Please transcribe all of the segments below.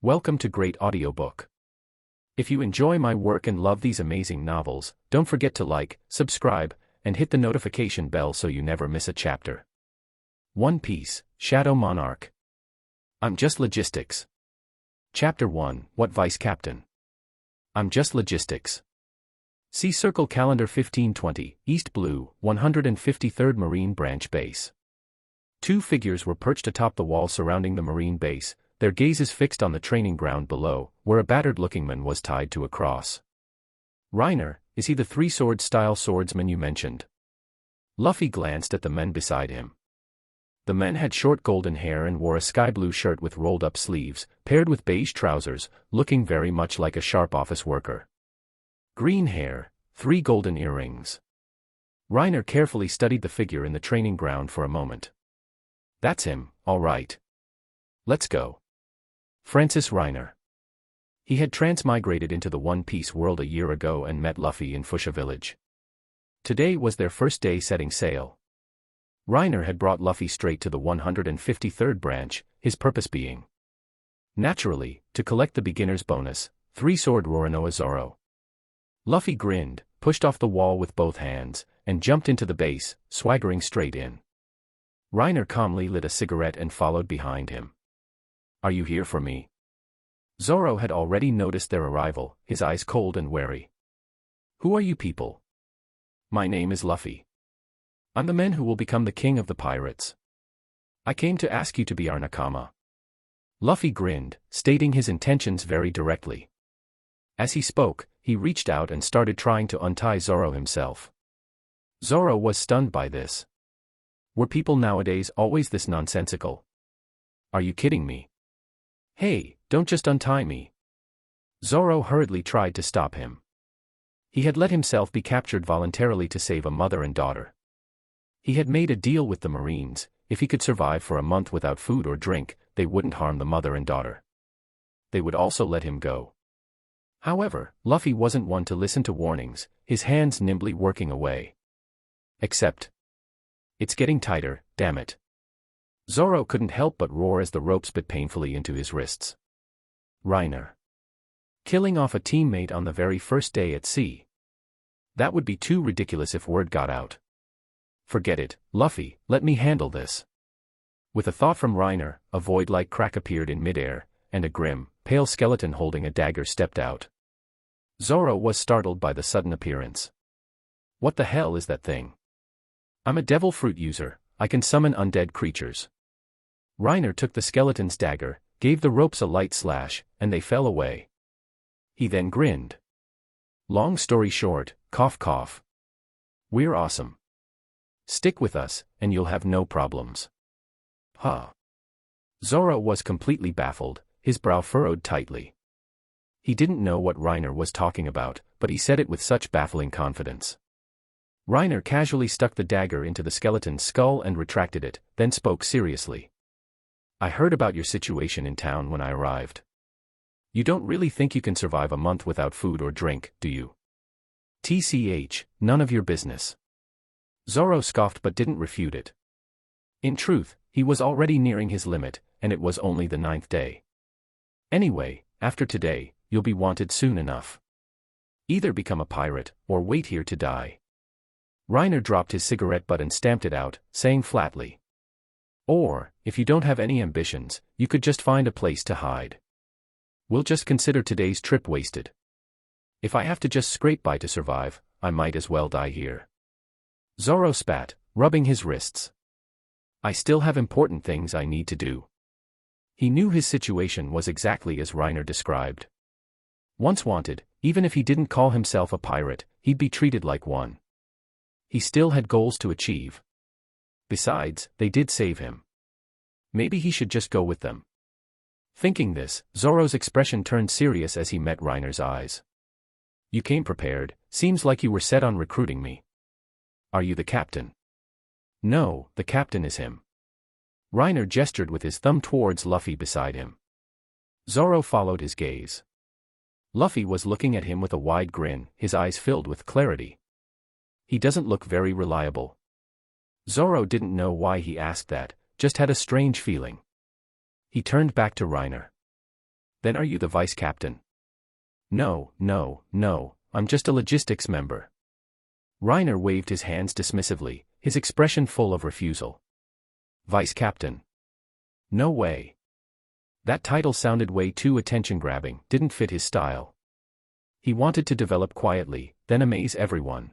Welcome to Great Audiobook. If you enjoy my work and love these amazing novels, don't forget to like, subscribe, and hit the notification bell so you never miss a chapter. One Piece, Shadow Monarch. I'm Just Logistics. Chapter 1, What Vice Captain? I'm Just Logistics. See Circle Calendar 1520, East Blue, 153rd Marine Branch Base. Two figures were perched atop the wall surrounding the Marine base, their gazes fixed on the training ground below, where a battered-looking man was tied to a cross. Reiner, is he the three-sword-style swordsman you mentioned? Luffy glanced at the men beside him. The men had short golden hair and wore a sky-blue shirt with rolled-up sleeves, paired with beige trousers, looking very much like a sharp office worker. Green hair, 3 golden earrings. Reiner carefully studied the figure in the training ground for a moment. That's him, all right. Let's go. Francis Reiner. He had transmigrated into the One Piece world a year ago and met Luffy in Fuchsia Village. Today was their first day setting sail. Reiner had brought Luffy straight to the 153rd branch, his purpose being, naturally, to collect the beginner's bonus, 3-sword Roronoa Zoro. Luffy grinned, pushed off the wall with both hands, and jumped into the base, swaggering straight in. Reiner calmly lit a cigarette and followed behind him. Are you here for me? Zoro had already noticed their arrival, his eyes cold and wary. Who are you people? My name is Luffy. I'm the man who will become the king of the pirates. I came to ask you to be our nakama. Luffy grinned, stating his intentions very directly. As he spoke, he reached out and started trying to untie Zoro himself. Zoro was stunned by this. Were people nowadays always this nonsensical? Are you kidding me? Hey, don't just untie me. Zoro hurriedly tried to stop him. He had let himself be captured voluntarily to save a mother and daughter. He had made a deal with the Marines, if he could survive for a month without food or drink, they wouldn't harm the mother and daughter. They would also let him go. However, Luffy wasn't one to listen to warnings, his hands nimbly working away. Except, it's getting tighter, damn it. Zoro couldn't help but roar as the ropes bit painfully into his wrists. Reiner. Killing off a teammate on the very first day at sea. That would be too ridiculous if word got out. Forget it, Luffy, let me handle this. With a thought from Reiner, a void-like crack appeared in midair, and a grim, pale skeleton holding a dagger stepped out. Zoro was startled by the sudden appearance. What the hell is that thing? I'm a devil fruit user, I can summon undead creatures. Reiner took the skeleton's dagger, gave the ropes a light slash, and they fell away. He then grinned. Long story short, cough cough. We're awesome. Stick with us, and you'll have no problems. Huh. Zoro was completely baffled, his brow furrowed tightly. He didn't know what Reiner was talking about, but he said it with such baffling confidence. Reiner casually stuck the dagger into the skeleton's skull and retracted it, then spoke seriously. I heard about your situation in town when I arrived. You don't really think you can survive a month without food or drink, do you? TCH, none of your business. Zoro scoffed but didn't refute it. In truth, he was already nearing his limit, and it was only the 9th day. Anyway, after today, you'll be wanted soon enough. Either become a pirate, or wait here to die. Reiner dropped his cigarette butt and stamped it out, saying flatly. Or, if you don't have any ambitions, you could just find a place to hide. We'll just consider today's trip wasted. If I have to just scrape by to survive, I might as well die here. Zoro spat, rubbing his wrists. I still have important things I need to do. He knew his situation was exactly as Reiner described. Once wanted, even if he didn't call himself a pirate, he'd be treated like one. He still had goals to achieve. Besides, they did save him. Maybe he should just go with them. Thinking this, Zoro's expression turned serious as he met Reiner's eyes. You came prepared, seems like you were set on recruiting me. Are you the captain? No, the captain is him. Reiner gestured with his thumb towards Luffy beside him. Zoro followed his gaze. Luffy was looking at him with a wide grin, his eyes filled with clarity. He doesn't look very reliable. Zoro didn't know why he asked that, just had a strange feeling. He turned back to Reiner. Then are you the vice captain? No, no, no, I'm just a logistics member. Reiner waved his hands dismissively, his expression full of refusal. Vice captain? No way. That title sounded way too attention-grabbing, didn't fit his style. He wanted to develop quietly, then amaze everyone.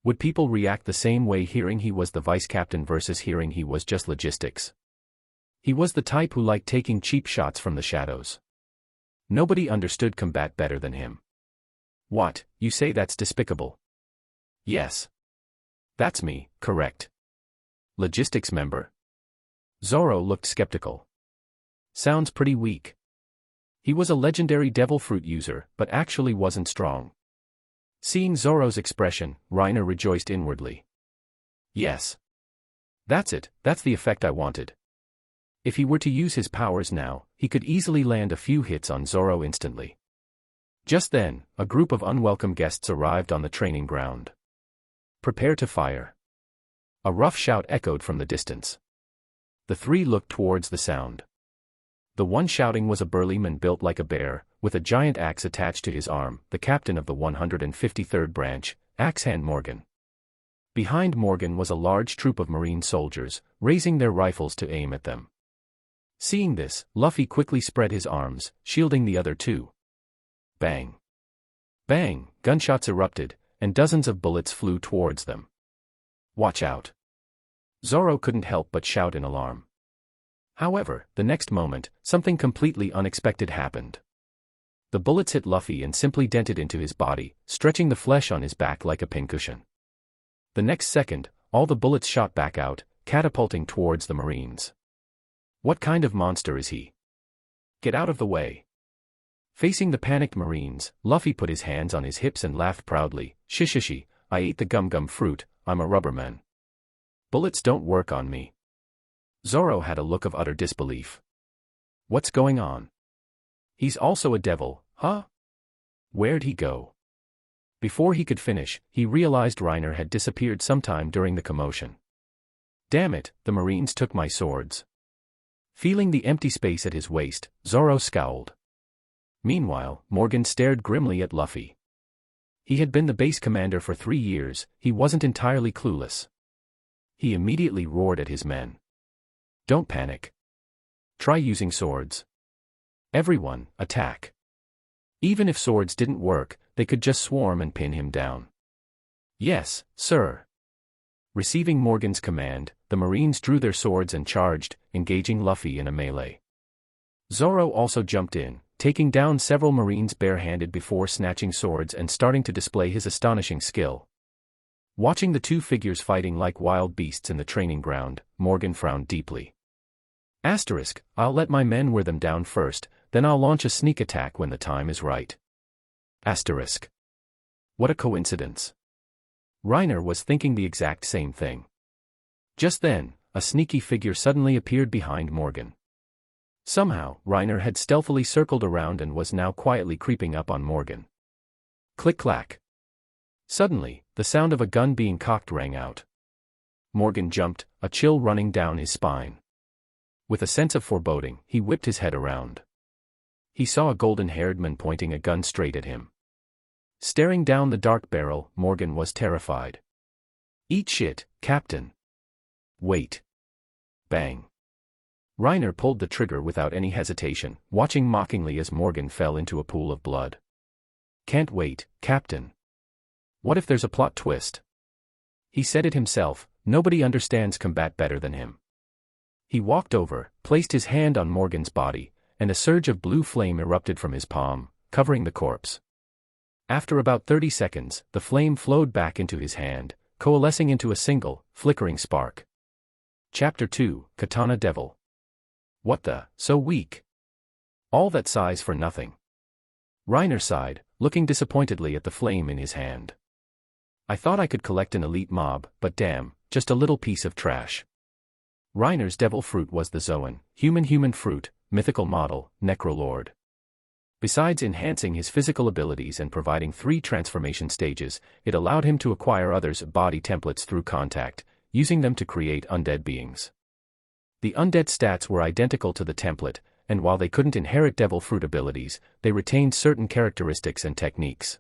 Would people react the same way hearing he was the vice captain versus hearing he was just logistics? He was the type who liked taking cheap shots from the shadows. Nobody understood combat better than him. What, you say that's despicable? Yes. That's me, correct. Logistics member. Zoro looked skeptical. Sounds pretty weak. He was a legendary devil fruit user, but actually wasn't strong. Seeing Zoro's expression, Reiner rejoiced inwardly. Yes. That's it, that's the effect I wanted. If he were to use his powers now, he could easily land a few hits on Zoro instantly. Just then, a group of unwelcome guests arrived on the training ground. Prepare to fire. A rough shout echoed from the distance. The three looked towards the sound. The one shouting was a burly man built like a bear, with a giant axe attached to his arm, the captain of the 153rd branch, Axe-Hand Morgan. Behind Morgan was a large troop of marine soldiers, raising their rifles to aim at them. Seeing this, Luffy quickly spread his arms, shielding the other two. Bang! Bang! Gunshots erupted, and dozens of bullets flew towards them. Watch out! Zoro couldn't help but shout in alarm. However, the next moment, something completely unexpected happened. The bullets hit Luffy and simply dented into his body, stretching the flesh on his back like a pincushion. The next second, all the bullets shot back out, catapulting towards the Marines. What kind of monster is he? Get out of the way. Facing the panicked Marines, Luffy put his hands on his hips and laughed proudly. Shishishi, I ate the gum-gum fruit, I'm a rubberman. Bullets don't work on me. Zoro had a look of utter disbelief. What's going on? He's also a devil, huh? Where'd he go? Before he could finish, he realized Reiner had disappeared sometime during the commotion. Damn it, the Marines took my swords. Feeling the empty space at his waist, Zoro scowled. Meanwhile, Morgan stared grimly at Luffy. He had been the base commander for 3 years, he wasn't entirely clueless. He immediately roared at his men. Don't panic. Try using swords. Everyone, attack. Even if swords didn't work, they could just swarm and pin him down. Yes, sir. Receiving Morgan's command, the Marines drew their swords and charged, engaging Luffy in a melee. Zoro also jumped in, taking down several Marines barehanded before snatching swords and starting to display his astonishing skill. Watching the two figures fighting like wild beasts in the training ground, Morgan frowned deeply. Asterisk, I'll let my men wear them down first, then I'll launch a sneak attack when the time is right. Asterisk. What a coincidence. Reiner was thinking the exact same thing. Just then, a sneaky figure suddenly appeared behind Morgan. Somehow, Reiner had stealthily circled around and was now quietly creeping up on Morgan. Click-clack. Suddenly, the sound of a gun being cocked rang out. Morgan jumped, a chill running down his spine. With a sense of foreboding, he whipped his head around. He saw a golden-haired man pointing a gun straight at him. Staring down the dark barrel, Morgan was terrified. Eat shit, Captain. Wait. Bang. Reiner pulled the trigger without any hesitation, watching mockingly as Morgan fell into a pool of blood. Can't wait, Captain. What if there's a plot twist? He said it himself, nobody understands combat better than him. He walked over, placed his hand on Morgan's body, and a surge of blue flame erupted from his palm, covering the corpse. After about 30 seconds, the flame flowed back into his hand, coalescing into a single, flickering spark. Chapter 2, Katana Devil. What the, so weak? All that size for nothing. Reiner sighed, looking disappointedly at the flame in his hand. I thought I could collect an elite mob, but damn, just a little piece of trash. Reiner's devil fruit was the Zoan, human fruit, mythical model, Necrolord. Besides enhancing his physical abilities and providing 3 transformation stages, it allowed him to acquire others' body templates through contact, using them to create undead beings. The undead stats were identical to the template, and while they couldn't inherit devil fruit abilities, they retained certain characteristics and techniques.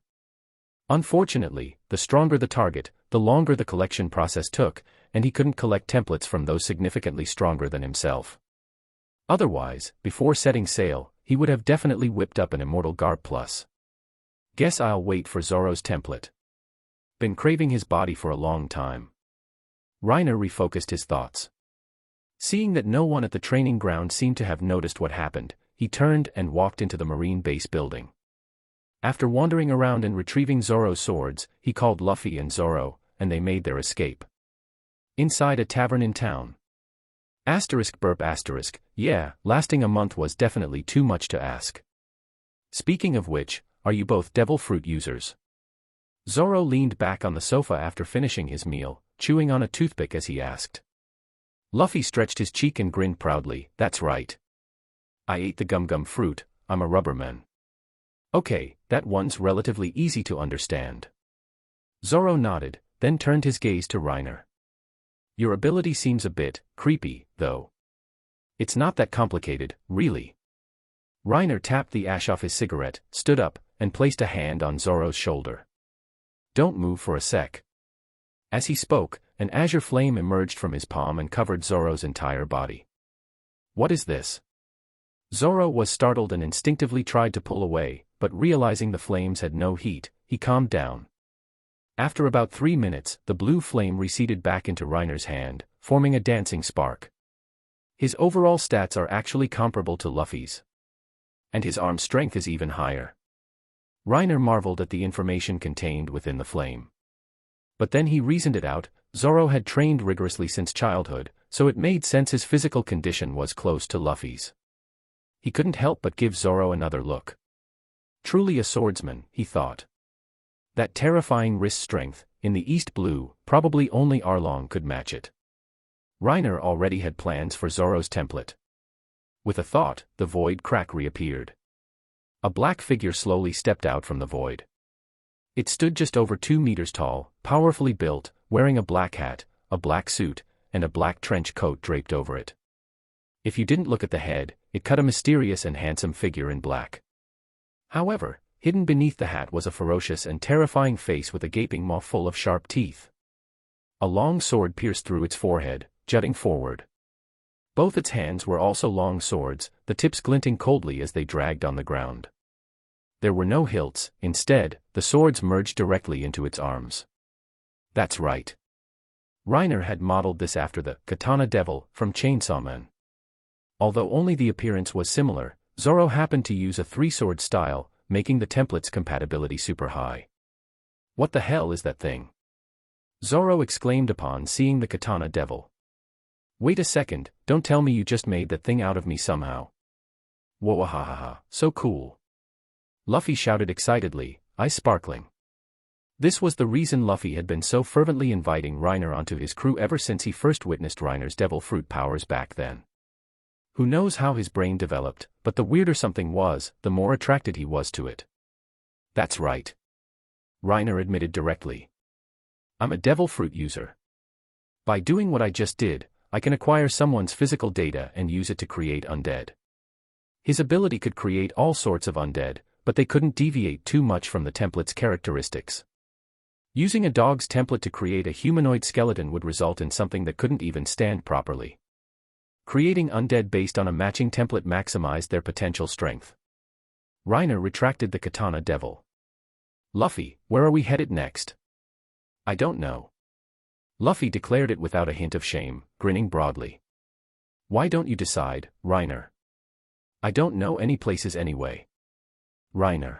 Unfortunately, the stronger the target, the longer the collection process took, and he couldn't collect templates from those significantly stronger than himself. Otherwise, before setting sail, he would have definitely whipped up an Immortal Garb Plus. Guess I'll wait for Zoro's template. Been craving his body for a long time. Reiner refocused his thoughts. Seeing that no one at the training ground seemed to have noticed what happened, he turned and walked into the Marine base building. After wandering around and retrieving Zoro's swords, he called Luffy and Zoro, and they made their escape. Inside a tavern in town. Burp *, yeah, lasting a month was definitely too much to ask. Speaking of which, are you both devil fruit users? Zoro leaned back on the sofa after finishing his meal, chewing on a toothpick as he asked. Luffy stretched his cheek and grinned proudly, that's right. I ate the gum fruit, I'm a rubberman. Okay, that one's relatively easy to understand. Zoro nodded, then turned his gaze to Reiner. Your ability seems a bit creepy, though. It's not that complicated, really. Reiner tapped the ash off his cigarette, stood up, and placed a hand on Zoro's shoulder. Don't move for a sec. As he spoke, an azure flame emerged from his palm and covered Zoro's entire body. What is this? Zoro was startled and instinctively tried to pull away, but realizing the flames had no heat, he calmed down. After about 3 minutes, the blue flame receded back into Reiner's hand, forming a dancing spark. His overall stats are actually comparable to Luffy's. And his arm strength is even higher. Reiner marveled at the information contained within the flame. But then he reasoned it out, Zoro had trained rigorously since childhood, so it made sense his physical condition was close to Luffy's. He couldn't help but give Zoro another look. Truly a swordsman, he thought. That terrifying wrist strength, in the East Blue, probably only Arlong could match it. Reiner already had plans for Zoro's template. With a thought, the void crack reappeared. A black figure slowly stepped out from the void. It stood just over 2 meters tall, powerfully built, wearing a black hat, a black suit, and a black trench coat draped over it. If you didn't look at the head, it cut a mysterious and handsome figure in black. However, hidden beneath the hat was a ferocious and terrifying face with a gaping maw full of sharp teeth. A long sword pierced through its forehead, jutting forward. Both its hands were also long swords, the tips glinting coldly as they dragged on the ground. There were no hilts, instead, the swords merged directly into its arms. That's right. Reiner had modeled this after the Katana Devil from Chainsaw Man. Although only the appearance was similar, Zoro happened to use a 3-sword style, making the template's compatibility super high. What the hell is that thing? Zoro exclaimed upon seeing the Katana Devil. Wait a second, don't tell me you just made that thing out of me somehow. Whoa-ha-ha-ha, so cool. Luffy shouted excitedly, eyes sparkling. This was the reason Luffy had been so fervently inviting Reiner onto his crew ever since he first witnessed Reiner's devil fruit powers back then. Who knows how his brain developed, but the weirder something was, the more attracted he was to it. That's right. Reiner admitted directly. I'm a devil fruit user. By doing what I just did, I can acquire someone's physical data and use it to create undead. His ability could create all sorts of undead, but they couldn't deviate too much from the template's characteristics. Using a dog's template to create a humanoid skeleton would result in something that couldn't even stand properly. Creating undead based on a matching template maximized their potential strength. Reiner retracted the Katana Devil. Luffy, where are we headed next? I don't know. Luffy declared it without a hint of shame, grinning broadly. Why don't you decide, Reiner? I don't know any places anyway. Reiner.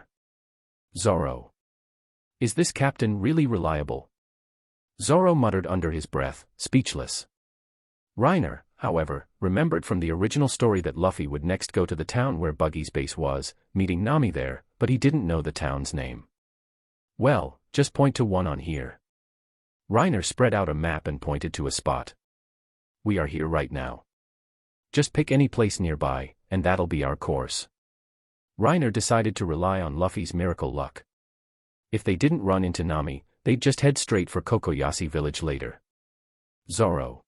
Zoro. Is this captain really reliable? Zoro muttered under his breath, speechless. Reiner, however, remembered from the original story that Luffy would next go to the town where Buggy's base was, meeting Nami there, but he didn't know the town's name. Well, just point to one on here. Reiner spread out a map and pointed to a spot. We are here right now. Just pick any place nearby, and that'll be our course. Reiner decided to rely on Luffy's miracle luck. If they didn't run into Nami, they'd just head straight for Kokoyasi village later. Zoro.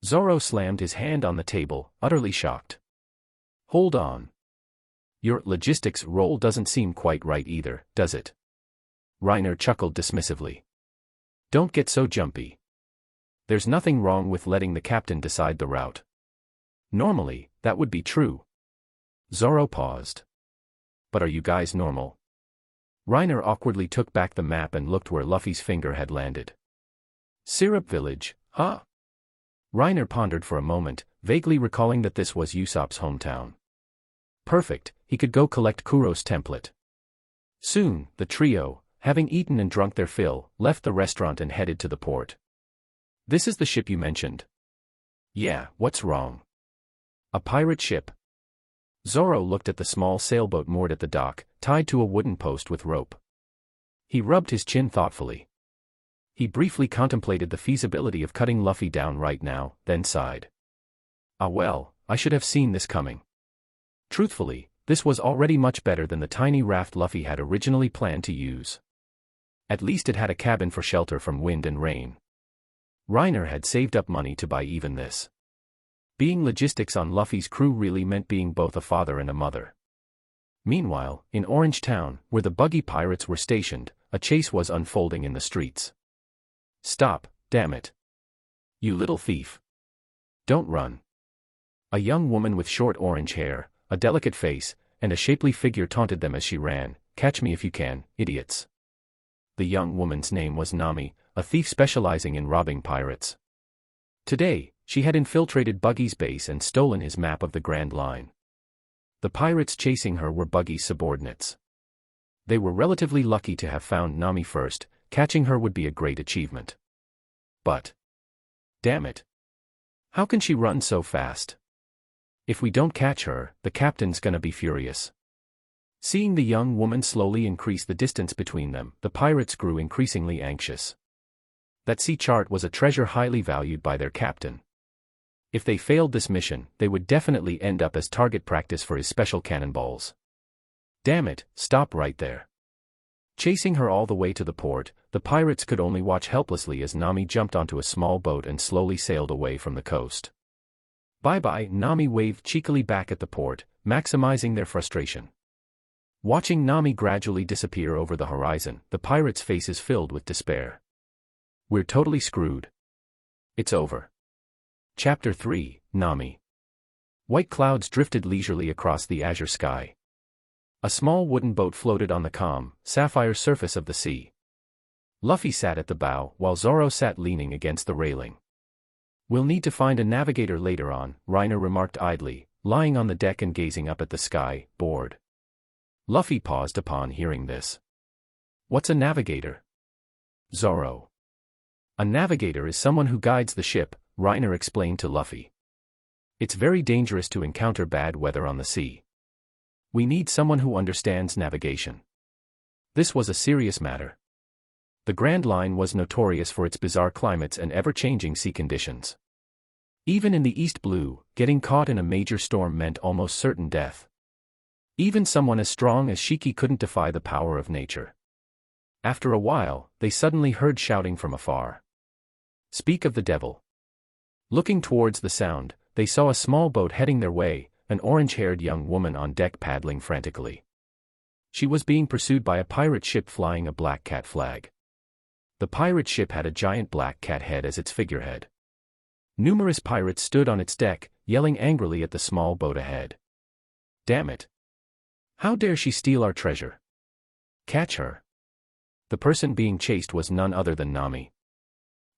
Zoro slammed his hand on the table, utterly shocked. Hold on. Your logistics role doesn't seem quite right either, does it? Reiner chuckled dismissively. Don't get so jumpy. There's nothing wrong with letting the captain decide the route. Normally, that would be true. Zoro paused. But are you guys normal? Reiner awkwardly took back the map and looked where Luffy's finger had landed. Syrup Village, huh? Reiner pondered for a moment, vaguely recalling that this was Usopp's hometown. Perfect, he could go collect Kuro's template. Soon, the trio, having eaten and drunk their fill, left the restaurant and headed to the port. This is the ship you mentioned. Yeah, what's wrong? A pirate ship? Zoro looked at the small sailboat moored at the dock, tied to a wooden post with rope. He rubbed his chin thoughtfully. He briefly contemplated the feasibility of cutting Luffy down right now, then sighed. Ah well, I should have seen this coming. Truthfully, this was already much better than the tiny raft Luffy had originally planned to use. At least it had a cabin for shelter from wind and rain. Reiner had saved up money to buy even this. Being logistics on Luffy's crew really meant being both a father and a mother. Meanwhile, in Orange Town, where the buggy pirates were stationed, a chase was unfolding in the streets. Stop, damn it. You little thief. Don't run. A young woman with short orange hair, a delicate face, and a shapely figure taunted them as she ran. Catch me if you can, idiots. The young woman's name was Nami, a thief specializing in robbing pirates. Today, she had infiltrated Buggy's base and stolen his map of the Grand Line. The pirates chasing her were Buggy's subordinates. They were relatively lucky to have found Nami first. Catching her would be a great achievement. But, damn it. How can she run so fast? If we don't catch her, the captain's gonna be furious. Seeing the young woman slowly increase the distance between them, the pirates grew increasingly anxious. That sea chart was a treasure highly valued by their captain. If they failed this mission, they would definitely end up as target practice for his special cannonballs. Damn it, stop right there. Chasing her all the way to the port, the pirates could only watch helplessly as Nami jumped onto a small boat and slowly sailed away from the coast. Bye-bye, Nami waved cheekily back at the port, maximizing their frustration. Watching Nami gradually disappear over the horizon, the pirates' faces filled with despair. We're totally screwed. It's over. Chapter 3, Nami. White clouds drifted leisurely across the azure sky. A small wooden boat floated on the calm, sapphire surface of the sea. Luffy sat at the bow, while Zoro sat leaning against the railing. We'll need to find a navigator later on, Reiner remarked idly, lying on the deck and gazing up at the sky, bored. Luffy paused upon hearing this. What's a navigator? Zoro. A navigator is someone who guides the ship, Reiner explained to Luffy. It's very dangerous to encounter bad weather on the sea. We need someone who understands navigation. This was a serious matter. The Grand Line was notorious for its bizarre climates and ever-changing sea conditions. Even in the East Blue, getting caught in a major storm meant almost certain death. Even someone as strong as Shiki couldn't defy the power of nature. After a while, they suddenly heard shouting from afar. Speak of the devil. Looking towards the sound, they saw a small boat heading their way, an orange-haired young woman on deck paddling frantically. She was being pursued by a pirate ship flying a black cat flag. The pirate ship had a giant black cat head as its figurehead. Numerous pirates stood on its deck, yelling angrily at the small boat ahead. Damn it! How dare she steal our treasure? Catch her! The person being chased was none other than Nami.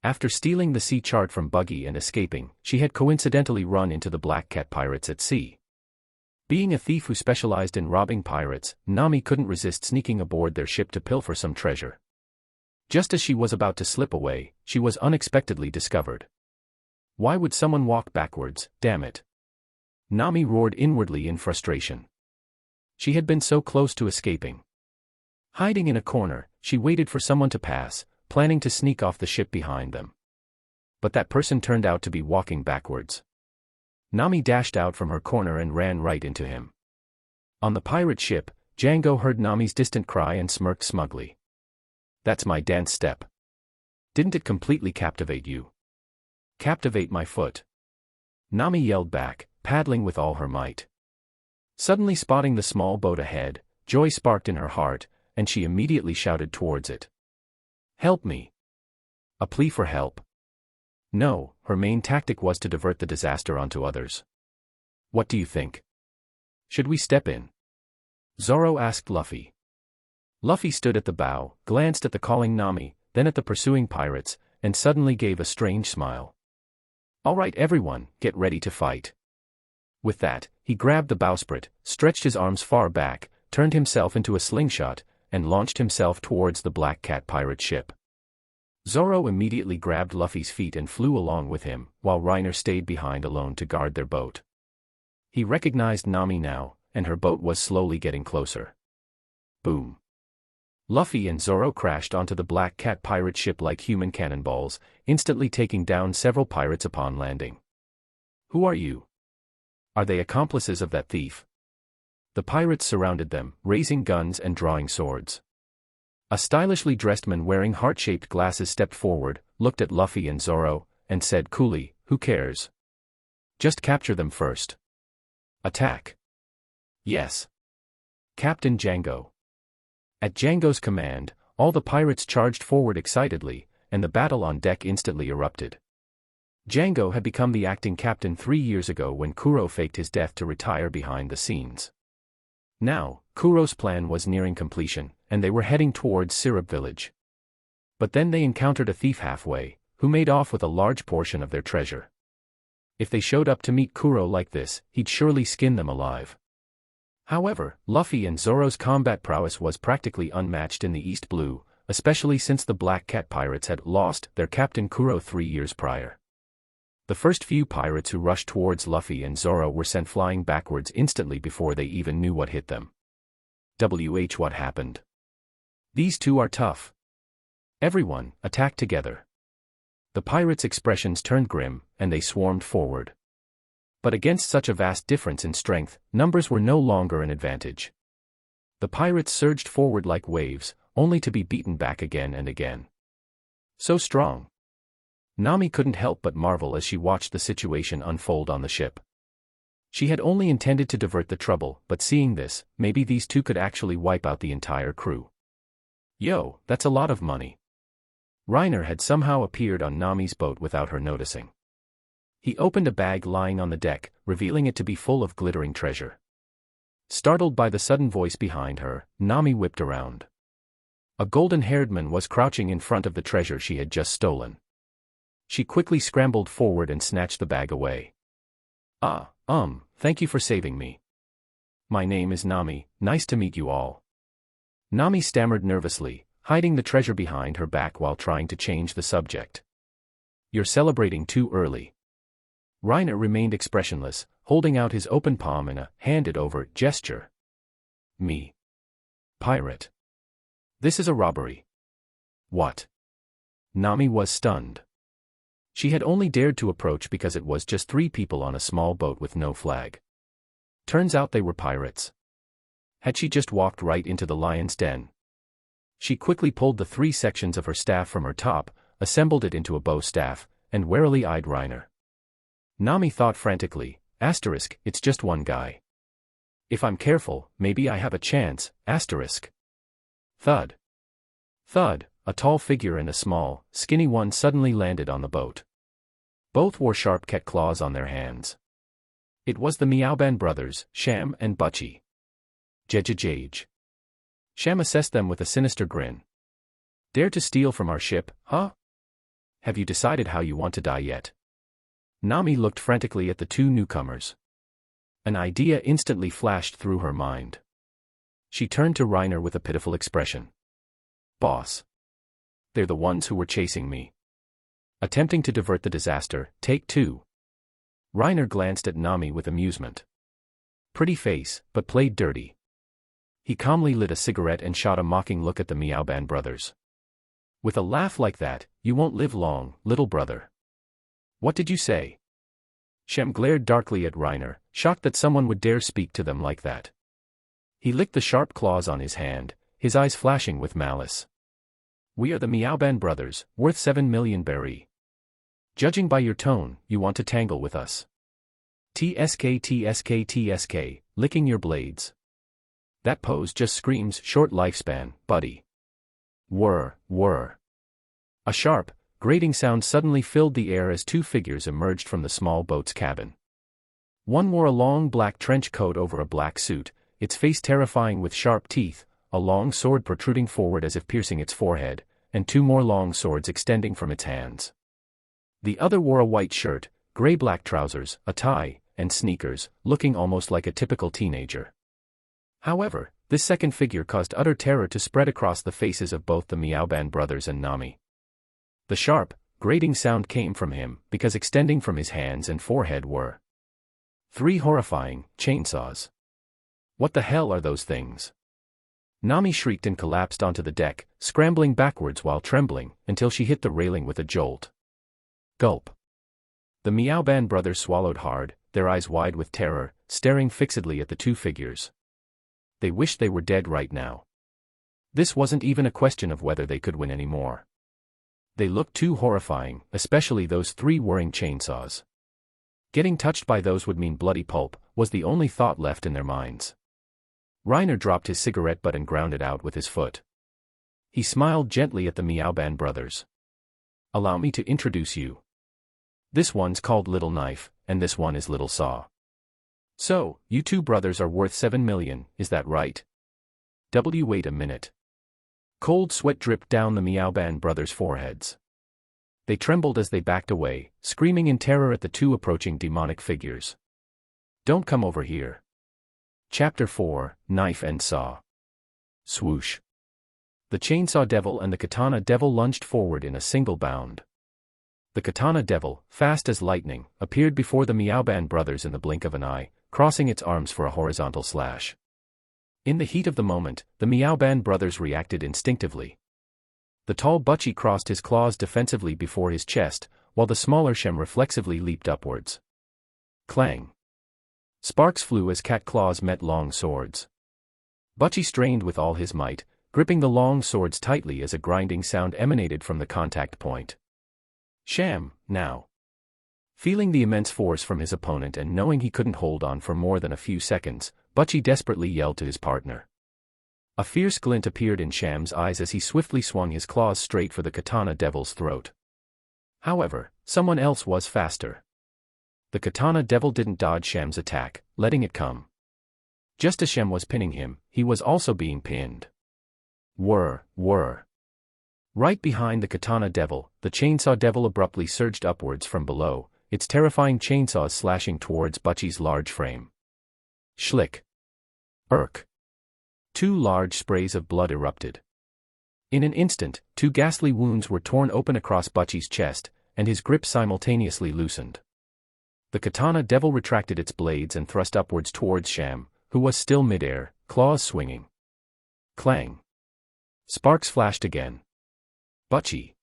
After stealing the sea chart from Buggy and escaping, she had coincidentally run into the Black Cat pirates at sea. Being a thief who specialized in robbing pirates, Nami couldn't resist sneaking aboard their ship to pilfer some treasure. Just as she was about to slip away, she was unexpectedly discovered. Why would someone walk backwards, damn it? Nami roared inwardly in frustration. She had been so close to escaping. Hiding in a corner, she waited for someone to pass, planning to sneak off the ship behind them. But that person turned out to be walking backwards. Nami dashed out from her corner and ran right into him. On the pirate ship, Django heard Nami's distant cry and smirked smugly. That's my dance step. Didn't it completely captivate you? Captivate my foot. Nami yelled back, paddling with all her might. Suddenly spotting the small boat ahead, joy sparked in her heart, and she immediately shouted towards it. Help me! A plea for help. No, her main tactic was to divert the disaster onto others. What do you think? Should we step in? Zoro asked Luffy. Luffy stood at the bow, glanced at the calling Nami, then at the pursuing pirates, and suddenly gave a strange smile. All right everyone, get ready to fight. With that, he grabbed the bowsprit, stretched his arms far back, turned himself into a slingshot, and launched himself towards the Black Cat pirate ship. Zoro immediately grabbed Luffy's feet and flew along with him, while Reiner stayed behind alone to guard their boat. He recognized Nami now, and her boat was slowly getting closer. Boom. Luffy and Zoro crashed onto the Black Cat pirate ship like human cannonballs, instantly taking down several pirates upon landing. Who are you? Are they accomplices of that thief? The pirates surrounded them, raising guns and drawing swords. A stylishly dressed man wearing heart-shaped glasses stepped forward, looked at Luffy and Zoro, and said coolly, "Who cares? Just capture them first. Attack." Yes. Captain Django. At Django's command, all the pirates charged forward excitedly, and the battle on deck instantly erupted. Django had become the acting captain 3 years ago when Kuro faked his death to retire behind the scenes. Now, Kuro's plan was nearing completion, and they were heading towards Syrup Village. But then they encountered a thief halfway, who made off with a large portion of their treasure. If they showed up to meet Kuro like this, he'd surely skin them alive. However, Luffy and Zoro's combat prowess was practically unmatched in the East Blue, especially since the Black Cat pirates had lost their captain Kuro 3 years prior. The first few pirates who rushed towards Luffy and Zoro were sent flying backwards instantly before they even knew what hit them. What happened? These two are tough. Everyone, attack together. The pirates' expressions turned grim, and they swarmed forward. But against such a vast difference in strength, numbers were no longer an advantage. The pirates surged forward like waves, only to be beaten back again and again. So strong. Nami couldn't help but marvel as she watched the situation unfold on the ship. She had only intended to divert the trouble, but seeing this, maybe these two could actually wipe out the entire crew. Yo, that's a lot of money. Reiner had somehow appeared on Nami's boat without her noticing. He opened a bag lying on the deck, revealing it to be full of glittering treasure. Startled by the sudden voice behind her, Nami whipped around. A golden-haired man was crouching in front of the treasure she had just stolen. She quickly scrambled forward and snatched the bag away. Thank you for saving me. My name is Nami, nice to meet you all. Nami stammered nervously, hiding the treasure behind her back while trying to change the subject. You're celebrating too early. Reiner remained expressionless, holding out his open palm in a hand-it-over gesture. Me. Pirate. This is a robbery. What? Nami was stunned. She had only dared to approach because it was just 3 people on a small boat with no flag. Turns out they were pirates. Had she just walked right into the lion's den? She quickly pulled the 3 sections of her staff from her top, assembled it into a bow staff, and warily eyed Reiner. Nami thought frantically, it's just one guy. If I'm careful, maybe I have a chance, Thud. Thud, a tall figure and a small, skinny one suddenly landed on the boat. Both wore sharp cat claws on their hands. It was the Meow Ban brothers, Sham and Butchie. Jej. Sham assessed them with a sinister grin. Dare to steal from our ship, huh? Have you decided how you want to die yet? Nami looked frantically at the 2 newcomers. An idea instantly flashed through her mind. She turned to Reiner with a pitiful expression. Boss. They're the ones who were chasing me. Attempting to divert the disaster, take 2. Reiner glanced at Nami with amusement. Pretty face, but played dirty. He calmly lit a cigarette and shot a mocking look at the Meow Ban brothers. With a laugh like that, you won't live long, little brother. What did you say? Shem glared darkly at Reiner, shocked that someone would dare speak to them like that. He licked the sharp claws on his hand, his eyes flashing with malice. We are the Meow Ban brothers, worth 7 million berry. Judging by your tone, you want to tangle with us. TSK TSK TSK, licking your blades. That pose just screams short lifespan, buddy. Whir, whir. A sharp, grating sound suddenly filled the air as two figures emerged from the small boat's cabin. One wore a long black trench coat over a black suit, its face terrifying with sharp teeth, a long sword protruding forward as if piercing its forehead, and two more long swords extending from its hands. The other wore a white shirt, gray-black trousers, a tie, and sneakers, looking almost like a typical teenager. However, this second figure caused utter terror to spread across the faces of both the Meow Ban brothers and Nami. The sharp, grating sound came from him because extending from his hands and forehead were three horrifying chainsaws. What the hell are those things? Nami shrieked and collapsed onto the deck, scrambling backwards while trembling, until she hit the railing with a jolt. Gulp. The Meow Ban brothers swallowed hard, their eyes wide with terror, staring fixedly at the two figures. They wished they were dead right now. This wasn't even a question of whether they could win anymore. They looked too horrifying, especially those three whirring chainsaws. Getting touched by those would mean bloody pulp, was the only thought left in their minds. Reiner dropped his cigarette butt and ground it out with his foot. He smiled gently at the Meow Ban brothers. Allow me to introduce you. This one's called Little Knife, and this one is Little Saw. So, you two brothers are worth 7 million, is that right? Wait a minute. Cold sweat dripped down the Meow Ban brothers' foreheads. They trembled as they backed away, screaming in terror at the two approaching demonic figures. Don't come over here. Chapter 4, Knife and Saw. Swoosh. The Chainsaw Devil and the Katana Devil lunged forward in a single bound. The Katana Devil, fast as lightning, appeared before the Meow Ban brothers in the blink of an eye, crossing its arms for a horizontal slash. In the heat of the moment, the Meow Ban brothers reacted instinctively. The tall Butchie crossed his claws defensively before his chest, while the smaller Shem reflexively leaped upwards. Clang. Sparks flew as cat claws met long swords. Butchie strained with all his might, gripping the long swords tightly as a grinding sound emanated from the contact point. Sham, now. Feeling the immense force from his opponent and knowing he couldn't hold on for more than a few seconds, Butchie desperately yelled to his partner. A fierce glint appeared in Sham's eyes as he swiftly swung his claws straight for the Katana Devil's throat. However, someone else was faster. The Katana Devil didn't dodge Sham's attack, letting it come. Just as Shem was pinning him, he was also being pinned. Whir, whir. Right behind the Katana Devil, the Chainsaw Devil abruptly surged upwards from below, its terrifying chainsaws slashing towards Butchie's large frame. Schlick. Irk. Two large sprays of blood erupted. In an instant, two ghastly wounds were torn open across Butchie's chest, and his grip simultaneously loosened. The Katana Devil retracted its blades and thrust upwards towards Sham, who was still midair, claws swinging. Clang. Sparks flashed again. Butchie.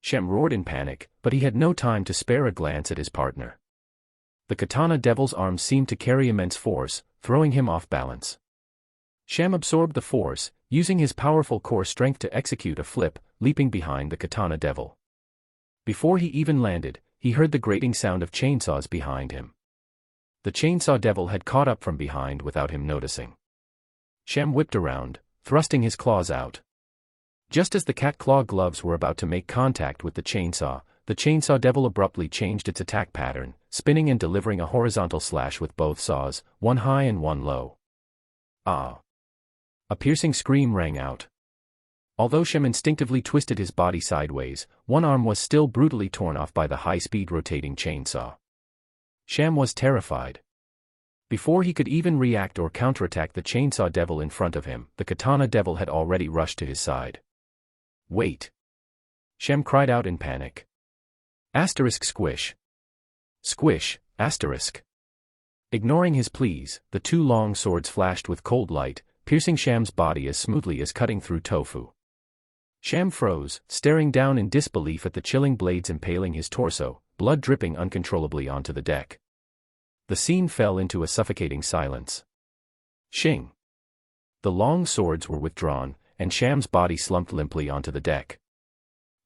Shem roared in panic, but he had no time to spare a glance at his partner. The Katana Devil's arms seemed to carry immense force, throwing him off balance. Shem absorbed the force, using his powerful core strength to execute a flip, leaping behind the Katana Devil. Before he even landed, he heard the grating sound of chainsaws behind him. The Chainsaw Devil had caught up from behind without him noticing. Shem whipped around, thrusting his claws out. Just as the cat claw gloves were about to make contact with the Chainsaw Devil abruptly changed its attack pattern, spinning and delivering a horizontal slash with both saws, one high and one low. Ah! A piercing scream rang out. Although Shem instinctively twisted his body sideways, one arm was still brutally torn off by the high-speed rotating chainsaw. Shem was terrified. Before he could even react or counterattack the Chainsaw Devil in front of him, the Katana Devil had already rushed to his side. Wait! Shem cried out in panic. Asterisk squish. Squish, asterisk. Ignoring his pleas, the two long swords flashed with cold light, piercing Sham's body as smoothly as cutting through tofu. Sham froze, staring down in disbelief at the chilling blades impaling his torso, blood dripping uncontrollably onto the deck. The scene fell into a suffocating silence. Shing! The long swords were withdrawn, and Sham's body slumped limply onto the deck.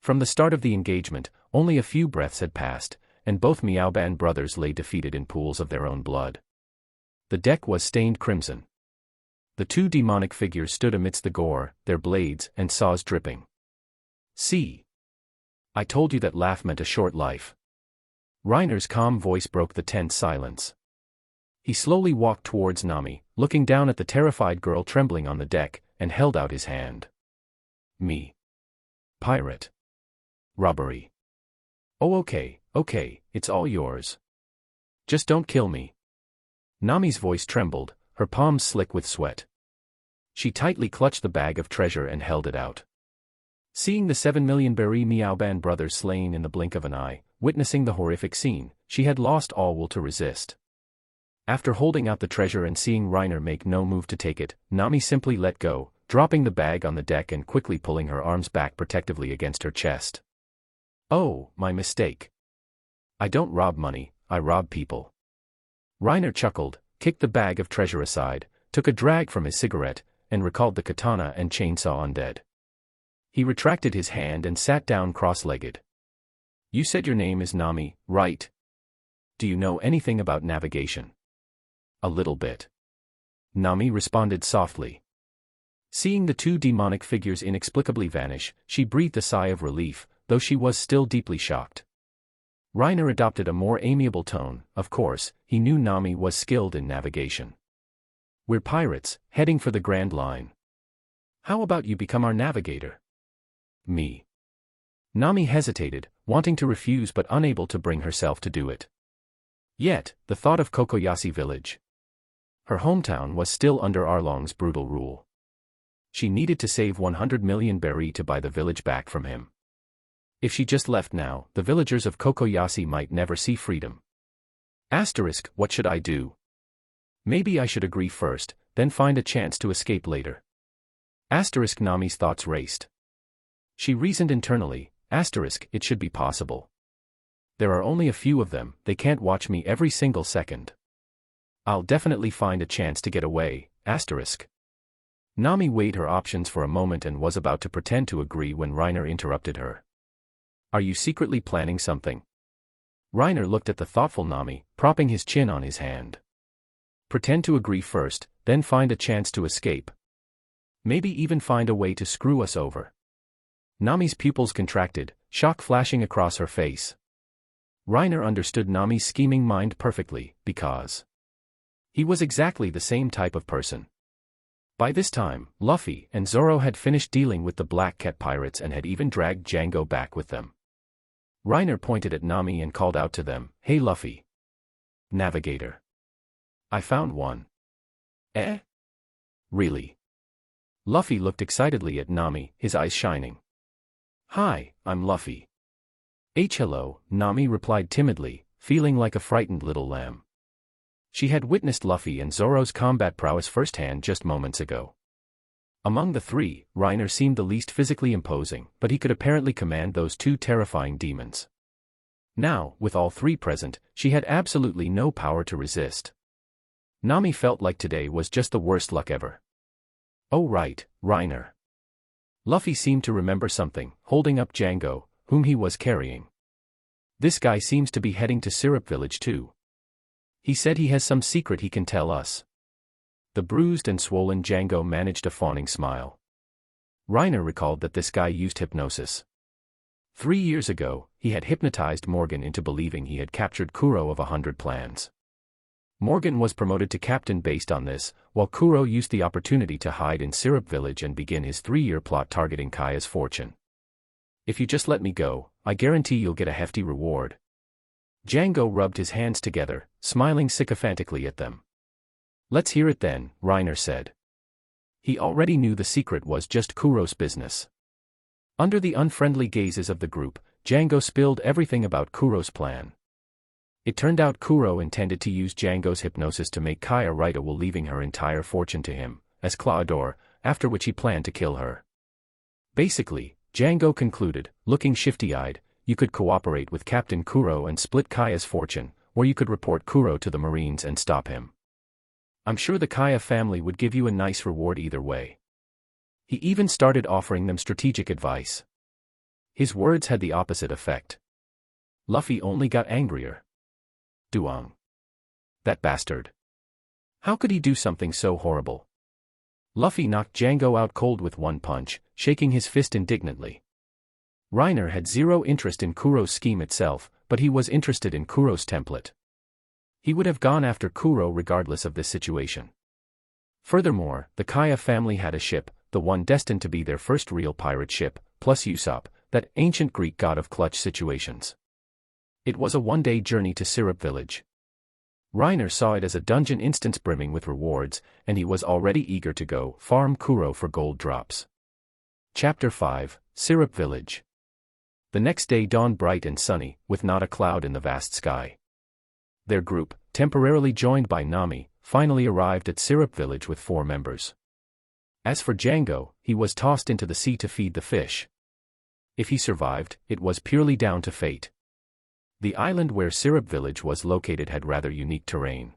From the start of the engagement, only a few breaths had passed, and both Meow Ban Brothers lay defeated in pools of their own blood. The deck was stained crimson. The two demonic figures stood amidst the gore, their blades and saws dripping. "See? I told you that laugh meant a short life." Reiner's calm voice broke the tense silence. He slowly walked towards Nami, looking down at the terrified girl trembling on the deck, and held out his hand. "Me. Pirate. Robbery. Oh, okay, it's all yours. Just don't kill me." Nami's voice trembled, her palms slick with sweat. She tightly clutched the bag of treasure and held it out. Seeing the 7 million berry Meow Ban brothers slain in the blink of an eye, witnessing the horrific scene, she had lost all will to resist. After holding out the treasure and seeing Reiner make no move to take it, Nami simply let go, dropping the bag on the deck and quickly pulling her arms back protectively against her chest. "Oh, my mistake. I don't rob money, I rob people." Reiner chuckled, kicked the bag of treasure aside, took a drag from his cigarette, and recalled the katana and chainsaw undead. He retracted his hand and sat down cross-legged. "You said your name is Nami, right? Do you know anything about navigation?" "A little bit." Nami responded softly. Seeing the two demonic figures inexplicably vanish, she breathed a sigh of relief, though she was still deeply shocked. Reiner adopted a more amiable tone. Of course, he knew Nami was skilled in navigation. "We're pirates, heading for the Grand Line. How about you become our navigator?" "Me." Nami hesitated, wanting to refuse but unable to bring herself to do it. Yet, the thought of Kokoyasi village. Her hometown was still under Arlong's brutal rule. She needed to save 100 million berry to buy the village back from him. If she just left now, the villagers of Kokoyasi might never see freedom. What should I do? Maybe I should agree first, then find a chance to escape later. Nami's thoughts raced. She reasoned internally, it should be possible. There are only a few of them, they can't watch me every single second. I'll definitely find a chance to get away, Nami weighed her options for a moment and was about to pretend to agree when Reiner interrupted her. "Are you secretly planning something?" Reiner looked at the thoughtful Nami, propping his chin on his hand. "Pretend to agree first, then find a chance to escape. Maybe even find a way to screw us over." Nami's pupils contracted, shock flashing across her face. Reiner understood Nami's scheming mind perfectly, because he was exactly the same type of person. By this time, Luffy and Zoro had finished dealing with the Black Cat pirates and had even dragged Django back with them. Reiner pointed at Nami and called out to them, "Hey Luffy. Navigator. I found one." "Eh? Really?" Luffy looked excitedly at Nami, his eyes shining. "Hi, I'm Luffy." Hello," Nami replied timidly, feeling like a frightened little lamb. She had witnessed Luffy and Zoro's combat prowess firsthand just moments ago. Among the three, Reiner seemed the least physically imposing, but he could apparently command those two terrifying demons. Now, with all three present, she had absolutely no power to resist. Nami felt like today was just the worst luck ever. "Oh right, Reiner." Luffy seemed to remember something, holding up Django, whom he was carrying. "This guy seems to be heading to Syrup Village too. He said he has some secret he can tell us." The bruised and swollen Django managed a fawning smile. Reiner recalled that this guy used hypnosis. 3 years ago, he had hypnotized Morgan into believing he had captured Kuro of 100 plans. Morgan was promoted to captain based on this, while Kuro used the opportunity to hide in Syrup Village and begin his 3-year plot targeting Kaya's fortune. "If you just let me go, I guarantee you'll get a hefty reward." Django rubbed his hands together, smiling sycophantically at them. "Let's hear it then," Reiner said. He already knew the secret was just Kuro's business. Under the unfriendly gazes of the group, Django spilled everything about Kuro's plan. It turned out Kuro intended to use Django's hypnosis to make Kaya write a will leaving her entire fortune to him, as Claudor, after which he planned to kill her. Basically, Django concluded, looking shifty-eyed, you could cooperate with Captain Kuro and split Kaya's fortune, or you could report Kuro to the Marines and stop him. I'm sure the Kaya family would give you a nice reward either way. He even started offering them strategic advice. His words had the opposite effect. Luffy only got angrier. Duong. That bastard. How could he do something so horrible? Luffy knocked Django out cold with one punch, shaking his fist indignantly. Reiner had zero interest in Kuro's scheme itself, but he was interested in Kuro's template. He would have gone after Kuro regardless of this situation. Furthermore, the Kaya family had a ship, the one destined to be their first real pirate ship, plus Usopp, that ancient Greek god of clutch situations. It was a one-day journey to Syrup Village. Reiner saw it as a dungeon instance brimming with rewards, and he was already eager to go farm Kuro for gold drops. Chapter 5, Syrup Village. The next day dawned bright and sunny, with not a cloud in the vast sky. Their group, temporarily joined by Nami, finally arrived at Syrup Village with 4 members. As for Django, he was tossed into the sea to feed the fish. If he survived, it was purely down to fate. The island where Syrup Village was located had rather unique terrain.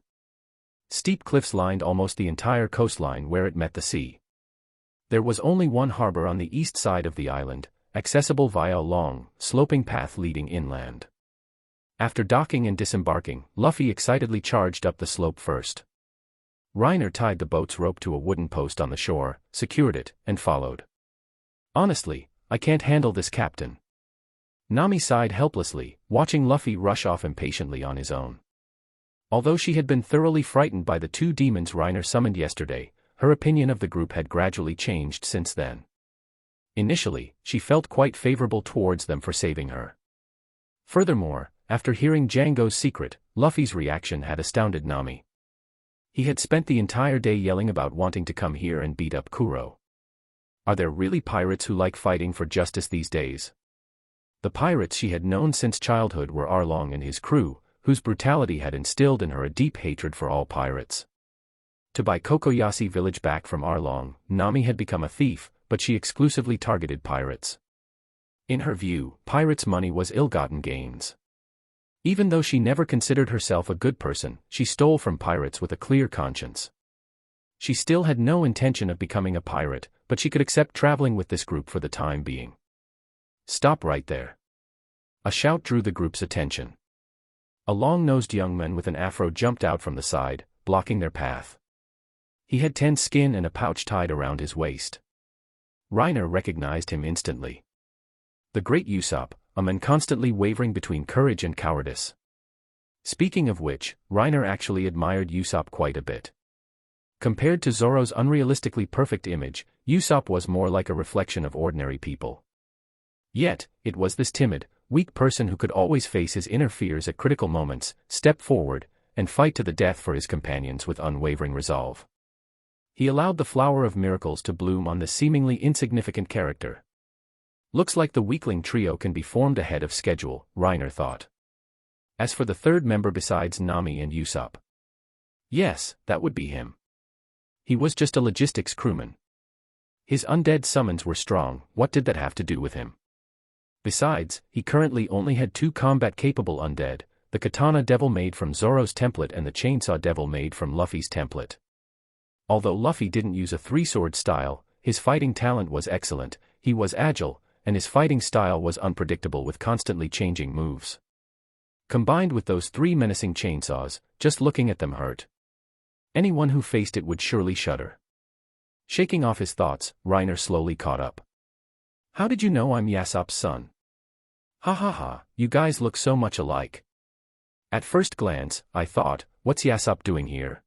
Steep cliffs lined almost the entire coastline where it met the sea. There was only one harbor on the east side of the island, accessible via a long, sloping path leading inland. After docking and disembarking, Luffy excitedly charged up the slope first. Reiner tied the boat's rope to a wooden post on the shore, secured it, and followed. Honestly, I can't handle this, Captain. Nami sighed helplessly, watching Luffy rush off impatiently on his own. Although she had been thoroughly frightened by the 2 demons Reiner summoned yesterday, her opinion of the group had gradually changed since then. Initially, she felt quite favorable towards them for saving her. Furthermore, after hearing Django's secret, Luffy's reaction had astounded Nami. He had spent the entire day yelling about wanting to come here and beat up Kuro. Are there really pirates who like fighting for justice these days? The pirates she had known since childhood were Arlong and his crew, whose brutality had instilled in her a deep hatred for all pirates. To buy Kokoyasi village back from Arlong, Nami had become a thief, but she exclusively targeted pirates. In her view, pirates' money was ill-gotten gains. Even though she never considered herself a good person, she stole from pirates with a clear conscience. She still had no intention of becoming a pirate, but she could accept traveling with this group for the time being. Stop right there. A shout drew the group's attention. A long-nosed young man with an afro jumped out from the side, blocking their path. He had tan skin and a pouch tied around his waist. Reiner recognized him instantly. The great Usopp, a man constantly wavering between courage and cowardice. Speaking of which, Reiner actually admired Usopp quite a bit. Compared to Zoro's unrealistically perfect image, Usopp was more like a reflection of ordinary people. Yet, it was this timid, weak person who could always face his inner fears at critical moments, step forward, and fight to the death for his companions with unwavering resolve. He allowed the flower of miracles to bloom on this seemingly insignificant character. Looks like the weakling trio can be formed ahead of schedule, Reiner thought. As for the 3rd member besides Nami and Usopp. Yes, that would be him. He was just a logistics crewman. His undead summons were strong, what did that have to do with him? Besides, he currently only had 2 combat-capable undead, the Katana Devil made from Zoro's template and the Chainsaw Devil made from Luffy's template. Although Luffy didn't use a 3-sword style, his fighting talent was excellent, he was agile, and his fighting style was unpredictable with constantly changing moves. Combined with those 3 menacing chainsaws, just looking at them hurt. Anyone who faced it would surely shudder. Shaking off his thoughts, Reiner slowly caught up. How did you know I'm Yasopp's son? Ha ha ha, you guys look so much alike. At first glance, I thought, what's Yasopp doing here?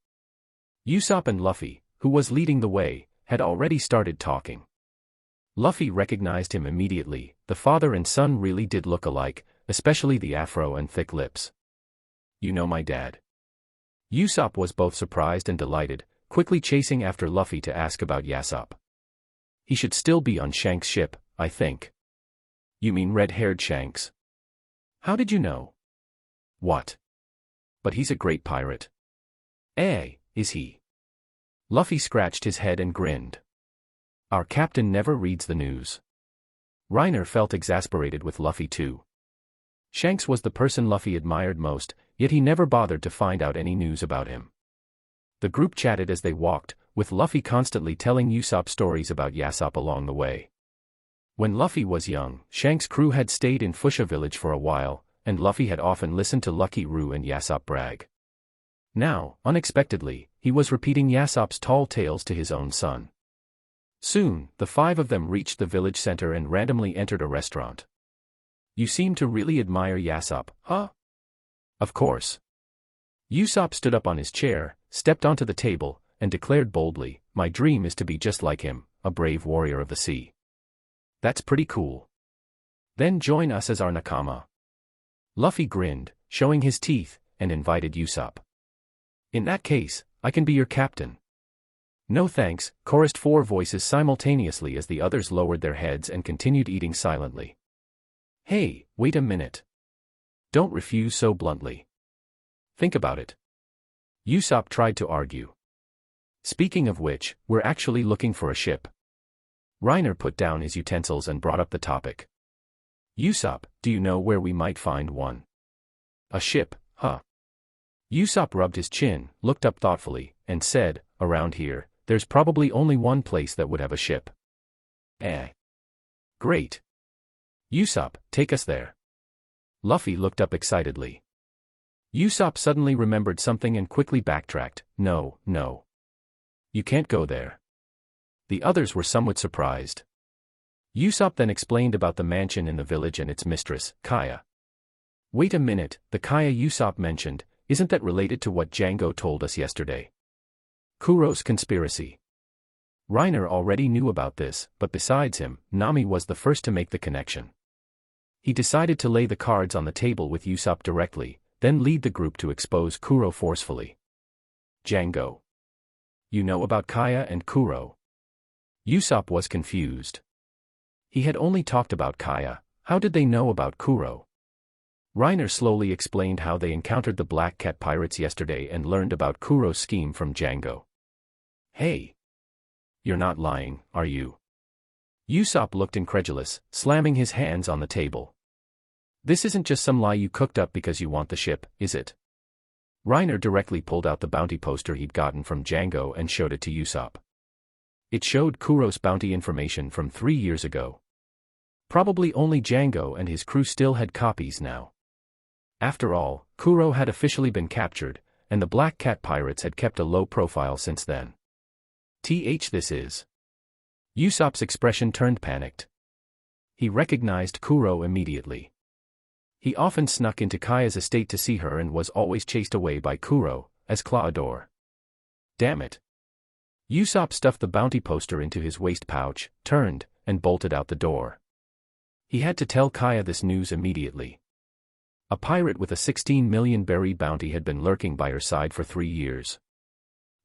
Usopp and Luffy, who was leading the way, had already started talking. Luffy recognized him immediately, the father and son really did look alike, especially the afro and thick lips. You know my dad. Usopp was both surprised and delighted, quickly chasing after Luffy to ask about Yasopp. He should still be on Shanks' ship, I think. You mean red-haired Shanks? How did you know? What? But he's a great pirate. Eh, is he? Luffy scratched his head and grinned. Our captain never reads the news. Reiner felt exasperated with Luffy too. Shanks was the person Luffy admired most, yet he never bothered to find out any news about him. The group chatted as they walked, with Luffy constantly telling Usopp stories about Yasopp along the way. When Luffy was young, Shanks' crew had stayed in Fuchsia village for a while, and Luffy had often listened to Lucky Roo and Yasopp brag. Now, unexpectedly, he was repeating Yasopp's tall tales to his own son. Soon, the five of them reached the village center and randomly entered a restaurant. You seem to really admire Yasopp, huh? Of course. Usopp stood up on his chair, stepped onto the table, and declared boldly, "My dream is to be just like him, a brave warrior of the sea." That's pretty cool. Then join us as our nakama. Luffy grinned, showing his teeth, and invited Usopp. In that case, I can be your captain. No thanks, chorused four voices simultaneously as the others lowered their heads and continued eating silently. Hey, wait a minute. Don't refuse so bluntly. Think about it. Usopp tried to argue. Speaking of which, we're actually looking for a ship. Reiner put down his utensils and brought up the topic. Usopp, do you know where we might find one? A ship, huh? Usopp rubbed his chin, looked up thoughtfully, and said, around here, there's probably only one place that would have a ship. Great. Usopp, take us there. Luffy looked up excitedly. Usopp suddenly remembered something and quickly backtracked, no. You can't go there. The others were somewhat surprised. Usopp then explained about the mansion in the village and its mistress, Kaya. Wait a minute, the Kaya Usopp mentioned, isn't that related to what Django told us yesterday? Kuro's conspiracy. Reiner already knew about this, but besides him, Nami was the first to make the connection. He decided to lay the cards on the table with Usopp directly, then lead the group to expose Kuro forcefully. Django. You know about Kaya and Kuro? Usopp was confused. He had only talked about Kaya, how did they know about Kuro? Reiner slowly explained how they encountered the Black Cat pirates yesterday and learned about Kuro's scheme from Django. Hey! You're not lying, are you? Usopp looked incredulous, slamming his hands on the table. This isn't just some lie you cooked up because you want the ship, is it? Reiner directly pulled out the bounty poster he'd gotten from Django and showed it to Usopp. It showed Kuro's bounty information from 3 years ago. Probably only Django and his crew still had copies now. After all, Kuro had officially been captured, and the Black Cat pirates had kept a low profile since then. This is. Usopp's expression turned panicked. He recognized Kuro immediately. He often snuck into Kaya's estate to see her and was always chased away by Kuro, as Clawador. Damn it. Usopp stuffed the bounty poster into his waist pouch, turned, and bolted out the door. He had to tell Kaya this news immediately. A pirate with a 16 million berry bounty had been lurking by her side for 3 years.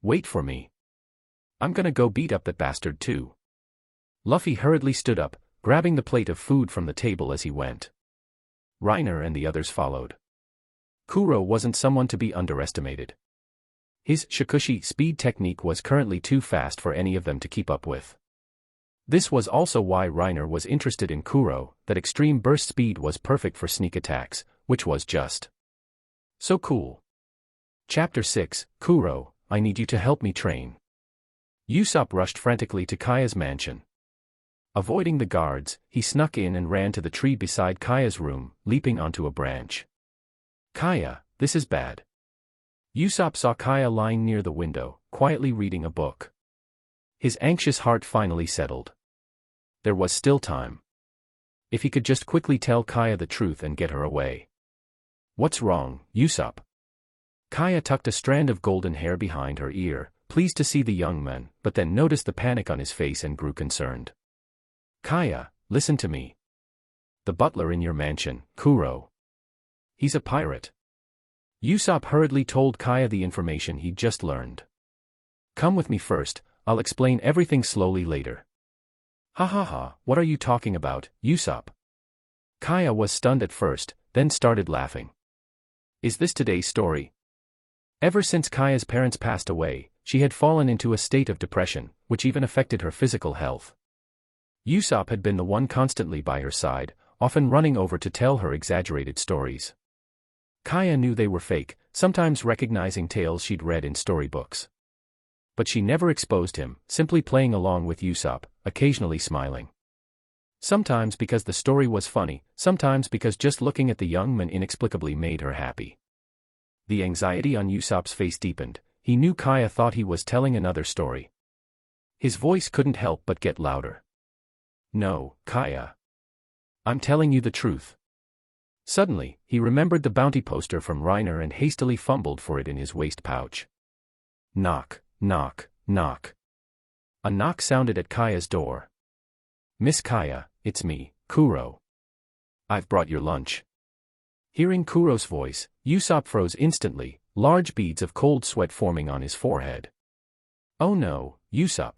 Wait for me. I'm gonna go beat up that bastard too. Luffy hurriedly stood up, grabbing the plate of food from the table as he went. Reiner and the others followed. Kuro wasn't someone to be underestimated. His Shikushi speed technique was currently too fast for any of them to keep up with. This was also why Reiner was interested in Kuro, that extreme burst speed was perfect for sneak attacks, which was just so cool. Chapter 6, Kuro, I need you to help me train. Usopp rushed frantically to Kaya's mansion. Avoiding the guards, he snuck in and ran to the tree beside Kaya's room, leaping onto a branch. Kaya, this is bad. Usopp saw Kaya lying near the window, quietly reading a book. His anxious heart finally settled. There was still time. If he could just quickly tell Kaya the truth and get her away. What's wrong, Usopp? Kaya tucked a strand of golden hair behind her ear, pleased to see the young man, but then noticed the panic on his face and grew concerned. Kaya, listen to me. The butler in your mansion, Kuro. He's a pirate. Usopp hurriedly told Kaya the information he'd just learned. Come with me first, I'll explain everything slowly later. Ha, what are you talking about, Usopp? Kaya was stunned at first, then started laughing. Is this today's story? Ever since Kaya's parents passed away, she had fallen into a state of depression, which even affected her physical health. Usopp had been the one constantly by her side, often running over to tell her exaggerated stories. Kaya knew they were fake, sometimes recognizing tales she'd read in storybooks. But she never exposed him, simply playing along with Usopp, occasionally smiling. Sometimes because the story was funny, sometimes because just looking at the young man inexplicably made her happy. The anxiety on Usopp's face deepened. He knew Kaya thought he was telling another story. His voice couldn't help but get louder. No, Kaya. I'm telling you the truth. Suddenly, he remembered the bounty poster from Reiner and hastily fumbled for it in his waist pouch. Knock, knock, knock. A knock sounded at Kaya's door. Miss Kaya, it's me, Kuro. I've brought your lunch. Hearing Kuro's voice, Usopp froze instantly, large beads of cold sweat forming on his forehead. Oh no, Usopp.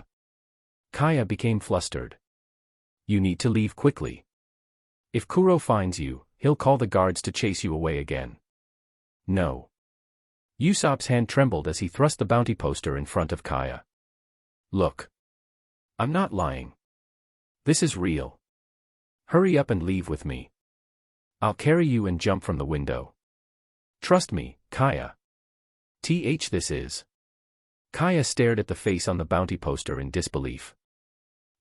Kaya became flustered. You need to leave quickly. If Kuro finds you, he'll call the guards to chase you away again. No. Usopp's hand trembled as he thrust the bounty poster in front of Kaya. Look. I'm not lying. This is real. Hurry up and leave with me. I'll carry you and jump from the window. Trust me, Kaya. This is. Kaya stared at the face on the bounty poster in disbelief.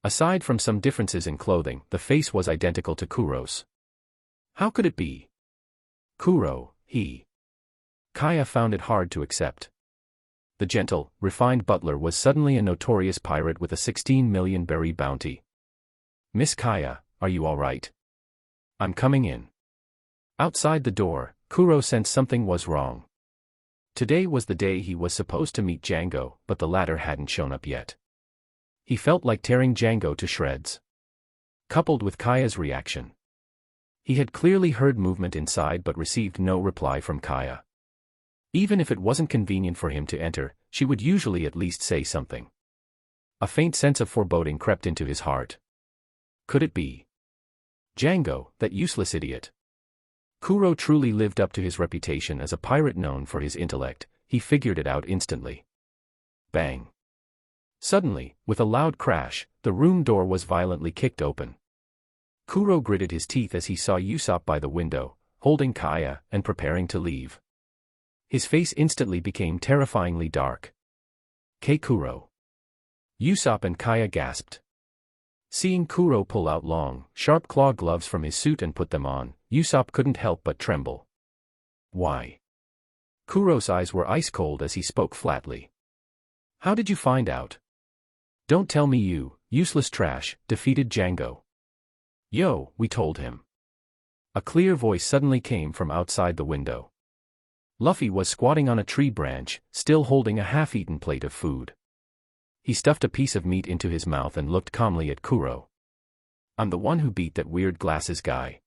Aside from some differences in clothing, the face was identical to Kuro's. How could it be? Kuro, he. Kaya found it hard to accept. The gentle, refined butler was suddenly a notorious pirate with a 16 million berry bounty. Miss Kaya, are you all right? I'm coming in. Outside the door, Kuro sensed something was wrong. Today was the day he was supposed to meet Django, but the latter hadn't shown up yet. He felt like tearing Django to shreds. Coupled with Kaya's reaction. He had clearly heard movement inside but received no reply from Kaya. Even if it wasn't convenient for him to enter, she would usually at least say something. A faint sense of foreboding crept into his heart. Could it be Django, that useless idiot? Kuro truly lived up to his reputation as a pirate known for his intellect. He figured it out instantly. Bang. Suddenly, with a loud crash, the room door was violently kicked open. Kuro gritted his teeth as he saw Usopp by the window, holding Kaya and preparing to leave. His face instantly became terrifyingly dark. Kuro. Usopp and Kaya gasped. Seeing Kuro pull out long, sharp claw gloves from his suit and put them on, Usopp couldn't help but tremble. Why? Kuro's eyes were ice cold as he spoke flatly. How did you find out? Don't tell me you, useless trash, defeated Django. Yo, we told him. A clear voice suddenly came from outside the window. Luffy was squatting on a tree branch, still holding a half-eaten plate of food. He stuffed a piece of meat into his mouth and looked calmly at Kuro. I'm the one who beat that weird glasses guy.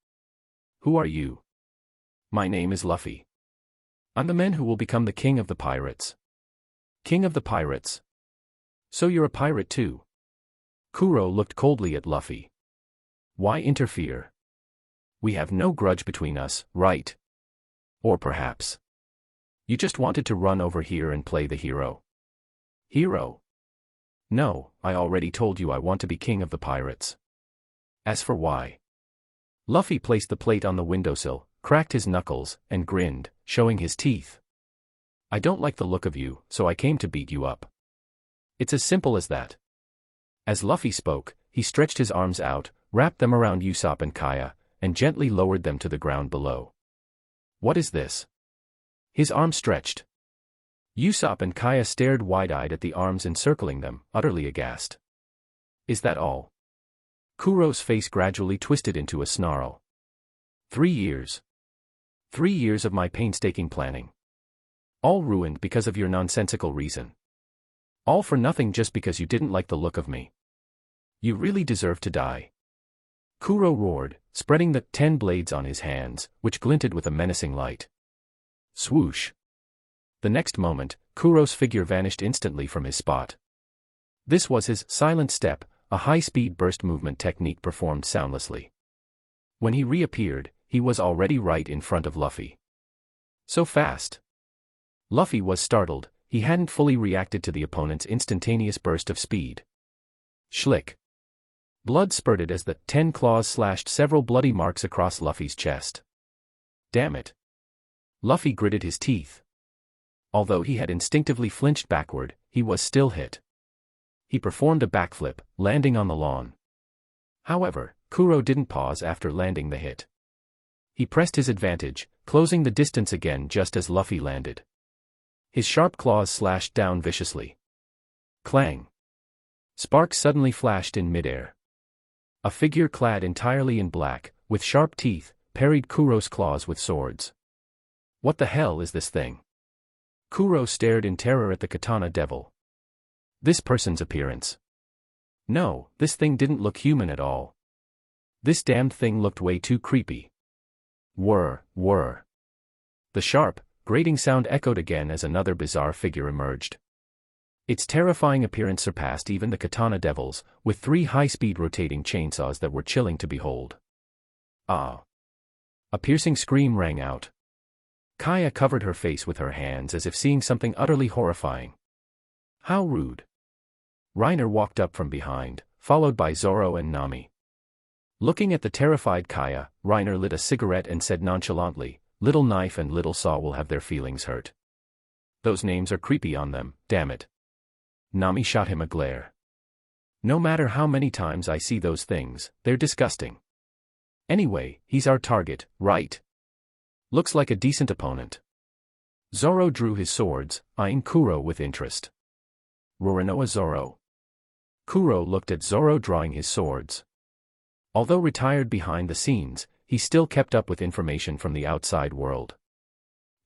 Who are you? My name is Luffy. I'm the man who will become the king of the pirates. King of the pirates? So you're a pirate too? Kuro looked coldly at Luffy. Why interfere? We have no grudge between us, right? Or perhaps you just wanted to run over here and play the hero? Hero? No, I already told you I want to be king of the pirates. As for why? Luffy placed the plate on the windowsill, cracked his knuckles, and grinned, showing his teeth. I don't like the look of you, so I came to beat you up. It's as simple as that. As Luffy spoke, he stretched his arms out, wrapped them around Usopp and Kaya, and gently lowered them to the ground below. What is this? His arm stretched. Usopp and Kaya stared wide-eyed at the arms encircling them, utterly aghast. Is that all? Kuro's face gradually twisted into a snarl. 3 years. 3 years of my painstaking planning. All ruined because of your nonsensical reason. All for nothing just because you didn't like the look of me. You really deserve to die. Kuro roared, spreading the 10 blades on his hands, which glinted with a menacing light. Swoosh. The next moment, Kuro's figure vanished instantly from his spot. This was his silent step, a high-speed burst movement technique performed soundlessly. When he reappeared, he was already right in front of Luffy. So fast. Luffy was startled, he hadn't fully reacted to the opponent's instantaneous burst of speed. Schlick. Blood spurted as the 10 claws slashed several bloody marks across Luffy's chest. Damn it. Luffy gritted his teeth. Although he had instinctively flinched backward, he was still hit. He performed a backflip, landing on the lawn. However, Kuro didn't pause after landing the hit. He pressed his advantage, closing the distance again just as Luffy landed. His sharp claws slashed down viciously. Clang! Sparks suddenly flashed in midair. A figure clad entirely in black, with sharp teeth, parried Kuro's claws with swords. What the hell is this thing? Kuro stared in terror at the katana devil. This person's appearance. No, this thing didn't look human at all. This damned thing looked way too creepy. Whir. The sharp, grating sound echoed again as another bizarre figure emerged. Its terrifying appearance surpassed even the katana devils, with 3 high-speed rotating chainsaws that were chilling to behold. Ah! A piercing scream rang out. Kaya covered her face with her hands as if seeing something utterly horrifying. How rude! Reiner walked up from behind, followed by Zoro and Nami. Looking at the terrified Kaya, Reiner lit a cigarette and said nonchalantly, "Little Knife and Little Saw will have their feelings hurt. Those names are creepy on them, damn it." Nami shot him a glare. "No matter how many times I see those things, they're disgusting. Anyway, he's our target, right? Looks like a decent opponent." Zoro drew his swords, eyeing Kuro with interest. "Rorinoa Zoro." Kuro looked at Zoro drawing his swords. Although retired behind the scenes, he still kept up with information from the outside world.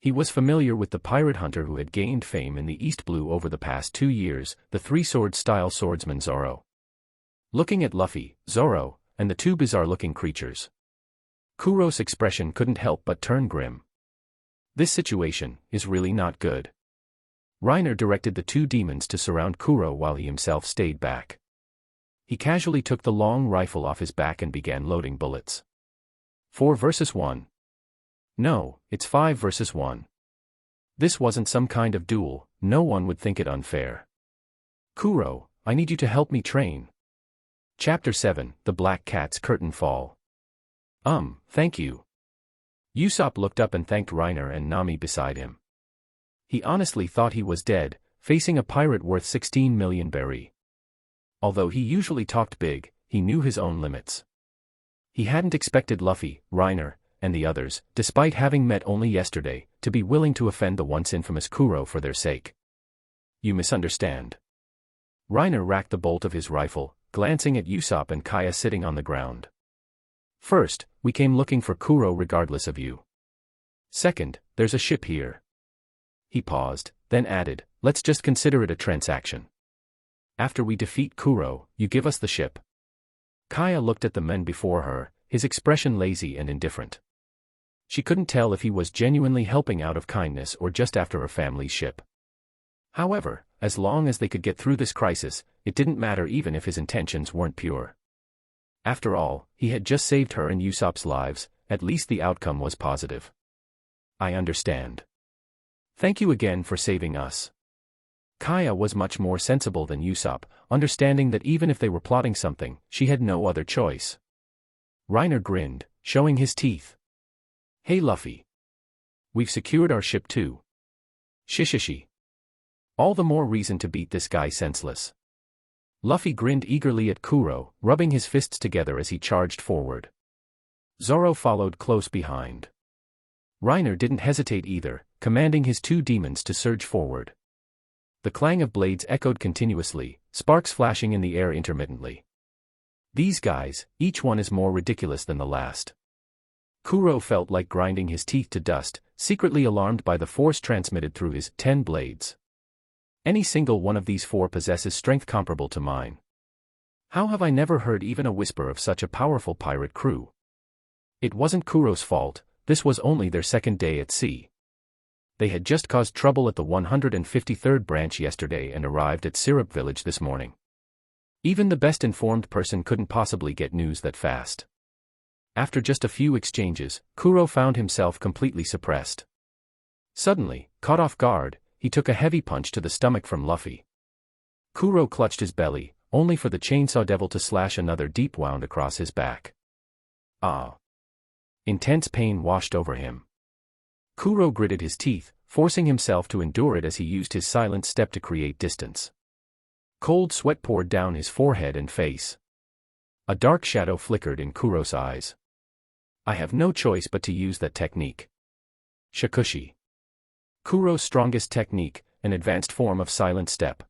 He was familiar with the pirate hunter who had gained fame in the East Blue over the past 2 years, the three-sword-style swordsman Zoro. Looking at Luffy, Zoro, and the 2 bizarre-looking creatures, Kuro's expression couldn't help but turn grim. This situation is really not good. Reiner directed the 2 demons to surround Kuro while he himself stayed back. He casually took the long rifle off his back and began loading bullets. 4 versus 1. No, it's 5 versus 1. This wasn't some kind of duel, no one would think it unfair. "Kuro, I need you to help me train." Chapter 7, The Black Cat's Curtain Fall. Thank you." Usopp looked up and thanked Reiner and Nami beside him. He honestly thought he was dead, facing a pirate worth 16 million berry. Although he usually talked big, he knew his own limits. He hadn't expected Luffy, Reiner, and the others, despite having met only yesterday, to be willing to offend the once infamous Kuro for their sake. "You misunderstand." Reiner racked the bolt of his rifle, glancing at Usopp and Kaya sitting on the ground. "First, we came looking for Kuro regardless of you. Second, there's a ship here." He paused, then added, "Let's just consider it a transaction. After we defeat Kuro, you give us the ship." Kaya looked at the men before her, his expression lazy and indifferent. She couldn't tell if he was genuinely helping out of kindness or just after her family's ship. However, as long as they could get through this crisis, it didn't matter even if his intentions weren't pure. After all, he had just saved her and Usopp's lives, at least the outcome was positive. "I understand. Thank you again for saving us." Kaya was much more sensible than Usopp, understanding that even if they were plotting something, she had no other choice. Reiner grinned, showing his teeth. "Hey Luffy. We've secured our ship too. Shishishi. All the more reason to beat this guy senseless." Luffy grinned eagerly at Kuro, rubbing his fists together as he charged forward. Zoro followed close behind. Reiner didn't hesitate either, commanding his 2 demons to surge forward. The clang of blades echoed continuously, sparks flashing in the air intermittently. These guys, each one is more ridiculous than the last. Kuro felt like grinding his teeth to dust, secretly alarmed by the force transmitted through his 10 blades. Any single one of these 4 possesses strength comparable to mine. How have I never heard even a whisper of such a powerful pirate crew? It wasn't Kuro's fault, this was only their 2nd day at sea. They had just caused trouble at the 153rd branch yesterday and arrived at Syrup Village this morning. Even the best informed person couldn't possibly get news that fast. After just a few exchanges, Kuro found himself completely suppressed. Suddenly, caught off guard, he took a heavy punch to the stomach from Luffy. Kuro clutched his belly, only for the chainsaw devil to slash another deep wound across his back. Ah! Intense pain washed over him. Kuro gritted his teeth, forcing himself to endure it as he used his silent step to create distance. Cold sweat poured down his forehead and face. A dark shadow flickered in Kuro's eyes. I have no choice but to use that technique. Shakushi. Kuro's strongest technique, an advanced form of silent step.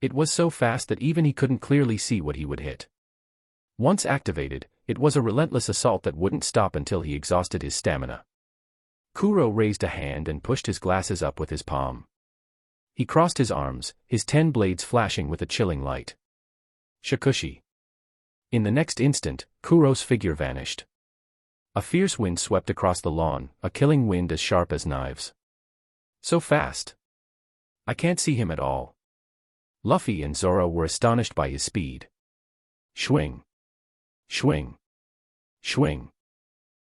It was so fast that even he couldn't clearly see what he would hit. Once activated, it was a relentless assault that wouldn't stop until he exhausted his stamina. Kuro raised a hand and pushed his glasses up with his palm. He crossed his arms, his 10 blades flashing with a chilling light. Shakushi. In the next instant, Kuro's figure vanished. A fierce wind swept across the lawn, a killing wind as sharp as knives. So fast. I can't see him at all. Luffy and Zoro were astonished by his speed. Swing. Swing. Swing.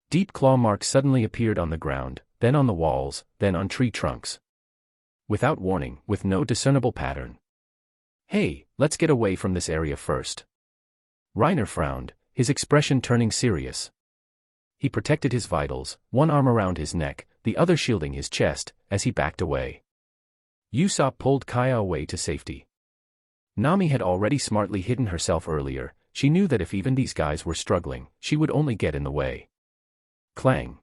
Deep claw marks suddenly appeared on the ground, then on the walls, then on tree trunks. Without warning, with no discernible pattern. Hey, let's get away from this area first. Reiner frowned, his expression turning serious. He protected his vitals, one arm around his neck, the other shielding his chest, as he backed away. Usopp pulled Kaya away to safety. Nami had already smartly hidden herself earlier. She knew that if even these guys were struggling, she would only get in the way. Clang.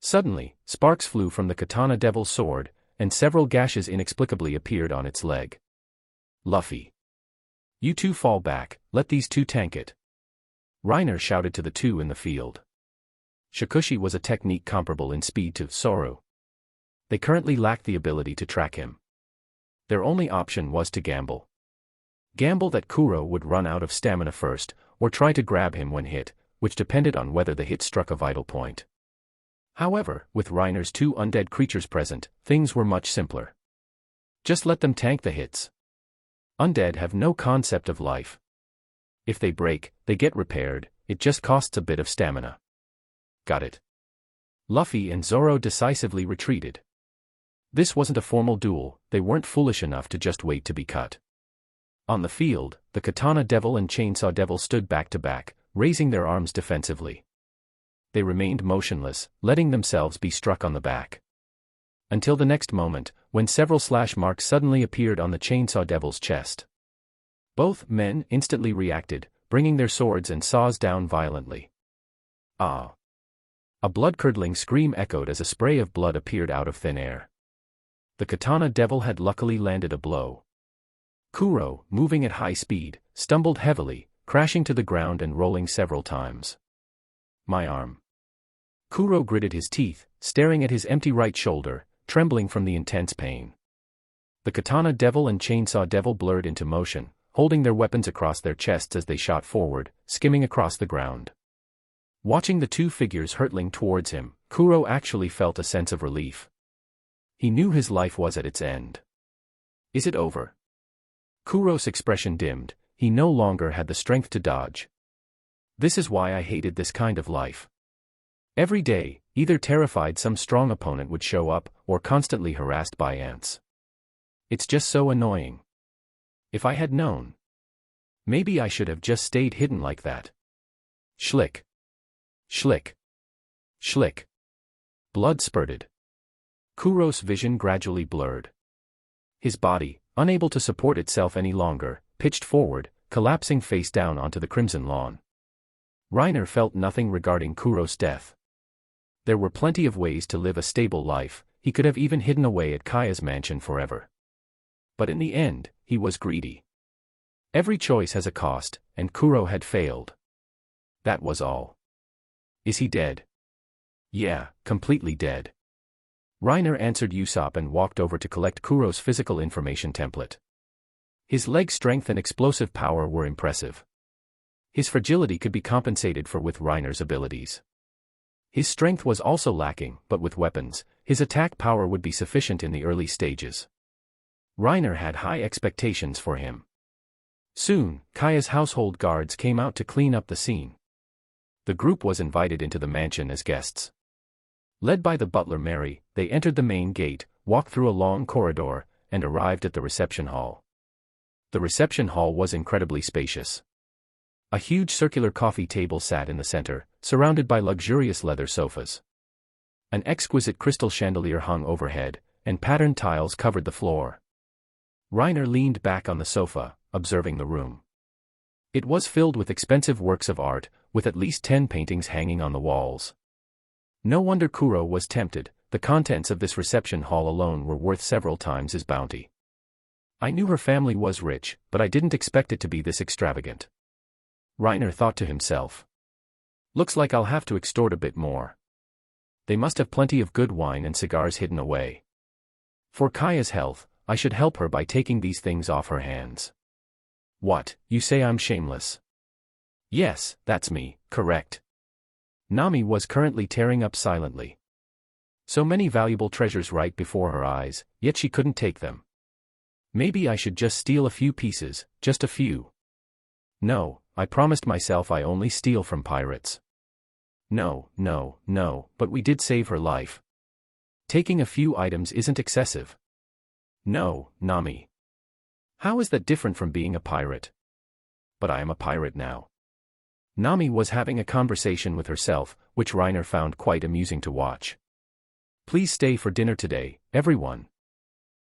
Suddenly, sparks flew from the katana devil's sword, and several gashes inexplicably appeared on its leg. Luffy. You two fall back, let these two tank it. Reiner shouted to the two in the field. Shakushi was a technique comparable in speed to Zoro. They currently lacked the ability to track him. Their only option was to gamble. Gamble that Kuro would run out of stamina first, or try to grab him when hit, which depended on whether the hit struck a vital point. However, with Reiner's 2 undead creatures present, things were much simpler. Just let them tank the hits. Undead have no concept of life. If they break, they get repaired, it just costs a bit of stamina. Got it. Luffy and Zoro decisively retreated. This wasn't a formal duel, they weren't foolish enough to just wait to be cut. On the field, the Katana Devil and Chainsaw Devil stood back to back, raising their arms defensively. They remained motionless, letting themselves be struck on the back. Until the next moment, when several slash marks suddenly appeared on the Chainsaw Devil's chest. Both men instantly reacted, bringing their swords and saws down violently. Ah! A blood-curdling scream echoed as a spray of blood appeared out of thin air. The Katana Devil had luckily landed a blow. Kuro, moving at high speed, stumbled heavily, crashing to the ground and rolling several times. My arm. Kuro gritted his teeth, staring at his empty right shoulder, trembling from the intense pain. The Katana Devil and Chainsaw Devil blurred into motion, holding their weapons across their chests as they shot forward, skimming across the ground. Watching the two figures hurtling towards him, Kuro actually felt a sense of relief. He knew his life was at its end. Is it over? Kuro's expression dimmed, he no longer had the strength to dodge. This is why I hated this kind of life. Every day, either terrified some strong opponent would show up, or constantly harassed by ants. It's just so annoying. If I had known. Maybe I should have just stayed hidden like that. Schlick. Schlick. Schlick. Blood spurted. Kuro's vision gradually blurred. His body, unable to support itself any longer, pitched forward, collapsing face down onto the crimson lawn. Reiner felt nothing regarding Kuro's death. There were plenty of ways to live a stable life, he could have even hidden away at Kaya's mansion forever. But in the end, he was greedy. Every choice has a cost, and Kuro had failed. That was all. Is he dead? Yeah, completely dead. Reiner answered Usopp and walked over to collect Kuro's physical information template. His leg strength and explosive power were impressive. His fragility could be compensated for with Reiner's abilities. His strength was also lacking, but with weapons, his attack power would be sufficient in the early stages. Reiner had high expectations for him. Soon, Kaya's household guards came out to clean up the scene. The group was invited into the mansion as guests. Led by the butler Mary, they entered the main gate, walked through a long corridor, and arrived at the reception hall. The reception hall was incredibly spacious. A huge circular coffee table sat in the center, surrounded by luxurious leather sofas. An exquisite crystal chandelier hung overhead, and patterned tiles covered the floor. Reiner leaned back on the sofa, observing the room. It was filled with expensive works of art, with at least 10 paintings hanging on the walls. No wonder Kuro was tempted. The contents of this reception hall alone were worth several times his bounty. I knew her family was rich, but I didn't expect it to be this extravagant. Reiner thought to himself. Looks like I'll have to extort a bit more. They must have plenty of good wine and cigars hidden away. For Kaya's health, I should help her by taking these things off her hands. What, you say I'm shameless? Yes, that's me, correct. Nami was currently tearing up silently. So many valuable treasures right before her eyes, yet she couldn't take them. Maybe I should just steal a few pieces, just a few. No, I promised myself I only steal from pirates. No, but we did save her life. Taking a few items isn't excessive. No, Nami. How is that different from being a pirate? But I am a pirate now. Nami was having a conversation with herself, which Reiner found quite amusing to watch. Please stay for dinner today, everyone.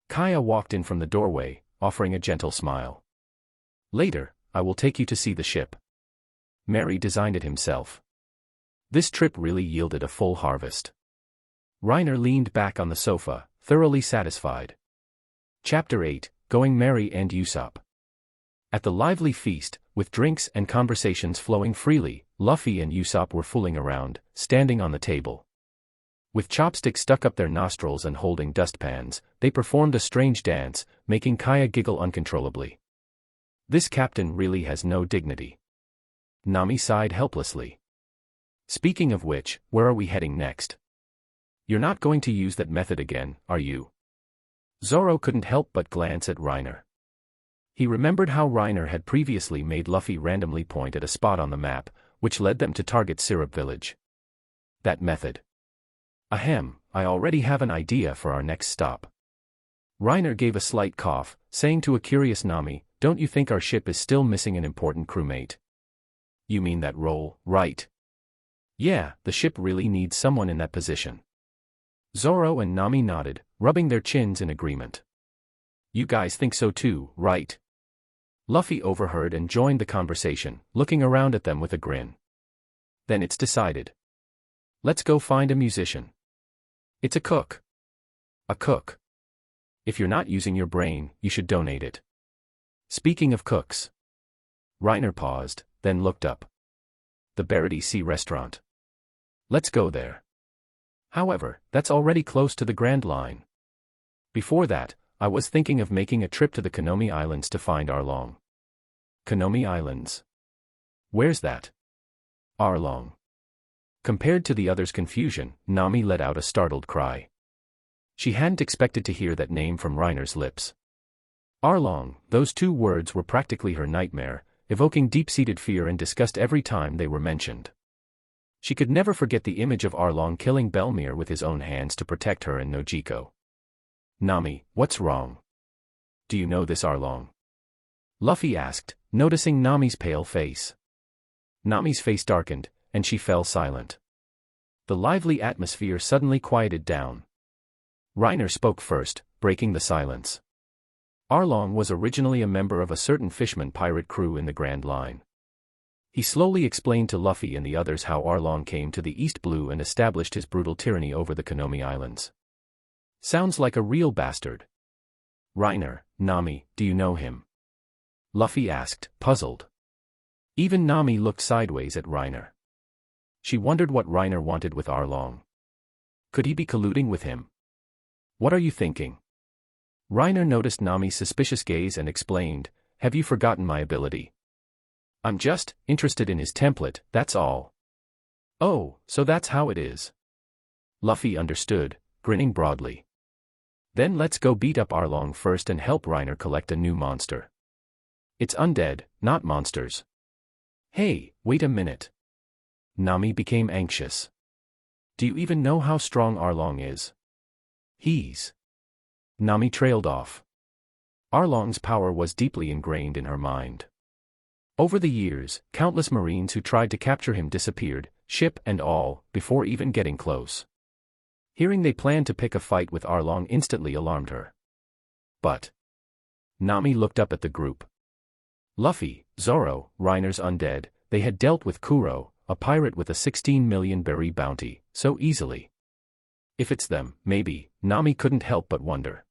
Kaya walked in from the doorway, offering a gentle smile. Later, I will take you to see the ship. Mary designed it himself. This trip really yielded a full harvest. Reiner leaned back on the sofa, thoroughly satisfied. Chapter 8, Going Merry and Usopp. At the lively feast, with drinks and conversations flowing freely, Luffy and Usopp were fooling around, standing on the table. With chopsticks stuck up their nostrils and holding dustpans, they performed a strange dance, making Kaya giggle uncontrollably. This captain really has no dignity. Nami sighed helplessly. Speaking of which, where are we heading next? You're not going to use that method again, are you? Zoro couldn't help but glance at Reiner. He remembered how Reiner had previously made Luffy randomly point at a spot on the map, which led them to target Syrup Village. That method. Ahem, I already have an idea for our next stop. Reiner gave a slight cough, saying to a curious Nami, don't you think our ship is still missing an important crewmate? You mean that role, right? Yeah, the ship really needs someone in that position. Zoro and Nami nodded, rubbing their chins in agreement. You guys think so too, right? Luffy overheard and joined the conversation, looking around at them with a grin. Then it's decided. Let's go find a musician. It's a cook. A cook. If you're not using your brain, you should donate it. Speaking of cooks. Reiner paused, then looked up. The Baroque Sea restaurant. Let's go there. However, that's already close to the Grand Line. Before that, I was thinking of making a trip to the Konomi Islands to find Arlong. Konomi Islands. Where's that? Arlong. Compared to the others' confusion, Nami let out a startled cry. She hadn't expected to hear that name from Reiner's lips. Arlong, those two words were practically her nightmare, evoking deep-seated fear and disgust every time they were mentioned. She could never forget the image of Arlong killing Belmere with his own hands to protect her and Nojiko. Nami, what's wrong? Do you know this Arlong? Luffy asked, noticing Nami's pale face. Nami's face darkened, and she fell silent. The lively atmosphere suddenly quieted down. Reiner spoke first, breaking the silence. Arlong was originally a member of a certain fishman pirate crew in the Grand Line. He slowly explained to Luffy and the others how Arlong came to the East Blue and established his brutal tyranny over the Konomi Islands. Sounds like a real bastard. Reiner, Nami, do you know him? Luffy asked, puzzled. Even Nami looked sideways at Reiner. She wondered what Reiner wanted with Arlong. Could he be colluding with him? What are you thinking? Reiner noticed Nami's suspicious gaze and explained, have you forgotten my ability? I'm just interested in his template, that's all. Oh, so that's how it is. Luffy understood, grinning broadly. Then let's go beat up Arlong first and help Reiner collect a new monster. It's undead, not monsters. Hey, wait a minute. Nami became anxious. Do you even know how strong Arlong is? He's... Nami trailed off. Arlong's power was deeply ingrained in her mind. Over the years, countless Marines who tried to capture him disappeared, ship and all, before even getting close. Hearing they planned to pick a fight with Arlong instantly alarmed her. But... Nami looked up at the group. Luffy, Zoro, Reiner's undead, they had dealt with Kuro, a pirate with a 16 million berry bounty, so easily. If it's them, maybe, Nami couldn't help but wonder.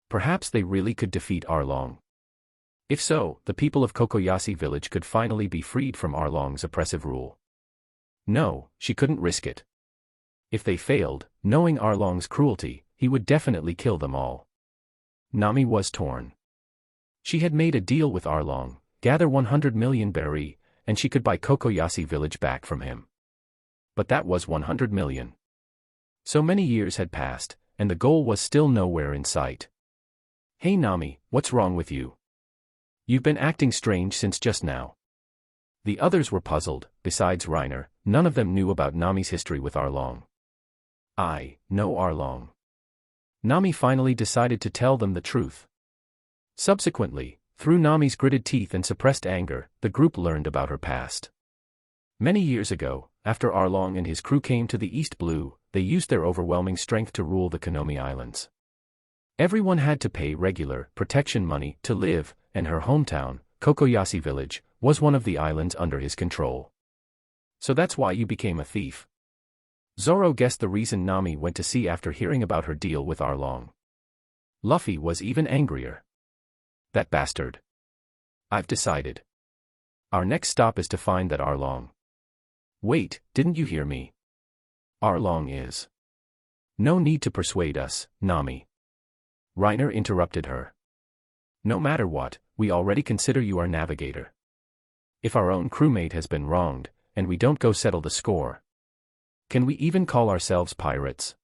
Perhaps they really could defeat Arlong. If so, the people of Kokoyasi village could finally be freed from Arlong's oppressive rule. No, she couldn't risk it. If they failed, knowing Arlong's cruelty, he would definitely kill them all. Nami was torn. She had made a deal with Arlong, gather 100 million berry, and she could buy Kokoyasi village back from him. But that was 100 million. So many years had passed, and the goal was still nowhere in sight. Hey Nami, what's wrong with you? You've been acting strange since just now. The others were puzzled. Besides Reiner, none of them knew about Nami's history with Arlong. I know Arlong. Nami finally decided to tell them the truth. Subsequently, through Nami's gritted teeth and suppressed anger, the group learned about her past. Many years ago, after Arlong and his crew came to the East Blue, they used their overwhelming strength to rule the Konomi Islands. Everyone had to pay regular protection money to live, and her hometown, Kokoyasi village, was one of the islands under his control. So that's why you became a thief. Zoro guessed the reason Nami went to sea after hearing about her deal with Arlong. Luffy was even angrier. That bastard. I've decided. Our next stop is to find that Arlong. Wait, didn't you hear me? Arlong is. No need to persuade us, Nami. Reiner interrupted her. No matter what, we already consider you our navigator. If our own crewmate has been wronged, and we don't go settle the score, can we even call ourselves pirates?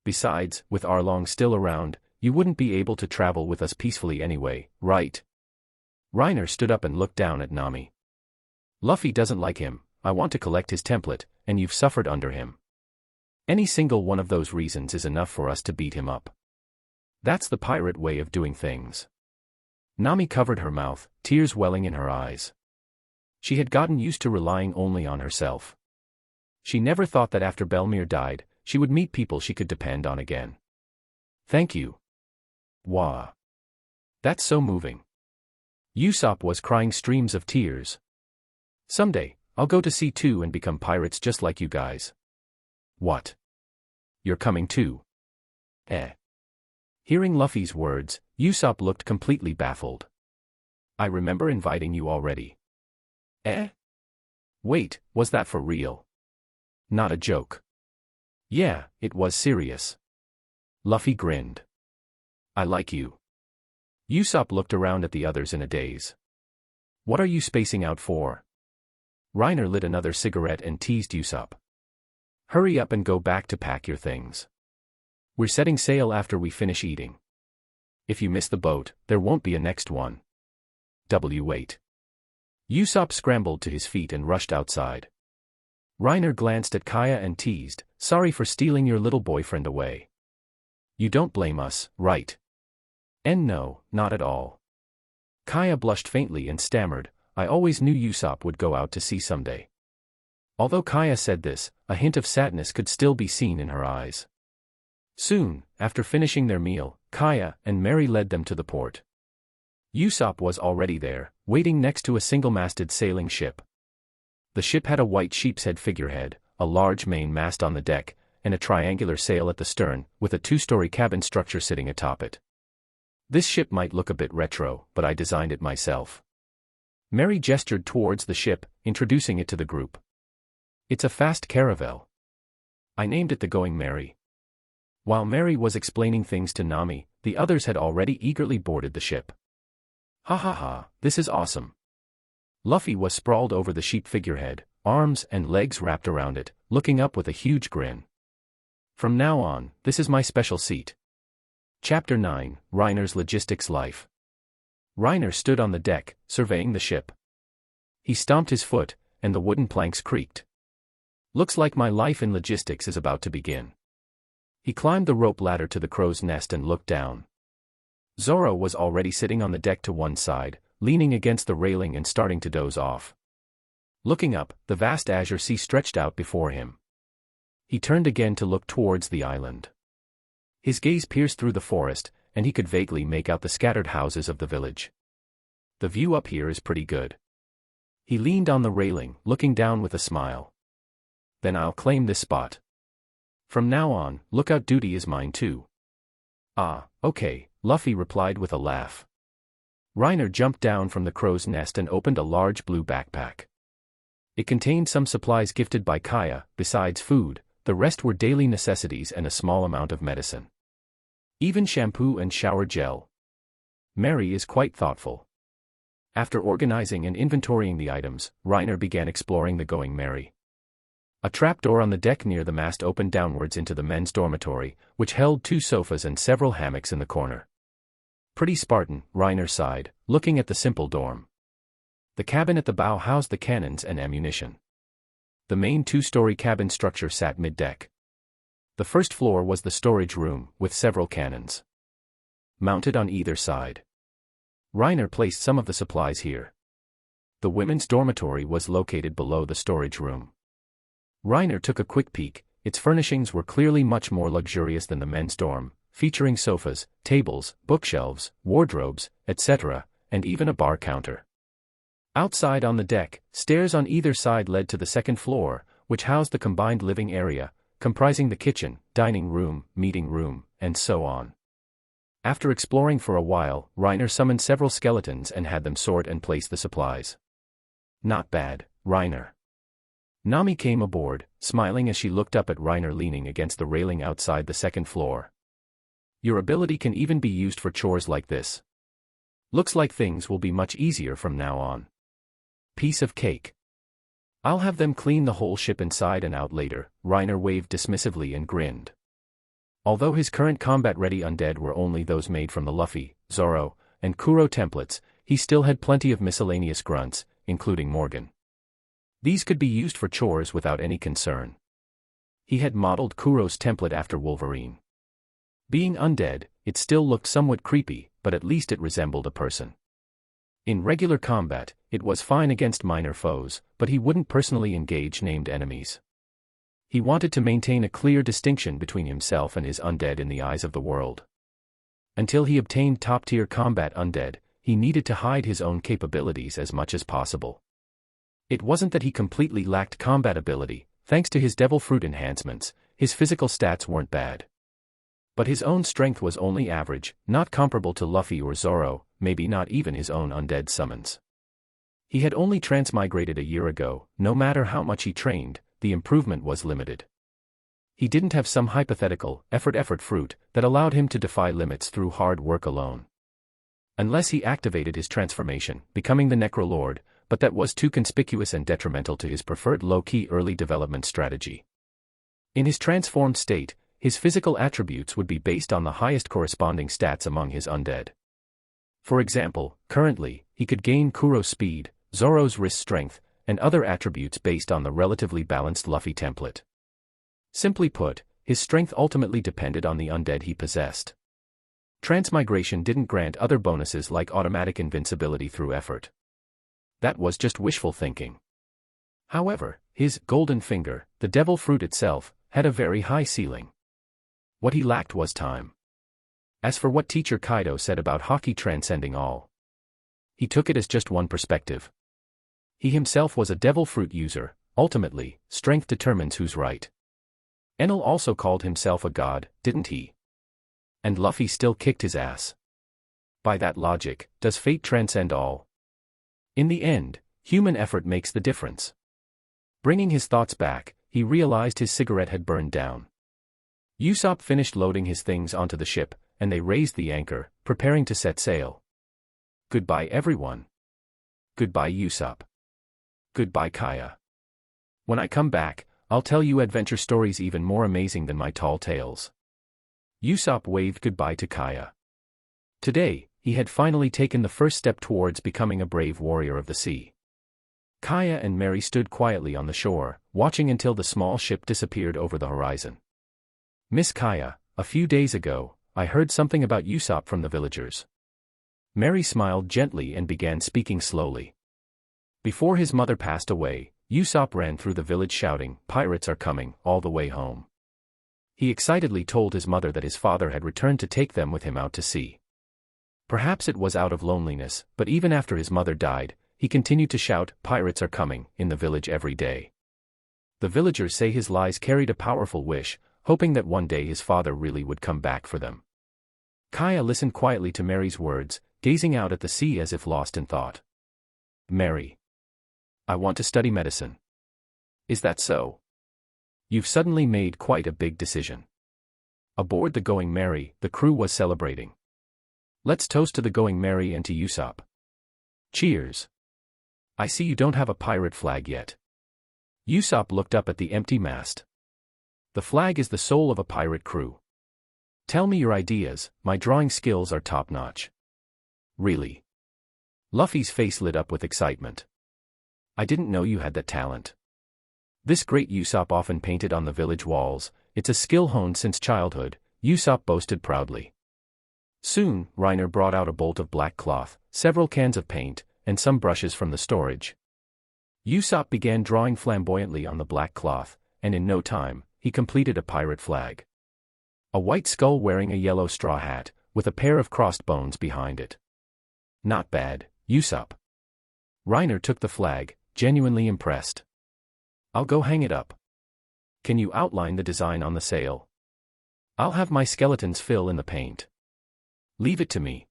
Besides, with Arlong still around, you wouldn't be able to travel with us peacefully anyway, right? Reiner stood up and looked down at Nami. Luffy doesn't like him. I want to collect his template, and you've suffered under him. Any single one of those reasons is enough for us to beat him up. That's the pirate way of doing things. Nami covered her mouth, tears welling in her eyes. She had gotten used to relying only on herself. She never thought that after Belmere died, she would meet people she could depend on again. Thank you. Wah. That's so moving. Usopp was crying streams of tears. Someday, I'll go to sea too and become pirates just like you guys. What? You're coming too? Hearing Luffy's words, Usopp looked completely baffled. I remember inviting you already. Wait, was that for real? Not a joke. Yeah, it was serious. Luffy grinned. I like you. Usopp looked around at the others in a daze. What are you spacing out for? Reiner lit another cigarette and teased Usopp. Hurry up and go back to pack your things. We're setting sail after we finish eating. If you miss the boat, there won't be a next one. Wait. Usopp scrambled to his feet and rushed outside. Reiner glanced at Kaya and teased, sorry for stealing your little boyfriend away. You don't blame us, right? And no, not at all. Kaya blushed faintly and stammered, I always knew Usopp would go out to sea someday. Although Kaya said this, a hint of sadness could still be seen in her eyes. Soon, after finishing their meal, Kaya and Mary led them to the port. Usopp was already there, waiting next to a single-masted sailing ship. The ship had a white sheep's head figurehead, a large main mast on the deck, and a triangular sail at the stern, with a two-story cabin structure sitting atop it. This ship might look a bit retro, but I designed it myself. Mary gestured towards the ship, introducing it to the group. It's a fast caravel. I named it the Going Merry. While Mary was explaining things to Nami, the others had already eagerly boarded the ship. Ha ha ha, this is awesome. Luffy was sprawled over the sheep figurehead, arms and legs wrapped around it, looking up with a huge grin. From now on, this is my special seat. Chapter 9, Reiner's Logistics Life. Reiner stood on the deck, surveying the ship. He stomped his foot, and the wooden planks creaked. Looks like my life in logistics is about to begin. He climbed the rope ladder to the crow's nest and looked down. Zoro was already sitting on the deck to one side, leaning against the railing and starting to doze off. Looking up, the vast azure sea stretched out before him. He turned again to look towards the island. His gaze pierced through the forest, and he could vaguely make out the scattered houses of the village. The view up here is pretty good. He leaned on the railing, looking down with a smile. Then I'll claim this spot. From now on, lookout duty is mine too. Ah, okay, Luffy replied with a laugh. Reiner jumped down from the crow's nest and opened a large blue backpack. It contained some supplies gifted by Kaya. Besides food, the rest were daily necessities and a small amount of medicine. Even shampoo and shower gel. Mary is quite thoughtful. After organizing and inventorying the items, Reiner began exploring the Going Merry. A trapdoor on the deck near the mast opened downwards into the men's dormitory, which held 2 sofas and several hammocks in the corner. Pretty Spartan, Reiner sighed, looking at the simple dorm. The cabin at the bow housed the cannons and ammunition. The main 2-story cabin structure sat mid-deck. The first floor was the storage room, with several cannons mounted on either side. Reiner placed some of the supplies here. The women's dormitory was located below the storage room. Reiner took a quick peek. Its furnishings were clearly much more luxurious than the men's dorm, featuring sofas, tables, bookshelves, wardrobes, etc., and even a bar counter. Outside on the deck, stairs on either side led to the second floor, which housed the combined living area, comprising the kitchen, dining room, meeting room, and so on. After exploring for a while, Reiner summoned several skeletons and had them sort and place the supplies. Not bad, Reiner. Nami came aboard, smiling as she looked up at Reiner leaning against the railing outside the second floor. Your ability can even be used for chores like this. Looks like things will be much easier from now on. Piece of cake. I'll have them clean the whole ship inside and out later, Reiner waved dismissively and grinned. Although his current combat-ready undead were only those made from the Luffy, Zoro, and Kuro templates, he still had plenty of miscellaneous grunts, including Morgan. These could be used for chores without any concern. He had modeled Kuro's template after Wolverine. Being undead, it still looked somewhat creepy, but at least it resembled a person. In regular combat, it was fine against minor foes, but he wouldn't personally engage named enemies. He wanted to maintain a clear distinction between himself and his undead in the eyes of the world. Until he obtained top-tier combat undead, he needed to hide his own capabilities as much as possible. It wasn't that he completely lacked combat ability. Thanks to his devil fruit enhancements, his physical stats weren't bad. But his own strength was only average, not comparable to Luffy or Zoro, maybe not even his own undead summons. He had only transmigrated a year ago. No matter how much he trained, the improvement was limited. He didn't have some hypothetical effort fruit that allowed him to defy limits through hard work alone. Unless he activated his transformation, becoming the Necrolord, but that was too conspicuous and detrimental to his preferred low-key early development strategy. In his transformed state, his physical attributes would be based on the highest corresponding stats among his undead. For example, currently, he could gain Kuro's speed, Zoro's wrist strength, and other attributes based on the relatively balanced Luffy template. Simply put, his strength ultimately depended on the undead he possessed. Transmigration didn't grant other bonuses like automatic invincibility through effort. That was just wishful thinking. However, his golden finger, the devil fruit itself, had a very high ceiling. What he lacked was time. As for what teacher Kaido said about Haki transcending all, he took it as just one perspective. He himself was a devil fruit user. Ultimately, strength determines who's right. Enel also called himself a god, didn't he? And Luffy still kicked his ass. By that logic, does fate transcend all? In the end, human effort makes the difference. Bringing his thoughts back, he realized his cigarette had burned down. Usopp finished loading his things onto the ship, and they raised the anchor, preparing to set sail. Goodbye everyone. Goodbye Usopp. Goodbye Kaya. When I come back, I'll tell you adventure stories even more amazing than my tall tales. Usopp waved goodbye to Kaya. Today, he had finally taken the first step towards becoming a brave warrior of the sea. Kaya and Mary stood quietly on the shore, watching until the small ship disappeared over the horizon. Miss Kaya, a few days ago, I heard something about Usopp from the villagers. Mary smiled gently and began speaking slowly. Before his mother passed away, Usopp ran through the village shouting, "Pirates are coming," all the way home. He excitedly told his mother that his father had returned to take them with him out to sea. Perhaps it was out of loneliness, but even after his mother died, he continued to shout, "Pirates are coming," in the village every day. The villagers say his lies carried a powerful wish, hoping that one day his father really would come back for them. Kaya listened quietly to Mary's words, gazing out at the sea as if lost in thought. "Mary. I want to study medicine." "Is that so? You've suddenly made quite a big decision." Aboard the Going Merry, the crew was celebrating. "Let's toast to the Going Merry and to Usopp." "Cheers." "I see you don't have a pirate flag yet." Usopp looked up at the empty mast. "The flag is the soul of a pirate crew. Tell me your ideas, my drawing skills are top-notch." "Really?" Luffy's face lit up with excitement. "I didn't know you had that talent." This great Usopp often painted on the village walls, it's a skill honed since childhood, Usopp boasted proudly. Soon, Reiner brought out a bolt of black cloth, several cans of paint, and some brushes from the storage. Usopp began drawing flamboyantly on the black cloth, and in no time, he completed a pirate flag. A white skull wearing a yellow straw hat, with a pair of crossed bones behind it. "Not bad, Usopp." Reiner took the flag, genuinely impressed. "I'll go hang it up. Can you outline the design on the sail?" "I'll have my skeletons fill in the paint." "Leave it to me."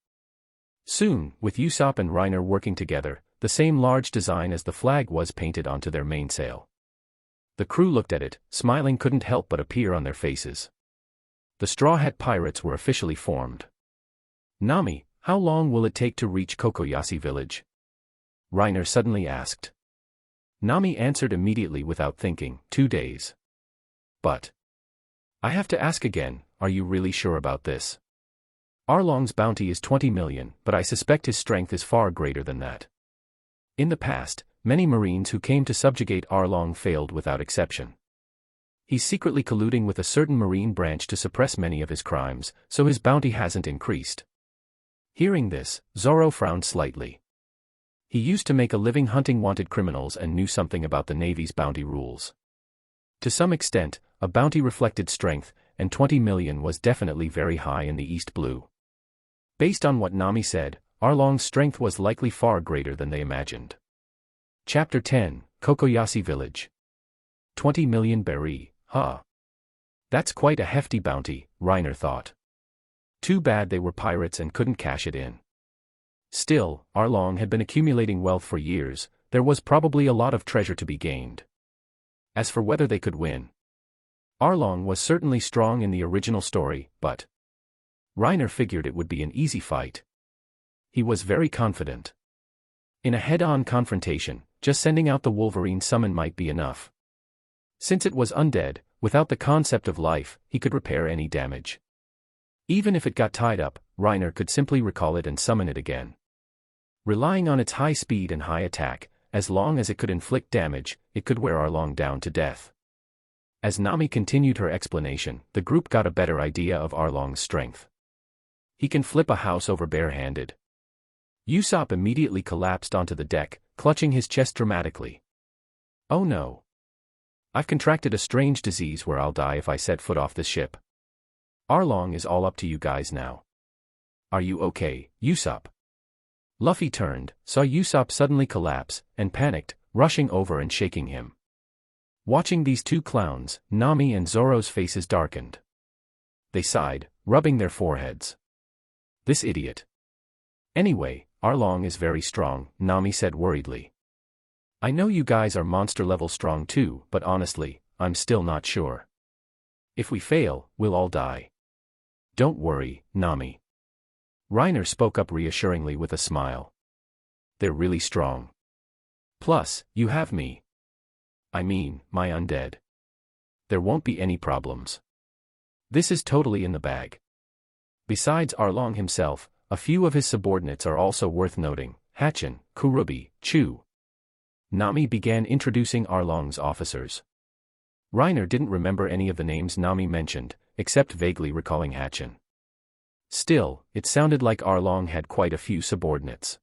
Soon, with Usopp and Reiner working together, the same large design as the flag was painted onto their mainsail. The crew looked at it, smiling couldn't help but appear on their faces. The Straw Hat Pirates were officially formed. "Nami, how long will it take to reach Kokoyasi village?" Reiner suddenly asked. Nami answered immediately without thinking, 2 days. "But I have to ask again, are you really sure about this? Arlong's bounty is 20 million, but I suspect his strength is far greater than that. In the past, many Marines who came to subjugate Arlong failed without exception. He's secretly colluding with a certain Marine branch to suppress many of his crimes, so his bounty hasn't increased." Hearing this, Zoro frowned slightly. He used to make a living hunting wanted criminals and knew something about the Navy's bounty rules. To some extent, a bounty reflected strength, and 20 million was definitely very high in the East Blue. Based on what Nami said, Arlong's strength was likely far greater than they imagined. Chapter 10, Kokoyasi Village. 20 million berry, huh? That's quite a hefty bounty, Reiner thought. Too bad they were pirates and couldn't cash it in. Still, Arlong had been accumulating wealth for years, there was probably a lot of treasure to be gained. As for whether they could win, Arlong was certainly strong in the original story, but Reiner figured it would be an easy fight. He was very confident. In a head-on confrontation, just sending out the Wolverine summon might be enough. Since it was undead, without the concept of life, he could repair any damage. Even if it got tied up, Reiner could simply recall it and summon it again. Relying on its high speed and high attack, as long as it could inflict damage, it could wear Arlong down to death. As Nami continued her explanation, the group got a better idea of Arlong's strength. He can flip a house over barehanded. Usopp immediately collapsed onto the deck, clutching his chest dramatically. "Oh no. I've contracted a strange disease where I'll die if I set foot off this ship. Arlong is all up to you guys now. Are you okay, Usopp?" Luffy turned, saw Usopp suddenly collapse, and panicked, rushing over and shaking him. Watching these two clowns, Nami and Zoro's faces darkened. They sighed, rubbing their foreheads. This idiot. Anyway, Arlong is very strong, Nami said worriedly. I know you guys are monster-level strong too, but honestly, I'm still not sure. If we fail, we'll all die. Don't worry, Nami. Reiner spoke up reassuringly with a smile. They're really strong. Plus, you have me. I mean, my undead. There won't be any problems. This is totally in the bag. Besides Arlong himself, a few of his subordinates are also worth noting, Hatchin, Kurubi, Chu. Nami began introducing Arlong's officers. Reiner didn't remember any of the names Nami mentioned, except vaguely recalling Hatchin. Still, it sounded like Arlong had quite a few subordinates.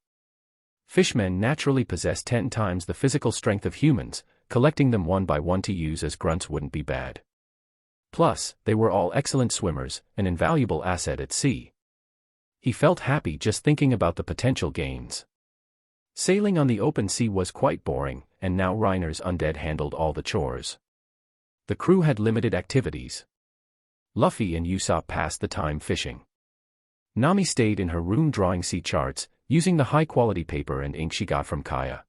Fishmen naturally possess 10 times the physical strength of humans, collecting them one by one to use as grunts wouldn't be bad. Plus, they were all excellent swimmers, an invaluable asset at sea. He felt happy just thinking about the potential gains. Sailing on the open sea was quite boring, and now Reiner's undead handled all the chores. The crew had limited activities. Luffy and Usopp passed the time fishing. Nami stayed in her room drawing sea charts, using the high-quality paper and ink she got from Kaya.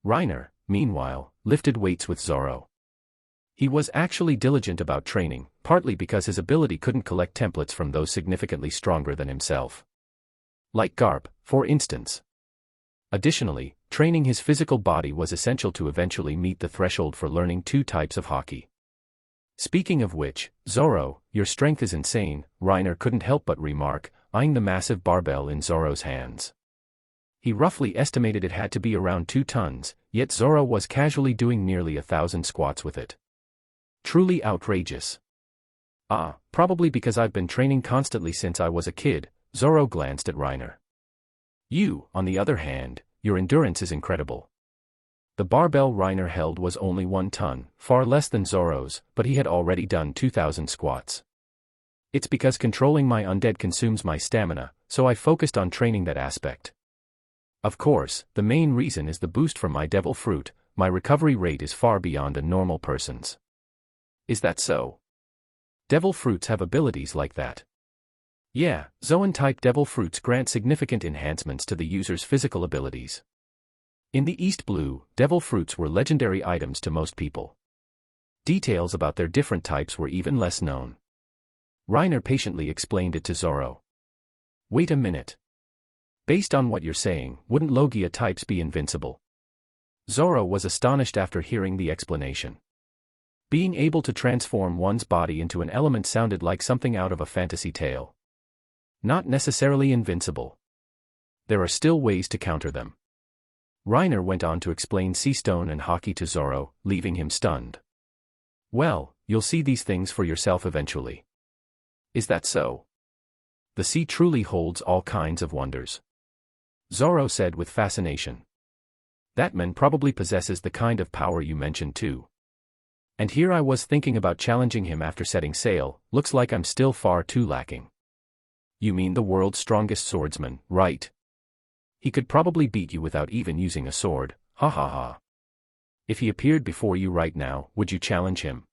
Reiner, meanwhile, lifted weights with Zoro. He was actually diligent about training, partly because his ability couldn't collect templates from those significantly stronger than himself. Like Garp, for instance. Additionally, training his physical body was essential to eventually meet the threshold for learning 2 types of haki. Speaking of which, Zoro, your strength is insane, Reiner couldn't help but remark, eyeing the massive barbell in Zoro's hands. He roughly estimated it had to be around 2 tons, yet Zoro was casually doing nearly 1,000 squats with it. Truly outrageous. Probably because I've been training constantly since I was a kid, Zoro glanced at Reiner. You, on the other hand, your endurance is incredible. The barbell Reiner held was only 1 ton, far less than Zoro's, but he had already done 2,000 squats. It's because controlling my undead consumes my stamina, so I focused on training that aspect. Of course, the main reason is the boost from my devil fruit. My recovery rate is far beyond a normal person's. Is that so? Devil fruits have abilities like that. Yeah, Zoan-type devil fruits grant significant enhancements to the user's physical abilities. In the East Blue, devil fruits were legendary items to most people. Details about their different types were even less known. Reiner patiently explained it to Zoro. Wait a minute. Based on what you're saying, wouldn't Logia types be invincible? Zoro was astonished after hearing the explanation. Being able to transform one's body into an element sounded like something out of a fantasy tale. Not necessarily invincible. There are still ways to counter them. Reiner went on to explain sea stone and haki to Zoro, leaving him stunned. Well, you'll see these things for yourself eventually. Is that so? The sea truly holds all kinds of wonders. Zoro said with fascination. That man probably possesses the kind of power you mentioned too. And here I was thinking about challenging him after setting sail, looks like I'm still far too lacking. You mean the world's strongest swordsman, right? He could probably beat you without even using a sword, ha ha ha. If he appeared before you right now, would you challenge him?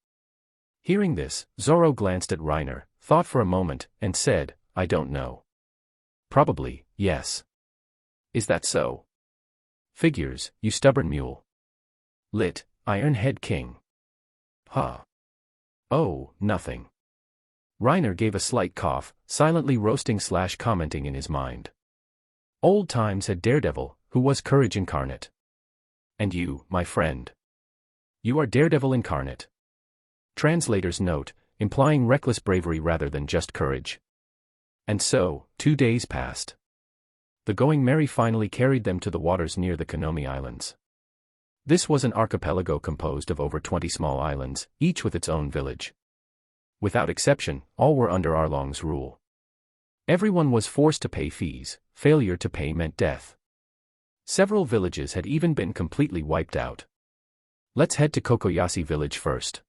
Hearing this, Zoro glanced at Reiner, thought for a moment, and said, I don't know. Probably, yes. Is that so? Figures, you stubborn mule. Lit, Iron Head King. Huh. Oh, nothing. Reiner gave a slight cough, silently roasting/commenting in his mind. Old times had Daredevil, who was courage incarnate. And you, my friend. You are Daredevil incarnate. Translator's note, implying reckless bravery rather than just courage. And so, 2 days passed. The Going Merry finally carried them to the waters near the Konomi Islands. This was an archipelago composed of over 20 small islands, each with its own village. Without exception, all were under Arlong's rule. Everyone was forced to pay fees, failure to pay meant death. Several villages had even been completely wiped out. Let's head to Kokoyasi village first.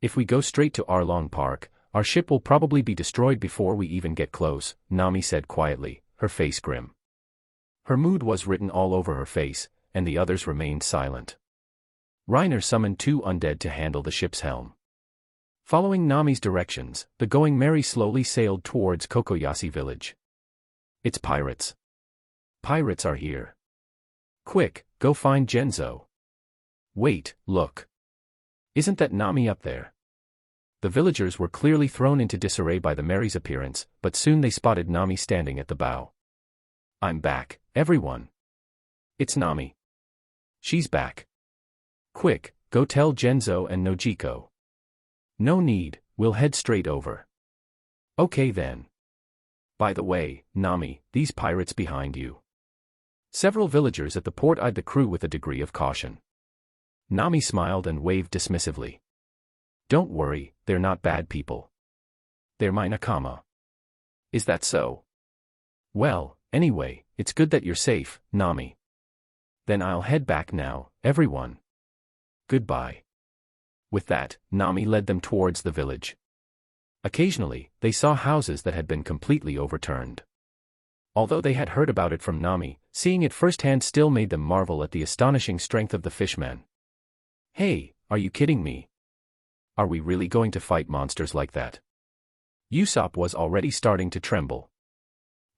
If we go straight to Arlong Park, our ship will probably be destroyed before we even get close, Nami said quietly, her face grim. Her mood was written all over her face, and the others remained silent. Reiner summoned 2 undead to handle the ship's helm. Following Nami's directions, the Going Merry slowly sailed towards Kokoyasi village. It's pirates. Pirates are here. Quick, go find Genzo. Wait, look. Isn't that Nami up there? The villagers were clearly thrown into disarray by the Merry's appearance, but soon they spotted Nami standing at the bow. I'm back, everyone. It's Nami. She's back. Quick, go tell Genzo and Nojiko. No need, we'll head straight over. Okay then. By the way, Nami, these pirates behind you. Several villagers at the port eyed the crew with a degree of caution. Nami smiled and waved dismissively. Don't worry, they're not bad people. They're my nakama. Is that so? Well, anyway, it's good that you're safe, Nami. Then I'll head back now, everyone. Goodbye. With that, Nami led them towards the village. Occasionally, they saw houses that had been completely overturned. Although they had heard about it from Nami, seeing it firsthand still made them marvel at the astonishing strength of the fishmen. Hey, are you kidding me? Are we really going to fight monsters like that? Usopp was already starting to tremble.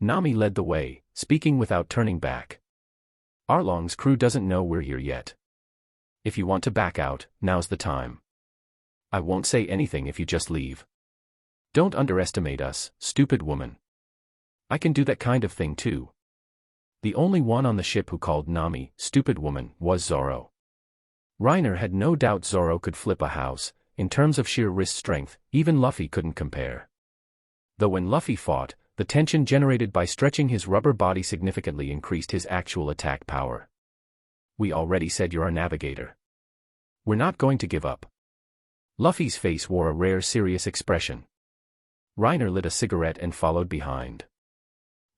Nami led the way, speaking without turning back. Arlong's crew doesn't know we're here yet. If you want to back out, now's the time. I won't say anything if you just leave. Don't underestimate us, stupid woman. I can do that kind of thing too. The only one on the ship who called Nami stupid woman was Zoro. Reiner had no doubt Zoro could flip a house. In terms of sheer wrist strength, even Luffy couldn't compare. Though when Luffy fought, the tension generated by stretching his rubber body significantly increased his actual attack power. We already said you're a navigator. We're not going to give up. Luffy's face wore a rare serious expression. Reiner lit a cigarette and followed behind.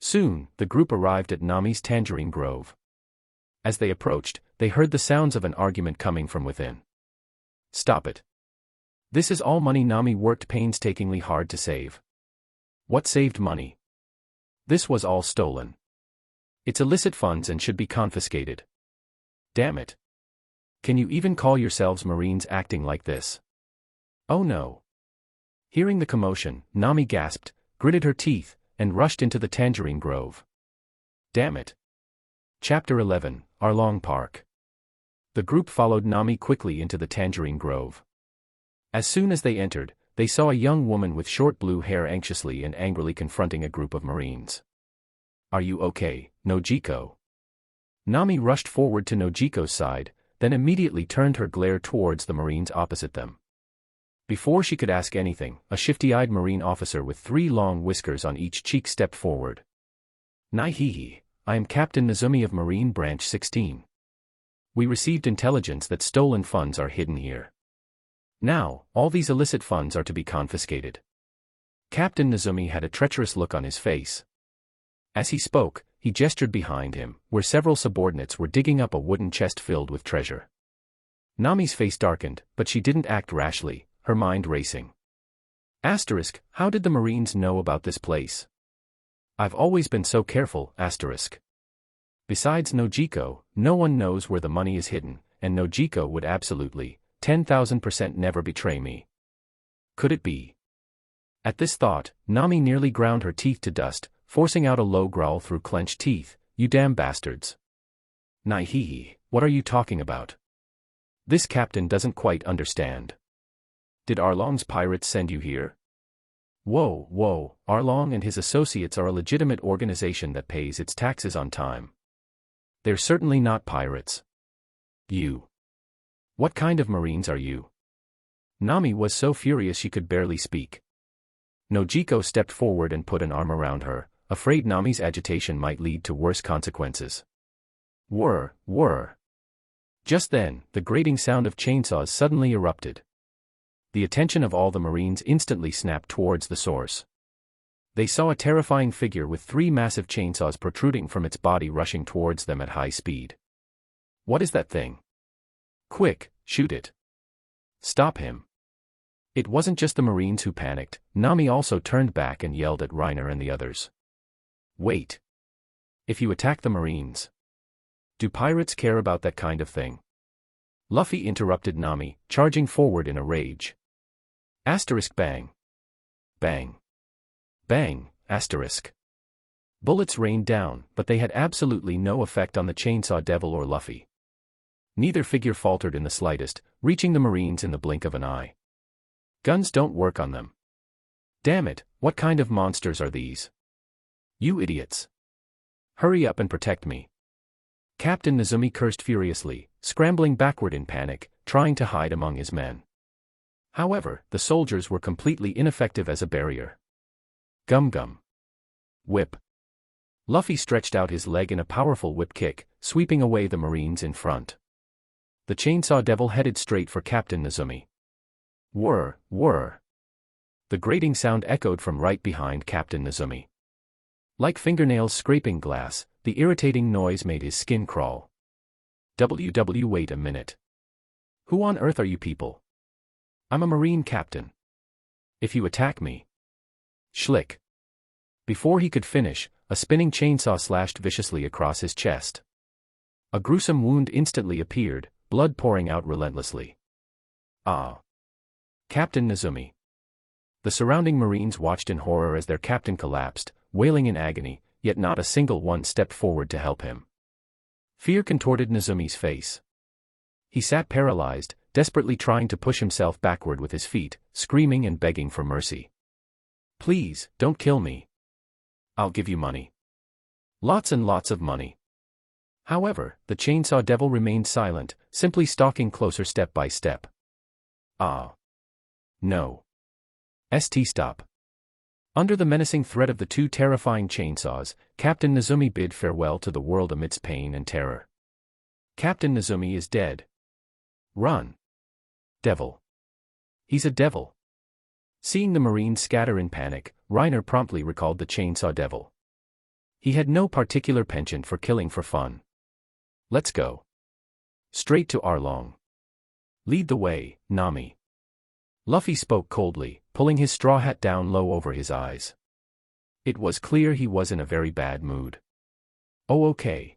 Soon, the group arrived at Nami's tangerine grove. As they approached, they heard the sounds of an argument coming from within. Stop it. This is all money Nami worked painstakingly hard to save. What saved money? This was all stolen. It's illicit funds and should be confiscated. Damn it. Can you even call yourselves Marines acting like this? Oh no. Hearing the commotion, Nami gasped, gritted her teeth, and rushed into the tangerine grove. Damn it. Chapter 11, Arlong Park. The group followed Nami quickly into the tangerine grove. As soon as they entered, they saw a young woman with short blue hair anxiously and angrily confronting a group of Marines. Are you okay, Nojiko? Nami rushed forward to Nojiko's side, then immediately turned her glare towards the Marines opposite them. Before she could ask anything, a shifty-eyed Marine officer with 3 long whiskers on each cheek stepped forward. Naihihi, I am Captain Nozumi of Marine Branch 16. We received intelligence that stolen funds are hidden here. Now, all these illicit funds are to be confiscated. Captain Nozumi had a treacherous look on his face. As he spoke, he gestured behind him, where several subordinates were digging up a wooden chest filled with treasure. Nami's face darkened, but she didn't act rashly, her mind racing. Asterisk, how did the Marines know about this place? I've always been so careful, asterisk. Besides Nojiko, no one knows where the money is hidden, and Nojiko would absolutely, 10,000% never betray me. Could it be? At this thought, Nami nearly ground her teeth to dust, forcing out a low growl through clenched teeth, you damn bastards. Naihihi, what are you talking about? This captain doesn't quite understand. Did Arlong's pirates send you here? Whoa, Arlong and his associates are a legitimate organization that pays its taxes on time. They're certainly not pirates. You. What kind of Marines are you? Nami was so furious she could barely speak. Nojiko stepped forward and put an arm around her, afraid Nami's agitation might lead to worse consequences. Whir. Just then, the grating sound of chainsaws suddenly erupted. The attention of all the Marines instantly snapped towards the source. They saw a terrifying figure with 3 massive chainsaws protruding from its body rushing towards them at high speed. What is that thing? Quick, shoot it. Stop him. It wasn't just the Marines who panicked, Nami also turned back and yelled at Reiner and the others. Wait. If you attack the Marines. Do pirates care about that kind of thing? Luffy interrupted Nami, charging forward in a rage. Asterisk bang. Bang. Bang, asterisk. Bullets rained down, but they had absolutely no effect on the chainsaw devil or Luffy. Neither figure faltered in the slightest, reaching the Marines in the blink of an eye. Guns don't work on them. Damn it, what kind of monsters are these? You idiots. Hurry up and protect me. Captain Nozumi cursed furiously, scrambling backward in panic, trying to hide among his men. However, the soldiers were completely ineffective as a barrier. Gum. Whip. Luffy stretched out his leg in a powerful whip kick, sweeping away the Marines in front. The chainsaw devil headed straight for Captain Nozumi. Whir. The grating sound echoed from right behind Captain Nozumi. Like fingernails scraping glass, the irritating noise made his skin crawl. Wait a minute. Who on earth are you people? I'm a Marine captain. If you attack me. Schlick. Before he could finish, a spinning chainsaw slashed viciously across his chest. A gruesome wound instantly appeared, blood pouring out relentlessly. Ah! Captain Nezumi. The surrounding Marines watched in horror as their captain collapsed, wailing in agony, yet not a single one stepped forward to help him. Fear contorted Nezumi's face. He sat paralyzed, desperately trying to push himself backward with his feet, screaming and begging for mercy. Please, don't kill me. I'll give you money. Lots and lots of money. However, the chainsaw devil remained silent, simply stalking closer step by step. Ah. No. Stop. Under the menacing threat of the two terrifying chainsaws, Captain Nezumi bid farewell to the world amidst pain and terror. Captain Nezumi is dead. Run. Devil. He's a devil. Seeing the Marines scatter in panic, Reiner promptly recalled the chainsaw devil. He had no particular penchant for killing for fun. Let's go. Straight to Arlong. Lead the way, Nami. Luffy spoke coldly, pulling his straw hat down low over his eyes. It was clear he was in a very bad mood. Oh, okay.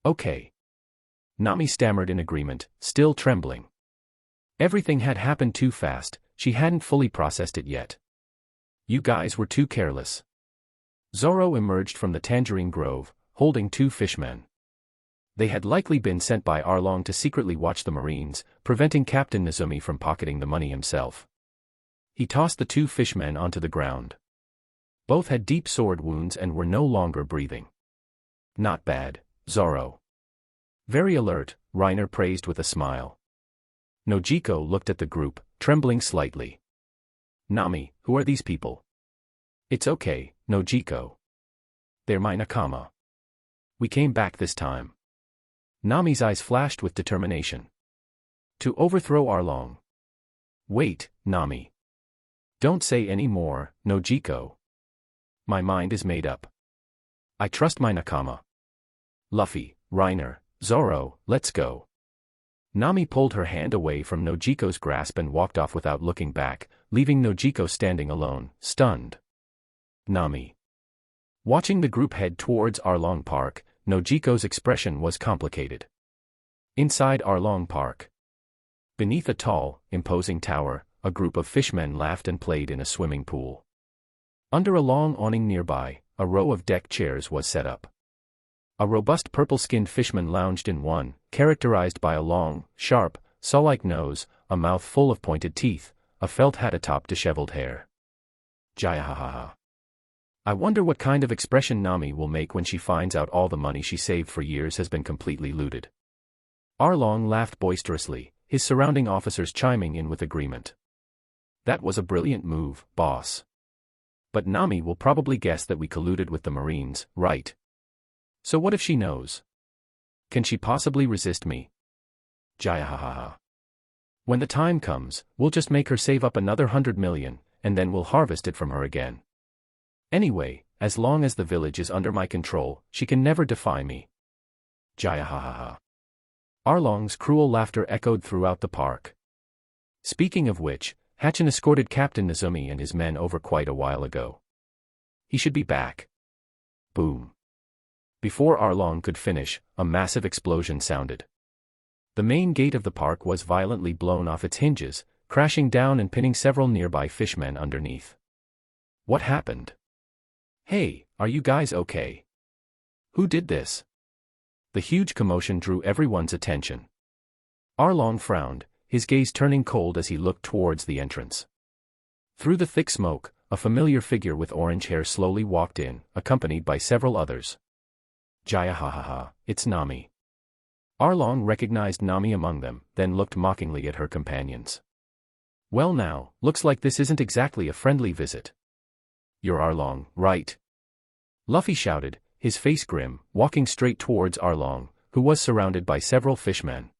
Okay. Nami stammered in agreement, still trembling. Everything had happened too fast, she hadn't fully processed it yet. You guys were too careless. Zoro emerged from the tangerine grove, holding two fishmen. They had likely been sent by Arlong to secretly watch the Marines, preventing Captain Nezumi from pocketing the money himself. He tossed the two fishmen onto the ground. Both had deep sword wounds and were no longer breathing. Not bad, Zoro. Very alert, Reiner praised with a smile. Nojiko looked at the group, trembling slightly. Nami, who are these people? It's okay, Nojiko. They're my nakama. We came back this time. Nami's eyes flashed with determination. To overthrow Arlong. Wait, Nami. Don't say any more, Nojiko. My mind is made up. I trust my nakama. Luffy, Reiner, Zoro, let's go. Nami pulled her hand away from Nojiko's grasp and walked off without looking back, leaving Nojiko standing alone, stunned. Nami. Watching the group head towards Arlong Park, Nojiko's expression was complicated. Inside Arlong Park. Beneath a tall, imposing tower, a group of fishmen laughed and played in a swimming pool. Under a long awning nearby, a row of deck chairs was set up. A robust purple-skinned fishman lounged in one, characterized by a long, sharp, saw-like nose, a mouth full of pointed teeth, a felt hat atop disheveled hair. Jayahaha. I wonder what kind of expression Nami will make when she finds out all the money she saved for years has been completely looted. Arlong laughed boisterously, his surrounding officers chiming in with agreement. That was a brilliant move, boss. But Nami will probably guess that we colluded with the Marines, right? So what if she knows? Can she possibly resist me? Jayahaha. When the time comes, we'll just make her save up another 100 million, and then we'll harvest it from her again. Anyway, as long as the village is under my control, she can never defy me. Jayahaha. Arlong's cruel laughter echoed throughout the park. Speaking of which, Hatchin escorted Captain Nezumi and his men over quite a while ago. He should be back. Boom. Before Arlong could finish, a massive explosion sounded. The main gate of the park was violently blown off its hinges, crashing down and pinning several nearby fishmen underneath. What happened? Hey, are you guys okay? Who did this? The huge commotion drew everyone's attention. Arlong frowned, his gaze turning cold as he looked towards the entrance. Through the thick smoke, a familiar figure with orange hair slowly walked in, accompanied by several others. Jayahaha, it's Nami. Arlong recognized Nami among them, then looked mockingly at her companions. Well now, looks like this isn't exactly a friendly visit. You're Arlong, right? Luffy shouted, his face grim, walking straight towards Arlong, who was surrounded by several fishmen.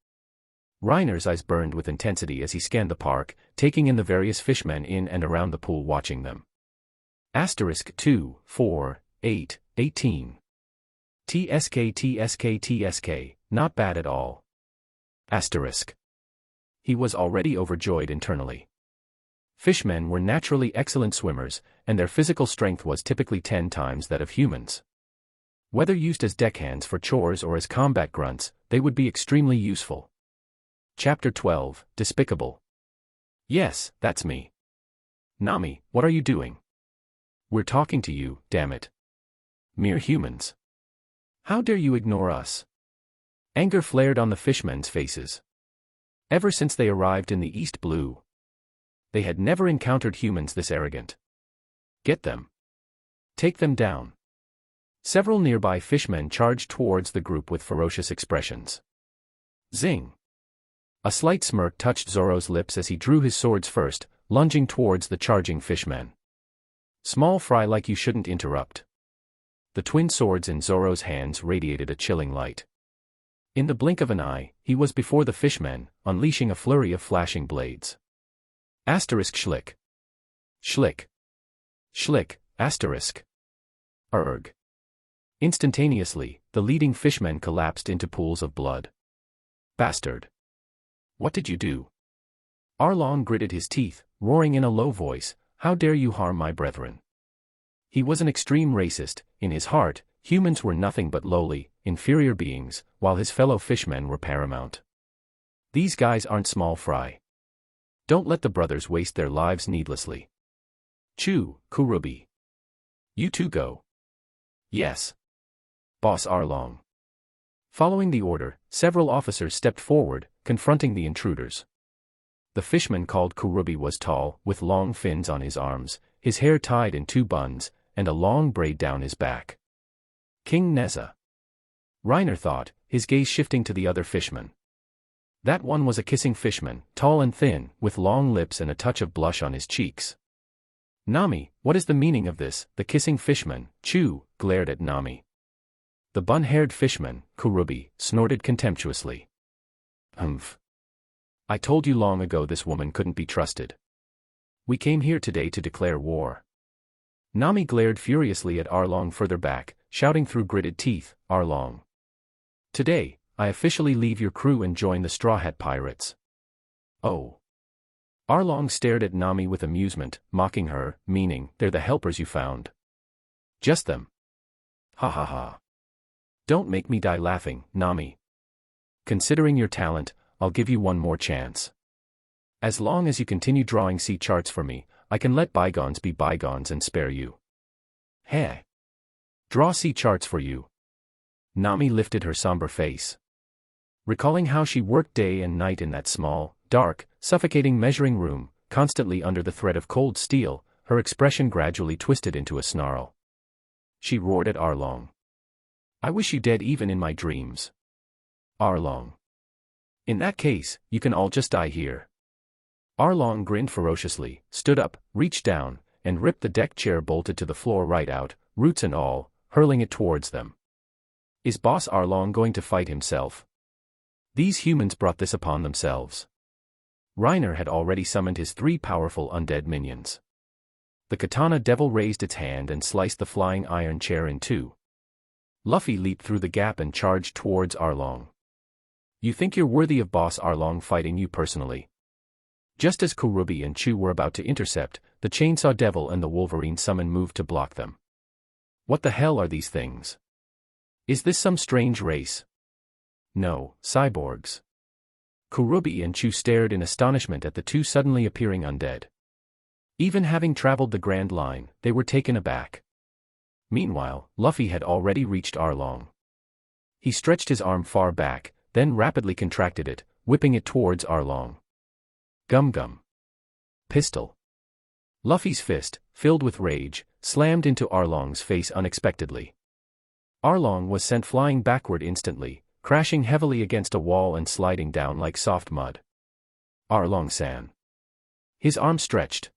Reiner's eyes burned with intensity as he scanned the park, taking in the various fishmen in and around the pool watching them. Asterisk 2, 4, 8, 18. TSK, not bad at all. Asterisk. He was already overjoyed internally. Fishmen were naturally excellent swimmers, and their physical strength was typically 10 times that of humans. Whether used as deckhands for chores or as combat grunts, they would be extremely useful. Chapter 12, Despicable. Yes, that's me. Nami, what are you doing? We're talking to you, damn it. Mere humans. How dare you ignore us? Anger flared on the fishmen's faces. Ever since they arrived in the East Blue, they had never encountered humans this arrogant. Get them. Take them down. Several nearby fishmen charged towards the group with ferocious expressions. Zing. A slight smirk touched Zoro's lips as he drew his swords first, lunging towards the charging fishmen. Small fry like you shouldn't interrupt. The twin swords in Zoro's hands radiated a chilling light. In the blink of an eye, he was before the fishmen, unleashing a flurry of flashing blades. Asterisk schlick. Schlick. Schlick, asterisk. Erg. Instantaneously, the leading fishmen collapsed into pools of blood. Bastard. What did you do? Arlong gritted his teeth, roaring in a low voice, how dare you harm my brethren? He was an extreme racist. In his heart, humans were nothing but lowly, inferior beings, while his fellow fishmen were paramount. These guys aren't small fry. Don't let the brothers waste their lives needlessly. Chew, Kurubi. You two go. Yes. Boss Arlong. Following the order, several officers stepped forward, confronting the intruders. The fishman called Kurubi was tall, with long fins on his arms, his hair tied in 2 buns, and a long braid down his back. King Neza. Reiner thought, his gaze shifting to the other fishman. That one was a kissing fishman, tall and thin, with long lips and a touch of blush on his cheeks. Nami, what is the meaning of this? The kissing fishman, Chu, glared at Nami. The bun-haired fishman, Kurubi, snorted contemptuously. Humph. I told you long ago this woman couldn't be trusted. We came here today to declare war. Nami glared furiously at Arlong further back, shouting through gritted teeth, Arlong. Today, I officially leave your crew and join the Straw Hat Pirates. Oh. Arlong stared at Nami with amusement, mocking her, meaning, they're the helpers you found. Just them. Ha ha ha. Don't make me die laughing, Nami. Considering your talent, I'll give you one more chance. As long as you continue drawing sea charts for me, I can let bygones be bygones and spare you. Heh. Draw sea charts for you. Nami lifted her somber face. Recalling how she worked day and night in that small, dark, suffocating measuring room, constantly under the threat of cold steel, her expression gradually twisted into a snarl. She roared at Arlong. I wish you dead even in my dreams. Arlong. In that case, you can all just die here. Arlong grinned ferociously, stood up, reached down, and ripped the deck chair bolted to the floor right out, roots and all, hurling it towards them. Is Boss Arlong going to fight himself? These humans brought this upon themselves. Reiner had already summoned his 3 powerful undead minions. The katana devil raised its hand and sliced the flying iron chair in 2. Luffy leaped through the gap and charged towards Arlong. You think you're worthy of Boss Arlong fighting you personally? Just as Kurubi and Chu were about to intercept, the Chainsaw Devil and the Wolverine Summon moved to block them. What the hell are these things? Is this some strange race? No, cyborgs. Kurubi and Chu stared in astonishment at the 2 suddenly appearing undead. Even having traveled the Grand Line, they were taken aback. Meanwhile, Luffy had already reached Arlong. He stretched his arm far back, then rapidly contracted it, whipping it towards Arlong. Gum gum. Pistol. Luffy's fist, filled with rage, slammed into Arlong's face unexpectedly. Arlong was sent flying backward instantly, crashing heavily against a wall and sliding down like soft mud. Arlong-san. His arm stretched.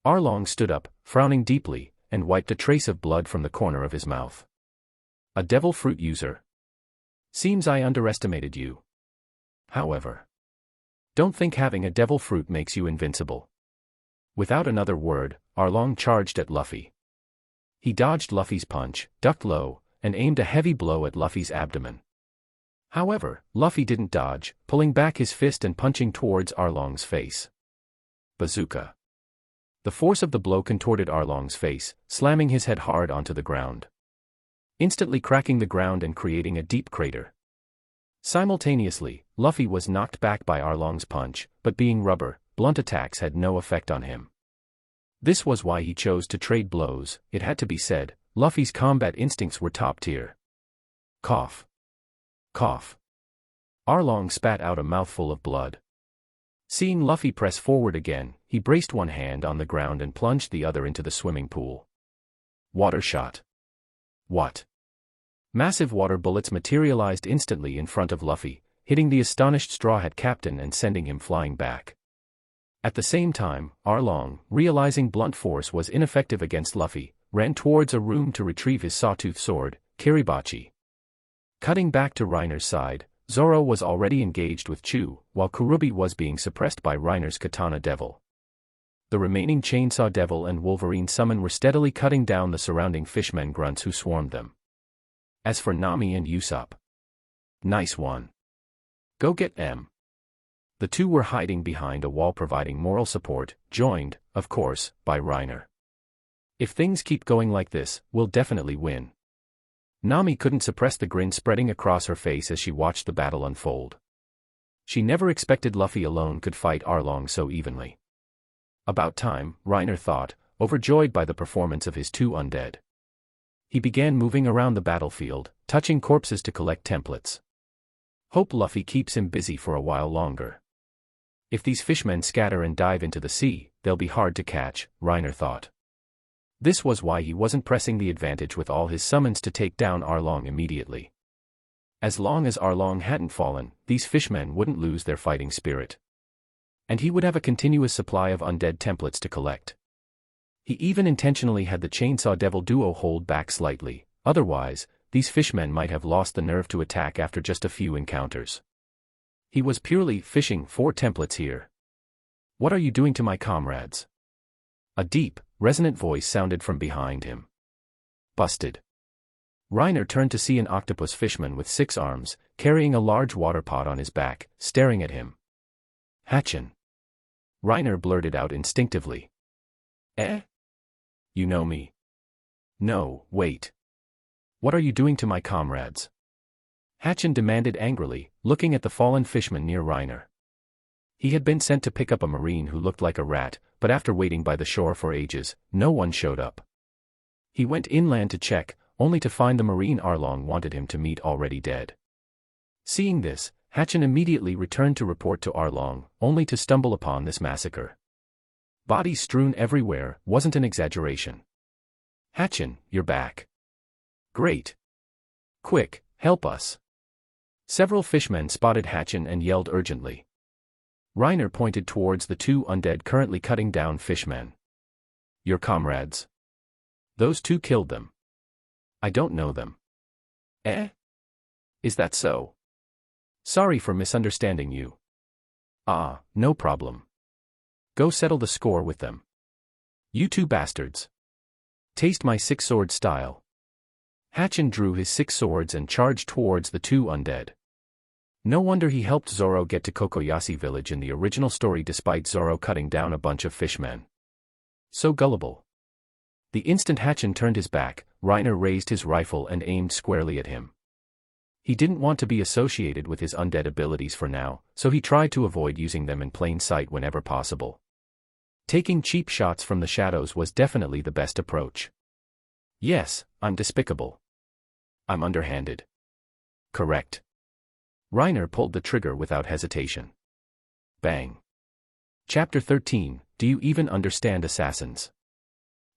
Arlong stood up, frowning deeply, and wiped a trace of blood from the corner of his mouth. A devil fruit user. Seems I underestimated you. However, don't think having a devil fruit makes you invincible. Without another word, Arlong charged at Luffy. He dodged Luffy's punch, ducked low, and aimed a heavy blow at Luffy's abdomen. However, Luffy didn't dodge, pulling back his fist and punching towards Arlong's face. Bazooka. The force of the blow contorted Arlong's face, slamming his head hard onto the ground, instantly cracking the ground and creating a deep crater. Simultaneously, Luffy was knocked back by Arlong's punch, but being rubber, blunt attacks had no effect on him. This was why he chose to trade blows. It had to be said, Luffy's combat instincts were top tier. Cough. Cough. Arlong spat out a mouthful of blood. Seeing Luffy press forward again, he braced one hand on the ground and plunged the other into the swimming pool. Water shot. What? Massive water bullets materialized instantly in front of Luffy, hitting the astonished Straw Hat Captain and sending him flying back. At the same time, Arlong, realizing blunt force was ineffective against Luffy, ran towards a room to retrieve his sawtooth sword, Kiribachi. Cutting back to Reiner's side, Zoro was already engaged with Chu, while Kurubi was being suppressed by Reiner's Katana Devil. The remaining Chainsaw Devil and Wolverine Summon were steadily cutting down the surrounding fishmen grunts who swarmed them. As for Nami and Usopp, nice one. Go get them. The two were hiding behind a wall providing moral support, joined, of course, by Reiner. If things keep going like this, we'll definitely win. Nami couldn't suppress the grin spreading across her face as she watched the battle unfold. She never expected Luffy alone could fight Arlong so evenly. About time, Reiner thought, overjoyed by the performance of his two undead. He began moving around the battlefield, touching corpses to collect templates. Hope Luffy keeps him busy for a while longer. If these fishmen scatter and dive into the sea, they'll be hard to catch, Reiner thought. This was why he wasn't pressing the advantage with all his summons to take down Arlong immediately. As long as Arlong hadn't fallen, these fishmen wouldn't lose their fighting spirit. And he would have a continuous supply of undead templates to collect. He even intentionally had the Chainsaw Devil duo hold back slightly, otherwise, these fishmen might have lost the nerve to attack after just a few encounters. He was purely fishing for templates here. What are you doing to my comrades? A deep, resonant voice sounded from behind him. Busted. Reiner turned to see an octopus fishman with 6 arms, carrying a large water pot on his back, staring at him. Hatchin. Reiner blurted out instinctively. Eh? You know me? No, wait. What are you doing to my comrades? Hatchin demanded angrily, looking at the fallen fishman near Reiner. He had been sent to pick up a marine who looked like a rat, but after waiting by the shore for ages, no one showed up. He went inland to check, only to find the marine Arlong wanted him to meet already dead. Seeing this, Hatchin immediately returned to report to Arlong, only to stumble upon this massacre. Bodies strewn everywhere wasn't an exaggeration. Hatchin, you're back. Great. Quick, help us. Several fishmen spotted Hatchin and yelled urgently. Reiner pointed towards the 2 undead currently cutting down fishmen. Your comrades? Those 2 killed them. I don't know them. Eh? Is that so? Sorry for misunderstanding you. Ah, no problem. Go settle the score with them. You 2 bastards. Taste my 6-sword style. Hatchin drew his 6 swords and charged towards the 2 undead. No wonder he helped Zoro get to Kokoyasi village in the original story despite Zoro cutting down a bunch of fishmen. So gullible. The instant Hatchin turned his back, Reiner raised his rifle and aimed squarely at him. He didn't want to be associated with his undead abilities for now, so he tried to avoid using them in plain sight whenever possible. Taking cheap shots from the shadows was definitely the best approach. Yes, I'm despicable. I'm underhanded. Correct. Reiner pulled the trigger without hesitation. Bang. Chapter 13, Do You Even Understand Assassins?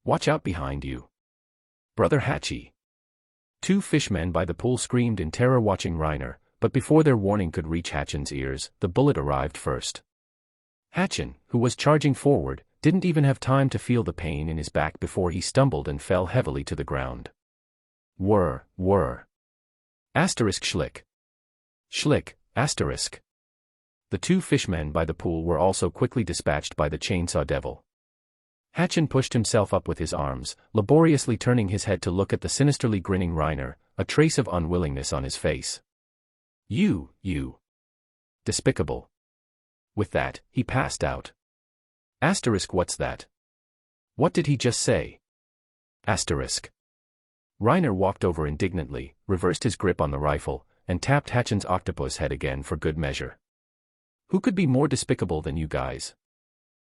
Watch out behind you. Brother Hachi. 2 fishmen by the pool screamed in terror watching Reiner, but before their warning could reach Hatchin's ears, the bullet arrived first. Hatchin, who was charging forward, didn't even have time to feel the pain in his back before he stumbled and fell heavily to the ground. Whir. Asterisk schlick. Schlick, asterisk. The 2 fishmen by the pool were also quickly dispatched by the Chainsaw Devil. Hatchin pushed himself up with his arms, laboriously turning his head to look at the sinisterly grinning Reiner, a trace of unwillingness on his face. You. Despicable. With that, he passed out. Asterisk what's that? What did he just say? Asterisk. Reiner walked over indignantly, reversed his grip on the rifle, and tapped Hachen's octopus head again for good measure. Who could be more despicable than you guys?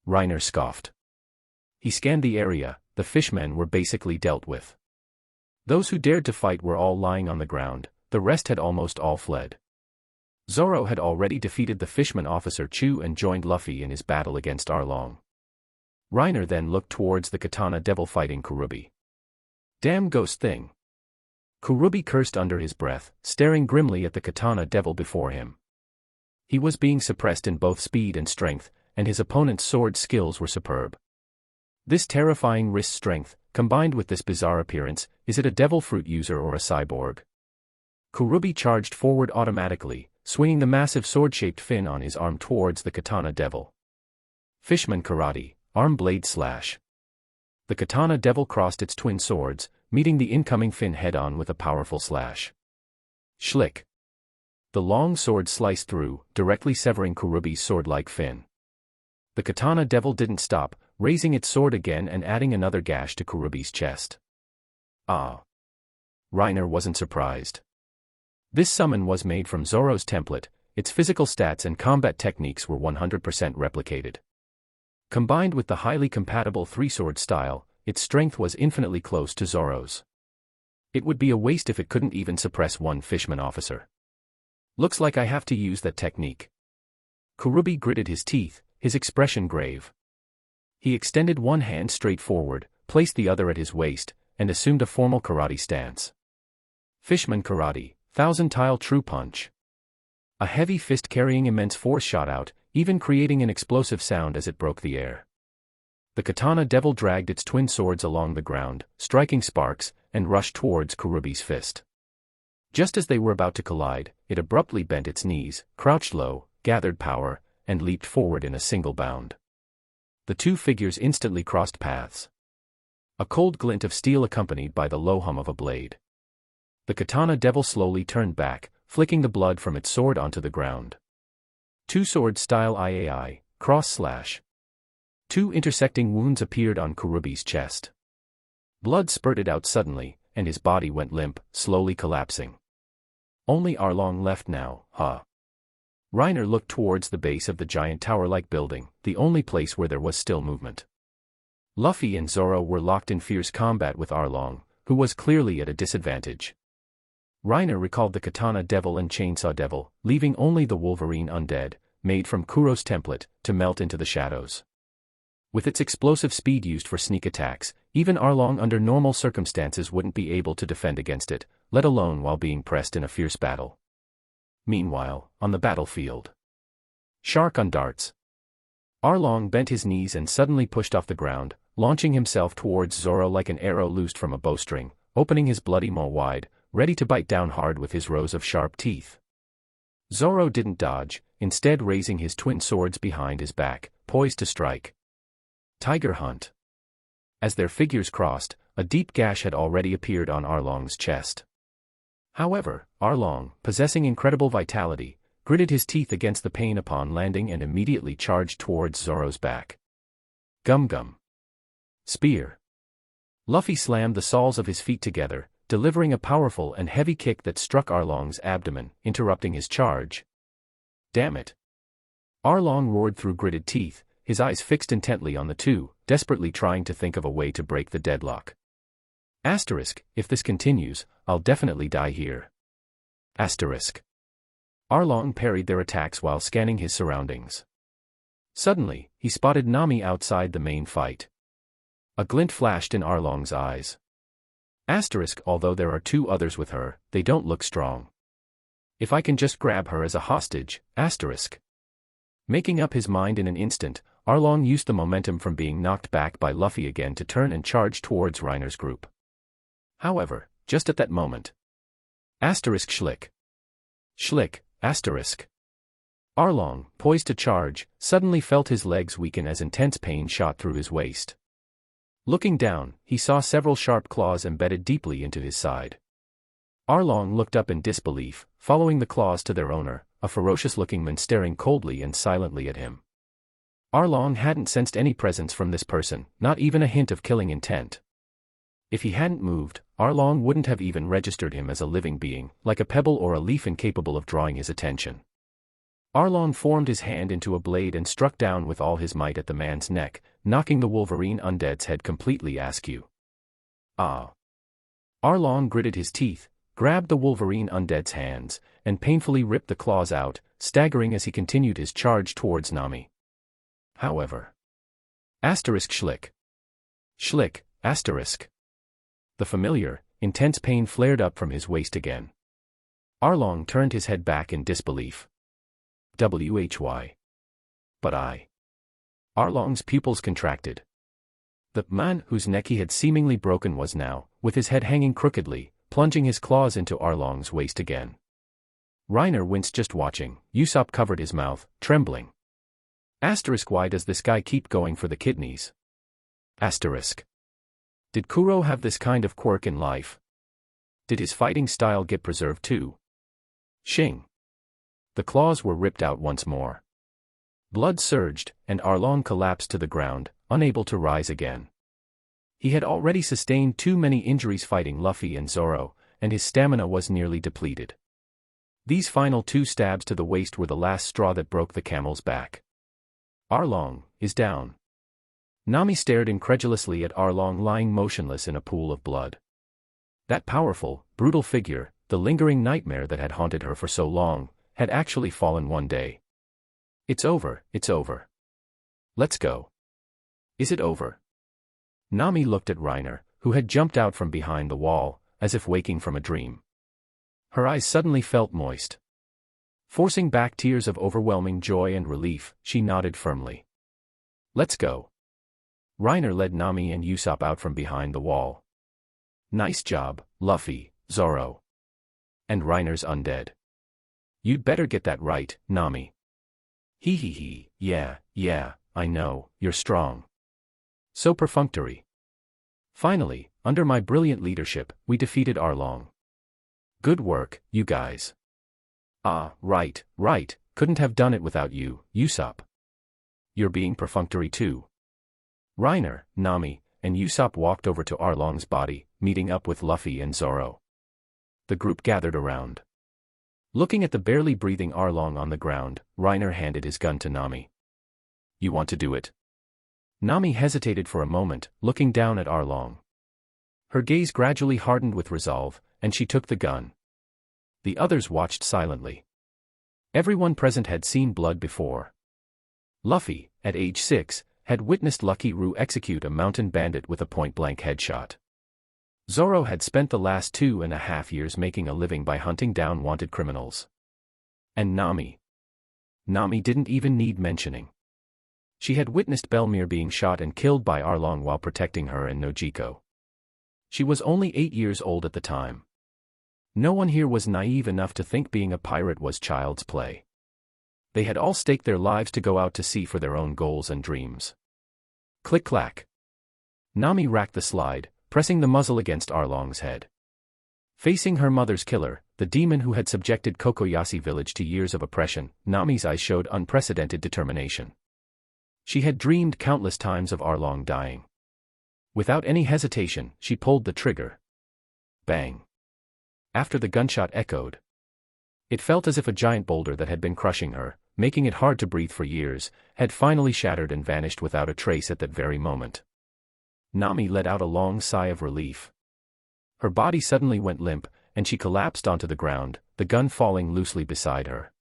Reiner scoffed. He scanned the area. The fishmen were basically dealt with. Those who dared to fight were all lying on the ground, the rest had almost all fled. Zoro had already defeated the fishman officer Chu and joined Luffy in his battle against Arlong. Reiner then looked towards the katana devil fighting Kurubi. Damn ghost thing. Kurubi cursed under his breath, staring grimly at the katana devil before him. He was being suppressed in both speed and strength, and his opponent's sword skills were superb. This terrifying wrist strength, combined with this bizarre appearance, is it a devil fruit user or a cyborg? Kurubi charged forward automatically, swinging the massive sword-shaped fin on his arm towards the katana devil. Fishman karate, arm blade slash. The katana devil crossed its twin swords, meeting the incoming fin head-on with a powerful slash. Schlick. The long sword sliced through, directly severing Kurubi's sword-like fin. The katana devil didn't stop, raising its sword again and adding another gash to Kurubi's chest. Ah. Reiner wasn't surprised. This summon was made from Zoro's template, its physical stats and combat techniques were 100% replicated. Combined with the highly compatible three-sword style, its strength was infinitely close to Zoro's. It would be a waste if it couldn't even suppress one fishman officer. Looks like I have to use that technique. Kurubi gritted his teeth, his expression grave. He extended one hand straight forward, placed the other at his waist, and assumed a formal karate stance. Fishman karate, thousand-tile true punch. A heavy fist carrying immense force shot out, even creating an explosive sound as it broke the air. The katana devil dragged its twin swords along the ground, striking sparks, and rushed towards Kurubi's fist. Just as they were about to collide, it abruptly bent its knees, crouched low, gathered power, and leaped forward in a single bound. The two figures instantly crossed paths. A cold glint of steel accompanied by the low hum of a blade. The katana devil slowly turned back, flicking the blood from its sword onto the ground. Two-sword style IAI, cross-slash. Two intersecting wounds appeared on Kurubi's chest. Blood spurted out suddenly, and his body went limp, slowly collapsing. Only Arlong left now, huh? Reiner looked towards the base of the giant tower-like building, the only place where there was still movement. Luffy and Zoro were locked in fierce combat with Arlong, who was clearly at a disadvantage. Reiner recalled the katana devil and chainsaw devil, leaving only the Wolverine undead, made from Kuro's template, to melt into the shadows. With its explosive speed used for sneak attacks, even Arlong under normal circumstances wouldn't be able to defend against it, let alone while being pressed in a fierce battle. Meanwhile, on the battlefield. Shark on darts. Arlong bent his knees and suddenly pushed off the ground, launching himself towards Zoro like an arrow loosed from a bowstring, opening his bloody maw wide, ready to bite down hard with his rows of sharp teeth. Zoro didn't dodge, instead raising his twin swords behind his back, poised to strike. Tiger Hunt. As their figures crossed, a deep gash had already appeared on Arlong's chest. However, Arlong, possessing incredible vitality, gritted his teeth against the pain upon landing and immediately charged towards Zoro's back. Gum Gum. Spear. Luffy slammed the soles of his feet together, delivering a powerful and heavy kick that struck Arlong's abdomen, interrupting his charge. Damn it. Arlong roared through gritted teeth, his eyes fixed intently on the two, desperately trying to think of a way to break the deadlock. Asterisk, if this continues, I'll definitely die here. Asterisk. Arlong parried their attacks while scanning his surroundings. Suddenly, he spotted Nami outside the main fight. A glint flashed in Arlong's eyes. Asterisk, although there are two others with her, they don't look strong. If I can just grab her as a hostage, asterisk. Making up his mind in an instant, Arlong used the momentum from being knocked back by Luffy again to turn and charge towards Reiner's group. However, just at that moment. Asterisk Schlick. Schlick, asterisk. Arlong, poised to charge, suddenly felt his legs weaken as intense pain shot through his waist. Looking down, he saw several sharp claws embedded deeply into his side. Arlong looked up in disbelief, following the claws to their owner, a ferocious-looking man staring coldly and silently at him. Arlong hadn't sensed any presence from this person, not even a hint of killing intent. If he hadn't moved, Arlong wouldn't have even registered him as a living being, like a pebble or a leaf incapable of drawing his attention. Arlong formed his hand into a blade and struck down with all his might at the man's neck, knocking the Wolverine undead's head completely askew. Ah! Arlong gritted his teeth, grabbed the Wolverine undead's hands, and painfully ripped the claws out, staggering as he continued his charge towards Nami. However. Schlick. Schlick, asterisk. The familiar, intense pain flared up from his waist again. Arlong turned his head back in disbelief. Why? But I. Arlong's pupils contracted. The man whose neck he had seemingly broken was now, with his head hanging crookedly, plunging his claws into Arlong's waist again. Reiner winced just watching. Usopp covered his mouth, trembling. Why does this guy keep going for the kidneys? Did Kuro have this kind of quirk in life? Did his fighting style get preserved too? Shing. The claws were ripped out once more. Blood surged, and Arlong collapsed to the ground, unable to rise again. He had already sustained too many injuries fighting Luffy and Zoro, and his stamina was nearly depleted. These final 2 stabs to the waist were the last straw that broke the camel's back. Arlong is down. Nami stared incredulously at Arlong lying motionless in a pool of blood. That powerful, brutal figure, the lingering nightmare that had haunted her for so long, had actually fallen one day. It's over, it's over. Let's go. Is it over? Nami looked at Reiner, who had jumped out from behind the wall, as if waking from a dream. Her eyes suddenly felt moist. Forcing back tears of overwhelming joy and relief, she nodded firmly. Let's go. Reiner led Nami and Usopp out from behind the wall. Nice job, Luffy, Zoro. And Reiner's undead. You'd better get that right, Nami. Hee, yeah, I know, you're strong. So perfunctory. Finally, under my brilliant leadership, we defeated Arlong. Good work, you guys. Ah, right, couldn't have done it without you, Usopp. You're being perfunctory too. Reiner, Nami, and Usopp walked over to Arlong's body, meeting up with Luffy and Zoro. The group gathered around. Looking at the barely breathing Arlong on the ground, Reiner handed his gun to Nami. You want to do it? Nami hesitated for a moment, looking down at Arlong. Her gaze gradually hardened with resolve, and she took the gun. The others watched silently. Everyone present had seen blood before. Luffy, at age 6, had witnessed Lucky Roo execute a mountain bandit with a point-blank headshot. Zoro had spent the last 2.5 years making a living by hunting down wanted criminals. And Nami didn't even need mentioning. She had witnessed Belmere being shot and killed by Arlong while protecting her and Nojiko. She was only 8 years old at the time. No one here was naive enough to think being a pirate was child's play. They had all staked their lives to go out to sea for their own goals and dreams. Click-clack. Nami racked the slide, pressing the muzzle against Arlong's head. Facing her mother's killer, the demon who had subjected Kokoyasi village to years of oppression, Nami's eyes showed unprecedented determination. She had dreamed countless times of Arlong dying. Without any hesitation, she pulled the trigger. Bang. After the gunshot echoed, it felt as if a giant boulder that had been crushing her, making it hard to breathe for years, had finally shattered and vanished without a trace at that very moment. Nami let out a long sigh of relief. Her body suddenly went limp, and she collapsed onto the ground, the gun falling loosely beside her.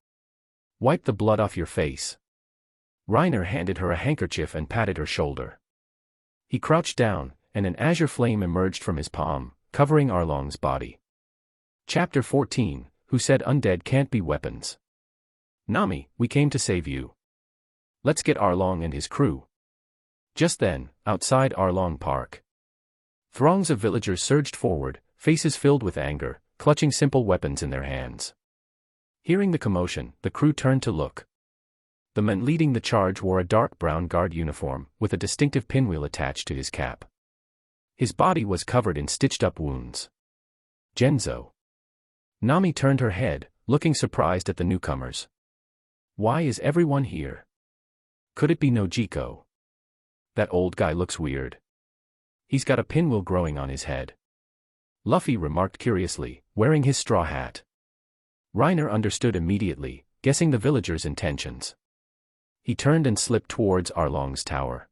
Wipe the blood off your face. Reiner handed her a handkerchief and patted her shoulder. He crouched down, and an azure flame emerged from his palm, covering Arlong's body. Chapter 14, Who Said Undead Can't Be Weapons? Nami, we came to save you. Let's get Arlong and his crew. Just then, outside Arlong Park, throngs of villagers surged forward, faces filled with anger, clutching simple weapons in their hands. Hearing the commotion, the crew turned to look. The man leading the charge wore a dark brown guard uniform, with a distinctive pinwheel attached to his cap. His body was covered in stitched-up wounds. Genzo. Nami turned her head, looking surprised at the newcomers. Why is everyone here? Could it be Nojiko? That old guy looks weird. He's got a pinwheel growing on his head. Luffy remarked curiously, wearing his straw hat. Reiner understood immediately, guessing the villagers' intentions. He turned and slipped towards Arlong's tower.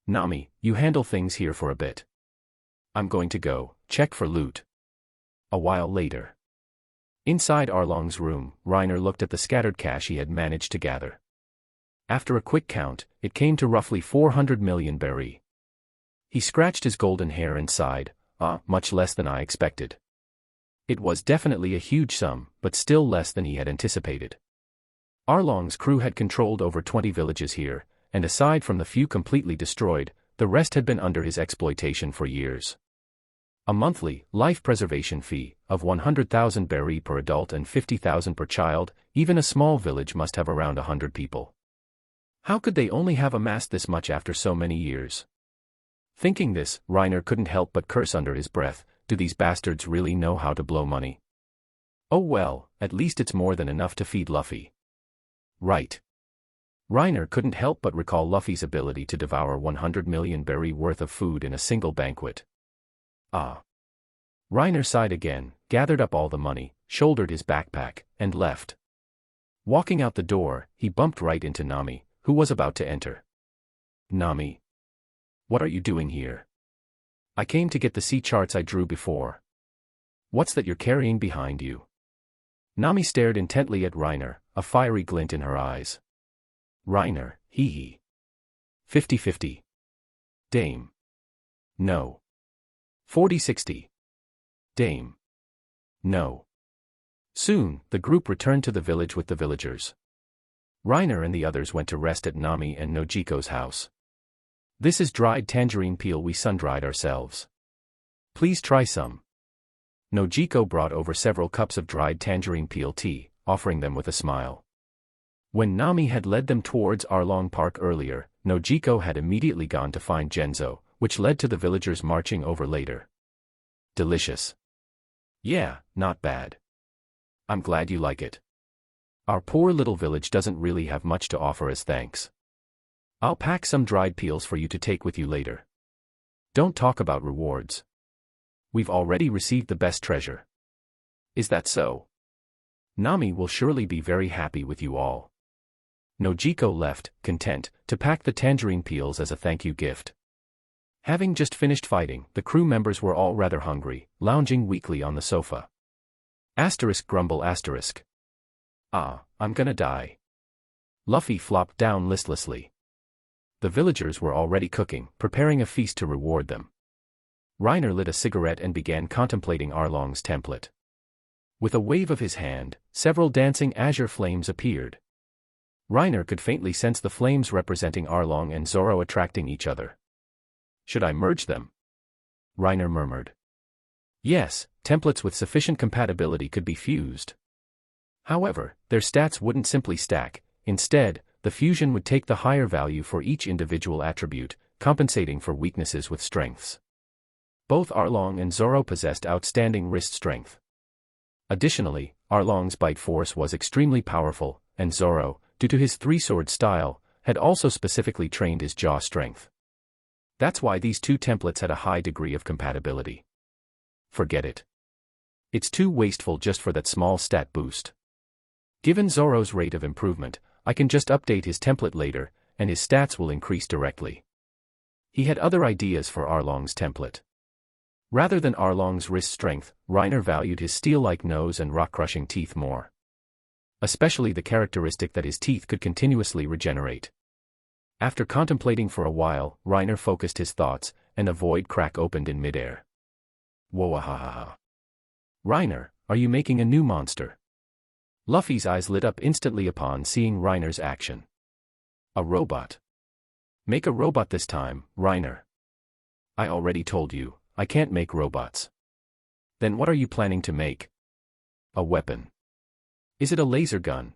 Nami, you handle things here for a bit. I'm going to go check for loot. A while later. Inside Arlong's room, Reiner looked at the scattered cash he had managed to gather. After a quick count, it came to roughly 400 million berry. He scratched his golden hair and sighed, much less than I expected. It was definitely a huge sum, but still less than he had anticipated. Arlong's crew had controlled over 20 villages here, and aside from the few completely destroyed, the rest had been under his exploitation for years. A monthly, life preservation fee, of 100,000 berry per adult and 50,000 per child, even a small village must have around 100 people. How could they only have amassed this much after so many years? Thinking this, Reiner couldn't help but curse under his breath, do these bastards really know how to blow money? Oh well, at least it's more than enough to feed Luffy. Right. Reiner couldn't help but recall Luffy's ability to devour 100 million berry worth of food in a single banquet. Reiner sighed again, gathered up all the money, shouldered his backpack, and left. Walking out the door, he bumped right into Nami, who was about to enter. Nami. What are you doing here? I came to get the sea charts I drew before. What's that you're carrying behind you? Nami stared intently at Reiner, a fiery glint in her eyes. Reiner, hee. 50-50. Dame. No. 40-60. Dame. No. Soon, the group returned to the village with the villagers. Reiner and the others went to rest at Nami and Nojiko's house. This is dried tangerine peel we sun-dried ourselves. Please try some. Nojiko brought over several cups of dried tangerine peel tea, offering them with a smile. When Nami had led them towards Arlong Park earlier, Nojiko had immediately gone to find Genzo, which led to the villagers marching over later. Delicious. Yeah, not bad. I'm glad you like it. Our poor little village doesn't really have much to offer as thanks. I'll pack some dried peels for you to take with you later. Don't talk about rewards. We've already received the best treasure. Is that so? Nami will surely be very happy with you all. Nojiko left, content, to pack the tangerine peels as a thank you gift. Having just finished fighting, the crew members were all rather hungry, lounging weakly on the sofa. Grumble. I'm gonna die. Luffy flopped down listlessly. The villagers were already cooking, preparing a feast to reward them. Reiner lit a cigarette and began contemplating Arlong's template. With a wave of his hand, several dancing azure flames appeared. Reiner could faintly sense the flames representing Arlong and Zoro attracting each other. Should I merge them? Reiner murmured. Yes, templates with sufficient compatibility could be fused. However, their stats wouldn't simply stack. Instead, the fusion would take the higher value for each individual attribute, compensating for weaknesses with strengths. Both Arlong and Zoro possessed outstanding wrist strength. Additionally, Arlong's bite force was extremely powerful, and Zoro, due to his three-sword style, had also specifically trained his jaw strength. That's why these two templates had a high degree of compatibility. Forget it. It's too wasteful just for that small stat boost. Given Zoro's rate of improvement, I can just update his template later, and his stats will increase directly. He had other ideas for Arlong's template. Rather than Arlong's wrist strength, Reiner valued his steel-like nose and rock-crushing teeth more. Especially the characteristic that his teeth could continuously regenerate. After contemplating for a while, Reiner focused his thoughts, and a void crack opened in midair. Whoa-ha-ha-ha. Reiner, are you making a new monster? Luffy's eyes lit up instantly upon seeing Reiner's action. A robot. Make a robot this time, Reiner. I already told you, I can't make robots. Then what are you planning to make? A weapon. Is it a laser gun?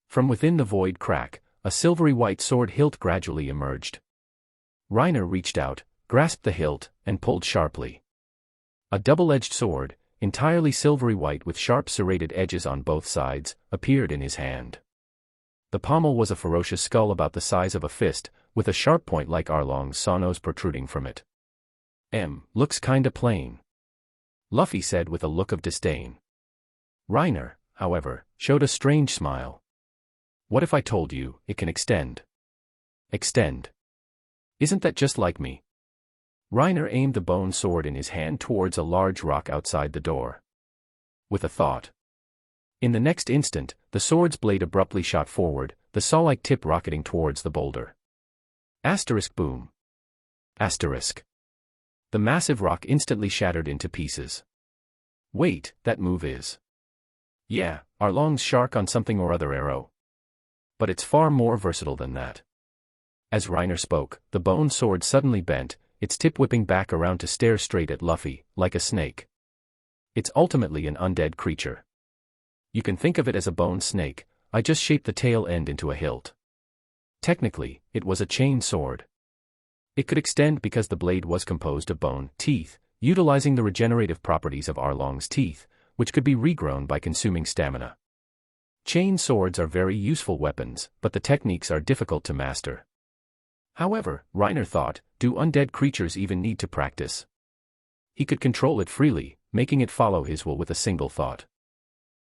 From within the void crack, a silvery white sword hilt gradually emerged. Reiner reached out, grasped the hilt, and pulled sharply. A double-edged sword, entirely silvery white with sharp serrated edges on both sides, appeared in his hand. The pommel was a ferocious skull about the size of a fist, with a sharp point like Arlong's saw nose protruding from it. Looks kinda plain," Luffy said with a look of disdain. Reiner, however, showed a strange smile. "What if I told you it can extend?" "Extend? Isn't that just like me?" Reiner aimed the bone sword in his hand towards a large rock outside the door. With a thought. In the next instant, the sword's blade abruptly shot forward, the saw-like tip rocketing towards the boulder. Asterisk boom. Asterisk. The massive rock instantly shattered into pieces. Wait, that move is. Yeah, Arlong's shark on something or other arrow. But it's far more versatile than that. As Reiner spoke, the bone sword suddenly bent, its tip whipping back around to stare straight at Luffy, like a snake. It's ultimately an undead creature. You can think of it as a bone snake, I just shaped the tail end into a hilt. Technically, it was a chain sword. It could extend because the blade was composed of bone teeth, utilizing the regenerative properties of Arlong's teeth, which could be regrown by consuming stamina. Chain swords are very useful weapons, but the techniques are difficult to master. However, Reiner thought, do undead creatures even need to practice? He could control it freely, making it follow his will with a single thought.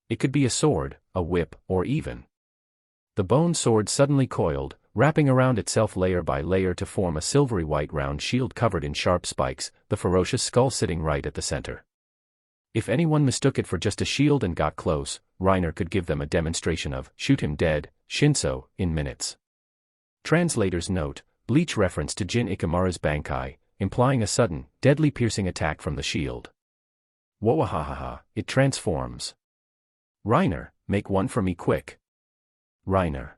It could be a sword, a whip, or even. The bone sword suddenly coiled, wrapping around itself layer by layer to form a silvery white round shield covered in sharp spikes, the ferocious skull sitting right at the center. If anyone mistook it for just a shield and got close, Reiner could give them a demonstration of shoot him dead, Shinso, in minutes. Translator's note, Bleach reference to Jin Ikimura's Bankai, implying a sudden, deadly piercing attack from the shield. Woahahaha, it transforms. Reiner, make one for me quick. Reiner.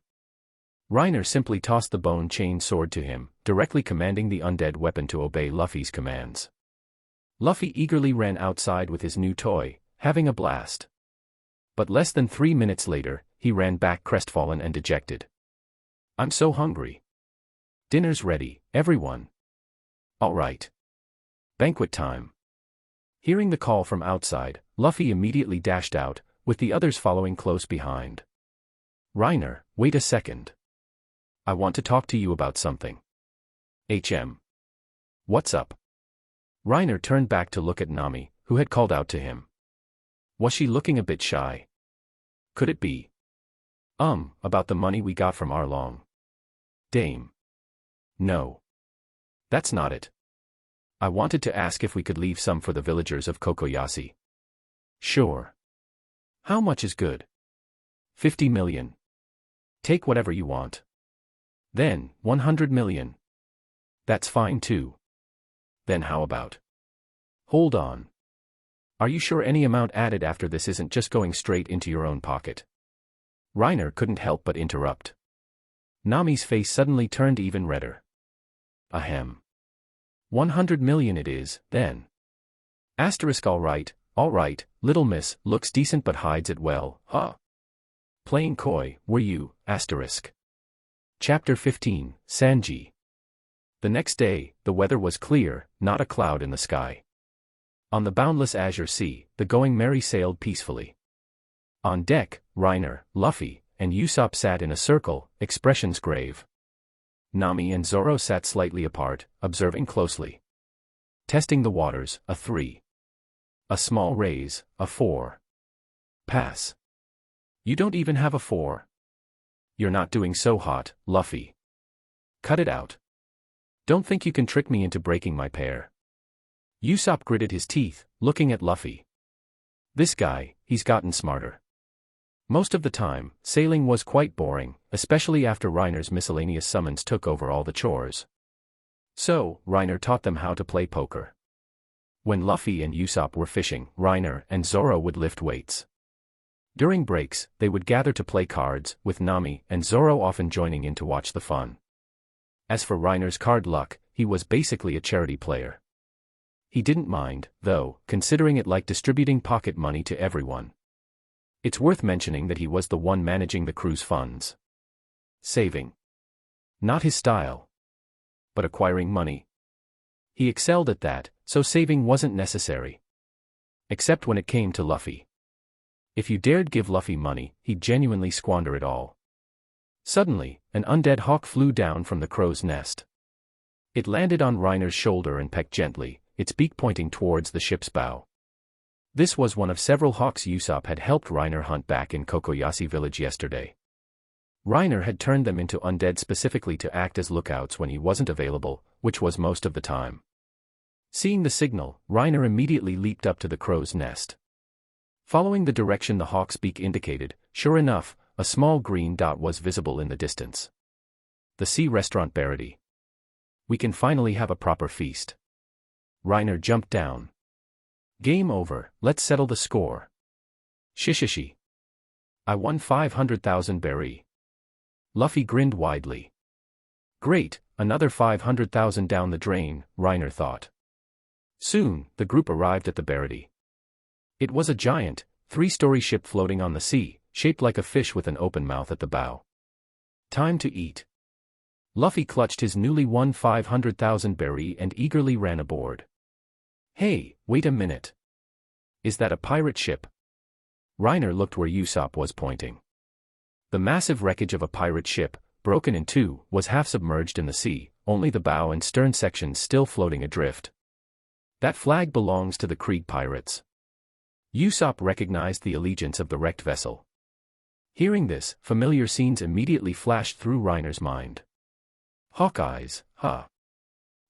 Reiner simply tossed the bone chain sword to him, directly commanding the undead weapon to obey Luffy's commands. Luffy eagerly ran outside with his new toy, having a blast. But less than 3 minutes later, he ran back crestfallen and dejected. I'm so hungry. Dinner's ready, everyone. All right. Banquet time. Hearing the call from outside, Luffy immediately dashed out, with the others following close behind. Reiner, wait a second. I want to talk to you about something. What's up? Reiner turned back to look at Nami, who had called out to him. Was she looking a bit shy? Could it be? About the money we got from Arlong. Dame. No. That's not it. I wanted to ask if we could leave some for the villagers of Kokoyasi. Sure. How much is good? 50 million. Take whatever you want. Then, 100 million. That's fine too. Then how about? Hold on. Are you sure any amount added after this isn't just going straight into your own pocket? Reiner couldn't help but interrupt. Nami's face suddenly turned even redder. Ahem. 100 million it is, then. Asterisk all right, little miss, looks decent but hides it well, huh? Playing coy, were you, asterisk. Chapter 15, Sanji. The next day, the weather was clear, not a cloud in the sky. On the boundless azure sea, the Going Merry sailed peacefully. On deck, Reiner, Luffy, and Usopp sat in a circle, expressions grave. Nami and Zoro sat slightly apart, observing closely. Testing the waters, a 3. A small raise, a 4. Pass. You don't even have a 4. You're not doing so hot, Luffy. Cut it out. Don't think you can trick me into breaking my pair. Usopp gritted his teeth, looking at Luffy. This guy, he's gotten smarter. Most of the time, sailing was quite boring, especially after Reiner's miscellaneous summons took over all the chores. So, Reiner taught them how to play poker. When Luffy and Usopp were fishing, Reiner and Zoro would lift weights. During breaks, they would gather to play cards, with Nami and Zoro often joining in to watch the fun. As for Reiner's card luck, he was basically a charity player. He didn't mind, though, considering it like distributing pocket money to everyone. It's worth mentioning that he was the one managing the crew's funds. Saving. Not his style. But acquiring money. He excelled at that, so saving wasn't necessary. Except when it came to Luffy. If you dared give Luffy money, he'd genuinely squander it all. Suddenly, an undead hawk flew down from the crow's nest. It landed on Reiner's shoulder and pecked gently, its beak pointing towards the ship's bow. This was one of several hawks Usopp had helped Reiner hunt back in Kokoyasi village yesterday. Reiner had turned them into undead specifically to act as lookouts when he wasn't available, which was most of the time. Seeing the signal, Reiner immediately leaped up to the crow's nest. Following the direction the hawk's beak indicated, sure enough, a small green dot was visible in the distance. The sea restaurant Baroque. We can finally have a proper feast. Reiner jumped down. Game over, let's settle the score. Shishishi. I won 500,000 berry. Luffy grinned widely. Great, another 500,000 down the drain, Reiner thought. Soon, the group arrived at the Baroque. It was a giant, 3-story ship floating on the sea, shaped like a fish with an open mouth at the bow. Time to eat. Luffy clutched his newly won 500,000 berry and eagerly ran aboard. Hey, wait a minute. Is that a pirate ship? Reiner looked where Usopp was pointing. The massive wreckage of a pirate ship, broken in two, was half submerged in the sea, only the bow and stern sections still floating adrift. That flag belongs to the Krieg pirates. Usopp recognized the allegiance of the wrecked vessel. Hearing this, familiar scenes immediately flashed through Reiner's mind. Hawkeyes, huh?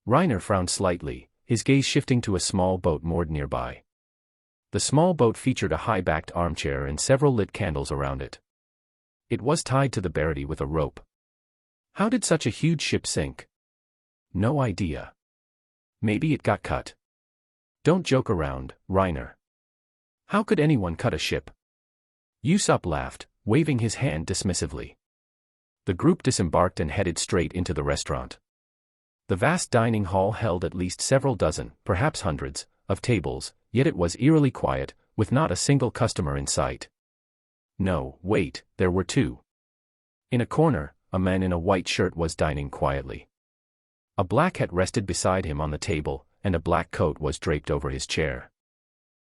Reiner frowned slightly, his gaze shifting to a small boat moored nearby. The small boat featured a high-backed armchair and several lit candles around it. It was tied to the Baroque with a rope. How did such a huge ship sink? No idea. Maybe it got cut. Don't joke around, Reiner. How could anyone cut a ship? Usopp laughed, waving his hand dismissively. The group disembarked and headed straight into the restaurant. The vast dining hall held at least several dozen, perhaps hundreds, of tables, yet it was eerily quiet, with not a single customer in sight. No, wait, there were two. In a corner, a man in a white shirt was dining quietly. A black hat rested beside him on the table, and a black coat was draped over his chair.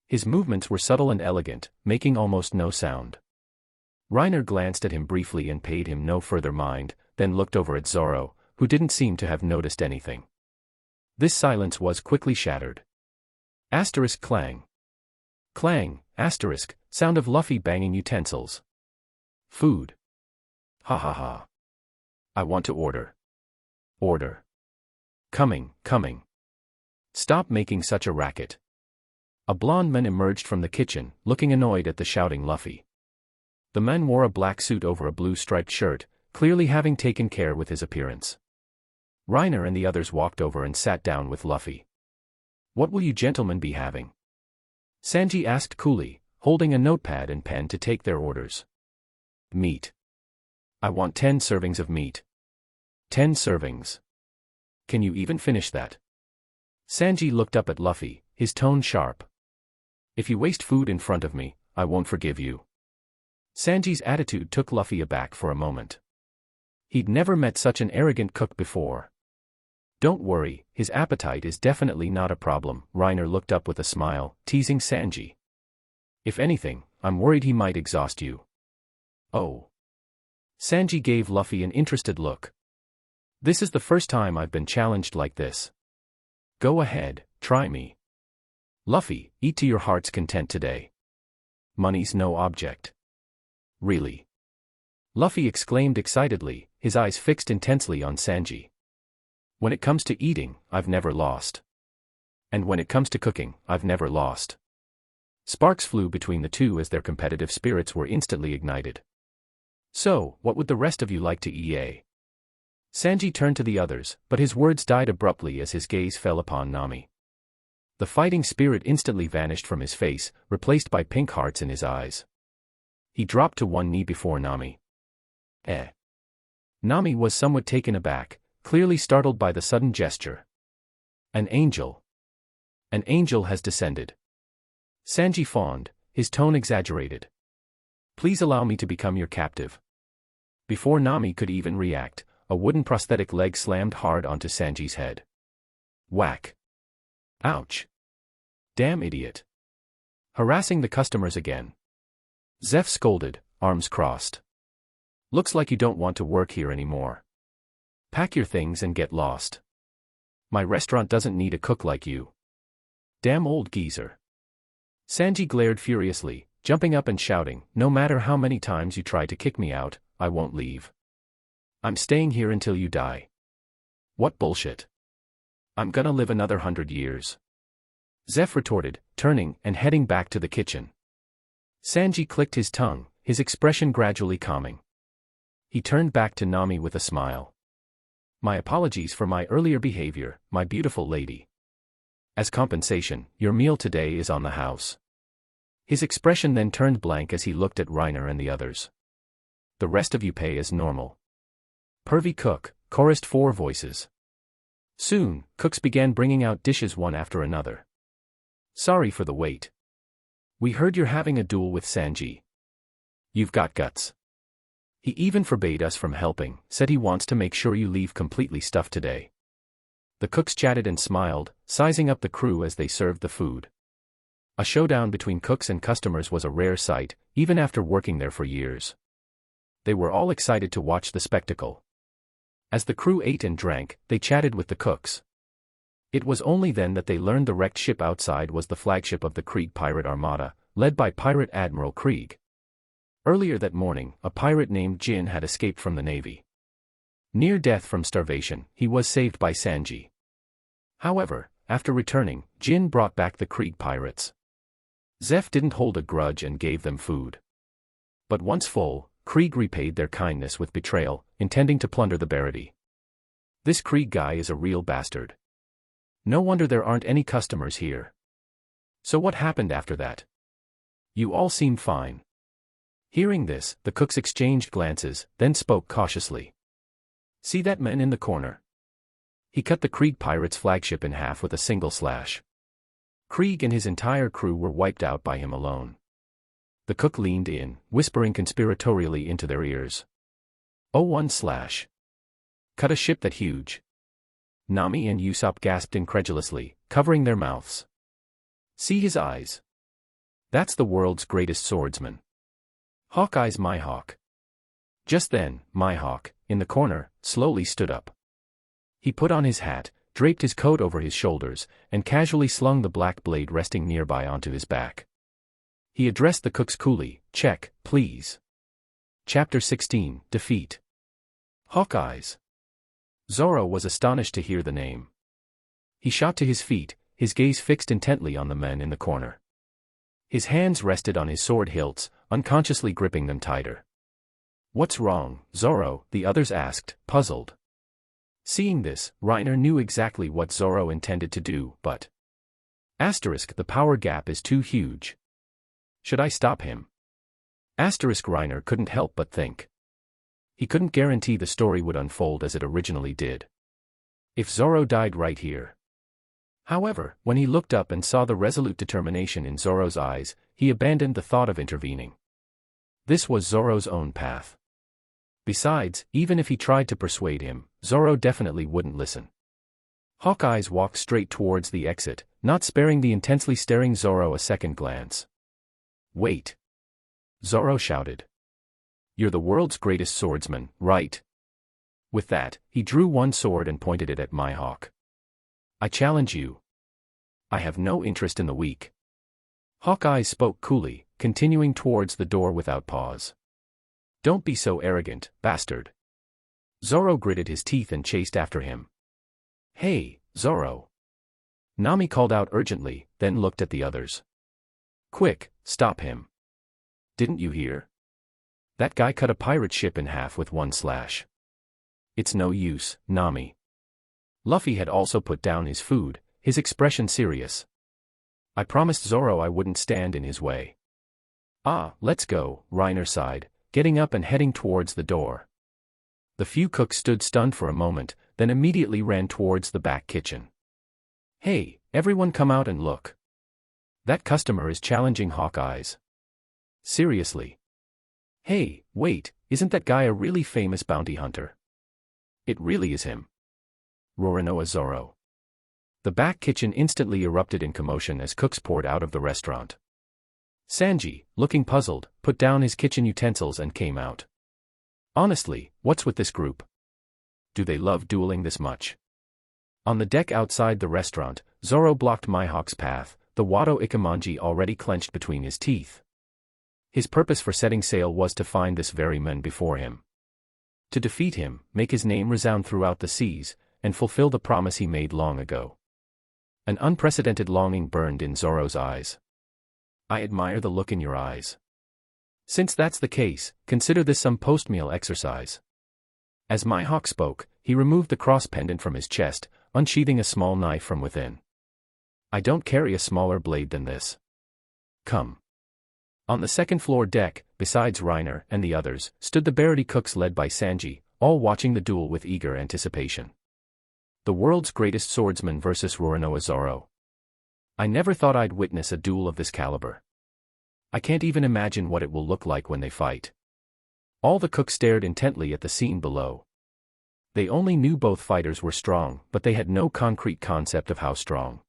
His movements were subtle and elegant, making almost no sound. Reiner glanced at him briefly and paid him no further mind, then looked over at Zoro, who didn't seem to have noticed anything. This silence was quickly shattered. Asterisk clang. Clang, asterisk, sound of Luffy banging utensils. Food. Ha ha ha. I want to order. Order. Coming, coming. Stop making such a racket. A blond man emerged from the kitchen, looking annoyed at the shouting Luffy. The man wore a black suit over a blue striped shirt, clearly having taken care with his appearance. Reiner and the others walked over and sat down with Luffy. What will you gentlemen be having? Sanji asked coolly, holding a notepad and pen to take their orders. Meat. I want 10 servings of meat. 10 servings. Can you even finish that? Sanji looked up at Luffy, his tone sharp. If you waste food in front of me, I won't forgive you. Sanji's attitude took Luffy aback for a moment. He'd never met such an arrogant cook before. Don't worry, his appetite is definitely not a problem, Reiner looked up with a smile, teasing Sanji. If anything, I'm worried he might exhaust you. Oh. Sanji gave Luffy an interested look. This is the first time I've been challenged like this. Go ahead, try me. Luffy, eat to your heart's content today. Money's no object. Really? Luffy exclaimed excitedly, his eyes fixed intensely on Sanji. When it comes to eating, I've never lost. And when it comes to cooking, I've never lost. Sparks flew between the two as their competitive spirits were instantly ignited. So, what would the rest of you like to eat? Sanji turned to the others, but his words died abruptly as his gaze fell upon Nami. The fighting spirit instantly vanished from his face, replaced by pink hearts in his eyes. He dropped to one knee before Nami. Nami was somewhat taken aback, clearly startled by the sudden gesture. An angel. An angel has descended. Sanji fawned, his tone exaggerated. Please allow me to become your captive. Before Nami could even react, a wooden prosthetic leg slammed hard onto Sanji's head. Whack. Ouch. Damn idiot. Harassing the customers again. Zeph scolded, arms crossed. Looks like you don't want to work here anymore. Pack your things and get lost. My restaurant doesn't need a cook like you. Damn old geezer. Sanji glared furiously, jumping up and shouting, no matter how many times you try to kick me out, I won't leave. I'm staying here until you die. What bullshit. I'm gonna live another 100 years. Zeph retorted, turning and heading back to the kitchen. Sanji clicked his tongue, his expression gradually calming. He turned back to Nami with a smile. My apologies for my earlier behavior, my beautiful lady. As compensation, your meal today is on the house. His expression then turned blank as he looked at Reiner and the others. The rest of you pay as normal. Pervy cook, chorused 4 voices. Soon, cooks began bringing out dishes one after another. Sorry for the wait. We heard you're having a duel with Sanji. You've got guts. He even forbade us from helping, said he wants to make sure you leave completely stuffed today. The cooks chatted and smiled, sizing up the crew as they served the food. A showdown between cooks and customers was a rare sight, even after working there for years. They were all excited to watch the spectacle. As the crew ate and drank, they chatted with the cooks. It was only then that they learned the wrecked ship outside was the flagship of the Krieg pirate armada, led by Pirate Admiral Krieg. Earlier that morning, a pirate named Jin had escaped from the navy. Near death from starvation, he was saved by Sanji. However, after returning, Jin brought back the Krieg pirates. Zeph didn't hold a grudge and gave them food. But once full, Krieg repaid their kindness with betrayal, intending to plunder the Barity. This Krieg guy is a real bastard. No wonder there aren't any customers here. So what happened after that? You all seemed fine. Hearing this, the cooks exchanged glances, then spoke cautiously. See that man in the corner? He cut the Krieg pirates' flagship in half with a single slash. Krieg and his entire crew were wiped out by him alone. The cook leaned in, whispering conspiratorially into their ears. Oh, 1 slash. Cut a ship that huge. Nami and Usopp gasped incredulously, covering their mouths. See his eyes. That's the world's greatest swordsman. Hawkeye's Mihawk. Just then, Mihawk, in the corner, slowly stood up. He put on his hat, draped his coat over his shoulders, and casually slung the black blade resting nearby onto his back. He addressed the cooks coolly, check, please. Chapter 16, Defeat. Hawkeye's. Zoro was astonished to hear the name. He shot to his feet, his gaze fixed intently on the men in the corner. His hands rested on his sword hilts, unconsciously gripping them tighter. What's wrong, Zoro? The others asked, puzzled. Seeing this, Reiner knew exactly what Zoro intended to do, but... the power gap is too huge. Should I stop him? Reiner couldn't help but think. He couldn't guarantee the story would unfold as it originally did. If Zoro died right here. However, when he looked up and saw the resolute determination in Zoro's eyes, he abandoned the thought of intervening. This was Zoro's own path. Besides, even if he tried to persuade him, Zoro definitely wouldn't listen. Hawkeyes walked straight towards the exit, not sparing the intensely staring Zoro a second glance. Wait! Zoro shouted. You're the world's greatest swordsman, right? With that, he drew one sword and pointed it at Mihawk. I challenge you. I have no interest in the weak. Hawkeye spoke coolly, continuing towards the door without pause. Don't be so arrogant, bastard. Zoro gritted his teeth and chased after him. Hey, Zoro. Nami called out urgently, then looked at the others. Quick, stop him. Didn't you hear? That guy cut a pirate ship in half with 1 slash. It's no use, Nami. Luffy had also put down his food, his expression serious. I promised Zoro I wouldn't stand in his way. Ah, let's go, Reiner sighed, getting up and heading towards the door. The few cooks stood stunned for a moment, then immediately ran towards the back kitchen. Hey, everyone come out and look. That customer is challenging Hawkeyes. Seriously. Hey, wait, isn't that guy a really famous bounty hunter? It really is him. Rorinoa Zoro. The back kitchen instantly erupted in commotion as cooks poured out of the restaurant. Sanji, looking puzzled, put down his kitchen utensils and came out. Honestly, what's with this group? Do they love dueling this much? On the deck outside the restaurant, Zoro blocked Mihawk's path, the Wado Ikemanji already clenched between his teeth. His purpose for setting sail was to find this very man before him. To defeat him, make his name resound throughout the seas, and fulfill the promise he made long ago. An unprecedented longing burned in Zoro's eyes. I admire the look in your eyes. Since that's the case, consider this some post-meal exercise. As Mihawk spoke, he removed the cross pendant from his chest, unsheathing a small knife from within. I don't carry a smaller blade than this. Come. On the second-floor deck, besides Reiner and the others, stood the Baroque cooks led by Sanji, all watching the duel with eager anticipation. The world's greatest swordsman versus Roronoa Zoro. I never thought I'd witness a duel of this caliber. I can't even imagine what it will look like when they fight. All the cooks stared intently at the scene below. They only knew both fighters were strong, but they had no concrete concept of how strong.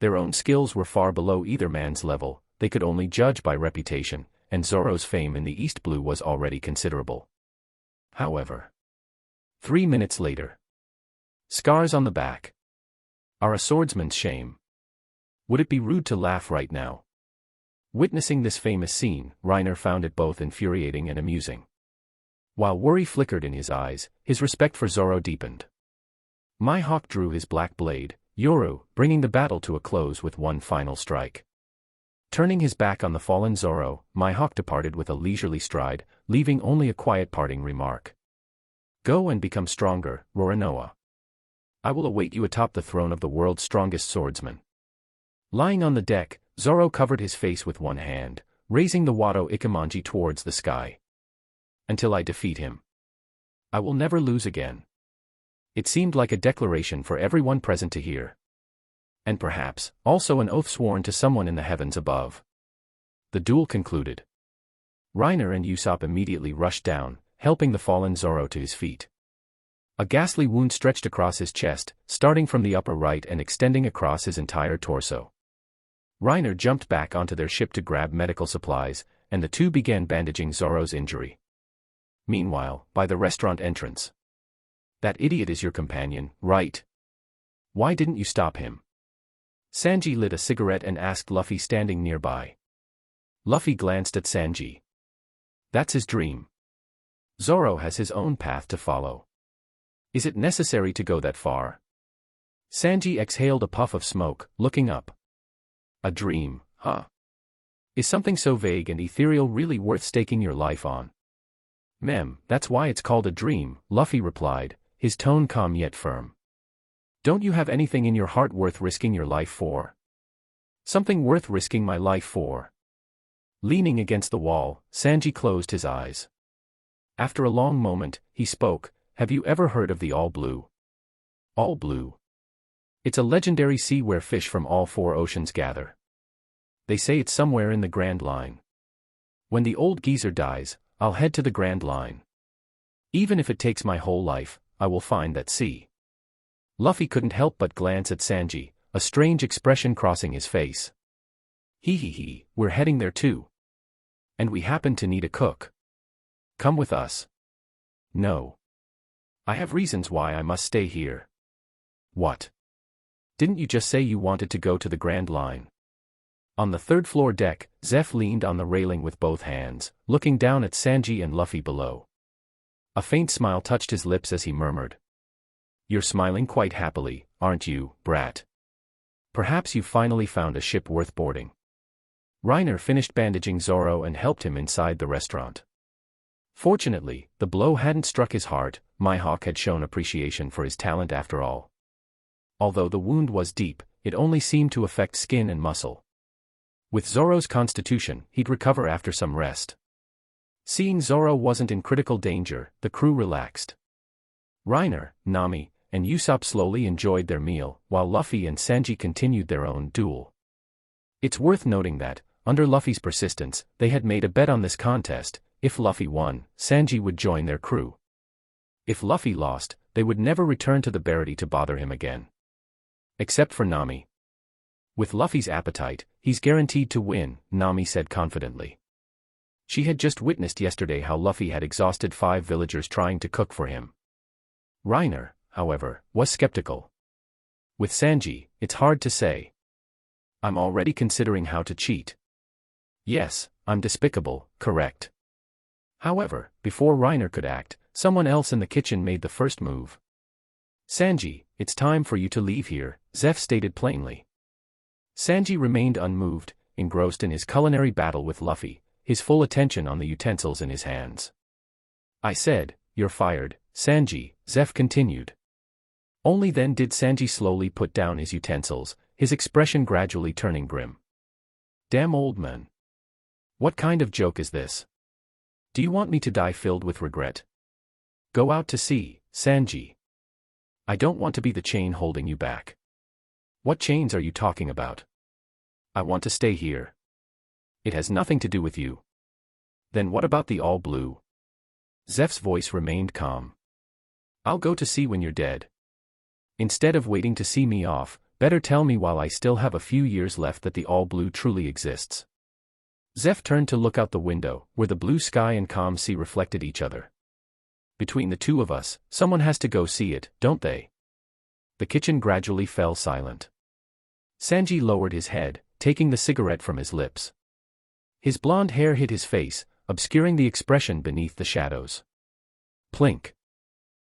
Their own skills were far below either man's level, they could only judge by reputation, and Zoro's fame in the East Blue was already considerable. However, 3 minutes later. Scars on the back. Are a swordsman's shame. Would it be rude to laugh right now? Witnessing this famous scene, Reiner found it both infuriating and amusing. While worry flickered in his eyes, his respect for Zoro deepened. Mihawk drew his black blade, Yoru, bringing the battle to a close with one final strike. Turning his back on the fallen Zoro, Mihawk departed with a leisurely stride, leaving only a quiet parting remark. Go and become stronger, Roronoa. I will await you atop the throne of the world's strongest swordsman. Lying on the deck, Zoro covered his face with one hand, raising the Wado Ikemanji towards the sky. Until I defeat him. I will never lose again. It seemed like a declaration for everyone present to hear. And perhaps, also an oath sworn to someone in the heavens above. The duel concluded. Reiner and Usopp immediately rushed down, helping the fallen Zoro to his feet. A ghastly wound stretched across his chest, starting from the upper right and extending across his entire torso. Reiner jumped back onto their ship to grab medical supplies, and the two began bandaging Zoro's injury. Meanwhile, by the restaurant entrance. That idiot is your companion, right? Why didn't you stop him? Sanji lit a cigarette and asked Luffy standing nearby. Luffy glanced at Sanji. That's his dream. Zoro has his own path to follow. Is it necessary to go that far? Sanji exhaled a puff of smoke, looking up. A dream, huh? Is something so vague and ethereal really worth staking your life on? That's why it's called a dream, Luffy replied, his tone calm yet firm. Don't you have anything in your heart worth risking your life for? Something worth risking my life for? Leaning against the wall, Sanji closed his eyes. After a long moment, he spoke, have you ever heard of the All Blue? All Blue. It's a legendary sea where fish from all 4 oceans gather. They say it's somewhere in the Grand Line. When the old geezer dies, I'll head to the Grand Line. Even if it takes my whole life, I will find that sea. Luffy couldn't help but glance at Sanji, a strange expression crossing his face. Hee, we're heading there too. And we happen to need a cook. Come with us. No. I have reasons why I must stay here. What? Didn't you just say you wanted to go to the Grand Line? On the third-floor deck, Zeph leaned on the railing with both hands, looking down at Sanji and Luffy below. A faint smile touched his lips as he murmured. You're smiling quite happily, aren't you, brat? Perhaps you finally found a ship worth boarding. Reiner finished bandaging Zoro and helped him inside the restaurant. Fortunately, the blow hadn't struck his heart. Mihawk had shown appreciation for his talent after all. Although the wound was deep, it only seemed to affect skin and muscle. With Zoro's constitution, he'd recover after some rest. Seeing Zoro wasn't in critical danger, the crew relaxed. Reiner, Nami, and Usopp slowly enjoyed their meal, while Luffy and Sanji continued their own duel. It's worth noting that, under Luffy's persistence, they had made a bet on this contest. If Luffy won, Sanji would join their crew. If Luffy lost, they would never return to the Baroque to bother him again. Except for Nami. With Luffy's appetite, he's guaranteed to win, Nami said confidently. She had just witnessed yesterday how Luffy had exhausted 5 villagers trying to cook for him. Reiner, however, was skeptical. With Sanji, it's hard to say. I'm already considering how to cheat. Yes, I'm despicable, correct. However, before Reiner could act, someone else in the kitchen made the first move. Sanji, it's time for you to leave here, Zeph stated plainly. Sanji remained unmoved, engrossed in his culinary battle with Luffy, his full attention on the utensils in his hands. I said, you're fired, Sanji, Zeph continued. Only then did Sanji slowly put down his utensils, his expression gradually turning grim. Damn old man. What kind of joke is this? Do you want me to die filled with regret? Go out to sea, Sanji. I don't want to be the chain holding you back. What chains are you talking about? I want to stay here. It has nothing to do with you. Then what about the all blue? Zeph's voice remained calm. I'll go to sea when you're dead. Instead of waiting to see me off, better tell me while I still have a few years left that the all blue truly exists. Zeph turned to look out the window, where the blue sky and calm sea reflected each other. Between the two of us, someone has to go see it, don't they? The kitchen gradually fell silent. Sanji lowered his head, taking the cigarette from his lips. His blonde hair hid his face, obscuring the expression beneath the shadows. Plink.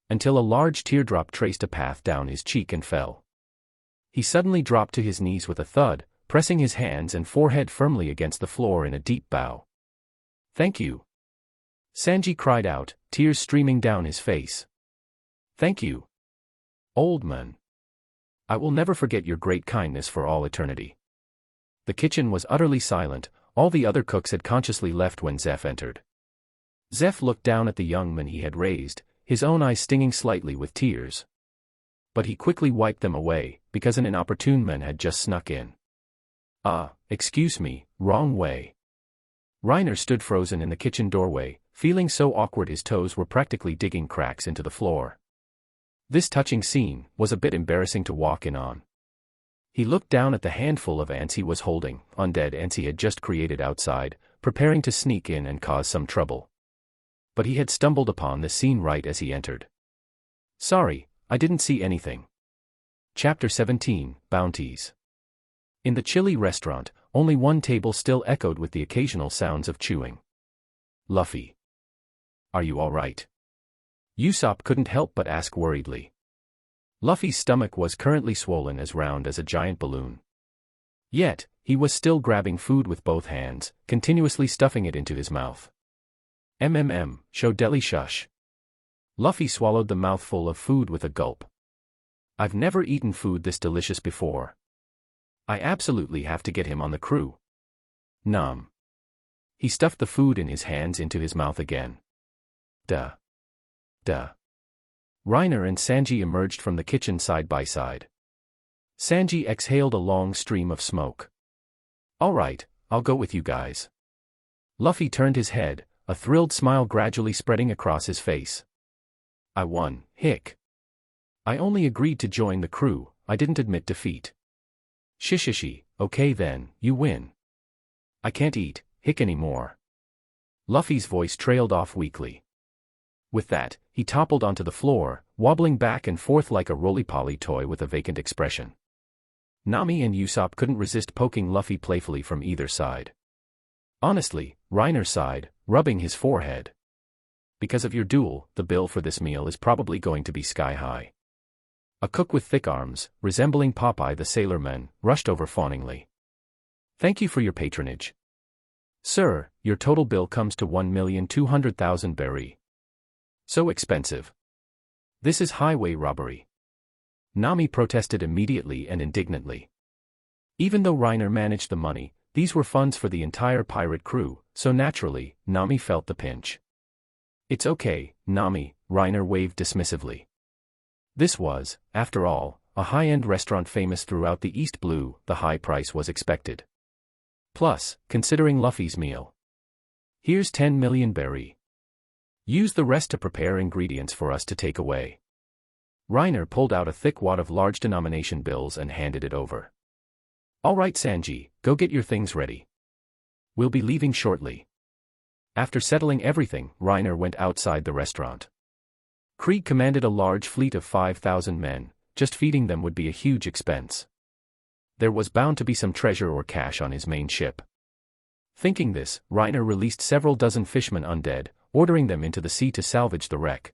Until a large teardrop traced a path down his cheek and fell. He suddenly dropped to his knees with a thud, pressing his hands and forehead firmly against the floor in a deep bow. Thank you. Sanji cried out, tears streaming down his face. Thank you. Old man. I will never forget your great kindness for all eternity. The kitchen was utterly silent, all the other cooks had consciously left when Zeph entered. Zeph looked down at the young man he had raised, his own eyes stinging slightly with tears. But he quickly wiped them away, because an inopportune man had just snuck in. Excuse me, wrong way. Reiner stood frozen in the kitchen doorway, feeling so awkward his toes were practically digging cracks into the floor. This touching scene was a bit embarrassing to walk in on. He looked down at the handful of ants he was holding, undead ants he had just created outside, preparing to sneak in and cause some trouble. But he had stumbled upon the scene right as he entered. Sorry, I didn't see anything. Chapter 17, Bounties. In the chilly restaurant, only one table still echoed with the occasional sounds of chewing. Luffy. Are you all right? Usopp couldn't help but ask worriedly. Luffy's stomach was currently swollen as round as a giant balloon. Yet, he was still grabbing food with both hands, continuously stuffing it into his mouth. Show deli shush. Luffy swallowed the mouthful of food with a gulp. I've never eaten food this delicious before. I absolutely have to get him on the crew. Nom. He stuffed the food in his hands into his mouth again. Duh. Reiner and Sanji emerged from the kitchen side by side. Sanji exhaled a long stream of smoke. All right, I'll go with you guys. Luffy turned his head, a thrilled smile gradually spreading across his face. I won, hick. I only agreed to join the crew, I didn't admit defeat. Shishishi, okay then, you win. I can't eat, hick anymore. Luffy's voice trailed off weakly. With that, he toppled onto the floor, wobbling back and forth like a roly-poly toy with a vacant expression. Nami and Usopp couldn't resist poking Luffy playfully from either side. Honestly, Reiner sighed, rubbing his forehead. Because of your duel, the bill for this meal is probably going to be sky-high. A cook with thick arms, resembling Popeye the Sailor Man, rushed over fawningly. Thank you for your patronage. Sir, your total bill comes to 1,200,000 berry. So expensive. This is highway robbery. Nami protested immediately and indignantly. Even though Reiner managed the money, these were funds for the entire pirate crew, so naturally, Nami felt the pinch. It's okay, Nami, Reiner waved dismissively. This was, after all, a high-end restaurant famous throughout the East Blue, the high price was expected. Plus, considering Luffy's meal. Here's 10 million berry. Use the rest to prepare ingredients for us to take away. Reiner pulled out a thick wad of large denomination bills and handed it over. All right Sanji, go get your things ready. We'll be leaving shortly. After settling everything, Reiner went outside the restaurant. Krieg commanded a large fleet of 5,000 men, just feeding them would be a huge expense. There was bound to be some treasure or cash on his main ship. Thinking this, Reiner released several dozen fishmen undead, ordering them into the sea to salvage the wreck.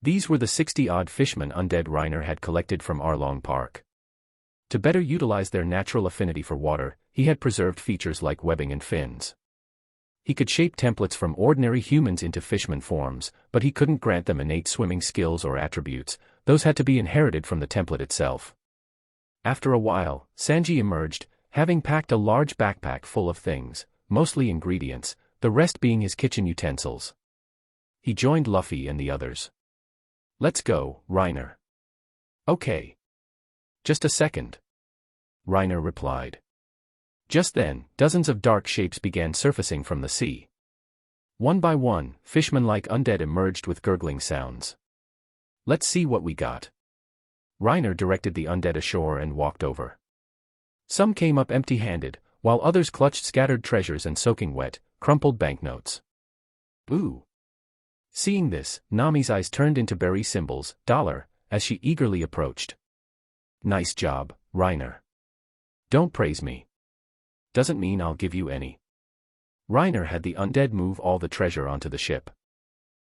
These were the 60-odd fishmen undead Reiner had collected from Arlong Park. To better utilize their natural affinity for water, he had preserved features like webbing and fins. He could shape templates from ordinary humans into fishman forms, but he couldn't grant them innate swimming skills or attributes. Those had to be inherited from the template itself. After a while, Sanji emerged, having packed a large backpack full of things, mostly ingredients, the rest being his kitchen utensils. He joined Luffy and the others. "Let's go, Reiner." "Okay. Just a second," Reiner replied. Just then, dozens of dark shapes began surfacing from the sea. One by one, fishmen-like undead emerged with gurgling sounds. "Let's see what we got." Reiner directed the undead ashore and walked over. Some came up empty-handed, while others clutched scattered treasures and soaking wet, crumpled banknotes. "Ooh." Seeing this, Nami's eyes turned into berry symbols, dollar, as she eagerly approached. "Nice job, Reiner. Don't praise me. Doesn't mean I'll give you any." Reiner had the undead move all the treasure onto the ship.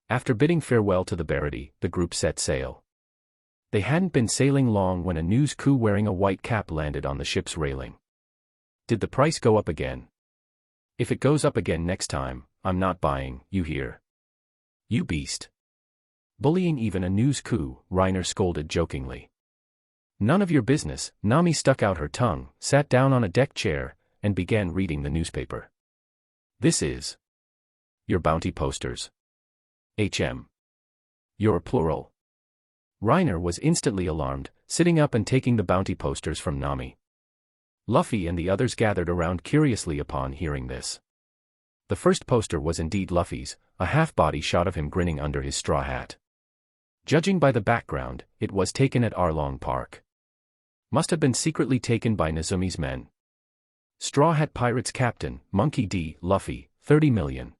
After bidding farewell to the Baradi, the group set sail. They hadn't been sailing long when a news crew wearing a white cap landed on the ship's railing. "Did the price go up again? If it goes up again next time, I'm not buying, you hear? You beast." Bullying even a news coup, Reiner scolded jokingly. "None of your business." Nami stuck out her tongue, sat down on a deck chair, and began reading the newspaper. "This is your bounty posters. You're plural." Reiner was instantly alarmed, sitting up and taking the bounty posters from Nami. Luffy and the others gathered around curiously upon hearing this. The first poster was indeed Luffy's, a half-body shot of him grinning under his straw hat. Judging by the background, it was taken at Arlong Park. Must have been secretly taken by Nezumi's men. Straw Hat Pirates Captain, Monkey D. Luffy, 30 million.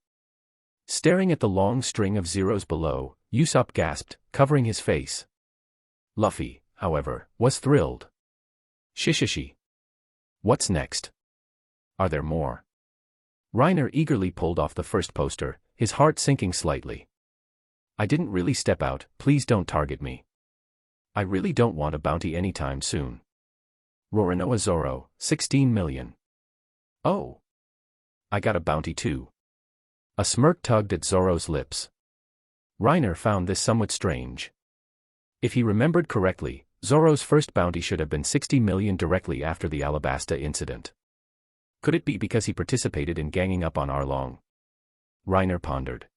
Staring at the long string of zeros below, Usopp gasped, covering his face. Luffy, however, was thrilled. "Shishishi. What's next? Are there more?" Reiner eagerly pulled off the first poster, his heart sinking slightly. "I didn't really step out, please don't target me. I really don't want a bounty anytime soon." Roronoa Zoro, 16 million. "Oh. I got a bounty too." A smirk tugged at Zoro's lips. Reiner found this somewhat strange. If he remembered correctly, Zoro's first bounty should have been 60 million directly after the Alabasta incident. Could it be because he participated in ganging up on Arlong? Reiner pondered.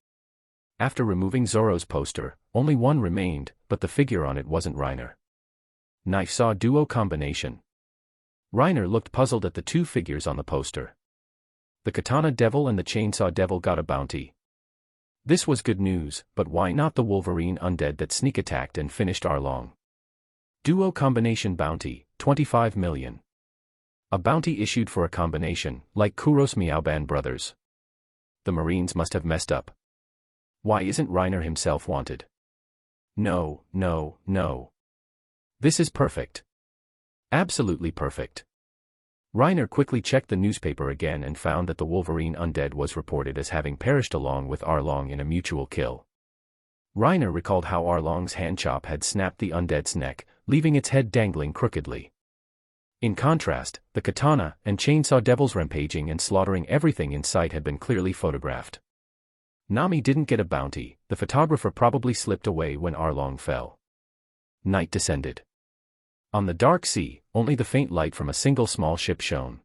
After removing Zoro's poster, only one remained, but the figure on it wasn't Reiner. Knife-saw duo combination. Reiner looked puzzled at the two figures on the poster. The Katana Devil and the Chainsaw Devil got a bounty. This was good news, but why not the Wolverine undead that sneak attacked and finished Arlong? Duo combination bounty, 25 million. A bounty issued for a combination, like Kuro's Meow Ban Brothers. The Marines must have messed up. Why isn't Reiner himself wanted? No, no, no. This is perfect. Absolutely perfect. Reiner quickly checked the newspaper again and found that the Wolverine undead was reported as having perished along with Arlong in a mutual kill. Reiner recalled how Arlong's handchop had snapped the undead's neck, leaving its head dangling crookedly. In contrast, the Katana and Chainsaw Devil's rampaging and slaughtering everything in sight had been clearly photographed. Nami didn't get a bounty, the photographer probably slipped away when Arlong fell. Night descended. On the dark sea, only the faint light from a single small ship shone.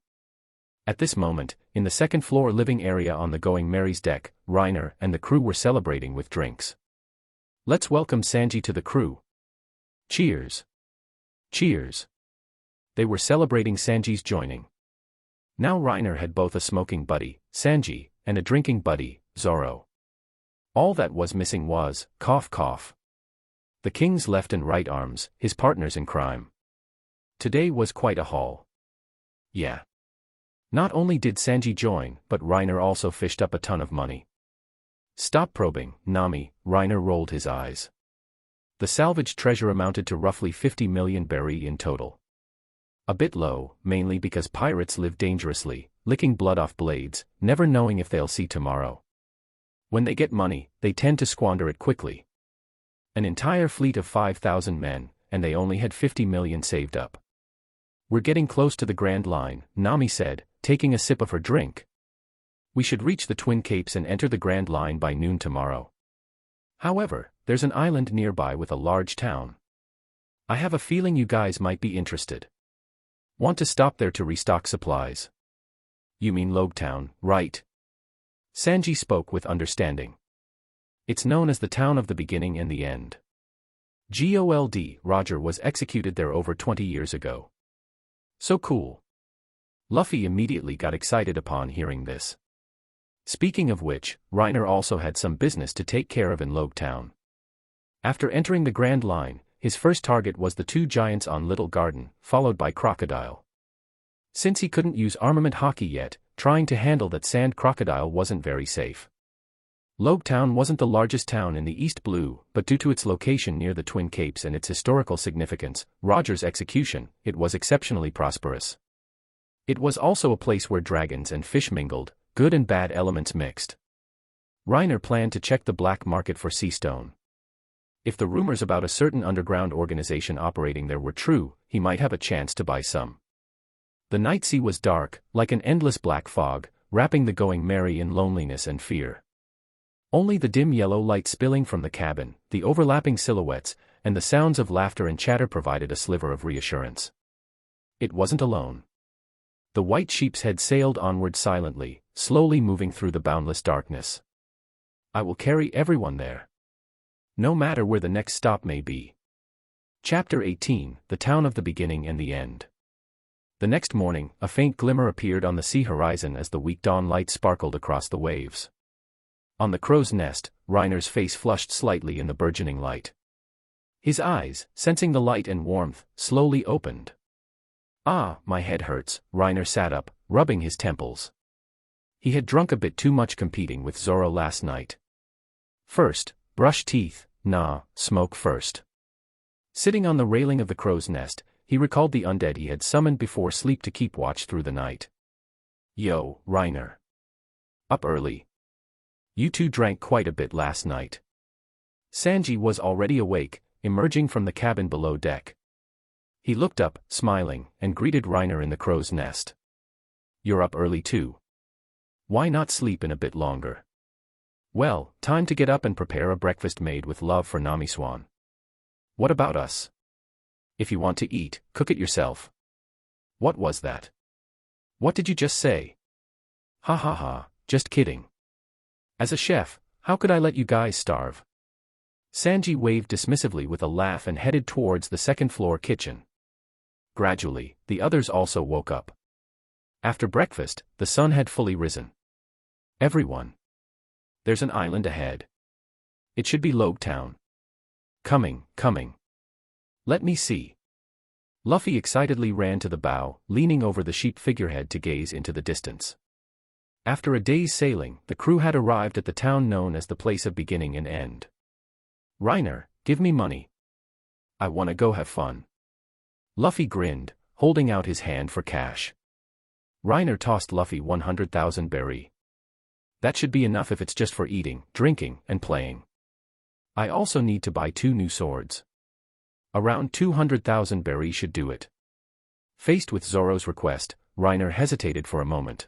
At this moment, in the second-floor living area on the Going Merry's deck, Reiner and the crew were celebrating with drinks. "Let's welcome Sanji to the crew. Cheers. Cheers." They were celebrating Sanji's joining. Now Reiner had both a smoking buddy, Sanji, and a drinking buddy, Zoro. All that was missing was, cough cough, the king's left and right arms, his partners in crime. Today was quite a haul. Yeah. Not only did Sanji join, but Reiner also fished up a ton of money. Stop probing, Nami, Reiner rolled his eyes. The salvaged treasure amounted to roughly 50 million berry in total. A bit low, mainly because pirates live dangerously, licking blood off blades, never knowing if they'll see tomorrow. When they get money, they tend to squander it quickly. An entire fleet of 5,000 men, and they only had 50 million saved up. We're getting close to the Grand Line, Nami said, taking a sip of her drink. We should reach the Twin Capes and enter the Grand Line by noon tomorrow. However, there's an island nearby with a large town. I have a feeling you guys might be interested. Want to stop there to restock supplies? You mean Logetown, right? Sanji spoke with understanding. It's known as the town of the beginning and the end. Gold, Roger was executed there over 20 years ago. So cool. Luffy immediately got excited upon hearing this. Speaking of which, Reiner also had some business to take care of in Logetown. After entering the Grand Line, his first target was the two giants on Little Garden, followed by Crocodile. Since he couldn't use armament hockey yet, trying to handle that sand crocodile wasn't very safe. Logetown wasn't the largest town in the East Blue, but due to its location near the Twin Capes and its historical significance, Roger's execution, it was exceptionally prosperous. It was also a place where dragons and fish mingled, good and bad elements mixed. Reiner planned to check the black market for sea stone. If the rumors about a certain underground organization operating there were true, he might have a chance to buy some. The night sea was dark, like an endless black fog, wrapping the going merry in loneliness and fear. Only the dim yellow light spilling from the cabin, the overlapping silhouettes, and the sounds of laughter and chatter provided a sliver of reassurance. It wasn't alone. The white sheep's head sailed onward silently, slowly moving through the boundless darkness. I will carry everyone there. No matter where the next stop may be. Chapter 18, The Town of the Beginning and the End. The next morning, a faint glimmer appeared on the sea horizon as the weak dawn light sparkled across the waves. On the crow's nest, Reiner's face flushed slightly in the burgeoning light. His eyes, sensing the light and warmth, slowly opened. Ah, my head hurts, Reiner sat up, rubbing his temples. He had drunk a bit too much competing with Zoro last night. First, brush teeth, nah, smoke first. Sitting on the railing of the crow's nest, he recalled the undead he had summoned before sleep to keep watch through the night. Yo, Reiner. Up early. You two drank quite a bit last night. Sanji was already awake, emerging from the cabin below deck. He looked up, smiling, and greeted Reiner in the crow's nest. You're up early too. Why not sleep in a bit longer? Well, time to get up and prepare a breakfast made with love for Nami Swan. What about us? If you want to eat, cook it yourself. What was that? What did you just say? Ha ha ha, just kidding. As a chef, how could I let you guys starve? Sanji waved dismissively with a laugh and headed towards the second-floor kitchen. Gradually, the others also woke up. After breakfast, the sun had fully risen. Everyone. There's an island ahead. It should be Logetown. Coming. Let me see. Luffy excitedly ran to the bow, leaning over the sheep figurehead to gaze into the distance. After a day's sailing, the crew had arrived at the town known as the place of beginning and end. Reiner, give me money. I wanna go have fun. Luffy grinned, holding out his hand for cash. Reiner tossed Luffy 100,000 berry. That should be enough if it's just for eating, drinking, and playing. I also need to buy 2 new swords. Around 200,000 berry should do it. Faced with Zoro's request, Reiner hesitated for a moment.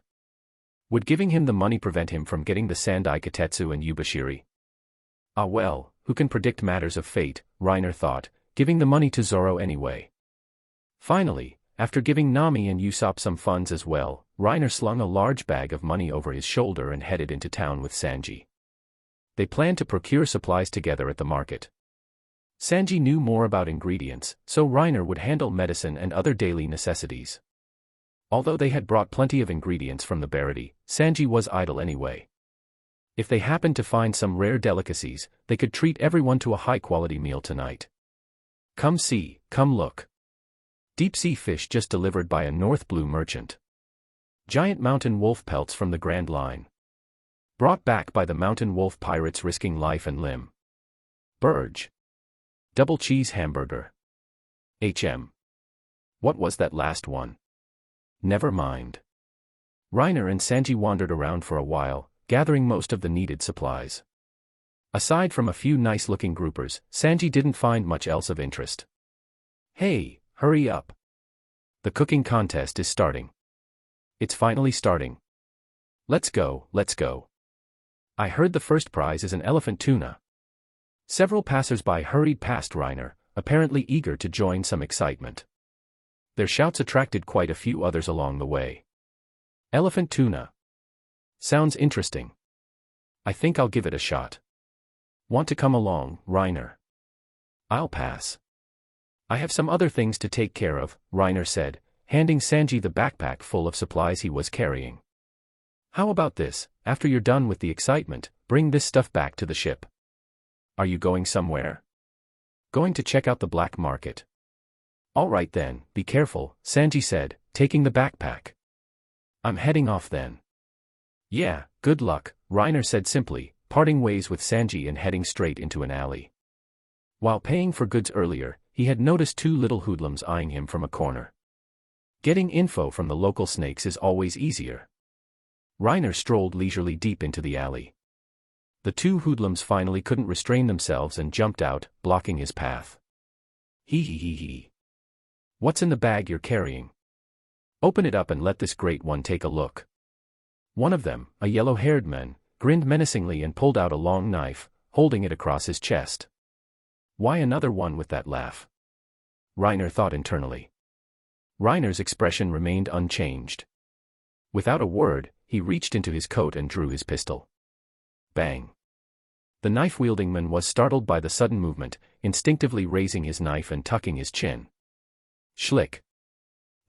Would giving him the money prevent him from getting the Sandai Katetsu and Yubashiri? Ah well, who can predict matters of fate, Reiner thought, giving the money to Zoro anyway. Finally, after giving Nami and Usopp some funds as well, Reiner slung a large bag of money over his shoulder and headed into town with Sanji. They planned to procure supplies together at the market. Sanji knew more about ingredients, so Reiner would handle medicine and other daily necessities. Although they had brought plenty of ingredients from the Barity, Sanji was idle anyway. If they happened to find some rare delicacies, they could treat everyone to a high-quality meal tonight. Come see, come look. Deep-sea fish just delivered by a North Blue merchant. Giant mountain wolf pelts from the Grand Line. Brought back by the mountain wolf pirates risking life and limb. Burge. Double cheese hamburger. What was that last one? Never mind. Reiner and Sanji wandered around for a while, gathering most of the needed supplies. Aside from a few nice-looking groupers, Sanji didn't find much else of interest. Hey, hurry up. The cooking contest is starting. It's finally starting. Let's go, let's go. I heard the first prize is an elephant tuna. Several passers-by hurried past Reiner, apparently eager to join some excitement. Their shouts attracted quite a few others along the way. Elephant tuna. Sounds interesting. I think I'll give it a shot. Want to come along, Reiner? I'll pass. I have some other things to take care of, Reiner said, handing Sanji the backpack full of supplies he was carrying. How about this, after you're done with the excitement, bring this stuff back to the ship. Are you going somewhere? Going to check out the black market. All right then, be careful, Sanji said, taking the backpack. I'm heading off then. Yeah, good luck, Reiner said simply, parting ways with Sanji and heading straight into an alley. While paying for goods earlier, he had noticed two little hoodlums eyeing him from a corner. Getting info from the local snakes is always easier. Reiner strolled leisurely deep into the alley. The two hoodlums finally couldn't restrain themselves and jumped out, blocking his path. Hee. What's in the bag you're carrying? Open it up and let this great one take a look. One of them, a yellow-haired man, grinned menacingly and pulled out a long knife, holding it across his chest. Why another one with that laugh? Reiner thought internally. Reiner's expression remained unchanged. Without a word, he reached into his coat and drew his pistol. Bang. The knife-wielding man was startled by the sudden movement, instinctively raising his knife and tucking his chin. Schlick.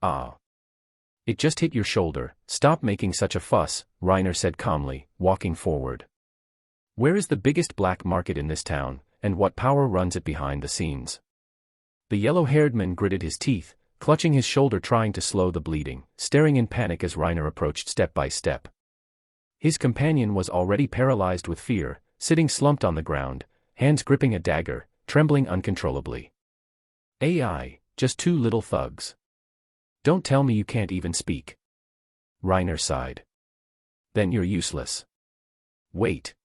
Ah. It just hit your shoulder, stop making such a fuss, Reiner said calmly, walking forward. Where is the biggest black market in this town, and what power runs it behind the scenes? The yellow-haired man gritted his teeth, clutching his shoulder trying to slow the bleeding, staring in panic as Reiner approached step by step. His companion was already paralyzed with fear, sitting slumped on the ground, hands gripping a dagger, trembling uncontrollably. AI, just two little thugs. Don't tell me you can't even speak. Reiner sighed. Then you're useless. Wait.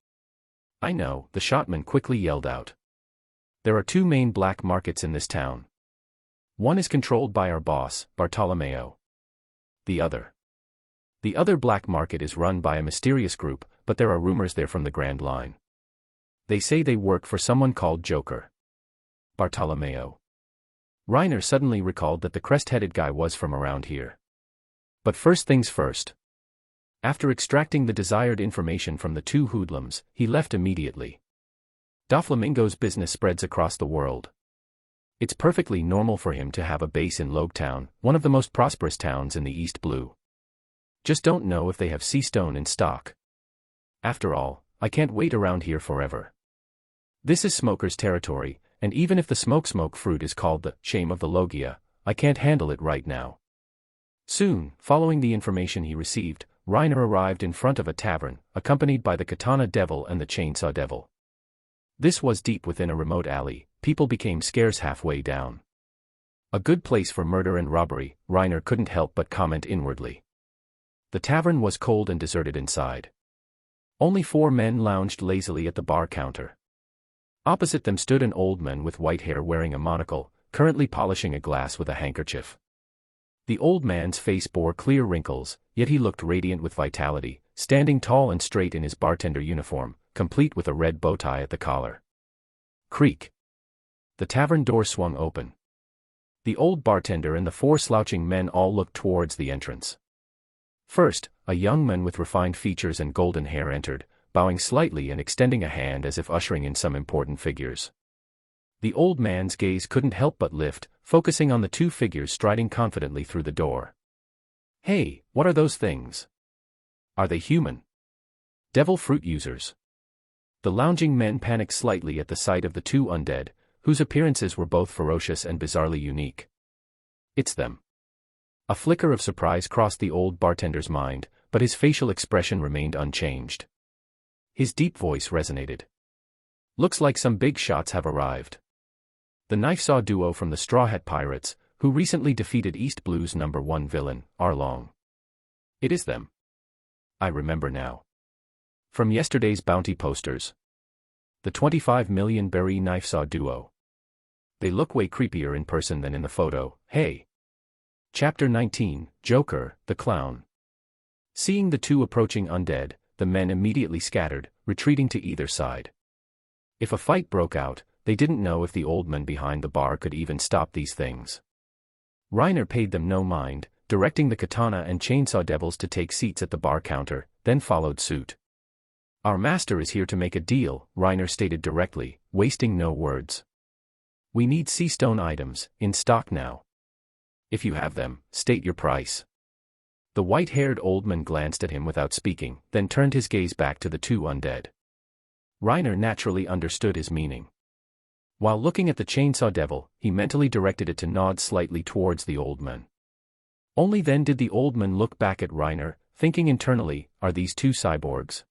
I know, the shotman quickly yelled out. There are two main black markets in this town. One is controlled by our boss, Bartolomeo. The other black market is run by a mysterious group, but there are rumors they're from the Grand Line. They say they work for someone called Joker. Bartolomeo. Reiner suddenly recalled that the crest-headed guy was from around here. But first things first. After extracting the desired information from the two hoodlums, he left immediately. Doflamingo's business spreads across the world. It's perfectly normal for him to have a base in Logetown, one of the most prosperous towns in the East Blue. Just don't know if they have sea stone in stock. After all, I can't wait around here forever. This is Smoker's territory, and even if the smoke fruit is called the shame of the Logia, I can't handle it right now. Soon, following the information he received, Reiner arrived in front of a tavern, accompanied by the Katana Devil and the Chainsaw Devil. This was deep within a remote alley, people became scarce halfway down. A good place for murder and robbery, Reiner couldn't help but comment inwardly. The tavern was cold and deserted inside. Only 4 men lounged lazily at the bar counter. Opposite them stood an old man with white hair wearing a monocle, currently polishing a glass with a handkerchief. The old man's face bore clear wrinkles, yet he looked radiant with vitality, standing tall and straight in his bartender uniform, complete with a red bow tie at the collar. Creak. The tavern door swung open. The old bartender and the 4 slouching men all looked towards the entrance. First, a young man with refined features and golden hair entered, bowing slightly and extending a hand as if ushering in some important figures. The old man's gaze couldn't help but lift, focusing on the 2 figures striding confidently through the door. Hey, what are those things? Are they human? Devil fruit users. The lounging men panicked slightly at the sight of the 2 undead, whose appearances were both ferocious and bizarrely unique. It's them. A flicker of surprise crossed the old bartender's mind, but his facial expression remained unchanged. His deep voice resonated. Looks like some big shots have arrived. The knife saw duo from the Straw Hat Pirates, who recently defeated East Blue's #1 villain, Arlong. It is them. I remember now. From yesterday's bounty posters. The 25 million berry knife saw duo. They look way creepier in person than in the photo, hey. Chapter 19, Joker, the Clown. Seeing the two approaching undead, the men immediately scattered, retreating to either side. If a fight broke out, they didn't know if the old man behind the bar could even stop these things. Reiner paid them no mind, directing the katana and chainsaw devils to take seats at the bar counter, then followed suit. Our master is here to make a deal, Reiner stated directly, wasting no words. We need sea stone items, in stock now. If you have them, state your price. The white-haired old man glanced at him without speaking, then turned his gaze back to the two undead. Reiner naturally understood his meaning. While looking at the chainsaw devil, he mentally directed it to nod slightly towards the old man. Only then did the old man look back at Reiner, thinking internally, are these two cyborgs?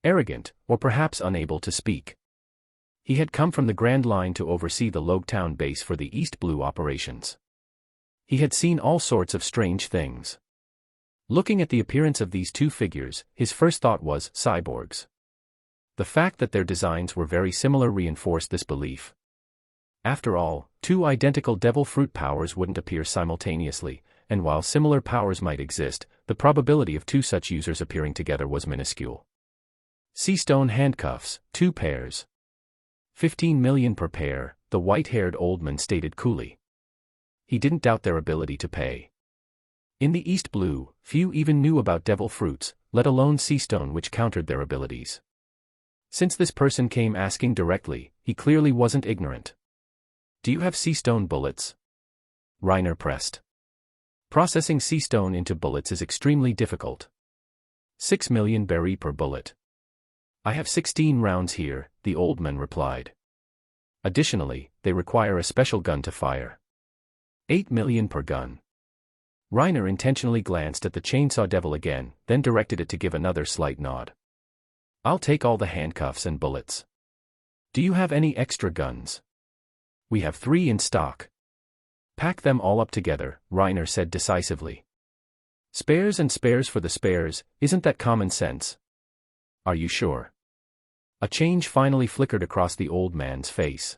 Arrogant, or perhaps unable to speak. He had come from the Grand Line to oversee the Logetown base for the East Blue operations. He had seen all sorts of strange things. Looking at the appearance of these two figures, his first thought was, cyborgs. The fact that their designs were very similar reinforced this belief. After all, two identical devil fruit powers wouldn't appear simultaneously, and while similar powers might exist, the probability of two such users appearing together was minuscule. Sea stone handcuffs, 2 pairs. 15 million per pair, the white-haired old man stated coolly. He didn't doubt their ability to pay. In the East Blue, few even knew about devil fruits, let alone sea stone, which countered their abilities. Since this person came asking directly, he clearly wasn't ignorant. Do you have sea stone bullets? Reiner pressed. Processing sea stone into bullets is extremely difficult. 6 million berry per bullet. I have 16 rounds here, the old man replied. Additionally, they require a special gun to fire. 8 million per gun. Reiner intentionally glanced at the chainsaw devil again, then directed it to give another slight nod. I'll take all the handcuffs and bullets. Do you have any extra guns? We have 3 in stock. Pack them all up together, Reiner said decisively. Spares and spares for the spares, isn't that common sense? Are you sure? A change finally flickered across the old man's face.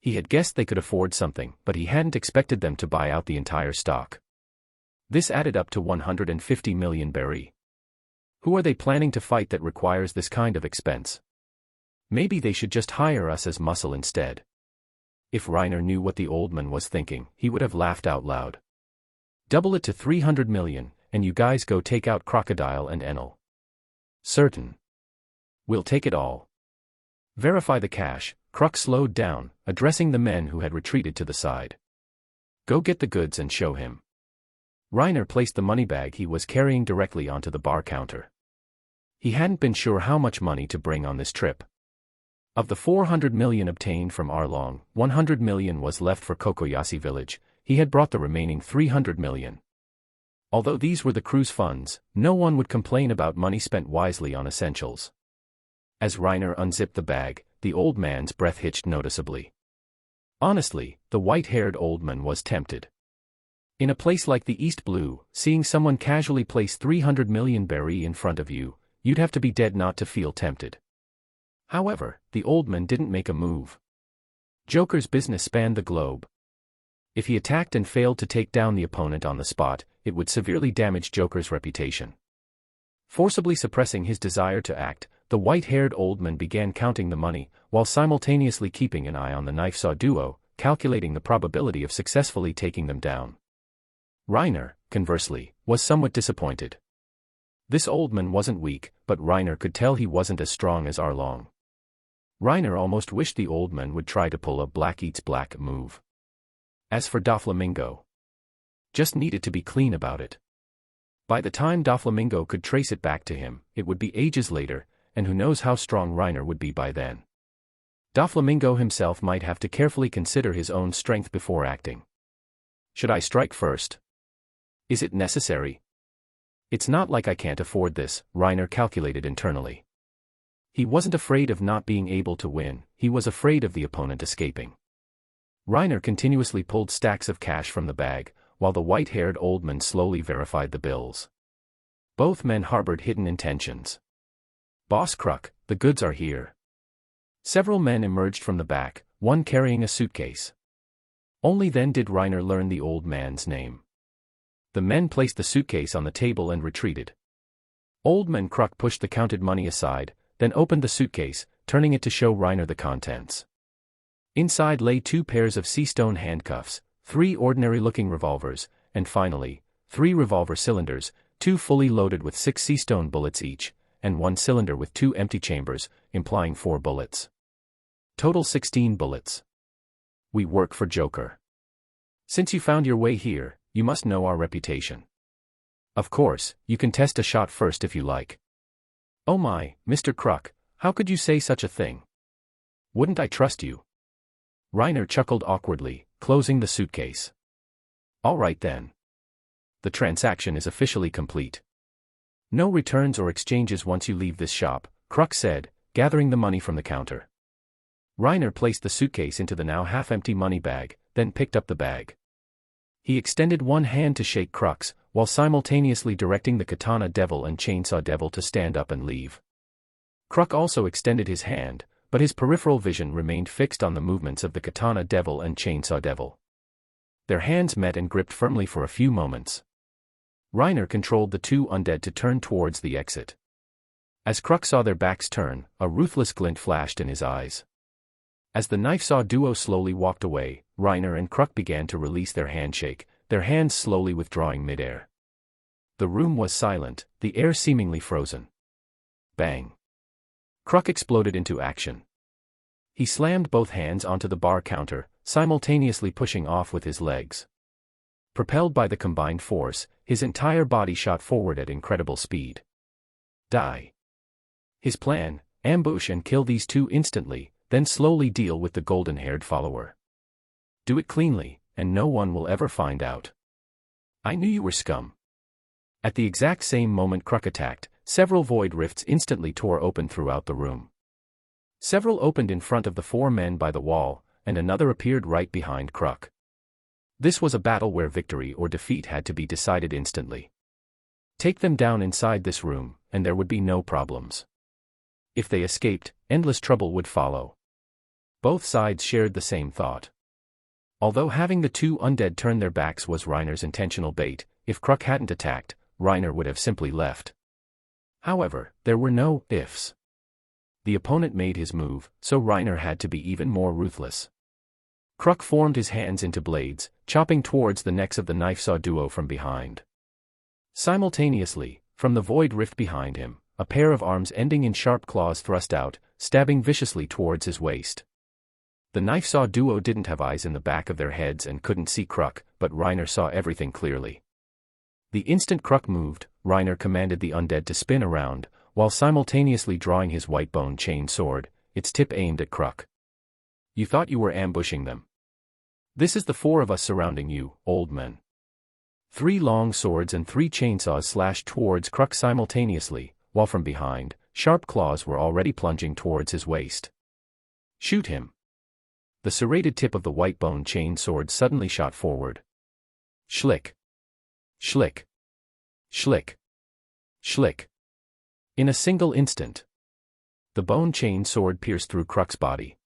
He had guessed they could afford something, but he hadn't expected them to buy out the entire stock. This added up to 150 million berry. Who are they planning to fight that requires this kind of expense? Maybe they should just hire us as muscle instead. If Reiner knew what the old man was thinking, he would have laughed out loud. Double it to 300 million, and you guys go take out Crocodile and Enel. Certain. We'll take it all. Verify the cash, Croc slowed down, addressing the men who had retreated to the side. Go get the goods and show him. Reiner placed the money bag he was carrying directly onto the bar counter. He hadn't been sure how much money to bring on this trip. Of the 400 million obtained from Arlong, 100 million was left for Kokoyasi village. He had brought the remaining 300 million. Although these were the crew's funds, no one would complain about money spent wisely on essentials. As Reiner unzipped the bag, the old man's breath hitched noticeably. Honestly, the white-haired old man was tempted. In a place like the East Blue, seeing someone casually place 300 million berry in front of you, you'd have to be dead not to feel tempted. However, the old man didn't make a move. Joker's business spanned the globe. If he attacked and failed to take down the opponent on the spot, it would severely damage Joker's reputation. Forcibly suppressing his desire to act, the white-haired old man began counting the money, while simultaneously keeping an eye on the knife-saw duo, calculating the probability of successfully taking them down. Reiner, conversely, was somewhat disappointed. This old man wasn't weak, but Reiner could tell he wasn't as strong as Arlong. Reiner almost wished the old man would try to pull a black eats black move. As for Doflamingo, just needed to be clean about it. By the time Doflamingo could trace it back to him, it would be ages later, and who knows how strong Reiner would be by then. Doflamingo himself might have to carefully consider his own strength before acting. Should I strike first? Is it necessary? It's not like I can't afford this, Reiner calculated internally. He wasn't afraid of not being able to win, he was afraid of the opponent escaping. Reiner continuously pulled stacks of cash from the bag, while the white-haired old man slowly verified the bills. Both men harbored hidden intentions. "Boss Croc, the goods are here." Several men emerged from the back, one carrying a suitcase. Only then did Reiner learn the old man's name. The men placed the suitcase on the table and retreated. Old Man Croc pushed the counted money aside, then opened the suitcase, turning it to show Reiner the contents. Inside lay 2 pairs of sea-stone handcuffs, 3 ordinary-looking revolvers, and finally, 3 revolver cylinders, 2 fully loaded with 6 sea-stone bullets each, and 1 cylinder with 2 empty chambers, implying 4 bullets. Total 16 bullets. "We work for Joker. Since you found your way here, you must know our reputation. Of course, you can test a shot first if you like." "Oh my, Mr. Croc, how could you say such a thing? Wouldn't I trust you?" Reiner chuckled awkwardly, closing the suitcase. "All right then. The transaction is officially complete. No returns or exchanges once you leave this shop," Croc said, gathering the money from the counter. Reiner placed the suitcase into the now half-empty money bag, then picked up the bag. He extended one hand to shake Croc's, while simultaneously directing the Katana Devil and Chainsaw Devil to stand up and leave. Croc also extended his hand, but his peripheral vision remained fixed on the movements of the Katana Devil and Chainsaw Devil. Their hands met and gripped firmly for a few moments. Reiner controlled the 2 undead to turn towards the exit. As Croc saw their backs turn, a ruthless glint flashed in his eyes. As the knife-saw duo slowly walked away, Reiner and Croc began to release their handshake, their hands slowly withdrawing midair. The room was silent, the air seemingly frozen. Bang! Croc exploded into action. He slammed both hands onto the bar counter, simultaneously pushing off with his legs. Propelled by the combined force, his entire body shot forward at incredible speed. Die. His plan: ambush and kill these 2 instantly, then slowly deal with the golden-haired follower. Do it cleanly, and no one will ever find out. I knew you were scum. At the exact same moment Croc attacked, several void rifts instantly tore open throughout the room. Several opened in front of the 4 men by the wall, and another appeared right behind Croc. This was a battle where victory or defeat had to be decided instantly. Take them down inside this room, and there would be no problems. If they escaped, endless trouble would follow. Both sides shared the same thought. Although having the 2 undead turn their backs was Reiner's intentional bait, if Croc hadn't attacked, Reiner would have simply left. However, there were no ifs. The opponent made his move, so Reiner had to be even more ruthless. Croc formed his hands into blades, chopping towards the necks of the knife-saw duo from behind. Simultaneously, from the void rift behind him, a pair of arms ending in sharp claws thrust out, stabbing viciously towards his waist. The knife-saw duo didn't have eyes in the back of their heads and couldn't see Croc, but Reiner saw everything clearly. The instant Croc moved, Reiner commanded the undead to spin around, while simultaneously drawing his white-bone chain sword, its tip aimed at Croc. "You thought you were ambushing them. This is the 4 of us surrounding you, old man." 3 long swords and 3 chainsaws slashed towards Croc simultaneously, while from behind, sharp claws were already plunging towards his waist. "Shoot him." The serrated tip of the white-bone chain sword suddenly shot forward. Schlick. Schlick. Schlick. Schlick. In a single instant, the bone chain sword pierced through Croc's body.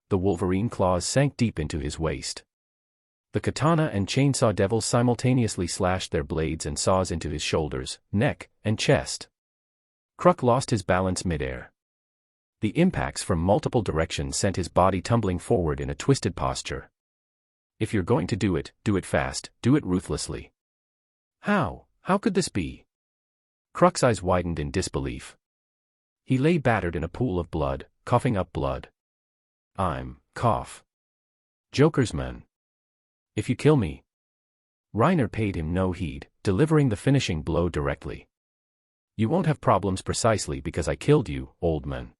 The wolverine claws sank deep into his waist. The katana and chainsaw devils simultaneously slashed their blades and saws into his shoulders, neck, and chest. Croc lost his balance midair. The impacts from multiple directions sent his body tumbling forward in a twisted posture. If you're going to do it fast, do it ruthlessly. How could this be? Croc's eyes widened in disbelief. He lay battered in a pool of blood, coughing up blood. Cough. Joker's man. If you kill me. Reiner paid him no heed, delivering the finishing blow directly. You won't have problems precisely because I killed you, old man.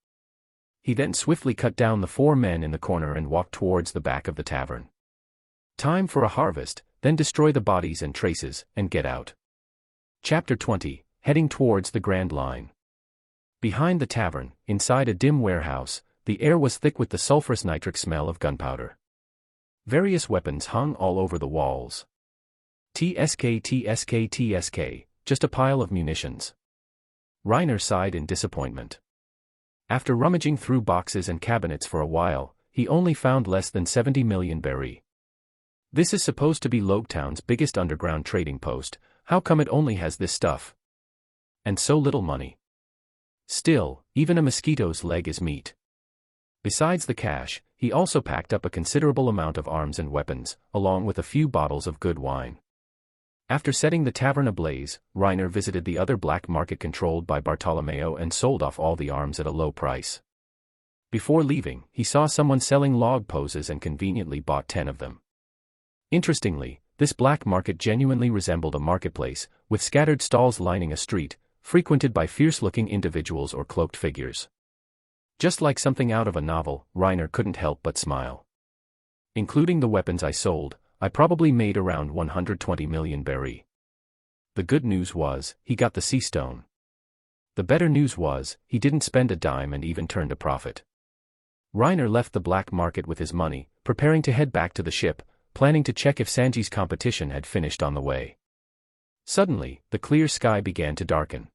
He then swiftly cut down the 4 men in the corner and walked towards the back of the tavern. Time for a harvest, then destroy the bodies and traces, and get out. Chapter 20, Heading Towards the Grand Line. Behind the tavern, inside a dim warehouse, the air was thick with the sulfurous nitric smell of gunpowder. Various weapons hung all over the walls. TSK, just a pile of munitions. Reiner sighed in disappointment. After rummaging through boxes and cabinets for a while, he only found less than 70 million berry. This is supposed to be Logetown's biggest underground trading post. How come it only has this stuff? And so little money. Still, even a mosquito's leg is meat. Besides the cash, he also packed up a considerable amount of arms and weapons, along with a few bottles of good wine. After setting the tavern ablaze, Reiner visited the other black market controlled by Bartolomeo and sold off all the arms at a low price. Before leaving, he saw someone selling log poses and conveniently bought 10 of them. Interestingly, this black market genuinely resembled a marketplace, with scattered stalls lining a street, frequented by fierce-looking individuals or cloaked figures. Just like something out of a novel, Reiner couldn't help but smile. Including the weapons I sold, I probably made around 120 million berry. The good news was, he got the sea stone. The better news was, he didn't spend a dime and even turned a profit. Reiner left the black market with his money, preparing to head back to the ship, planning to check if Sanji's competition had finished on the way. Suddenly, the clear sky began to darken.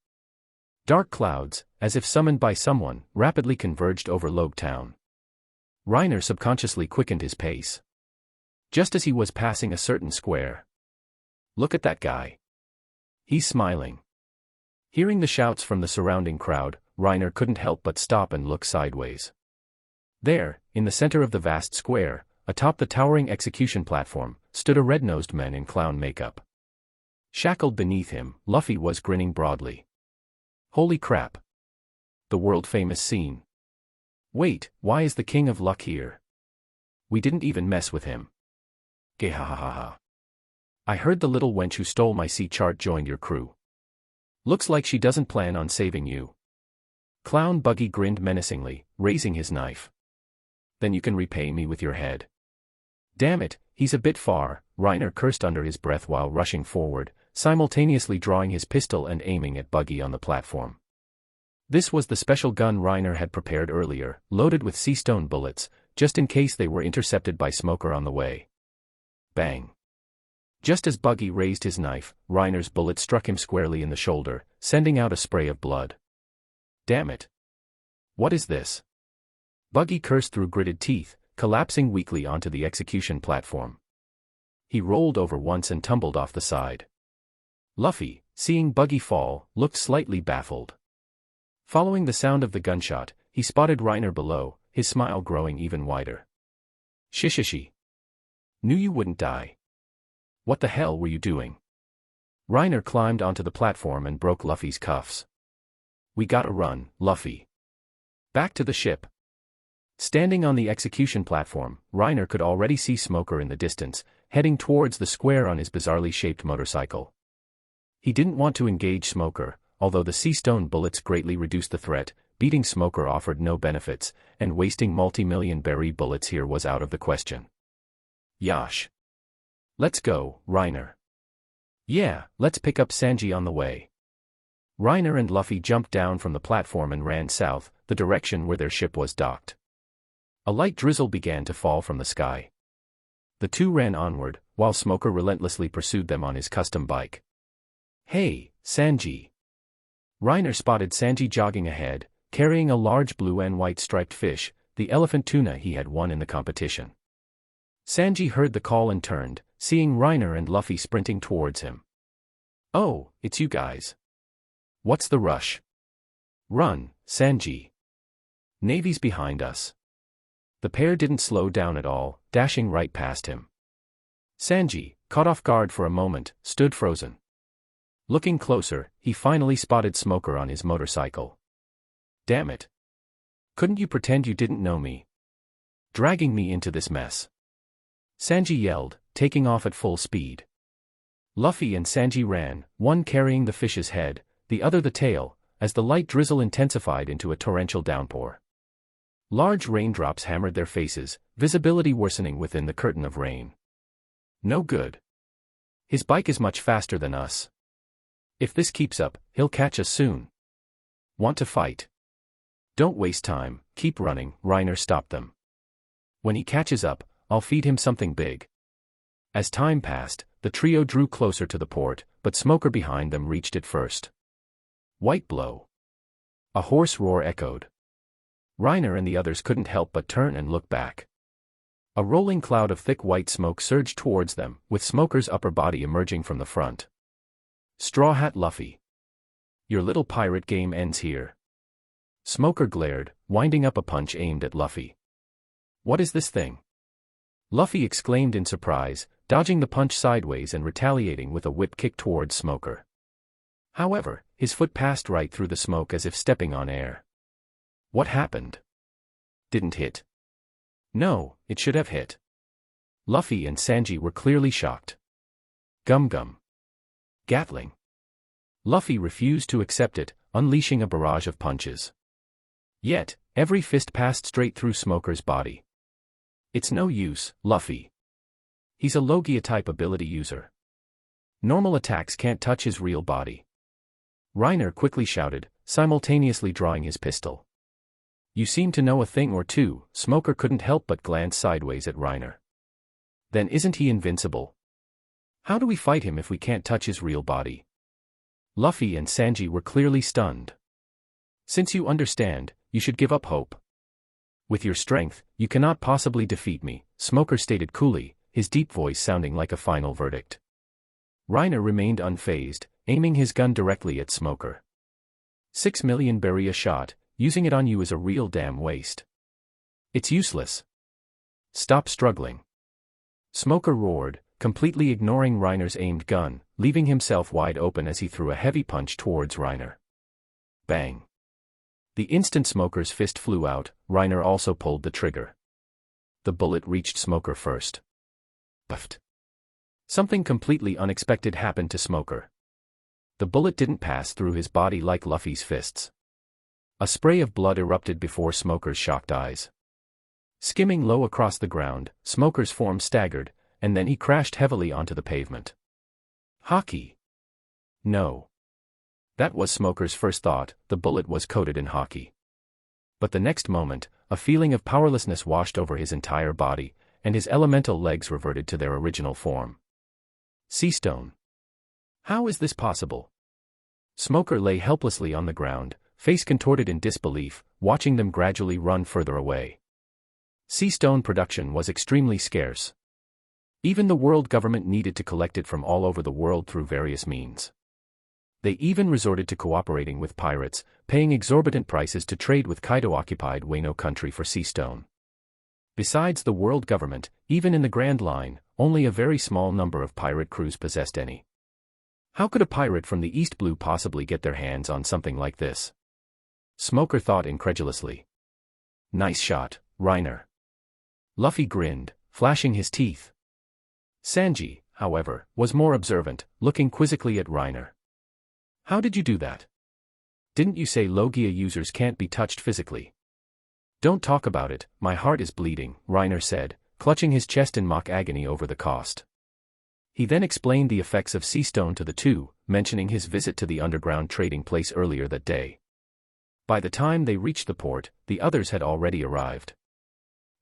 Dark clouds, as if summoned by someone, rapidly converged over Logetown. Reiner subconsciously quickened his pace. Just as he was passing a certain square. Look at that guy. He's smiling. Hearing the shouts from the surrounding crowd, Reiner couldn't help but stop and look sideways. There, in the center of the vast square, atop the towering execution platform, stood a red-nosed man in clown makeup. Shackled beneath him, Luffy was grinning broadly. Holy crap. The world-famous scene. Wait, why is the King of Luck here? We didn't even mess with him. Gehahaha. I heard the little wench who stole my sea chart joined your crew. Looks like she doesn't plan on saving you. Clown Buggy grinned menacingly, raising his knife. Then you can repay me with your head. Damn it, he's a bit far, Reiner cursed under his breath while rushing forward, simultaneously drawing his pistol and aiming at Buggy on the platform. This was the special gun Reiner had prepared earlier, loaded with sea stone bullets, just in case they were intercepted by Smoker on the way. Bang. Just as Buggy raised his knife, Reiner's bullet struck him squarely in the shoulder, sending out a spray of blood. Damn it. What is this? Buggy cursed through gritted teeth, collapsing weakly onto the execution platform. He rolled over once and tumbled off the side. Luffy, seeing Buggy fall, looked slightly baffled. Following the sound of the gunshot, he spotted Reiner below, his smile growing even wider. Shishishi. Knew you wouldn't die. What the hell were you doing? Reiner climbed onto the platform and broke Luffy's cuffs. We gotta run, Luffy. Back to the ship. Standing on the execution platform, Reiner could already see Smoker in the distance, heading towards the square on his bizarrely shaped motorcycle. He didn't want to engage Smoker, although the sea stone bullets greatly reduced the threat. Beating Smoker offered no benefits, and wasting multi-million berry bullets here was out of the question. Yash. Let's go, Reiner. Yeah, let's pick up Sanji on the way. Reiner and Luffy jumped down from the platform and ran south, the direction where their ship was docked. A light drizzle began to fall from the sky. The two ran onward, while Smoker relentlessly pursued them on his custom bike. Hey, Sanji. Reiner spotted Sanji jogging ahead, carrying a large blue and white striped fish, the elephant tuna he had won in the competition. Sanji heard the call and turned, seeing Reiner and Luffy sprinting towards him. Oh, it's you guys. What's the rush? Run, Sanji. Navy's behind us. The pair didn't slow down at all, dashing right past him. Sanji, caught off guard for a moment, stood frozen. Looking closer, he finally spotted Smoker on his motorcycle. Damn it. Couldn't you pretend you didn't know me? Dragging me into this mess. Sanji yelled, taking off at full speed. Luffy and Sanji ran, one carrying the fish's head, the other the tail, as the light drizzle intensified into a torrential downpour. Large raindrops hammered their faces, visibility worsening within the curtain of rain. No good. His bike is much faster than us. If this keeps up, he'll catch us soon. Want to fight? Don't waste time, keep running, Reiner stopped them. When he catches up, I'll feed him something big. As time passed, the trio drew closer to the port, but Smoker behind them reached it first. White blow. A hoarse roar echoed. Reiner and the others couldn't help but turn and look back. A rolling cloud of thick white smoke surged towards them, with Smoker's upper body emerging from the front. Straw Hat Luffy. Your little pirate game ends here. Smoker glared, winding up a punch aimed at Luffy. What is this thing? Luffy exclaimed in surprise, dodging the punch sideways and retaliating with a whip kick towards Smoker. However, his foot passed right through the smoke as if stepping on air. What happened? Didn't hit. No, it should have hit. Luffy and Sanji were clearly shocked. Gum gum. Gatling. Luffy refused to accept it, unleashing a barrage of punches. Yet, every fist passed straight through Smoker's body. It's no use, Luffy. He's a Logia-type ability user. Normal attacks can't touch his real body. Reiner quickly shouted, simultaneously drawing his pistol. You seem to know a thing or two. Smoker couldn't help but glance sideways at Reiner. Then isn't he invincible? How do we fight him if we can't touch his real body? Luffy and Sanji were clearly stunned. Since you understand, you should give up hope. With your strength, you cannot possibly defeat me, Smoker stated coolly, his deep voice sounding like a final verdict. Reiner remained unfazed, aiming his gun directly at Smoker. 6 million berry a shot, using it on you is a real damn waste. It's useless. Stop struggling. Smoker roared, completely ignoring Reiner's aimed gun, leaving himself wide open as he threw a heavy punch towards Reiner. Bang. The instant Smoker's fist flew out, Reiner also pulled the trigger. The bullet reached Smoker first. Buffed. Something completely unexpected happened to Smoker. The bullet didn't pass through his body like Luffy's fists. A spray of blood erupted before Smoker's shocked eyes. Skimming low across the ground, Smoker's form staggered, and then he crashed heavily onto the pavement. Hockey. No. That was Smoker's first thought, the bullet was coated in hockey. But the next moment, a feeling of powerlessness washed over his entire body, and his elemental legs reverted to their original form. Sea stone. How is this possible? Smoker lay helplessly on the ground, face contorted in disbelief, watching them gradually run further away. Sea stone production was extremely scarce. Even the world government needed to collect it from all over the world through various means. They even resorted to cooperating with pirates, paying exorbitant prices to trade with Kaido-occupied Wano country for sea stone. Besides the world government, even in the Grand Line, only a very small number of pirate crews possessed any. How could a pirate from the East Blue possibly get their hands on something like this? Smoker thought incredulously. Nice shot, Reiner. Luffy grinned, flashing his teeth. Sanji, however, was more observant, looking quizzically at Reiner. How did you do that? Didn't you say Logia users can't be touched physically? Don't talk about it, my heart is bleeding, Reiner said, clutching his chest in mock agony over the cost. He then explained the effects of sea stone to the two, mentioning his visit to the underground trading place earlier that day. By the time they reached the port, the others had already arrived.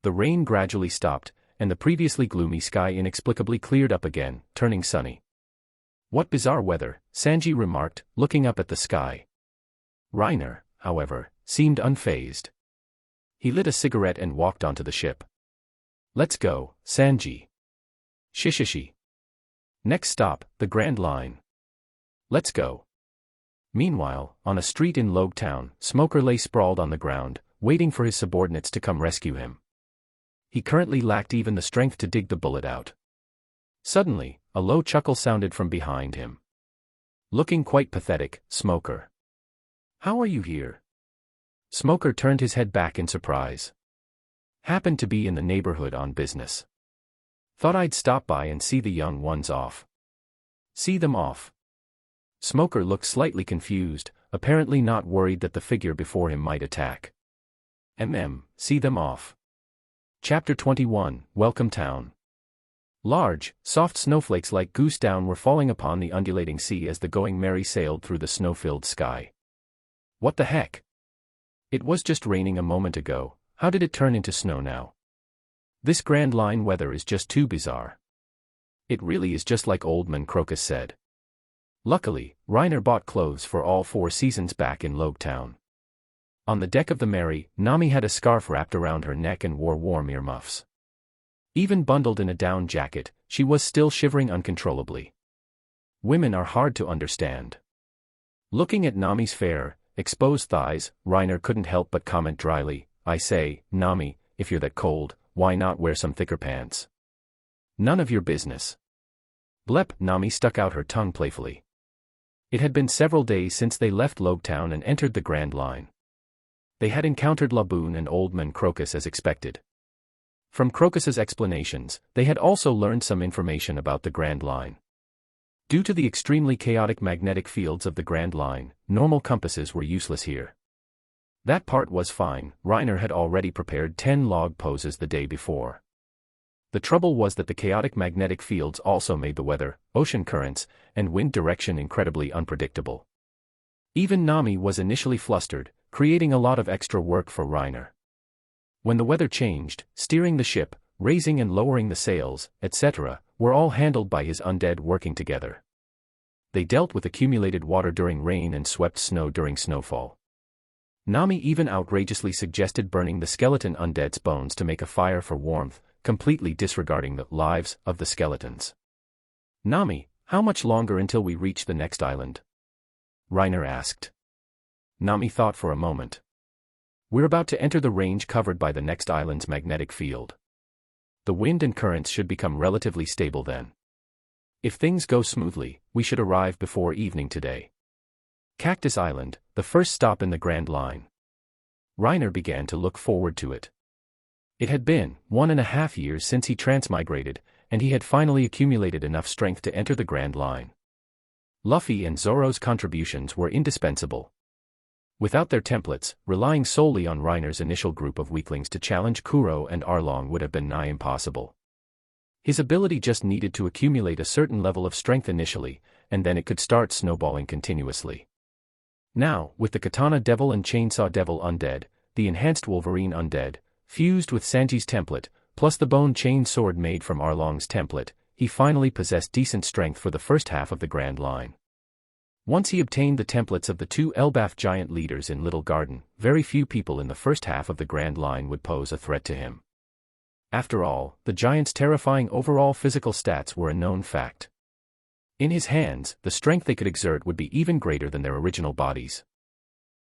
The rain gradually stopped, and the previously gloomy sky inexplicably cleared up again, turning sunny. What bizarre weather, Sanji remarked, looking up at the sky. Reiner, however, seemed unfazed. He lit a cigarette and walked onto the ship. Let's go, Sanji. Shishishi. Next stop, the Grand Line. Let's go. Meanwhile, on a street in Logue Town, Smoker lay sprawled on the ground, waiting for his subordinates to come rescue him. He currently lacked even the strength to dig the bullet out. Suddenly, a low chuckle sounded from behind him. Looking quite pathetic, Smoker. How are you here? Smoker turned his head back in surprise. Happened to be in the neighborhood on business. Thought I'd stop by and see the young ones off. See them off. Smoker looked slightly confused, apparently not worried that the figure before him might attack. See them off. Chapter 21, Welcome Town. Large, soft snowflakes like goose down were falling upon the undulating sea as the Going Merry sailed through the snow-filled sky. What the heck? It was just raining a moment ago, how did it turn into snow now? This Grand Line weather is just too bizarre. It really is just like Old Man Crocus said. Luckily, Reiner bought clothes for all 4 seasons back in Logetown. On the deck of the Mary, Nami had a scarf wrapped around her neck and wore warm earmuffs. Even bundled in a down jacket, she was still shivering uncontrollably. Women are hard to understand. Looking at Nami's fair, exposed thighs, Reiner couldn't help but comment dryly, "I say, Nami, if you're that cold, why not wear some thicker pants?" "None of your business." Blep, Nami stuck out her tongue playfully. It had been several days since they left Logetown and entered the Grand Line. They had encountered Laboon and Old Man Crocus as expected. From Crocus's explanations, they had also learned some information about the Grand Line. Due to the extremely chaotic magnetic fields of the Grand Line, normal compasses were useless here. That part was fine, Reiner had already prepared 10 log poses the day before. The trouble was that the chaotic magnetic fields also made the weather, ocean currents, and wind direction incredibly unpredictable. Even Nami was initially flustered, creating a lot of extra work for Reiner. When the weather changed, steering the ship, raising and lowering the sails, etc., were all handled by his undead working together. They dealt with accumulated water during rain and swept snow during snowfall. Nami even outrageously suggested burning the skeleton undead's bones to make a fire for warmth, completely disregarding the lives of the skeletons. "Nami, how much longer until we reach the next island?" Reiner asked. Nami thought for a moment. "We're about to enter the range covered by the next island's magnetic field. The wind and currents should become relatively stable then. If things go smoothly, we should arrive before evening today." Cactus Island, the first stop in the Grand Line. Reiner began to look forward to it. It had been 1.5 years since he transmigrated, and he had finally accumulated enough strength to enter the Grand Line. Luffy and Zoro's contributions were indispensable. Without their templates, relying solely on Reiner's initial group of weaklings to challenge Kuro and Arlong would have been nigh impossible. His ability just needed to accumulate a certain level of strength initially, and then it could start snowballing continuously. Now, with the Katana Devil and Chainsaw Devil undead, the enhanced Wolverine undead, fused with Sanji's template, plus the bone chain sword made from Arlong's template, he finally possessed decent strength for the first half of the Grand Line. Once he obtained the templates of the 2 Elbaf giant leaders in Little Garden, very few people in the first half of the Grand Line would pose a threat to him. After all, the giants' terrifying overall physical stats were a known fact. In his hands, the strength they could exert would be even greater than their original bodies.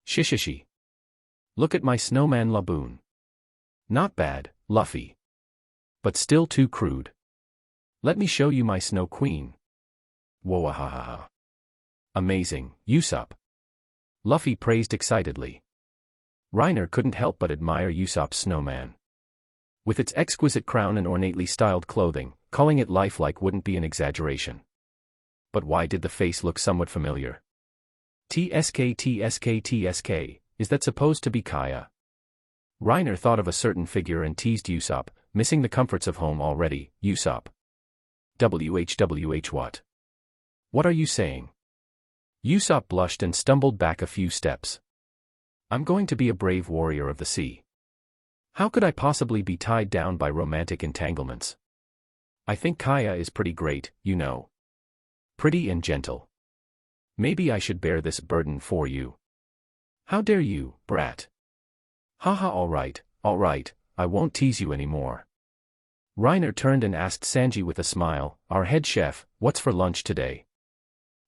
Shishishi. Look at my snowman Laboon. Not bad, Luffy. But still too crude. Let me show you my Snow Queen. Whoa-ha-ha-ha. Amazing, Usopp. Luffy praised excitedly. Reiner couldn't help but admire Usopp's snowman. With its exquisite crown and ornately styled clothing, calling it lifelike wouldn't be an exaggeration. But why did the face look somewhat familiar? TSK, is that supposed to be Kaya? Reiner thought of a certain figure and teased Usopp, missing the comforts of home already, Usopp. What? What are you saying? Usopp blushed and stumbled back a few steps. I'm going to be a brave warrior of the sea. How could I possibly be tied down by romantic entanglements? I think Kaya is pretty great, you know. Pretty and gentle. Maybe I should bear this burden for you. How dare you, brat? Haha, all right, I won't tease you anymore. Reiner turned and asked Sanji with a smile, our head chef, what's for lunch today?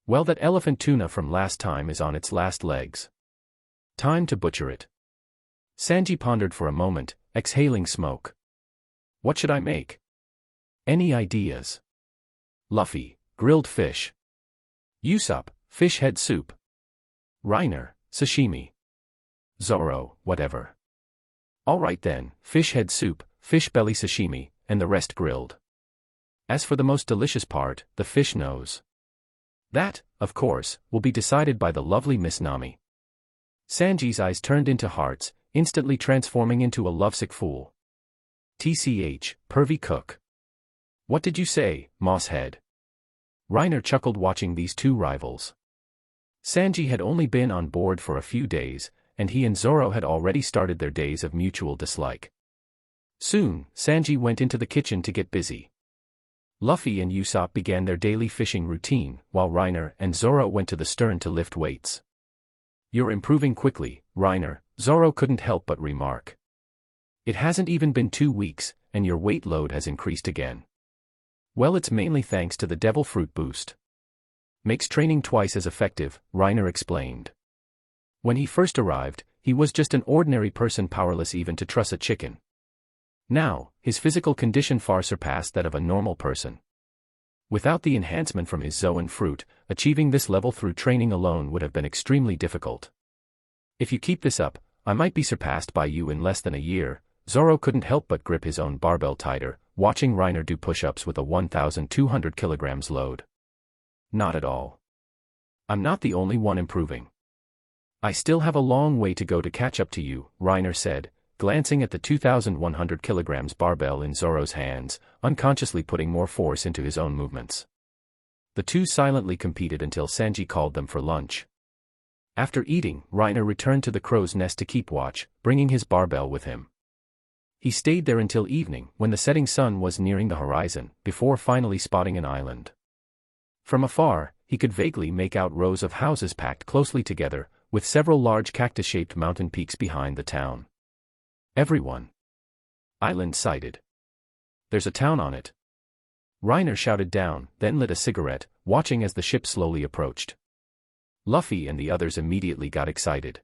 Well, that elephant tuna from last time is on its last legs. Time to butcher it. Sanji pondered for a moment, exhaling smoke. What should I make? Any ideas? Luffy, grilled fish. Usopp, fish head soup. Reiner, sashimi. Zoro, whatever. All right then, fish head soup, fish belly sashimi, and the rest grilled. As for the most delicious part, the fish nose. That, of course, will be decided by the lovely Miss Nami. Sanji's eyes turned into hearts, instantly transforming into a lovesick fool. TCH, pervy cook. What did you say, Mosshead? Reiner chuckled watching these two rivals. Sanji had only been on board for a few days, and he and Zoro had already started their days of mutual dislike. Soon, Sanji went into the kitchen to get busy. Luffy and Usopp began their daily fishing routine, while Reiner and Zoro went to the stern to lift weights. "You're improving quickly, Reiner," Zoro couldn't help but remark. "It hasn't even been 2 weeks, and your weight load has increased again." "Well, it's mainly thanks to the devil fruit boost. Makes training twice as effective," Reiner explained. When he first arrived, he was just an ordinary person, powerless even to truss a chicken. Now, his physical condition far surpassed that of a normal person. Without the enhancement from his Zoan fruit, achieving this level through training alone would have been extremely difficult. "If you keep this up, I might be surpassed by you in less than a year." Zoro couldn't help but grip his own barbell tighter, watching Reiner do push-ups with a 1,200 kilograms load. "Not at all. I'm not the only one improving. I still have a long way to go to catch up to you," Reiner said, glancing at the 2,100 kilograms barbell in Zoro's hands, unconsciously putting more force into his own movements. The two silently competed until Sanji called them for lunch. After eating, Reiner returned to the crow's nest to keep watch, bringing his barbell with him. He stayed there until evening, when the setting sun was nearing the horizon, before finally spotting an island. From afar, he could vaguely make out rows of houses packed closely together, with several large cactus-shaped mountain peaks behind the town. "Everyone. Island sighted. There's a town on it." Reiner shouted down, then lit a cigarette, watching as the ship slowly approached. Luffy and the others immediately got excited.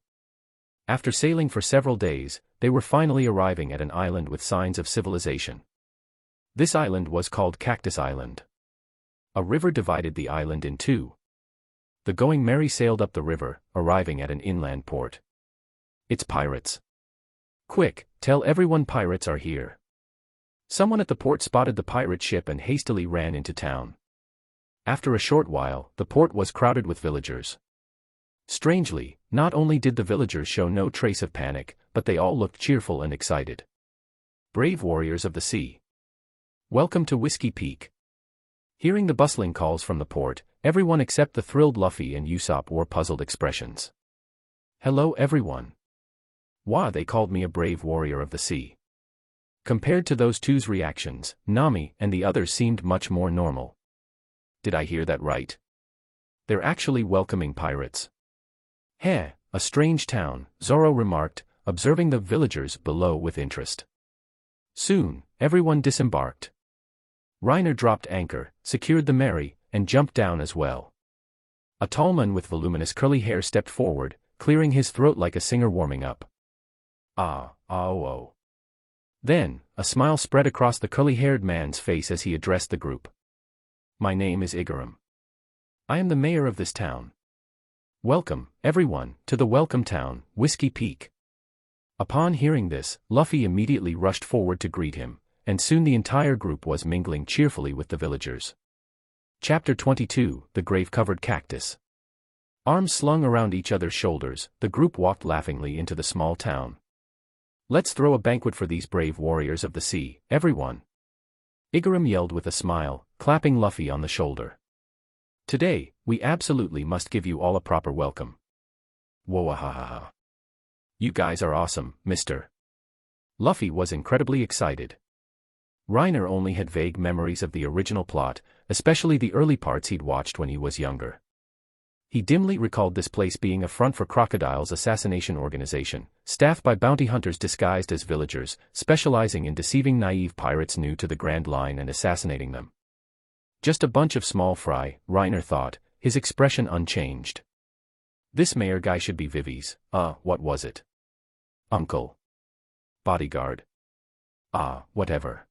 After sailing for several days, they were finally arriving at an island with signs of civilization. This island was called Cactus Island. A river divided the island in two. The Going Merry sailed up the river, arriving at an inland port. "It's pirates. Quick, tell everyone pirates are here." Someone at the port spotted the pirate ship and hastily ran into town. After a short while, the port was crowded with villagers. Strangely, not only did the villagers show no trace of panic, but they all looked cheerful and excited. "Brave warriors of the sea. Welcome to Whiskey Peak." Hearing the bustling calls from the port, everyone except the thrilled Luffy and Usopp wore puzzled expressions. "Hello everyone. Why, they called me a brave warrior of the sea." Compared to those two's reactions, Nami and the others seemed much more normal. "Did I hear that right? They're actually welcoming pirates." "Heh, a strange town," Zoro remarked, observing the villagers below with interest. Soon, everyone disembarked. Reiner dropped anchor, secured the Mary, and jumped down as well. A tall man with voluminous curly hair stepped forward, clearing his throat like a singer warming up. Oh. Then, a smile spread across the curly-haired man's face as he addressed the group. "My name is Igaram. I am the mayor of this town. Welcome, everyone, to the Welcome Town, Whiskey Peak." Upon hearing this, Luffy immediately rushed forward to greet him, and soon the entire group was mingling cheerfully with the villagers. Chapter 22, The Grave-Covered Cactus. Arms slung around each other's shoulders, the group walked laughingly into the small town. "Let's throw a banquet for these brave warriors of the sea, everyone," Igaram yelled with a smile, clapping Luffy on the shoulder. "Today, we absolutely must give you all a proper welcome." "Whoa-ha-ha-ha. You guys are awesome, mister." Luffy was incredibly excited. Reiner only had vague memories of the original plot, especially the early parts he'd watched when he was younger. He dimly recalled this place being a front for Crocodile's assassination organization, staffed by bounty hunters disguised as villagers, specializing in deceiving naive pirates new to the Grand Line and assassinating them. Just a bunch of small fry, Reiner thought, his expression unchanged. This mayor guy should be Vivi's, what was it? Uncle? Bodyguard? Whatever.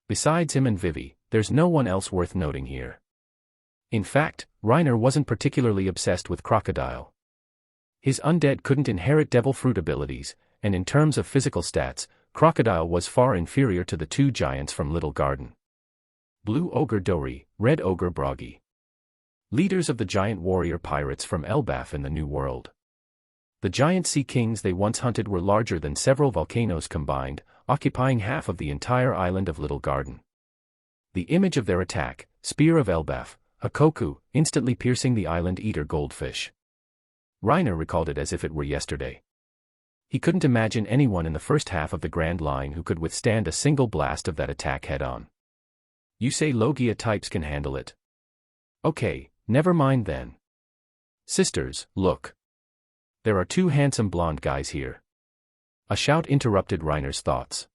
Besides him and Vivi, there's no one else worth noting here. In fact, Reiner wasn't particularly obsessed with Crocodile. His undead couldn't inherit devil fruit abilities, and in terms of physical stats, Crocodile was far inferior to the two giants from Little Garden. Blue Ogre Dory, Red Ogre Broggy. Leaders of the giant warrior pirates from Elbaf in the New World. The giant sea kings they once hunted were larger than several volcanoes combined, occupying half of the entire island of Little Garden. The image of their attack, Spear of Elbaf, Hakoku, instantly piercing the island-eater goldfish. Reiner recalled it as if it were yesterday. He couldn't imagine anyone in the first half of the Grand Line who could withstand a single blast of that attack head-on. You say Logia types can handle it? Okay, never mind then. Sisters, look. There are two handsome blonde guys here. A shout interrupted Reiner's thoughts.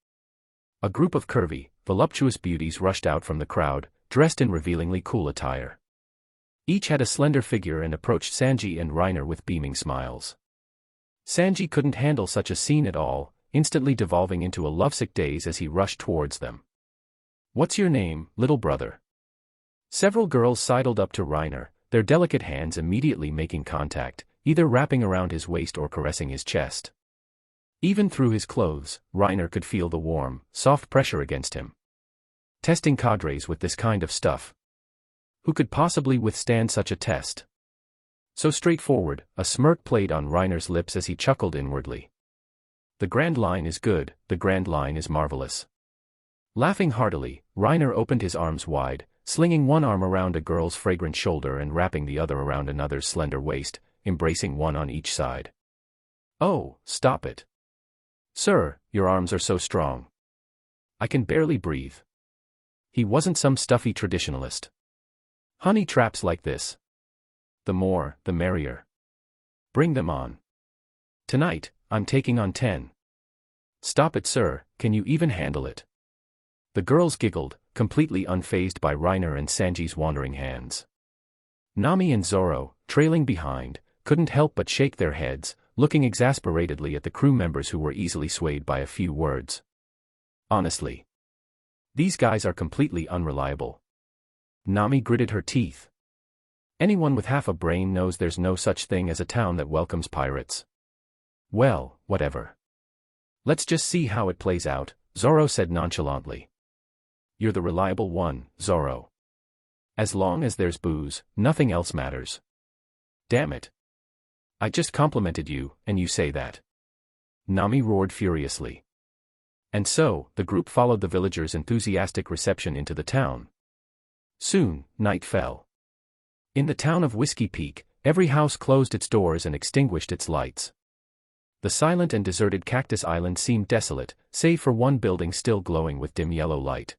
A group of curvy, voluptuous beauties rushed out from the crowd, dressed in revealingly cool attire. Each had a slender figure and approached Sanji and Reiner with beaming smiles. Sanji couldn't handle such a scene at all, instantly devolving into a lovesick daze as he rushed towards them. What's your name, little brother? Several girls sidled up to Reiner, their delicate hands immediately making contact, either wrapping around his waist or caressing his chest. Even through his clothes, Reiner could feel the warm, soft pressure against him. Testing cadres with this kind of stuff. Who could possibly withstand such a test? So straightforward, a smirk played on Reiner's lips as he chuckled inwardly. The Grand Line is good, the Grand Line is marvelous. Laughing heartily, Reiner opened his arms wide, slinging one arm around a girl's fragrant shoulder and wrapping the other around another's slender waist, embracing one on each side. Oh, stop it. Sir, your arms are so strong. I can barely breathe. He wasn't some stuffy traditionalist. Honey traps like this. The more, the merrier. Bring them on. Tonight, I'm taking on 10. Stop it, sir, can you even handle it? The girls giggled, completely unfazed by Reiner and Sanji's wandering hands. Nami and Zoro, trailing behind, couldn't help but shake their heads, looking exasperatedly at the crew members who were easily swayed by a few words. Honestly. These guys are completely unreliable. Nami gritted her teeth. Anyone with half a brain knows there's no such thing as a town that welcomes pirates. Well, whatever. Let's just see how it plays out, Zoro said nonchalantly. You're the reliable one, Zoro. As long as there's booze, nothing else matters. Damn it. I just complimented you, and you say that. Nami roared furiously. And so, the group followed the villagers' enthusiastic reception into the town. Soon, night fell. In the town of Whiskey Peak, every house closed its doors and extinguished its lights. The silent and deserted Cactus Island seemed desolate, save for one building still glowing with dim yellow light.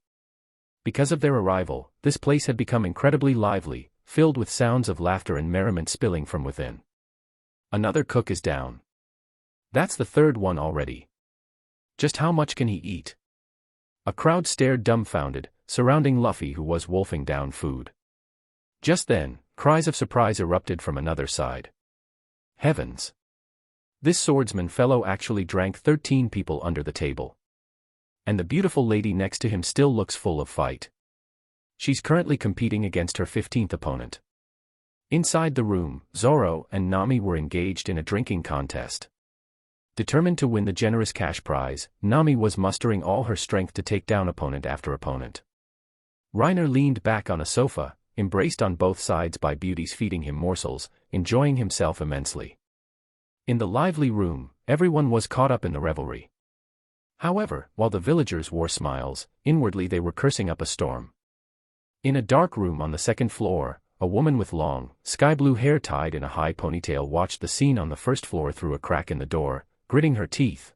Because of their arrival, this place had become incredibly lively, filled with sounds of laughter and merriment spilling from within. Another cook is down. That's the third one already. Just how much can he eat? A crowd stared dumbfounded, surrounding Luffy who was wolfing down food. Just then, cries of surprise erupted from another side. Heavens! This swordsman fellow actually drank 13 people under the table. And the beautiful lady next to him still looks full of fight. She's currently competing against her 15th opponent. Inside the room, Zoro and Nami were engaged in a drinking contest. Determined to win the generous cash prize, Nami was mustering all her strength to take down opponent after opponent. Reiner leaned back on a sofa, embraced on both sides by beauties feeding him morsels, enjoying himself immensely. In the lively room, everyone was caught up in the revelry. However, while the villagers wore smiles, inwardly they were cursing up a storm. In a dark room on the second floor, a woman with long, sky-blue hair tied in a high ponytail watched the scene on the first floor through a crack in the door, gritting her teeth.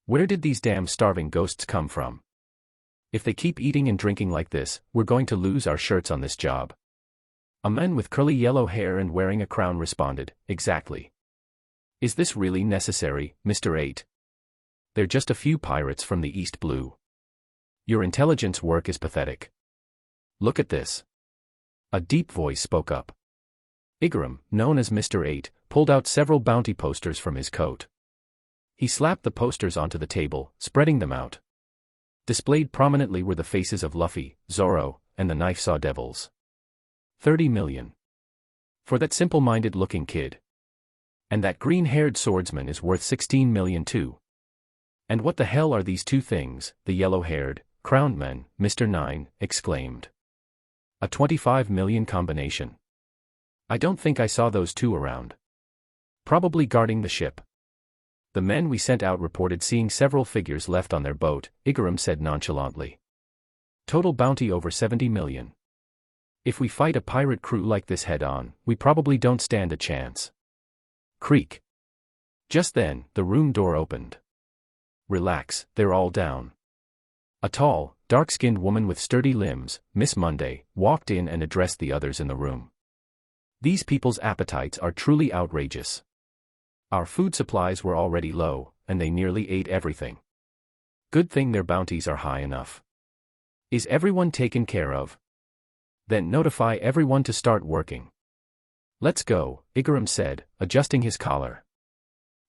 Where did these damn starving ghosts come from? If they keep eating and drinking like this, we're going to lose our shirts on this job. A man with curly yellow hair and wearing a crown responded, exactly. Is this really necessary, Mr. 8? They're just a few pirates from the East Blue. Your intelligence work is pathetic. Look at this. A deep voice spoke up. Igaram, known as Mr. 8, pulled out several bounty posters from his coat. He slapped the posters onto the table, spreading them out. Displayed prominently were the faces of Luffy, Zoro, and the Knife-Saw Devils. 30 million. For that simple-minded looking kid. And that green-haired swordsman is worth 16 million too. And what the hell are these two things? The yellow-haired, crowned man, Mr. 9, exclaimed. A 25 million combination. I don't think I saw those two around. Probably guarding the ship. The men we sent out reported seeing several figures left on their boat, Igaram said nonchalantly. Total bounty over 70 million. If we fight a pirate crew like this head-on, we probably don't stand a chance. Creak. Just then, the room door opened. Relax, they're all down. A tall, dark-skinned woman with sturdy limbs, Miss Monday, walked in and addressed the others in the room. These people's appetites are truly outrageous. Our food supplies were already low, and they nearly ate everything. Good thing their bounties are high enough. Is everyone taken care of? Then notify everyone to start working. Let's go, Igaram said, adjusting his collar.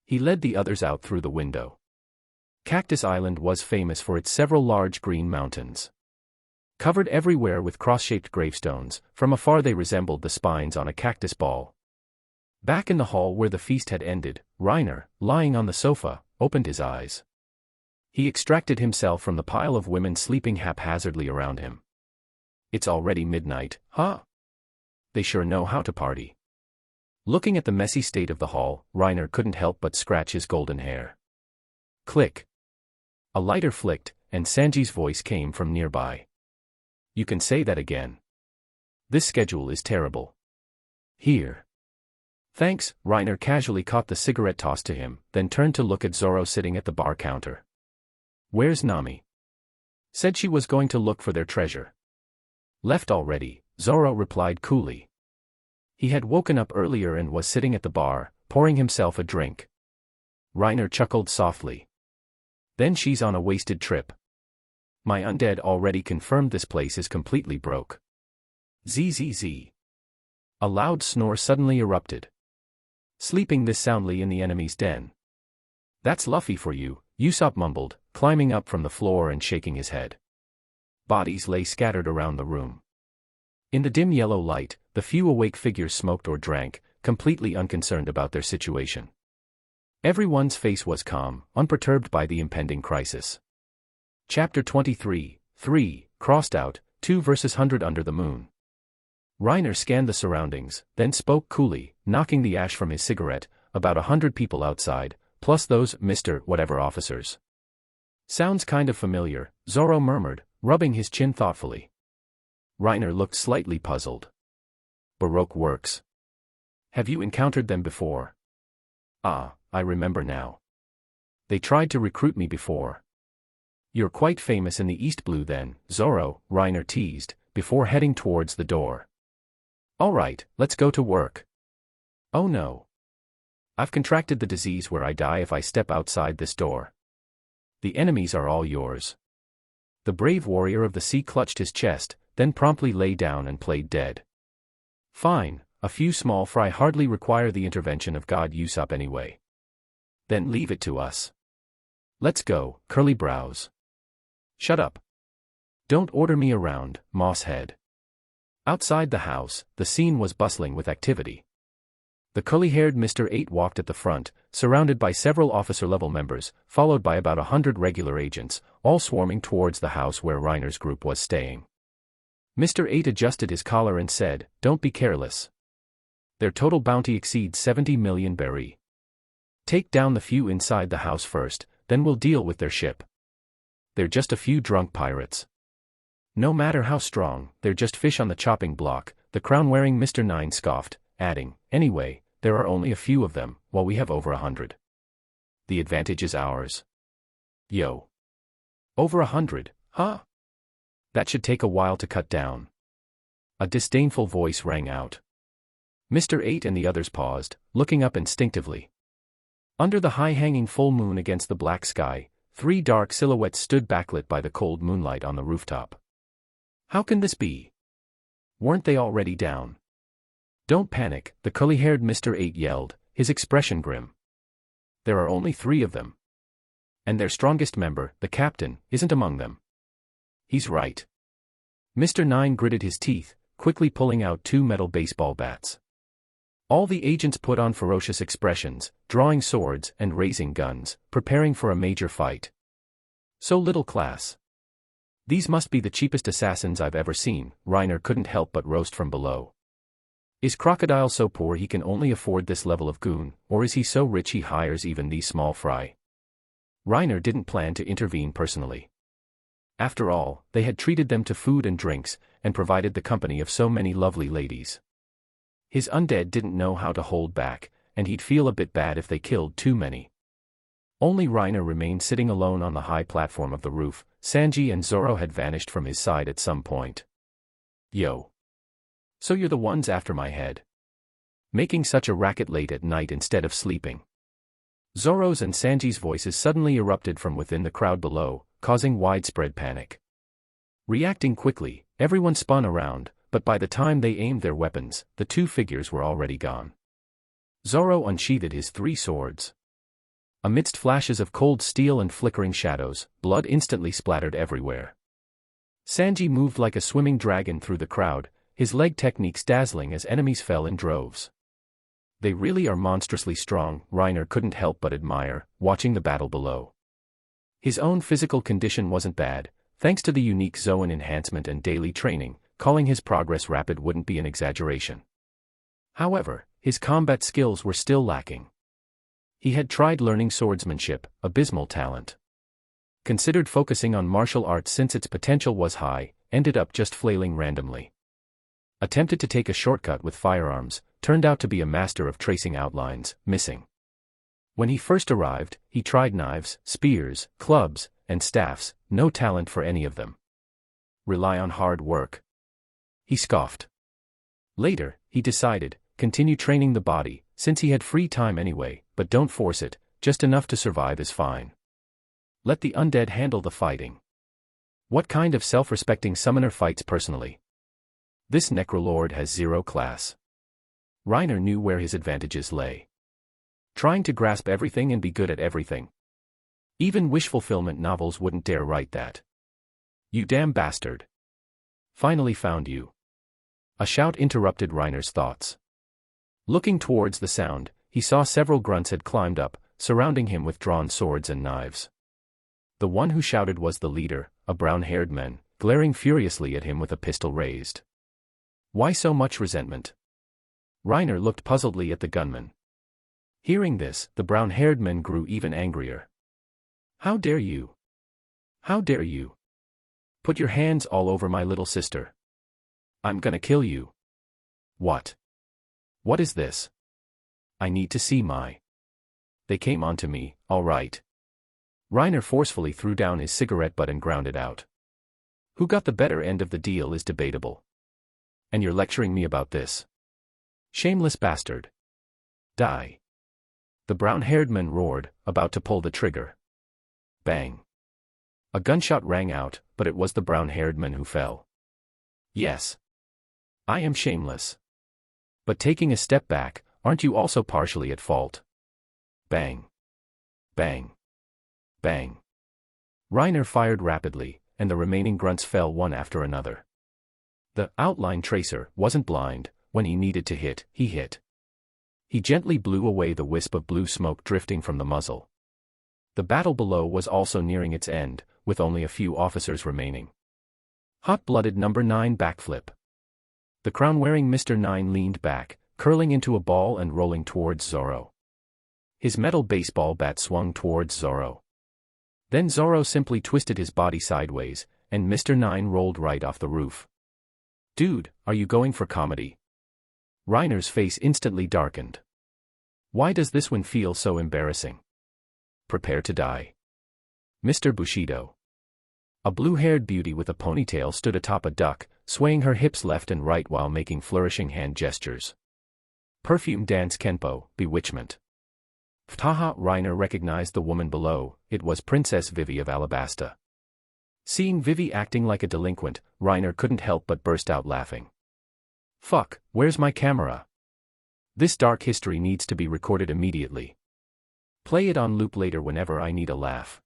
He led the others out through the window. Cactus Island was famous for its several large green mountains. Covered everywhere with cross-shaped gravestones, from afar they resembled the spines on a cactus ball. Back in the hall where the feast had ended, Reiner, lying on the sofa, opened his eyes. He extracted himself from the pile of women sleeping haphazardly around him. It's already midnight, huh? They sure know how to party. Looking at the messy state of the hall, Reiner couldn't help but scratch his golden hair. Click. A lighter flicked, and Sanji's voice came from nearby. You can say that again. This schedule is terrible. Here. Thanks, Reiner casually caught the cigarette tossed to him, then turned to look at Zoro sitting at the bar counter. Where's Nami? Said she was going to look for their treasure. Left already, Zoro replied coolly. He had woken up earlier and was sitting at the bar, pouring himself a drink. Reiner chuckled softly. Then she's on a wasted trip. My undead already confirmed this place is completely broke. Zzz. A loud snore suddenly erupted. Sleeping this soundly in the enemy's den. That's Luffy for you, Usopp mumbled, climbing up from the floor and shaking his head. Bodies lay scattered around the room. In the dim yellow light, the few awake figures smoked or drank, completely unconcerned about their situation. Everyone's face was calm, unperturbed by the impending crisis. Chapter 23, 3, Crossed Out, 2 vs 100 Under the Moon. Reiner scanned the surroundings, then spoke coolly, knocking the ash from his cigarette, about 100 people outside, plus those Mr. Whatever officers. Sounds kind of familiar, Zoro murmured, rubbing his chin thoughtfully. Reiner looked slightly puzzled. Baroque Works. Have you encountered them before? Ah, I remember now. They tried to recruit me before. You're quite famous in the East Blue then, Zoro, Reiner teased, before heading towards the door. All right, let's go to work. Oh no. I've contracted the disease where I die if I step outside this door. The enemies are all yours. The brave warrior of the sea clutched his chest, then promptly lay down and played dead. Fine, a few small fry hardly require the intervention of God Usopp anyway. Then leave it to us. Let's go, curly brows. Shut up. Don't order me around, Mosshead. Outside the house, the scene was bustling with activity. The curly-haired Mr. 8 walked at the front, surrounded by several officer-level members, followed by about 100 regular agents, all swarming towards the house where Reiner's group was staying. Mr. 8 adjusted his collar and said, "Don't be careless. Their total bounty exceeds 70 million berry. Take down the few inside the house first, then we'll deal with their ship. They're just a few drunk pirates. No matter how strong, they're just fish on the chopping block," the crown-wearing Mr. 9 scoffed, adding, "Anyway, there are only a few of them, while we have over 100. The advantage is ours." Yo. Over 100, huh? That should take a while to cut down. A disdainful voice rang out. Mr. 8 and the others paused, looking up instinctively. Under the high-hanging full moon against the black sky, 3 dark silhouettes stood backlit by the cold moonlight on the rooftop. How can this be? Weren't they already down? Don't panic, the curly-haired Mr. 8 yelled, his expression grim. There are only 3 of them. And their strongest member, the captain, isn't among them. He's right. Mr. 9 gritted his teeth, quickly pulling out 2 metal baseball bats. All the agents put on ferocious expressions, drawing swords and raising guns, preparing for a major fight. So little class. These must be the cheapest assassins I've ever seen, Reiner couldn't help but roast from below. Is Crocodile so poor he can only afford this level of goon, or is he so rich he hires even these small fry? Reiner didn't plan to intervene personally. After all, they had treated them to food and drinks, and provided the company of so many lovely ladies. His undead didn't know how to hold back, and he'd feel a bit bad if they killed too many. Only Reiner remained sitting alone on the high platform of the roof. Sanji and Zoro had vanished from his side at some point. Yo. So you're the ones after my head? Making such a racket late at night instead of sleeping. Zoro's and Sanji's voices suddenly erupted from within the crowd below, causing widespread panic. Reacting quickly, everyone spun around, but by the time they aimed their weapons, the two figures were already gone. Zoro unsheathed his 3 swords. Amidst flashes of cold steel and flickering shadows, blood instantly splattered everywhere. Sanji moved like a swimming dragon through the crowd, his leg techniques dazzling as enemies fell in droves. They really are monstrously strong, Reiner couldn't help but admire, watching the battle below. His own physical condition wasn't bad, thanks to the unique Zoan enhancement and daily training, calling his progress rapid wouldn't be an exaggeration. However, his combat skills were still lacking. He had tried learning swordsmanship, abysmal talent. Considered focusing on martial arts since its potential was high, ended up just flailing randomly. Attempted to take a shortcut with firearms, turned out to be a master of tracing outlines, missing. When he first arrived, he tried knives, spears, clubs, and staffs, no talent for any of them. Rely on hard work. He scoffed. Later, he decided, continue training the body, since he had free time anyway, but don't force it, just enough to survive is fine. Let the undead handle the fighting. What kind of self-respecting summoner fights personally? This necrolord has 0 class. Reiner knew where his advantages lay. Trying to grasp everything and be good at everything. Even wish-fulfillment novels wouldn't dare write that. You damn bastard. Finally found you. A shout interrupted Reiner's thoughts. Looking towards the sound, he saw several grunts had climbed up, surrounding him with drawn swords and knives. The one who shouted was the leader, a brown-haired man, glaring furiously at him with a pistol raised. Why so much resentment? Reiner looked puzzledly at the gunman. Hearing this, the brown-haired man grew even angrier. How dare you? How dare you? Put your hands all over my little sister. I'm gonna kill you. What? What is this? I need to see my... They came onto me, all right. Reiner forcefully threw down his cigarette butt and ground it out. Who got the better end of the deal is debatable. And you're lecturing me about this? Shameless bastard. Die. The brown-haired man roared, about to pull the trigger. Bang. A gunshot rang out, but it was the brown-haired man who fell. Yes. I am shameless. But taking a step back, aren't you also partially at fault? Bang. Bang. Bang. Reiner fired rapidly, and the remaining grunts fell one after another. The outline tracer wasn't blind. When he needed to hit, he hit. He gently blew away the wisp of blue smoke drifting from the muzzle. The battle below was also nearing its end, with only a few officers remaining. Hot-blooded number 9 backflip. The crown-wearing Mr. 9 leaned back, curling into a ball and rolling towards Zoro. His metal baseball bat swung towards Zoro. Then Zoro simply twisted his body sideways, and Mr. 9 rolled right off the roof. Dude, are you going for comedy? Reiner's face instantly darkened. Why does this one feel so embarrassing? Prepare to die. Mr. Bushido. A blue-haired beauty with a ponytail stood atop a duck, swaying her hips left and right while making flourishing hand gestures. Perfume dance Kenpo, bewitchment. Ptaha Reiner recognized the woman below, it was Princess Vivi of Alabasta. Seeing Vivi acting like a delinquent, Reiner couldn't help but burst out laughing. Fuck, where's my camera? This dark history needs to be recorded immediately. Play it on loop later whenever I need a laugh.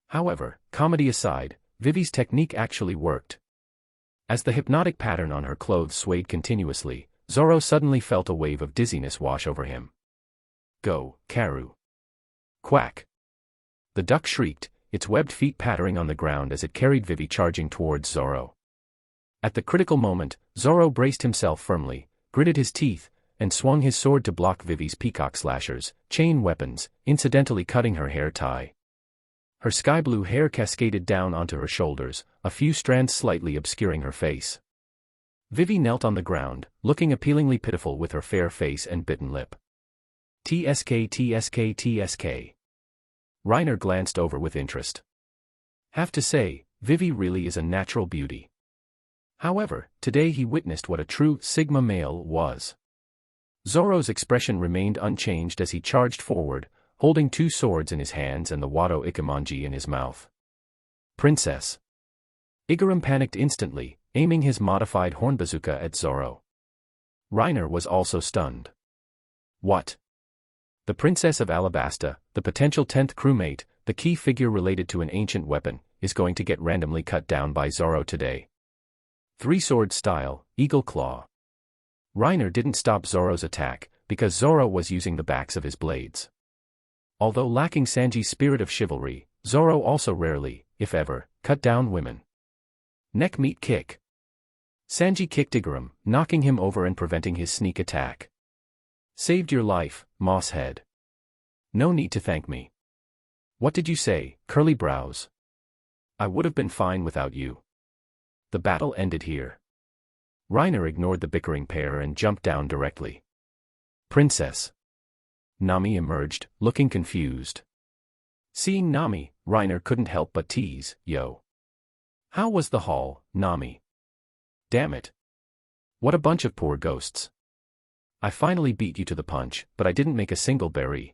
However, comedy aside, Vivi's technique actually worked. As the hypnotic pattern on her clothes swayed continuously, Zoro suddenly felt a wave of dizziness wash over him. Go, Karu. Quack. The duck shrieked, its webbed feet pattering on the ground as it carried Vivi charging towards Zoro. At the critical moment, Zoro braced himself firmly, gritted his teeth, and swung his sword to block Vivi's peacock slashers, chain weapons, incidentally cutting her hair tie. Her sky-blue hair cascaded down onto her shoulders, a few strands slightly obscuring her face. Vivi knelt on the ground, looking appealingly pitiful with her fair face and bitten lip. TSK TSK TSK. Reiner glanced over with interest. Have to say, Vivi really is a natural beauty. However, today he witnessed what a true Sigma male was. Zoro's expression remained unchanged as he charged forward, holding two swords in his hands and the Wado Ikemonji in his mouth. Princess. Igaram panicked instantly, aiming his modified horn bazooka at Zoro. Reiner was also stunned. What? The Princess of Alabasta, the potential 10th crewmate, the key figure related to an ancient weapon, is going to get randomly cut down by Zoro today. Three-sword style, eagle claw. Reiner didn't stop Zoro's attack, because Zoro was using the backs of his blades. Although lacking Sanji's spirit of chivalry, Zoro also rarely, if ever, cut down women. Neck meat kick. Sanji kicked Igaram, knocking him over and preventing his sneak attack. Saved your life, Mosshead. No need to thank me. What did you say, curly brows? I would have been fine without you. The battle ended here. Reiner ignored the bickering pair and jumped down directly. Princess. Nami emerged, looking confused. Seeing Nami, Reiner couldn't help but tease, yo. How was the haul, Nami? Damn it. What a bunch of poor ghosts. I finally beat you to the punch, but I didn't make a single berry.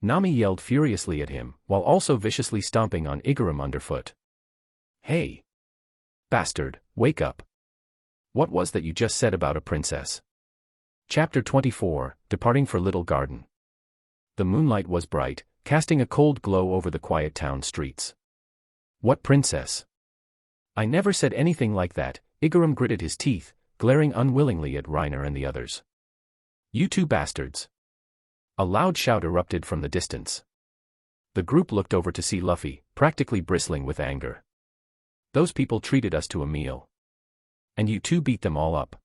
Nami yelled furiously at him, while also viciously stomping on Igaram underfoot. Hey! Bastard, wake up. What was that you just said about a princess? Chapter 24, Departing for Little Garden. The moonlight was bright, casting a cold glow over the quiet town streets. What princess? I never said anything like that, Igaram gritted his teeth, glaring unwillingly at Reiner and the others. You two bastards. A loud shout erupted from the distance. The group looked over to see Luffy, practically bristling with anger. Those people treated us to a meal. And you two beat them all up.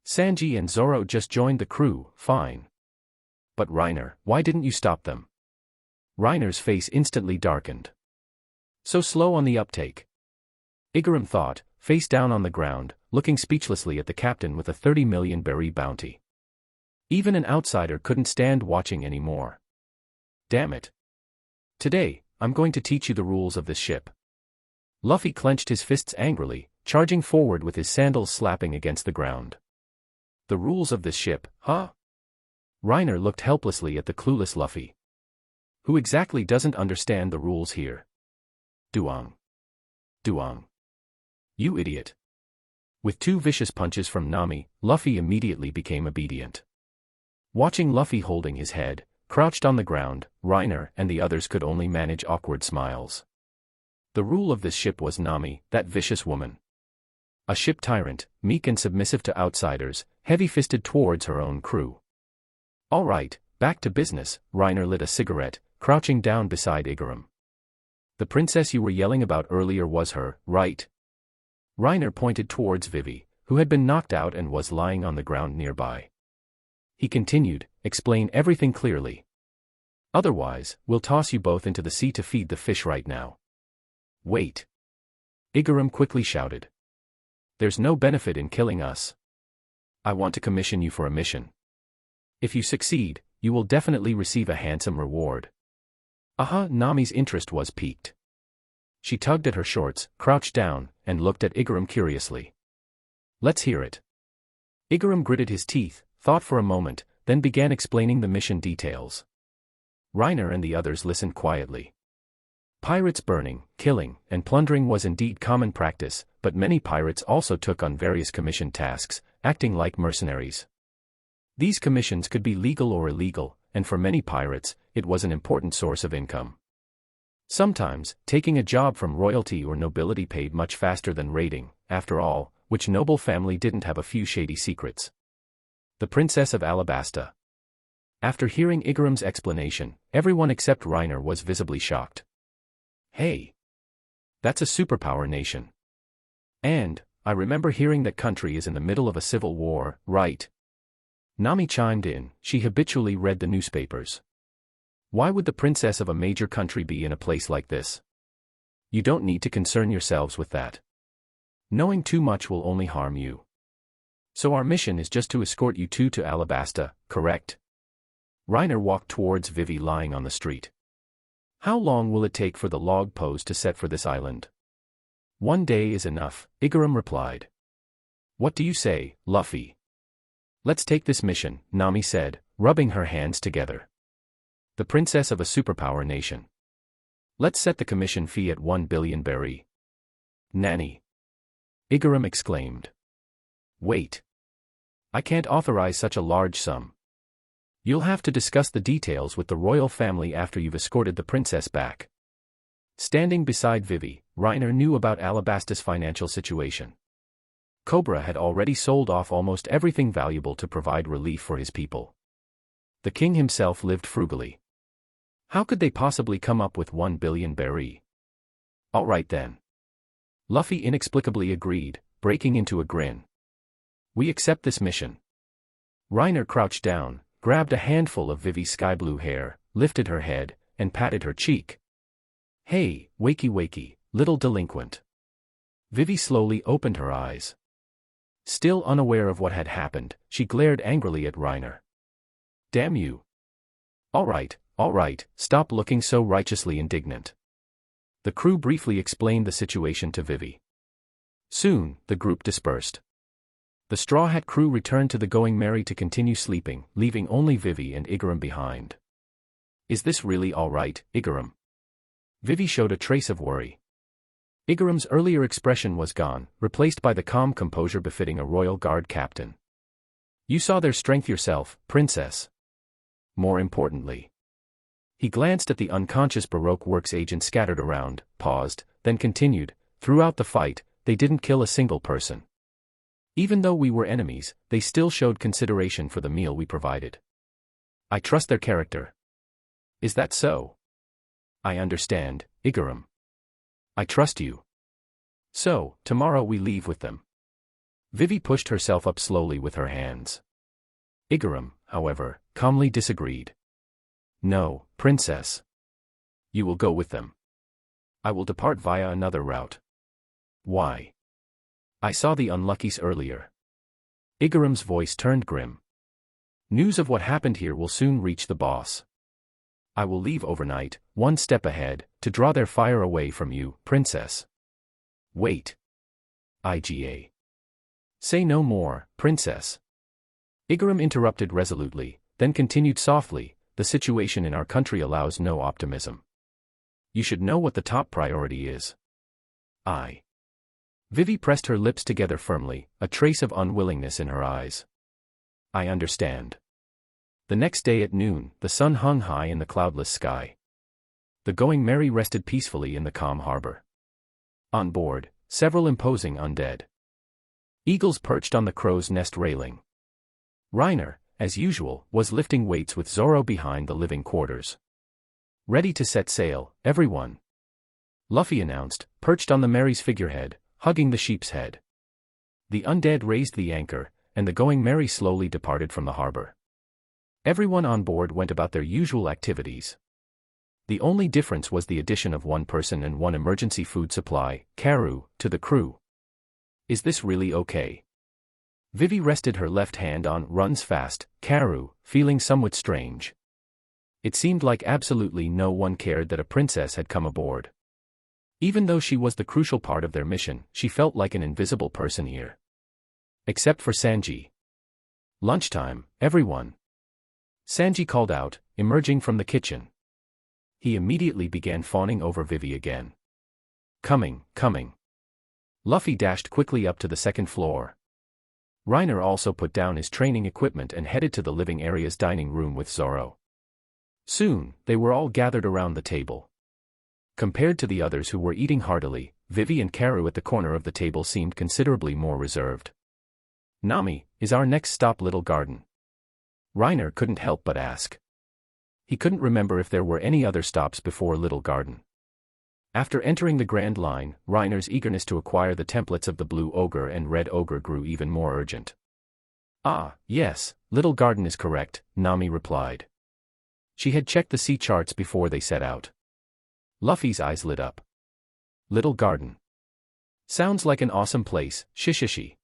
Sanji and Zoro just joined the crew, fine. But Reiner, why didn't you stop them? Reiner's face instantly darkened. So slow on the uptake. Igaram thought, face down on the ground, looking speechlessly at the captain with a 30 million berry bounty. Even an outsider couldn't stand watching anymore. Damn it. Today, I'm going to teach you the rules of this ship. Luffy clenched his fists angrily, charging forward with his sandals slapping against the ground. The rules of this ship, huh? Reiner looked helplessly at the clueless Luffy. Who exactly doesn't understand the rules here? Duong. Duong. You idiot. With two vicious punches from Nami, Luffy immediately became obedient. Watching Luffy holding his head, crouched on the ground, Reiner and the others could only manage awkward smiles. The rule of this ship was Nami, that vicious woman. A ship tyrant, meek and submissive to outsiders, heavy-fisted towards her own crew. All right, back to business, Reiner lit a cigarette, crouching down beside Igaram. The princess you were yelling about earlier was her, right? Reiner pointed towards Vivi, who had been knocked out and was lying on the ground nearby. He continued, explain everything clearly. Otherwise, we'll toss you both into the sea to feed the fish right now. Wait. Igaram quickly shouted. There's no benefit in killing us. I want to commission you for a mission. If you succeed, you will definitely receive a handsome reward. Nami's interest was piqued. She tugged at her shorts, crouched down, and looked at Igaram curiously. Let's hear it. Igaram gritted his teeth, thought for a moment, then began explaining the mission details. Reiner and the others listened quietly. Pirates burning, killing, and plundering was indeed common practice, but many pirates also took on various commission tasks, acting like mercenaries. These commissions could be legal or illegal, and for many pirates, it was an important source of income. Sometimes, taking a job from royalty or nobility paid much faster than raiding, after all, which noble family didn't have a few shady secrets? The Princess of Alabasta. After hearing Igaram's explanation, everyone except Reiner was visibly shocked. Hey! That's a superpower nation. And, I remember hearing that country is in the middle of a civil war, right? Nami chimed in, she habitually read the newspapers. Why would the princess of a major country be in a place like this? You don't need to concern yourselves with that. Knowing too much will only harm you. So our mission is just to escort you two to Alabasta, correct? Reiner walked towards Vivi lying on the street. How long will it take for the log pose to set for this island? 1 day is enough, Igaram replied. What do you say, Luffy? Let's take this mission, Nami said, rubbing her hands together. The princess of a superpower nation. Let's set the commission fee at 1 billion berry. Nanny. Igaram exclaimed. Wait. I can't authorize such a large sum. You'll have to discuss the details with the royal family after you've escorted the princess back. Standing beside Vivi, Reiner knew about Alabasta's financial situation. Cobra had already sold off almost everything valuable to provide relief for his people. The king himself lived frugally. How could they possibly come up with 1 billion berry? All right then. Luffy inexplicably agreed, breaking into a grin. We accept this mission. Reiner crouched down, grabbed a handful of Vivi's sky-blue hair, lifted her head, and patted her cheek. Hey, wakey wakey, little delinquent. Vivi slowly opened her eyes. Still unaware of what had happened, she glared angrily at Reiner. Damn you. All right, stop looking so righteously indignant. The crew briefly explained the situation to Vivi. Soon, the group dispersed. The Straw Hat crew returned to the Going Merry to continue sleeping, leaving only Vivi and Igaram behind. Is this really all right, Igaram? Vivi showed a trace of worry. Igaram's earlier expression was gone, replaced by the calm composure befitting a royal guard captain. You saw their strength yourself, princess. More importantly. He glanced at the unconscious Baroque Works agent scattered around, paused, then continued, throughout the fight, they didn't kill a single person. Even though we were enemies, they still showed consideration for the meal we provided. I trust their character. Is that so? I understand, Igaram. I trust you. So, tomorrow we leave with them. Vivi pushed herself up slowly with her hands. Igaram, however, calmly disagreed. No, princess. You will go with them. I will depart via another route. Why? I saw the unluckies earlier. Igaram's voice turned grim. News of what happened here will soon reach the boss. I will leave overnight, 1 step ahead, to draw their fire away from you, princess. Wait. IGA. Say no more, princess. Igaram interrupted resolutely, then continued softly, the situation in our country allows no optimism. You should know what the top priority is. Vivi pressed her lips together firmly, a trace of unwillingness in her eyes. I understand. The next day at noon, the sun hung high in the cloudless sky. The Going Merry rested peacefully in the calm harbor. On board, several imposing undead eagles perched on the crow's nest railing. Reiner, as usual, was lifting weights with Zoro behind the living quarters. Ready to set sail, everyone. Luffy announced, perched on the Merry's figurehead, hugging the sheep's head. The undead raised the anchor, and the Going Merry slowly departed from the harbor. Everyone on board went about their usual activities. The only difference was the addition of 1 person and 1 emergency food supply, Karu, to the crew. Is this really okay? Vivi rested her left hand on runs fast, Karu, feeling somewhat strange. It seemed like absolutely no one cared that a princess had come aboard. Even though she was the crucial part of their mission, she felt like an invisible person here. Except for Sanji. Lunchtime, everyone. Sanji called out, emerging from the kitchen. He immediately began fawning over Vivi again. Coming. Luffy dashed quickly up to the 2nd floor. Reiner also put down his training equipment and headed to the living area's dining room with Zoro. Soon, they were all gathered around the table. Compared to the others who were eating heartily, Vivi and Karu at the corner of the table seemed considerably more reserved. Nami, is our next stop Little Garden? Reiner couldn't help but ask. He couldn't remember if there were any other stops before Little Garden. After entering the Grand Line, Reiner's eagerness to acquire the templates of the Blue Ogre and Red Ogre grew even more urgent. Ah, yes, Little Garden is correct, Nami replied. She had checked the sea charts before they set out. Luffy's eyes lit up. Little Garden. Sounds like an awesome place, Shishishi.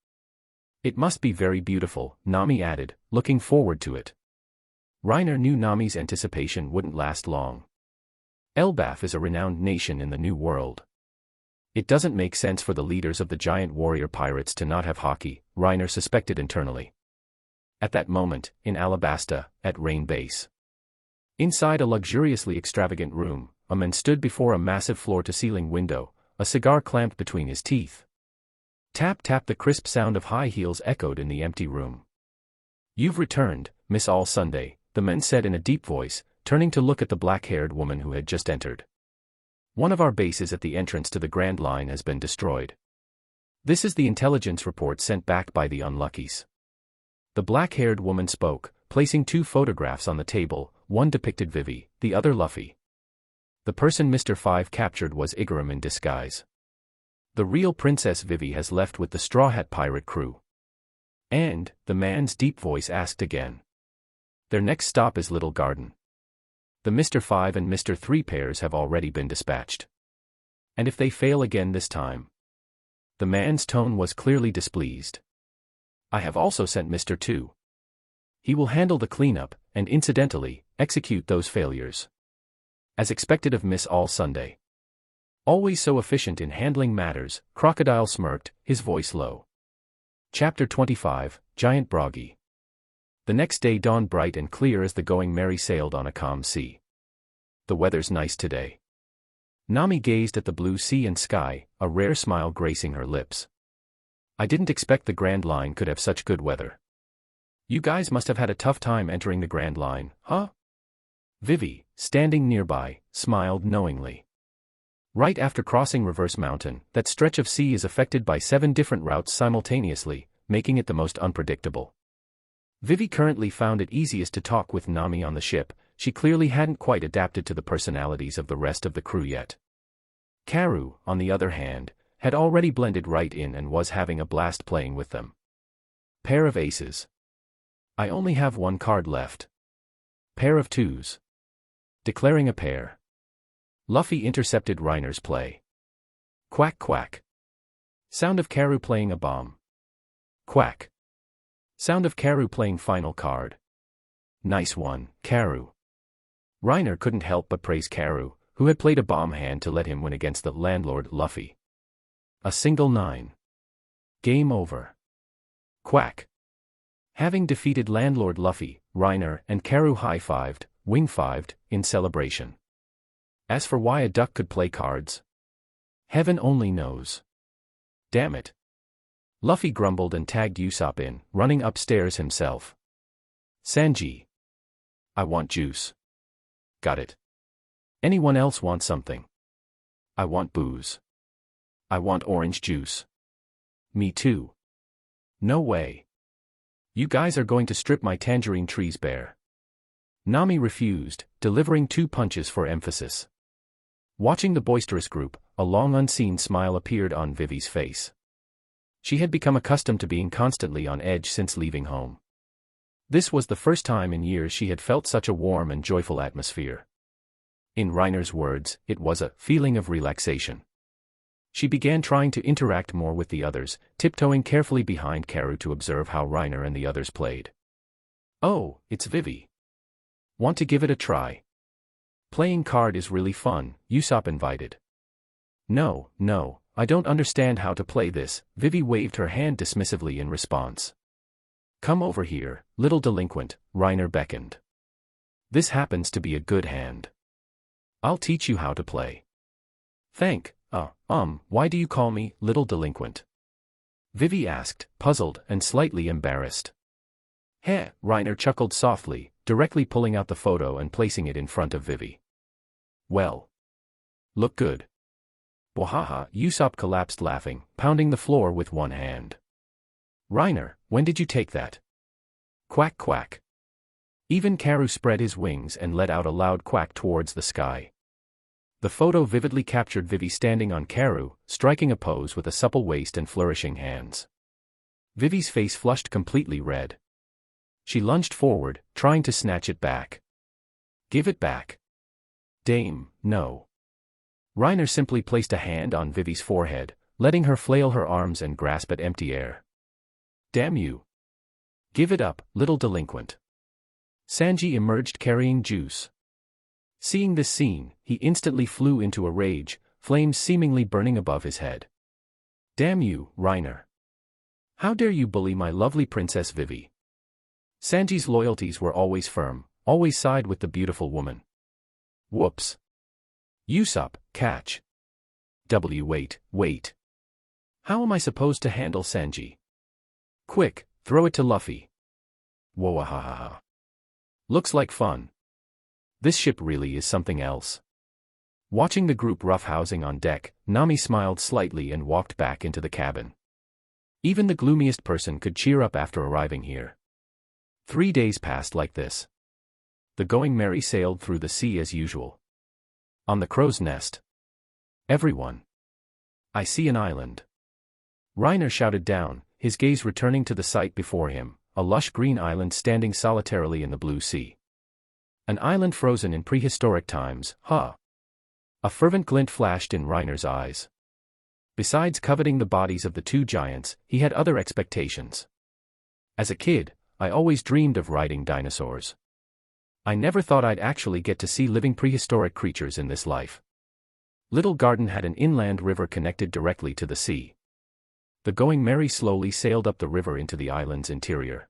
It must be very beautiful, Nami added, looking forward to it. Reiner knew Nami's anticipation wouldn't last long. Elbaf is a renowned nation in the New World. It doesn't make sense for the leaders of the giant warrior pirates to not have hockey, Reiner suspected internally. At that moment, in Alabasta, at Rain Base. Inside a luxuriously extravagant room, a man stood before a massive floor-to-ceiling window, a cigar clamped between his teeth. Tap tap, the crisp sound of high heels echoed in the empty room. "You've returned, Miss All Sunday," the man said in a deep voice, turning to look at the black-haired woman who had just entered. "One of our bases at the entrance to the Grand Line has been destroyed. This is the intelligence report sent back by the Unluckies." The black-haired woman spoke, placing two photographs on the table, one depicted Vivi, the other Luffy. The person Mr. Five captured was Igaram in disguise. The real Princess Vivi has left with the Straw Hat pirate crew. And, the man's deep voice asked again. Their next stop is Little Garden. The Mr. Five and Mr. Three pairs have already been dispatched. And if they fail again this time? The man's tone was clearly displeased. I have also sent Mr. Two. He will handle the cleanup, and incidentally, execute those failures. As expected of Miss All Sunday. Always so efficient in handling matters, Crocodile smirked, his voice low. Chapter 25, Giant Broggy. The next day dawned bright and clear as the Going Merry sailed on a calm sea. The weather's nice today. Nami gazed at the blue sea and sky, a rare smile gracing her lips. I didn't expect the Grand Line could have such good weather. You guys must have had a tough time entering the Grand Line, huh? Vivi, standing nearby, smiled knowingly. Right after crossing Reverse Mountain, that stretch of sea is affected by 7 different routes simultaneously, making it the most unpredictable. Vivi currently found it easiest to talk with Nami on the ship. She clearly hadn't quite adapted to the personalities of the rest of the crew yet. Karu, on the other hand, had already blended right in and was having a blast playing with them. Pair of aces. I only have one card left. Pair of twos. Declaring a pair. Luffy intercepted Reiner's play. Quack quack. Sound of Karu playing a bomb. Quack. Sound of Karu playing final card. Nice one, Karu. Reiner couldn't help but praise Karu, who had played a bomb hand to let him win against the landlord Luffy. A single 9. Game over. Quack. Having defeated landlord Luffy, Reiner and Karu high-fived, wing-fived, in celebration. As for why a duck could play cards, heaven only knows. Damn it. Luffy grumbled and tagged Usopp in, running upstairs himself. Sanji. I want juice. Got it. Anyone else want something? I want booze. I want orange juice. Me too. No way. You guys are going to strip my tangerine trees bare. Nami refused, delivering 2 punches for emphasis. Watching the boisterous group, a long unseen smile appeared on Vivi's face. She had become accustomed to being constantly on edge since leaving home. This was the first time in years she had felt such a warm and joyful atmosphere. In Reiner's words, it was a feeling of relaxation. She began trying to interact more with the others, tiptoeing carefully behind Karu to observe how Reiner and the others played. Oh, it's Vivi. Want to give it a try? Playing card is really fun, Usopp invited. No, I don't understand how to play this, Vivi waved her hand dismissively in response. Come over here, little delinquent, Reiner beckoned. This happens to be a good hand. I'll teach you how to play. Why do you call me little delinquent? Vivi asked, puzzled and slightly embarrassed. Heh, Reiner chuckled softly, directly pulling out the photo and placing it in front of Vivi. Well. Look good. Wahaha, Usopp collapsed laughing, pounding the floor with one hand. Reiner, when did you take that? Quack quack. Even Karu spread his wings and let out a loud quack towards the sky. The photo vividly captured Vivi standing on Karu, striking a pose with a supple waist and flourishing hands. Vivi's face flushed completely red. She lunged forward, trying to snatch it back. Give it back. Dame, no. Reiner simply placed a hand on Vivi's forehead, letting her flail her arms and grasp at empty air. Damn you. Give it up, little delinquent. Sanji emerged carrying juice. Seeing this scene, he instantly flew into a rage, flames seemingly burning above his head. Damn you, Reiner. How dare you bully my lovely Princess Vivi? Sanji's loyalties were always firm, always side with the beautiful woman. Whoops. Usopp, catch. Wait. How am I supposed to handle Sanji? Quick, throw it to Luffy. Whoa-ha-ha-ha. Looks like fun. This ship really is something else. Watching the group roughhousing on deck, Nami smiled slightly and walked back into the cabin. Even the gloomiest person could cheer up after arriving here. 3 days passed like this. The Going Merry sailed through the sea as usual. On the crow's nest. Everyone. I see an island. Reiner shouted down, his gaze returning to the sight before him, a lush green island standing solitarily in the blue sea. An island frozen in prehistoric times, huh? A fervent glint flashed in Reiner's eyes. Besides coveting the bodies of the two giants, he had other expectations. As a kid, I always dreamed of riding dinosaurs. I never thought I'd actually get to see living prehistoric creatures in this life. Little Garden had an inland river connected directly to the sea. The Going Merry slowly sailed up the river into the island's interior.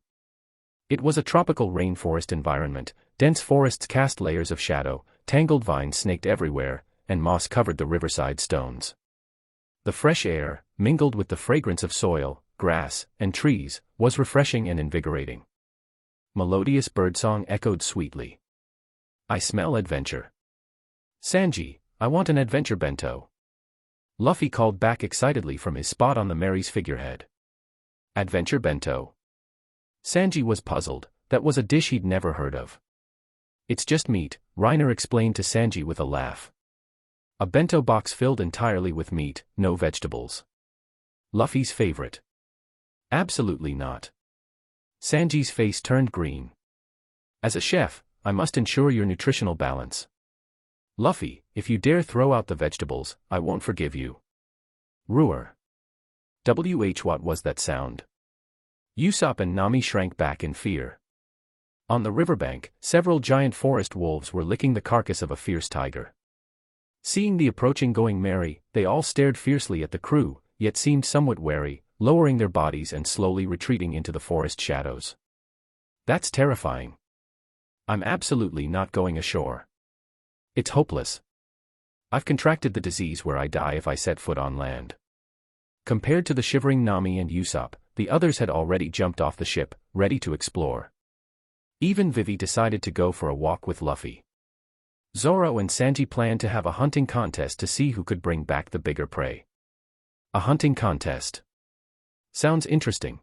It was a tropical rainforest environment. Dense forests cast layers of shadow, tangled vines snaked everywhere, and moss covered the riverside stones. The fresh air, mingled with the fragrance of soil, grass, and trees, was refreshing and invigorating. Melodious birdsong echoed sweetly. I smell adventure. Sanji, I want an adventure bento. Luffy called back excitedly from his spot on the Merry's figurehead. Adventure bento. Sanji was puzzled, that was a dish he'd never heard of. It's just meat, Reiner explained to Sanji with a laugh. A bento box filled entirely with meat, no vegetables. Luffy's favorite. Absolutely not. Sanji's face turned green. As a chef, I must ensure your nutritional balance. Luffy, if you dare throw out the vegetables, I won't forgive you. Roar. What was that sound? Usopp and Nami shrank back in fear. On the riverbank, several giant forest wolves were licking the carcass of a fierce tiger. Seeing the approaching Going Merry, they all stared fiercely at the crew, yet seemed somewhat wary, lowering their bodies and slowly retreating into the forest shadows. That's terrifying. I'm absolutely not going ashore. It's hopeless. I've contracted the disease where I die if I set foot on land. Compared to the shivering Nami and Usopp, the others had already jumped off the ship, ready to explore. Even Vivi decided to go for a walk with Luffy. Zoro and Sanji planned to have a hunting contest to see who could bring back the bigger prey. A hunting contest. Sounds interesting.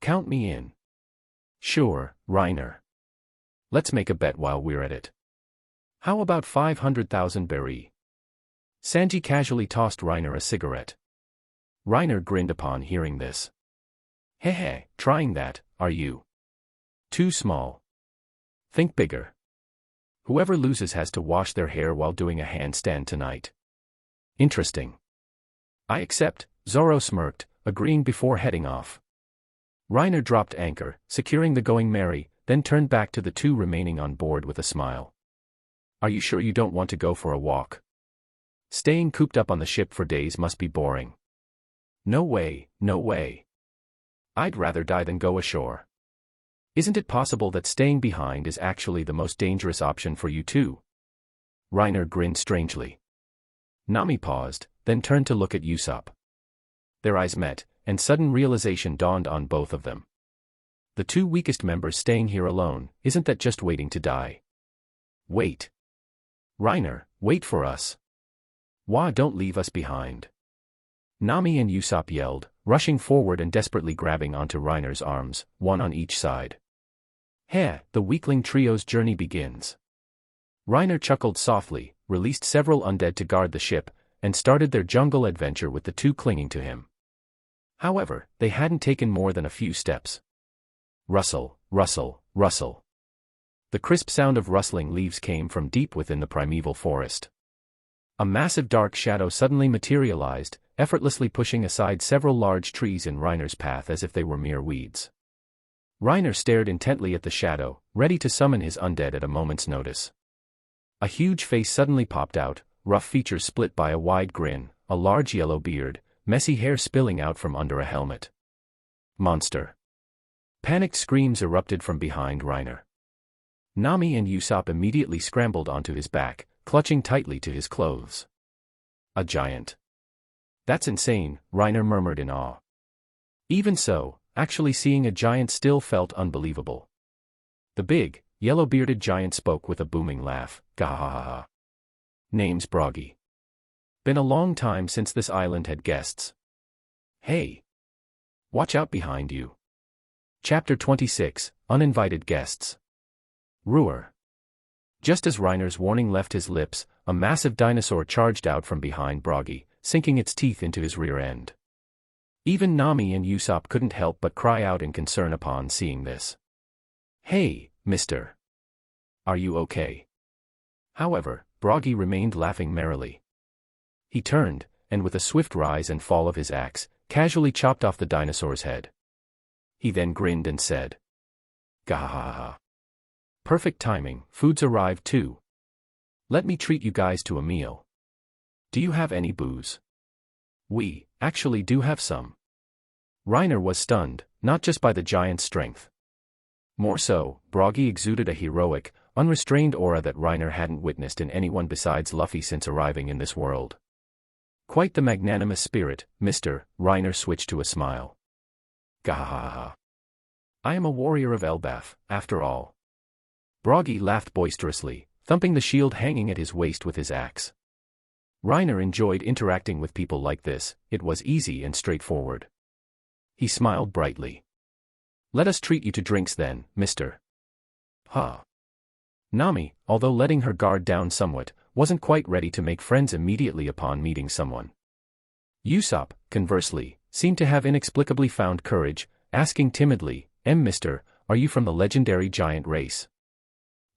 Count me in. Sure, Reiner. Let's make a bet while we're at it. How about 500,000 berry? Sanji casually tossed Reiner a cigarette. Reiner grinned upon hearing this. Hehe, trying that, are you? Too small. Think bigger. Whoever loses has to wash their hair while doing a handstand tonight. Interesting. I accept, Zoro smirked, agreeing before heading off. Reiner dropped anchor, securing the Going Merry, then turned back to the two remaining on board with a smile. Are you sure you don't want to go for a walk? Staying cooped up on the ship for days must be boring. No way, no way. I'd rather die than go ashore. Isn't it possible that staying behind is actually the most dangerous option for you too? Reiner grinned strangely. Nami paused, then turned to look at Usopp. Their eyes met, and sudden realization dawned on both of them. The two weakest members staying here alone, isn't that just waiting to die? Wait. Reiner, wait for us. Why don't leave us behind? Nami and Usopp yelled, rushing forward and desperately grabbing onto Reiner's arms, one on each side. Heh, the weakling trio's journey begins. Reiner chuckled softly, released several undead to guard the ship, and started their jungle adventure with the two clinging to him. However, they hadn't taken more than a few steps. Rustle, rustle, rustle. The crisp sound of rustling leaves came from deep within the primeval forest. A massive dark shadow suddenly materialized, effortlessly pushing aside several large trees in Reiner's path as if they were mere weeds. Reiner stared intently at the shadow, ready to summon his undead at a moment's notice. A huge face suddenly popped out, rough features split by a wide grin, a large yellow beard, messy hair spilling out from under a helmet. Monster. Panicked screams erupted from behind Reiner. Nami and Usopp immediately scrambled onto his back, clutching tightly to his clothes. A giant. That's insane, Reiner murmured in awe. Even so, actually seeing a giant still felt unbelievable. The big, yellow-bearded giant spoke with a booming laugh. Gahahaha. Name's Broggy. Been a long time since this island had guests. Hey. Watch out behind you. Chapter 26, Uninvited Guests. Roar. Just as Reiner's warning left his lips, a massive dinosaur charged out from behind Broggy, sinking its teeth into his rear end. Even Nami and Usopp couldn't help but cry out in concern upon seeing this. Hey, mister. Are you okay? However, Broggy remained laughing merrily. He turned, and with a swift rise and fall of his axe, casually chopped off the dinosaur's head. He then grinned and said, Gahahaha. Perfect timing, food's arrived too. Let me treat you guys to a meal. Do you have any booze? We, actually do have some. Reiner was stunned, not just by the giant's strength. More so, Broggy exuded a heroic, unrestrained aura that Reiner hadn't witnessed in anyone besides Luffy since arriving in this world. Quite the magnanimous spirit, mister. Reiner switched to a smile. Gahahaha. I am a warrior of Elbaf, after all. Broggy laughed boisterously, thumping the shield hanging at his waist with his axe. Reiner enjoyed interacting with people like this, it was easy and straightforward. He smiled brightly. Let us treat you to drinks then, mister. Huh. Nami, although letting her guard down somewhat, wasn't quite ready to make friends immediately upon meeting someone. Usopp, conversely, seemed to have inexplicably found courage, asking timidly, mister, are you from the legendary giant race?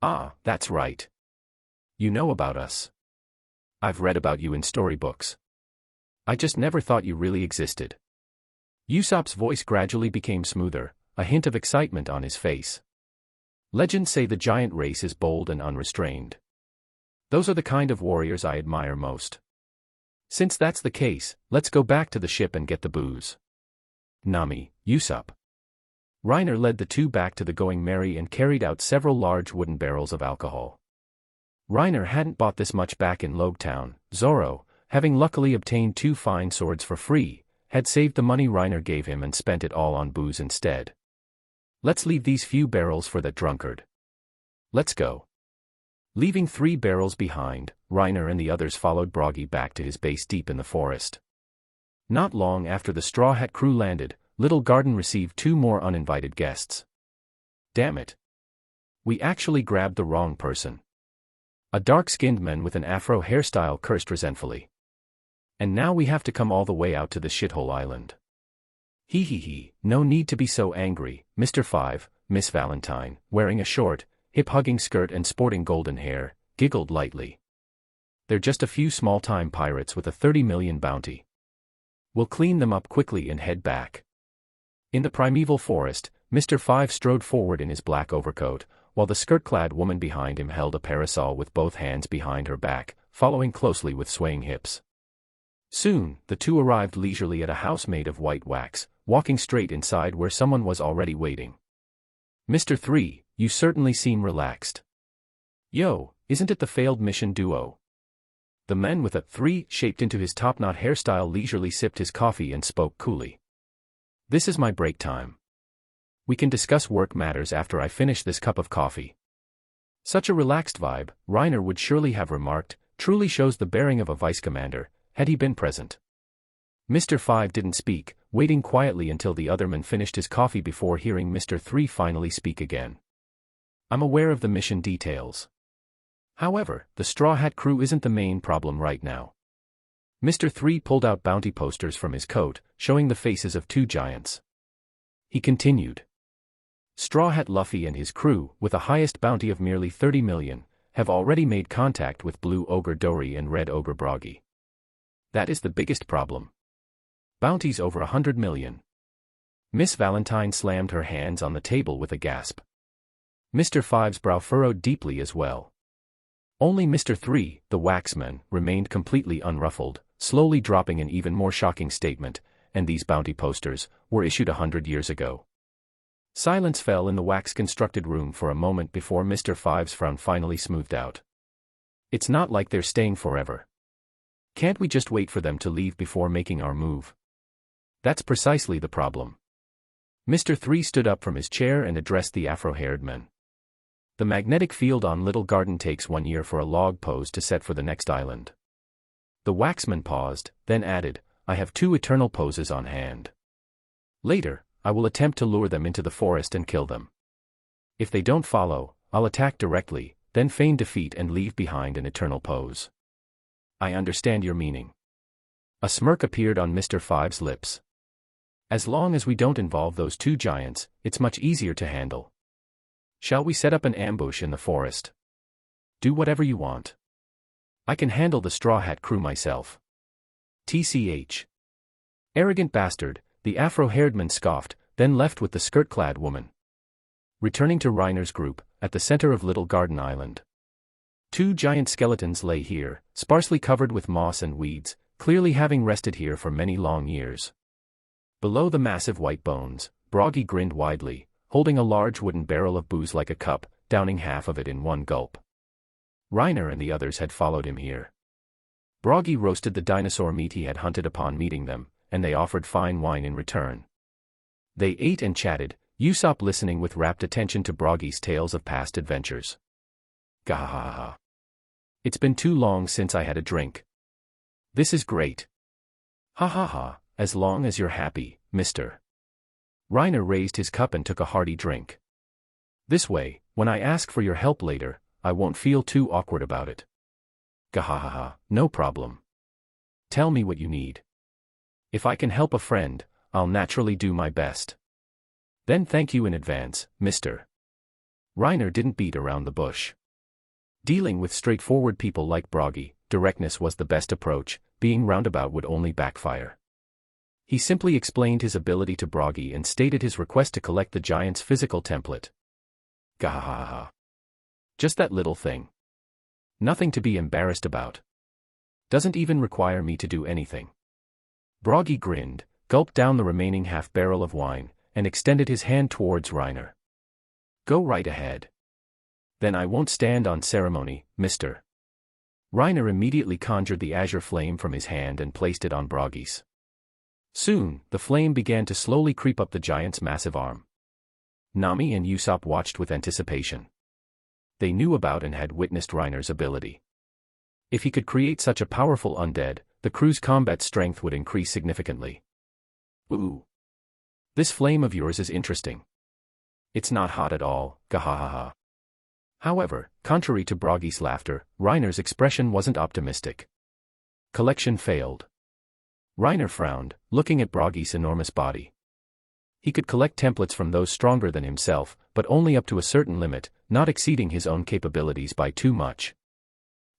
Ah, that's right. You know about us. I've read about you in storybooks. I just never thought you really existed. Usopp's voice gradually became smoother, a hint of excitement on his face. Legends say the giant race is bold and unrestrained. Those are the kind of warriors I admire most. Since that's the case, let's go back to the ship and get the booze. Nami, Usopp. Reiner led the two back to the Going Merry and carried out several large wooden barrels of alcohol. Reiner hadn't bought this much back in Logtown. Zoro, having luckily obtained 2 fine swords for free, had saved the money Reiner gave him and spent it all on booze instead. Let's leave these few barrels for that drunkard. Let's go. Leaving 3 barrels behind, Reiner and the others followed Broggy back to his base deep in the forest. Not long after the Straw Hat crew landed, Little Garden received 2 more uninvited guests. Damn it. We actually grabbed the wrong person. A dark-skinned man with an afro hairstyle cursed resentfully. And now we have to come all the way out to the shithole island. Hee, no need to be so angry, Mr. 5, Miss Valentine, wearing a short, hip-hugging skirt and sporting golden hair, giggled lightly. They're just a few small-time pirates with a 30 million bounty. We'll clean them up quickly and head back. In the primeval forest, Mr. 5 strode forward in his black overcoat, while the skirt-clad woman behind him held a parasol with both hands behind her back, following closely with swaying hips. Soon, the two arrived leisurely at a house made of white wax, walking straight inside where someone was already waiting. Mr. 3, you certainly seem relaxed. Yo, isn't it the failed mission duo? The man with a 3 shaped into his top-knot hairstyle leisurely sipped his coffee and spoke coolly. This is my break time. We can discuss work matters after I finish this cup of coffee. Such a relaxed vibe, Reiner would surely have remarked, truly shows the bearing of a vice commander, had he been present. Mr. 5 didn't speak, waiting quietly until the other man finished his coffee before hearing Mr. 3 finally speak again. I'm aware of the mission details. However, the Straw Hat crew isn't the main problem right now. Mr. 3 pulled out bounty posters from his coat, showing the faces of 2 giants. He continued. Straw Hat Luffy and his crew, with a highest bounty of merely 30 million, have already made contact with Blue Ogre Dory and Red Ogre Broggy. That is the biggest problem. Bounties over 100 million. Miss Valentine slammed her hands on the table with a gasp. Mr. Five's brow furrowed deeply as well. Only Mr. Three, the waxman, remained completely unruffled, slowly dropping an even more shocking statement, and these bounty posters were issued 100 years ago. Silence fell in the wax-constructed room for a moment before Mr. Five's frown finally smoothed out. It's not like they're staying forever. Can't we just wait for them to leave before making our move? That's precisely the problem. Mr. Three stood up from his chair and addressed the afro-haired man. The magnetic field on Little Garden takes 1 year for a log pose to set for the next island. The waxman paused, then added, I have 2 eternal poses on hand. Later, I will attempt to lure them into the forest and kill them. If they don't follow, I'll attack directly, then feign defeat and leave behind an eternal pose. I understand your meaning. A smirk appeared on Mr. Five's lips. As long as we don't involve those 2 giants, it's much easier to handle. Shall we set up an ambush in the forest? Do whatever you want. I can handle the Straw Hat crew myself. TCH. Arrogant bastard, the afro-haired man scoffed, then left with the skirt-clad woman. Returning to Reiner's group, at the center of Little Garden Island. 2 giant skeletons lay here, sparsely covered with moss and weeds, clearly having rested here for many long years. Below the massive white bones, Broggy grinned widely, holding a large wooden barrel of booze like a cup, downing half of it in one gulp. Reiner and the others had followed him here. Broggy roasted the dinosaur meat he had hunted upon meeting them, and they offered fine wine in return. They ate and chatted, Usopp listening with rapt attention to Broggy's tales of past adventures. Gahahaha. It's been too long since I had a drink. This is great. Ha ha ha, as long as you're happy, mister. Reiner raised his cup and took a hearty drink. This way, when I ask for your help later, I won't feel too awkward about it. Gahahaha, no problem. Tell me what you need. If I can help a friend, I'll naturally do my best. Then thank you in advance, mister. Reiner didn't beat around the bush. Dealing with straightforward people like Broggy, directness was the best approach, being roundabout would only backfire. He simply explained his ability to Broggy and stated his request to collect the giant's physical template. Gahahaha. Just that little thing. Nothing to be embarrassed about. Doesn't even require me to do anything. Broggy grinned, gulped down the remaining half-barrel of wine, and extended his hand towards Reiner. Go right ahead. Then I won't stand on ceremony, mister. Reiner immediately conjured the azure flame from his hand and placed it on Broggy's. Soon, the flame began to slowly creep up the giant's massive arm. Nami and Usopp watched with anticipation. They knew about and had witnessed Reiner's ability. If he could create such a powerful undead, the crew's combat strength would increase significantly. Ooh. This flame of yours is interesting. It's not hot at all, gahahaha. However, contrary to Broggy's laughter, Reiner's expression wasn't optimistic. Collection failed. Reiner frowned, looking at Broggy's enormous body. He could collect templates from those stronger than himself, but only up to a certain limit, not exceeding his own capabilities by too much.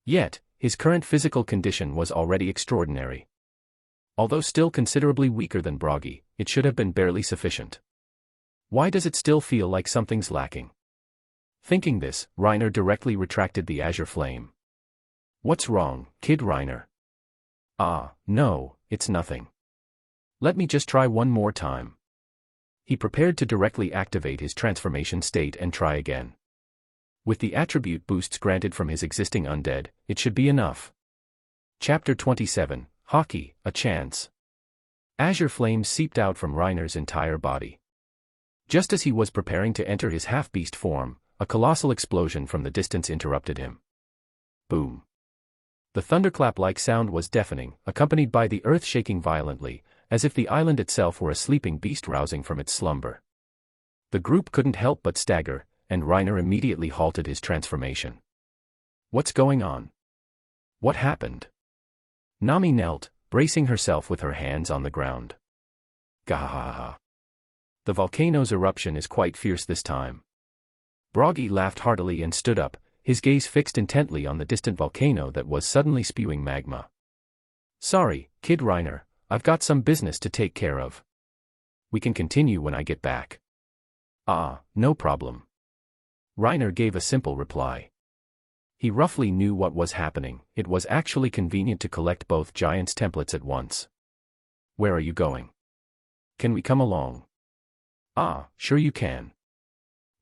Yet, his current physical condition was already extraordinary. Although still considerably weaker than Broggy, it should have been barely sufficient. Why does it still feel like something's lacking? Thinking this, Reiner directly retracted the azure flame. What's wrong, Kid Reiner? Ah, no, it's nothing. Let me just try one more time. He prepared to directly activate his transformation state and try again. With the attribute boosts granted from his existing undead, it should be enough. Chapter 27, Hockey, a Chance. Azure flames seeped out from Reiner's entire body. Just as he was preparing to enter his half-beast form, a colossal explosion from the distance interrupted him. Boom. The thunderclap-like sound was deafening, accompanied by the earth shaking violently, as if the island itself were a sleeping beast rousing from its slumber. The group couldn't help but stagger, and Reiner immediately halted his transformation. What's going on? What happened? Nami knelt, bracing herself with her hands on the ground. Gahahaha. The volcano's eruption is quite fierce this time. Broggy laughed heartily and stood up, his gaze fixed intently on the distant volcano that was suddenly spewing magma. Sorry, Kid Reiner, I've got some business to take care of. We can continue when I get back. Ah, no problem. Reiner gave a simple reply. He roughly knew what was happening. It was actually convenient to collect both giants' templates at once. Where are you going? Can we come along? Ah, sure you can.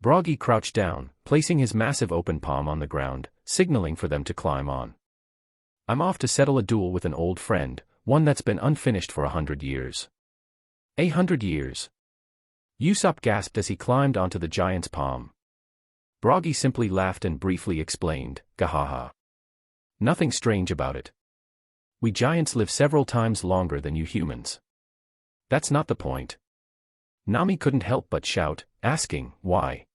Broggy crouched down, placing his massive open palm on the ground, signaling for them to climb on. I'm off to settle a duel with an old friend, one that's been unfinished for 100 years. 100 years? Usopp gasped as he climbed onto the giant's palm. Broggy simply laughed and briefly explained, Gahaha. Nothing strange about it. We giants live several times longer than you humans. That's not the point. Nami couldn't help but shout, asking, why?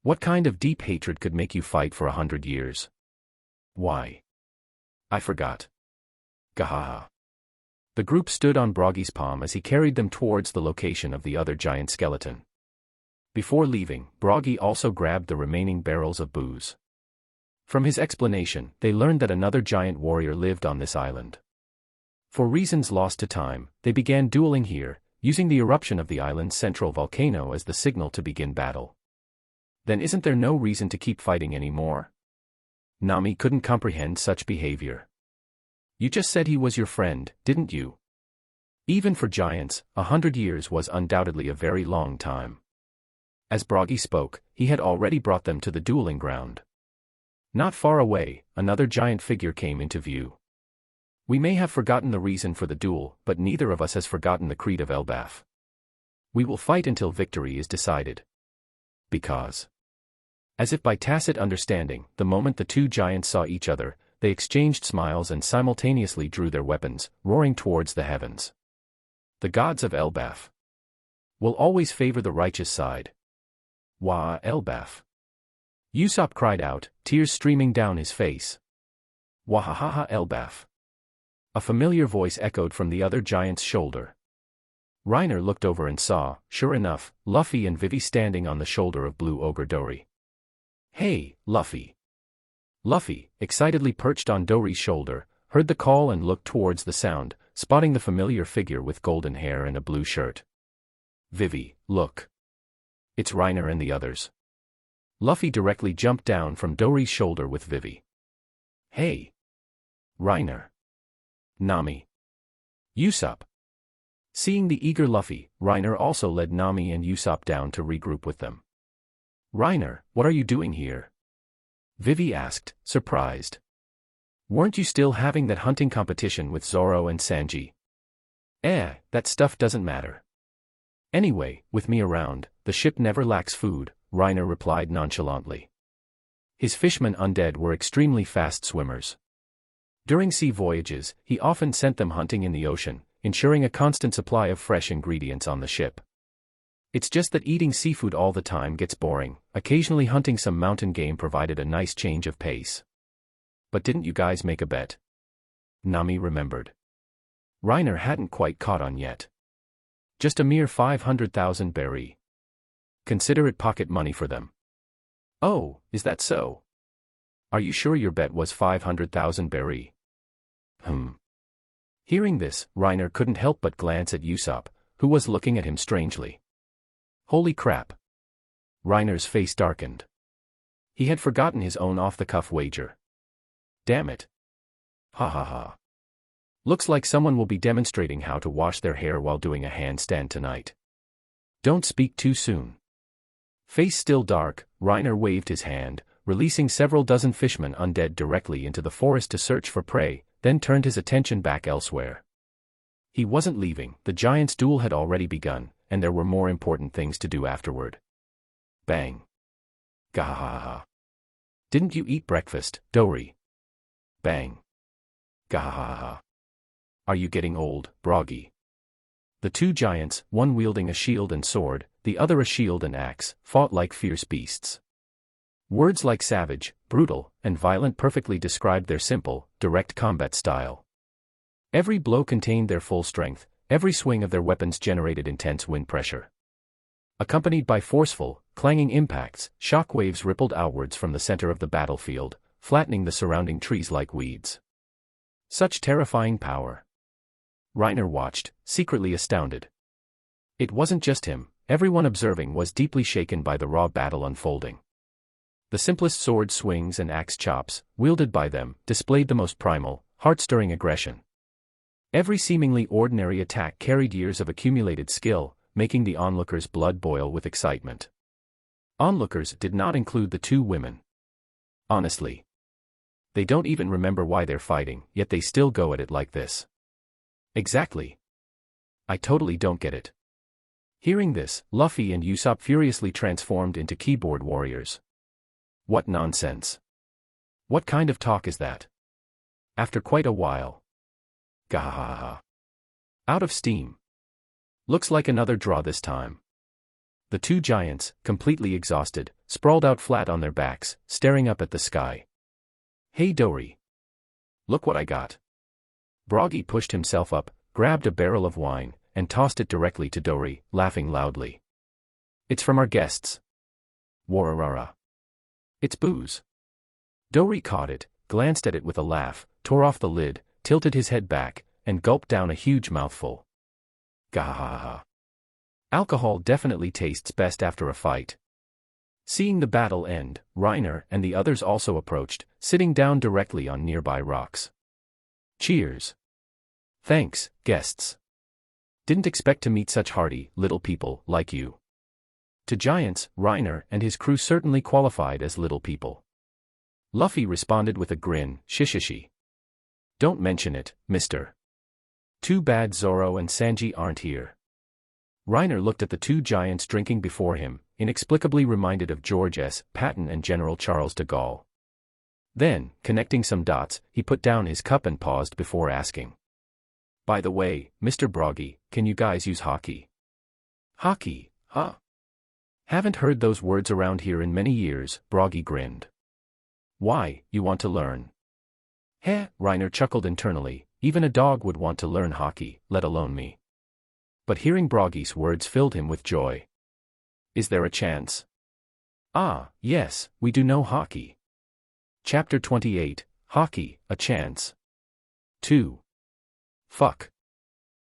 What kind of deep hatred could make you fight for 100 years? Why? I forgot. Gahaha. The group stood on Broggy's palm as he carried them towards the location of the other giant skeleton. Before leaving, Broggy also grabbed the remaining barrels of booze. From his explanation, they learned that another giant warrior lived on this island. For reasons lost to time, they began dueling here, using the eruption of the island's central volcano as the signal to begin battle. Then isn't there no reason to keep fighting anymore? Nami couldn't comprehend such behavior. You just said he was your friend, didn't you? Even for giants, 100 years was undoubtedly a very long time. As Broggy spoke, he had already brought them to the dueling ground. Not far away, another giant figure came into view. We may have forgotten the reason for the duel, but neither of us has forgotten the creed of Elbaf. We will fight until victory is decided. Because. As if by tacit understanding, the moment the two giants saw each other, they exchanged smiles and simultaneously drew their weapons, roaring towards the heavens. The gods of Elbaf will always favor the righteous side. Wah, Elbaf. Usopp cried out, tears streaming down his face. Wahahaha, Elbaf. A familiar voice echoed from the other giant's shoulder. Reiner looked over and saw, sure enough, Luffy and Vivi standing on the shoulder of Blue Ogre Dory. Hey, Luffy. Luffy, excitedly perched on Dory's shoulder, heard the call and looked towards the sound, spotting the familiar figure with golden hair and a blue shirt. Vivi, look. It's Reiner and the others. Luffy directly jumped down from Dory's shoulder with Vivi. Hey. Reiner. Nami. Usopp. Seeing the eager Luffy, Reiner also led Nami and Usopp down to regroup with them. Reiner, what are you doing here? Vivi asked, surprised. Weren't you still having that hunting competition with Zoro and Sanji? That stuff doesn't matter. Anyway, with me around, the ship never lacks food, Reiner replied nonchalantly. His fishmen undead were extremely fast swimmers. During sea voyages, he often sent them hunting in the ocean, ensuring a constant supply of fresh ingredients on the ship. It's just that eating seafood all the time gets boring, occasionally hunting some mountain game provided a nice change of pace. But didn't you guys make a bet? Nami remembered. Reiner hadn't quite caught on yet. Just a mere 500,000 berry. Consider it pocket money for them. Oh, is that so? Are you sure your bet was 500,000 berry? Hearing this, Reiner couldn't help but glance at Usopp, who was looking at him strangely. Holy crap. Reiner's face darkened. He had forgotten his own off-the-cuff wager. Damn it. Ha ha ha. Looks like someone will be demonstrating how to wash their hair while doing a handstand tonight. Don't speak too soon. Face still dark, Reiner waved his hand, releasing several dozen fishmen undead directly into the forest to search for prey, then turned his attention back elsewhere. He wasn't leaving, the giants' duel had already begun, and there were more important things to do afterward. Bang. Gahahaha. Didn't you eat breakfast, Dory? Bang. Gahahaha. Are you getting old, Broggy? The two giants, one wielding a shield and sword, the other a shield and axe, fought like fierce beasts. Words like savage, brutal, and violent perfectly described their simple, direct combat style. Every blow contained their full strength, every swing of their weapons generated intense wind pressure. Accompanied by forceful, clanging impacts, shockwaves rippled outwards from the center of the battlefield, flattening the surrounding trees like weeds. Such terrifying power. Reiner watched, secretly astounded. It wasn't just him, everyone observing was deeply shaken by the raw battle unfolding. The simplest sword swings and axe chops, wielded by them, displayed the most primal, heart-stirring aggression. Every seemingly ordinary attack carried years of accumulated skill, making the onlookers' blood boil with excitement. Onlookers did not include the two women. Honestly, they don't even remember why they're fighting, yet they still go at it like this. Exactly. I totally don't get it. Hearing this, Luffy and Usopp furiously transformed into keyboard warriors. What nonsense. What kind of talk is that? After quite a while. Gahaha. Out of steam. Looks like another draw this time. The two giants, completely exhausted, sprawled out flat on their backs, staring up at the sky. Hey Dory. Look what I got. Broggy pushed himself up, grabbed a barrel of wine, and tossed it directly to Dory, laughing loudly. It's from our guests. Wararara. It's booze. Dory caught it, glanced at it with a laugh, tore off the lid, tilted his head back, and gulped down a huge mouthful. Gahaha. Alcohol definitely tastes best after a fight. Seeing the battle end, Reiner and the others also approached, sitting down directly on nearby rocks. Cheers. Thanks, guests. Didn't expect to meet such hardy, little people like you. To giants, Reiner and his crew certainly qualified as little people. Luffy responded with a grin, shishishi. Don't mention it, mister. Too bad Zoro and Sanji aren't here. Reiner looked at the two giants drinking before him, inexplicably reminded of George S. Patton and General Charles de Gaulle. Then, connecting some dots, he put down his cup and paused before asking. By the way, Mr. Broggy, can you guys use hockey? Hockey, huh? Haven't heard those words around here in many years, Broggy grinned. Why, you want to learn? Heh, Reiner chuckled internally, even a dog would want to learn hockey, let alone me. But hearing Broggy's words filled him with joy. Is there a chance? Ah, yes, we do know hockey. Chapter 28, Hockey, a Chance. 2. Fuck.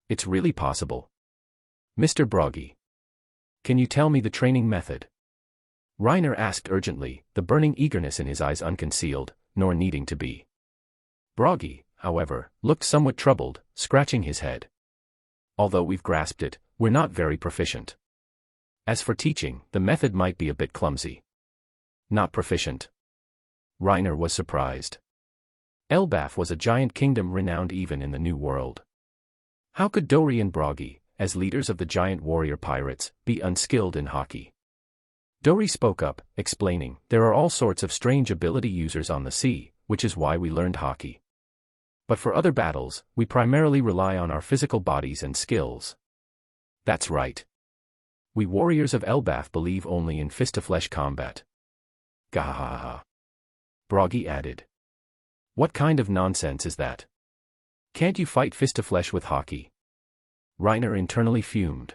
It's really possible. Mr. Broggy. Can you tell me the training method? Reiner asked urgently, the burning eagerness in his eyes unconcealed, nor needing to be. Broggy, however, looked somewhat troubled, scratching his head. Although we've grasped it, we're not very proficient. As for teaching, the method might be a bit clumsy. Not proficient. Reiner was surprised. Elbaf was a giant kingdom renowned even in the New World. How could Dory and Broggy, as leaders of the giant warrior pirates, be unskilled in hockey? Dory spoke up, explaining, there are all sorts of strange ability users on the sea, which is why we learned hockey. But for other battles, we primarily rely on our physical bodies and skills. That's right. We warriors of Elbaf believe only in fist-to-flesh combat. Gahaha. Broggy added. What kind of nonsense is that? Can't you fight fist-to-flesh with hockey? Reiner internally fumed.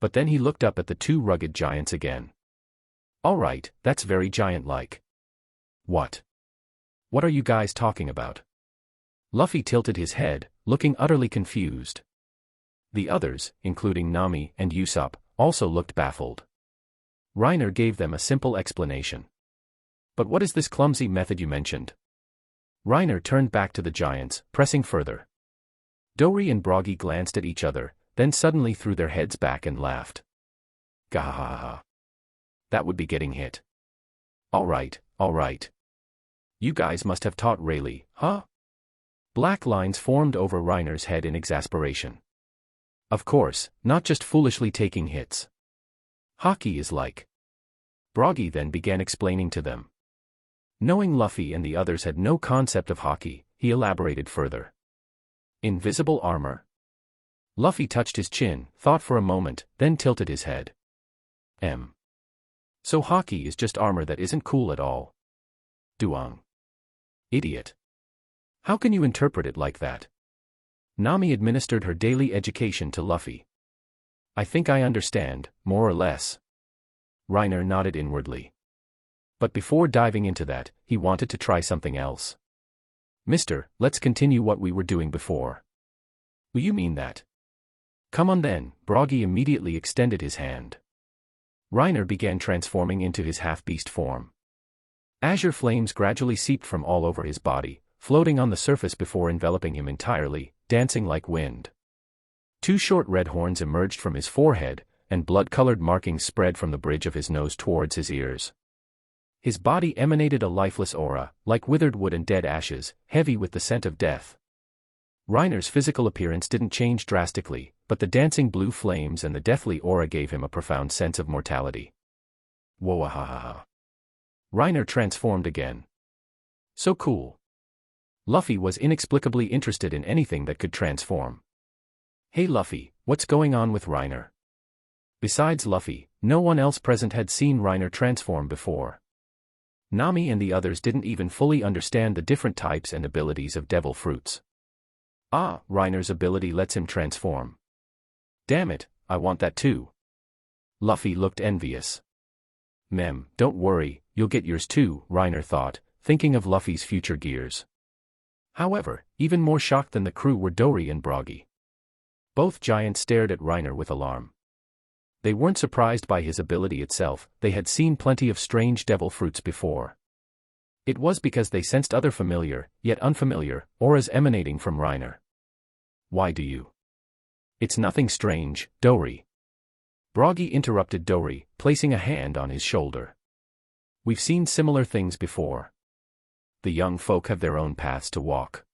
But then he looked up at the two rugged giants again. All right, that's very giant-like. What? What are you guys talking about? Luffy tilted his head, looking utterly confused. The others, including Nami and Usopp, also looked baffled. Reiner gave them a simple explanation. But what is this clumsy method you mentioned? Reiner turned back to the giants, pressing further. Dory and Broggy glanced at each other, then suddenly threw their heads back and laughed. Gahaha. That would be getting hit. All right. You guys must have taught Rayleigh, huh? Black lines formed over Reiner's head in exasperation. Of course, not just foolishly taking hits. Hockey is like. Broggy then began explaining to them. Knowing Luffy and the others had no concept of hockey, he elaborated further. Invisible armor? Luffy touched his chin, thought for a moment, then tilted his head. So hockey is just armor that isn't cool at all. Duong. Idiot. How can you interpret it like that? Nami administered her daily education to Luffy. I think I understand, more or less. Reiner nodded inwardly. But before diving into that, he wanted to try something else. Mister, let's continue what we were doing before. Will you mean that? Come on then, Broggy immediately extended his hand. Reiner began transforming into his half-beast form. Azure flames gradually seeped from all over his body, floating on the surface before enveloping him entirely, dancing like wind. Two short red horns emerged from his forehead, and blood-colored markings spread from the bridge of his nose towards his ears. His body emanated a lifeless aura, like withered wood and dead ashes, heavy with the scent of death. Reiner's physical appearance didn't change drastically, but the dancing blue flames and the deathly aura gave him a profound sense of mortality. Whoa-ha-ha-ha. Reiner transformed again. So cool. Luffy was inexplicably interested in anything that could transform. Hey Luffy, what's going on with Reiner? Besides Luffy, no one else present had seen Reiner transform before. Nami and the others didn't even fully understand the different types and abilities of devil fruits. Ah, Reiner's ability lets him transform. Damn it, I want that too. Luffy looked envious. Don't worry, you'll get yours too, Reiner thought, thinking of Luffy's future gears. However, even more shocked than the crew were Dory and Broggy. Both giants stared at Reiner with alarm. They weren't surprised by his ability itself, they had seen plenty of strange devil fruits before. It was because they sensed other familiar, yet unfamiliar, auras emanating from Reiner. Why do you? It's nothing strange, Dory. Broggy interrupted Dory, placing a hand on his shoulder. We've seen similar things before. The young folk have their own paths to walk.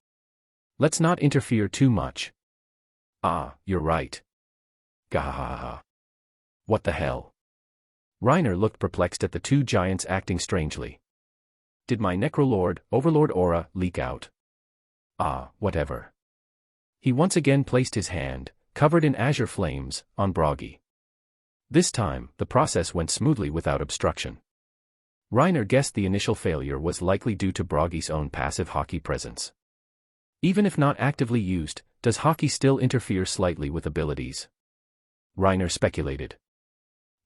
Let's not interfere too much. Ah, you're right. Gahahaha. What the hell? Reiner looked perplexed at the two giants acting strangely. Did my Necrolord, Overlord aura, leak out? Ah, whatever. He once again placed his hand, covered in azure flames, on Broggy. This time, the process went smoothly without obstruction. Reiner guessed the initial failure was likely due to Broggy's own passive Haki presence. Even if not actively used, does Haki still interfere slightly with abilities? Reiner speculated.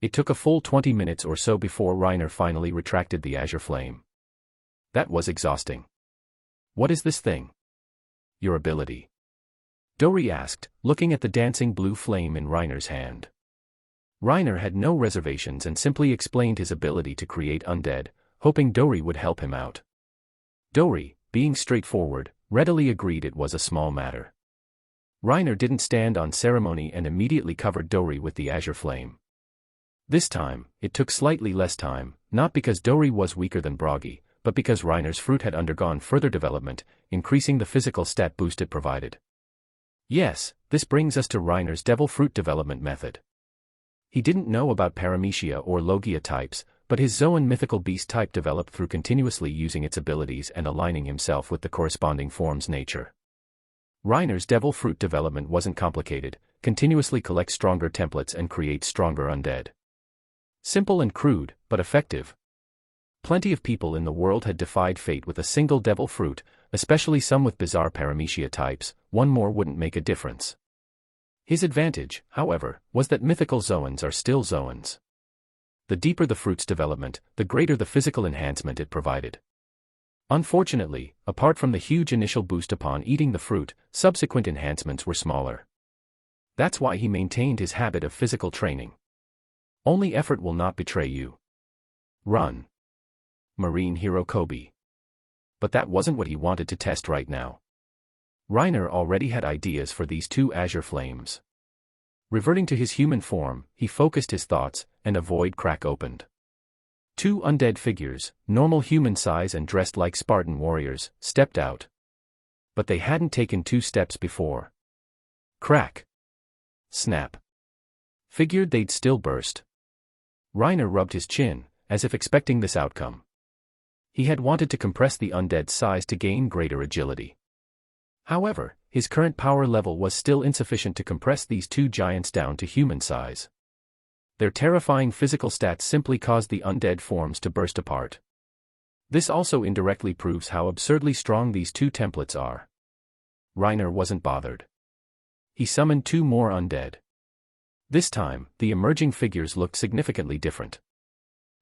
It took a full 20 minutes or so before Reiner finally retracted the azure flame. That was exhausting. What is this thing? Your ability. Dory asked, looking at the dancing blue flame in Reiner's hand. Reiner had no reservations and simply explained his ability to create undead, hoping Dory would help him out. Dory, being straightforward, readily agreed it was a small matter. Reiner didn't stand on ceremony and immediately covered Dory with the azure flame. This time, it took slightly less time, not because Dory was weaker than Broggy, but because Reiner's fruit had undergone further development, increasing the physical stat boost it provided. Yes, this brings us to Reiner's devil fruit development method. He didn't know about Paramecia or Logia types, but his Zoan mythical beast type developed through continuously using its abilities and aligning himself with the corresponding form's nature. Reiner's devil fruit development wasn't complicated: continuously collect stronger templates and create stronger undead. Simple and crude, but effective. Plenty of people in the world had defied fate with a single devil fruit, especially some with bizarre Paramecia types. One more wouldn't make a difference. His advantage, however, was that mythical Zoans are still Zoans. The deeper the fruit's development, the greater the physical enhancement it provided. Unfortunately, apart from the huge initial boost upon eating the fruit, subsequent enhancements were smaller. That's why he maintained his habit of physical training. Only effort will not betray you. Run. Marine hero Kobe. But that wasn't what he wanted to test right now. Reiner already had ideas for these two azure flames. Reverting to his human form, he focused his thoughts, and a void crack opened. Two undead figures, normal human size and dressed like Spartan warriors, stepped out. But they hadn't taken 2 steps before. Crack. Snap. Figured they'd still burst. Reiner rubbed his chin, as if expecting this outcome. He had wanted to compress the undead's size to gain greater agility. However, his current power level was still insufficient to compress these two giants down to human size. Their terrifying physical stats simply caused the undead forms to burst apart. This also indirectly proves how absurdly strong these two templates are. Reiner wasn't bothered. He summoned 2 more undead. This time, the emerging figures looked significantly different.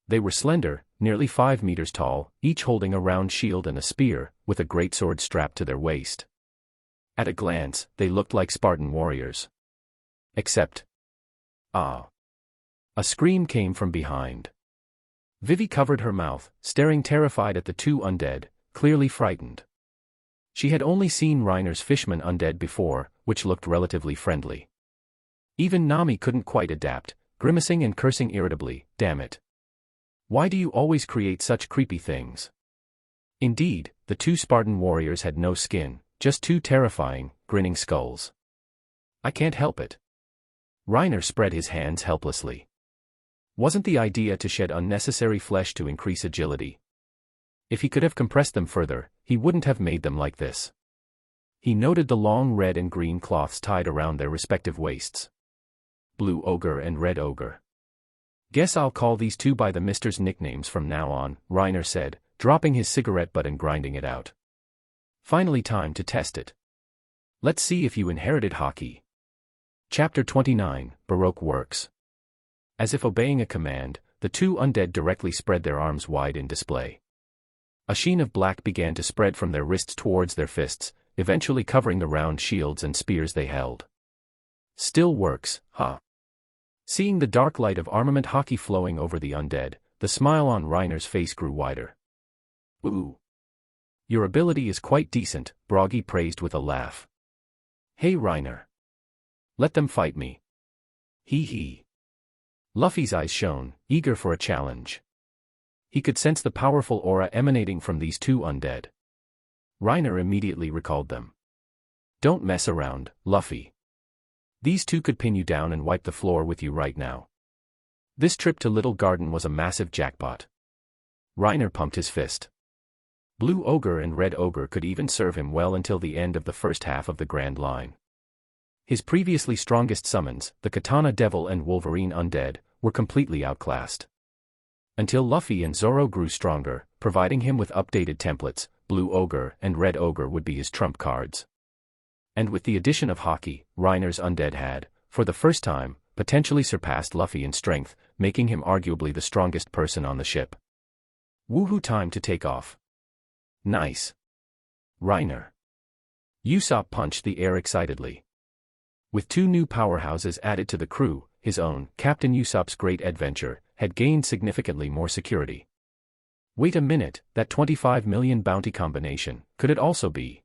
They were slender, nearly 5 meters tall, each holding a round shield and a spear, with a greatsword strapped to their waist. At a glance, they looked like Spartan warriors. Except. Ah. A scream came from behind. Vivi covered her mouth, staring terrified at the two undead, clearly frightened. She had only seen Reiner's fishman undead before, which looked relatively friendly. Even Nami couldn't quite adapt, grimacing and cursing irritably, "Damn it. Why do you always create such creepy things?" Indeed, the two Spartan warriors had no skin, just two terrifying, grinning skulls. "I can't help it." Reiner spread his hands helplessly. Wasn't the idea to shed unnecessary flesh to increase agility? If he could have compressed them further, he wouldn't have made them like this. He noted the long red and green cloths tied around their respective waists. Blue Ogre and Red Ogre. "Guess I'll call these two by the Mister's nicknames from now on," Reiner said, dropping his cigarette butt and grinding it out. "Finally time to test it. Let's see if you inherited hockey." Chapter 29, Baroque Works. As if obeying a command, the two undead directly spread their arms wide in display. A sheen of black began to spread from their wrists towards their fists, eventually covering the round shields and spears they held. "Still works, huh?" Seeing the dark light of armament hockey flowing over the undead, the smile on Reiner's face grew wider. "Ooh. Your ability is quite decent," Broggy praised with a laugh. "Hey Reiner. Let them fight me." Hee hee. Luffy's eyes shone, eager for a challenge. He could sense the powerful aura emanating from these two undead. Reiner immediately recalled them. "Don't mess around, Luffy. These two could pin you down and wipe the floor with you right now." This trip to Little Garden was a massive jackpot. Reiner pumped his fist. Blue Ogre and Red Ogre could even serve him well until the end of the first half of the Grand Line. His previously strongest summons, the Katana Devil and Wolverine Undead, were completely outclassed. Until Luffy and Zoro grew stronger, providing him with updated templates, Blue Ogre and Red Ogre would be his trump cards. And with the addition of Hockey, Reiner's Undead had, for the first time, potentially surpassed Luffy in strength, making him arguably the strongest person on the ship. Woohoo, time to take off. Nice. Reiner. Usopp punched the air excitedly. With two new powerhouses added to the crew, his own, Captain Usopp's great adventure, had gained significantly more security. Wait a minute, that 25 million bounty combination, could it also be?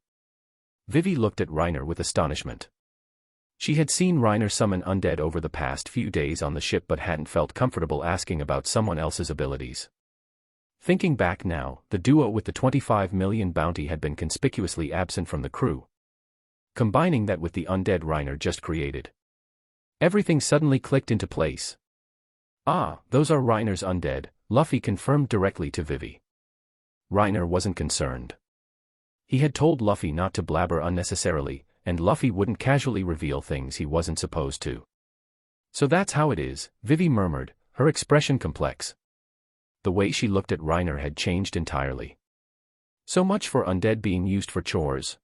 Vivi looked at Reiner with astonishment. She had seen Reiner summon undead over the past few days on the ship but hadn't felt comfortable asking about someone else's abilities. Thinking back now, the duo with the 25 million bounty had been conspicuously absent from the crew. Combining that with the undead Reiner just created, everything suddenly clicked into place. "Ah, those are Reiner's undead," Luffy confirmed directly to Vivi. Reiner wasn't concerned. He had told Luffy not to blabber unnecessarily, and Luffy wouldn't casually reveal things he wasn't supposed to. "So that's how it is," Vivi murmured, her expression complex. The way she looked at Reiner had changed entirely. "So much for undead being used for chores."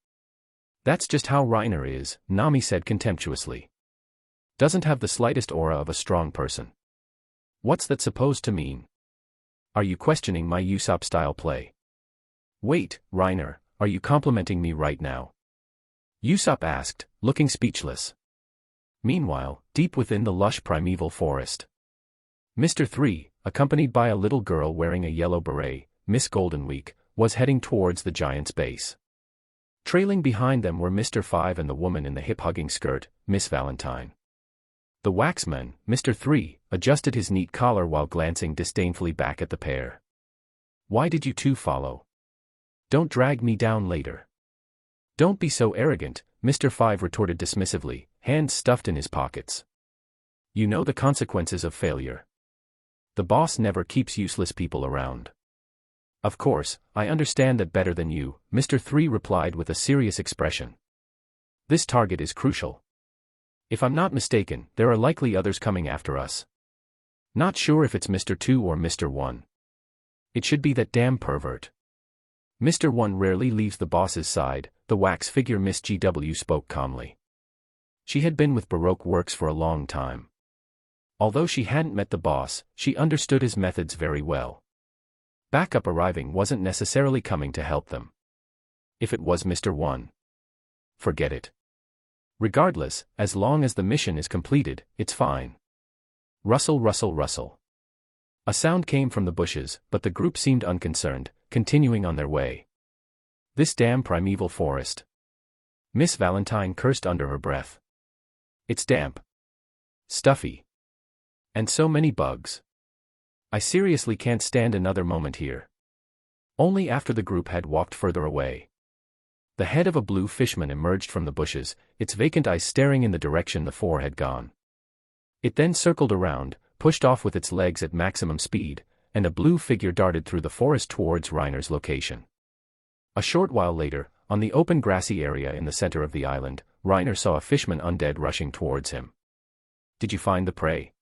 "That's just how Reiner is," Nami said contemptuously. "Doesn't have the slightest aura of a strong person." "What's that supposed to mean? Are you questioning my Usopp-style play?" "Wait, Reiner, are you complimenting me right now?" Usopp asked, looking speechless. Meanwhile, deep within the lush primeval forest, Mr. 3, accompanied by a little girl wearing a yellow beret, Miss Goldenweek, was heading towards the giant's base. Trailing behind them were Mr. 5 and the woman in the hip-hugging skirt, Miss Valentine. The waxman, Mr. 3, adjusted his neat collar while glancing disdainfully back at the pair. "Why did you two follow? Don't drag me down later." "Don't be so arrogant," Mr. 5 retorted dismissively, hands stuffed in his pockets. "You know the consequences of failure. The boss never keeps useless people around." "Of course, I understand that better than you," Mr. 3 replied with a serious expression. "This target is crucial. If I'm not mistaken, there are likely others coming after us. Not sure if it's Mr. 2 or Mr. 1. It should be that damn pervert. Mr. 1 rarely leaves the boss's side," the wax figure Miss GW spoke calmly. She had been with Baroque Works for a long time. Although she hadn't met the boss, she understood his methods very well. Backup arriving wasn't necessarily coming to help them. If it was Mr. 1, forget it. Regardless, as long as the mission is completed, it's fine. Rustle, rustle, rustle. A sound came from the bushes, but the group seemed unconcerned, continuing on their way. This damn primeval forest. Miss Valentine cursed under her breath. It's damp. Stuffy. And so many bugs. I seriously can't stand another moment here. Only after the group had walked further away. The head of a blue fishman emerged from the bushes, its vacant eyes staring in the direction the four had gone. It then circled around, pushed off with its legs at maximum speed, and a blue figure darted through the forest towards Reiner's location. A short while later, on the open grassy area in the center of the island, Reiner saw a fishman undead rushing towards him. Did you find the prey?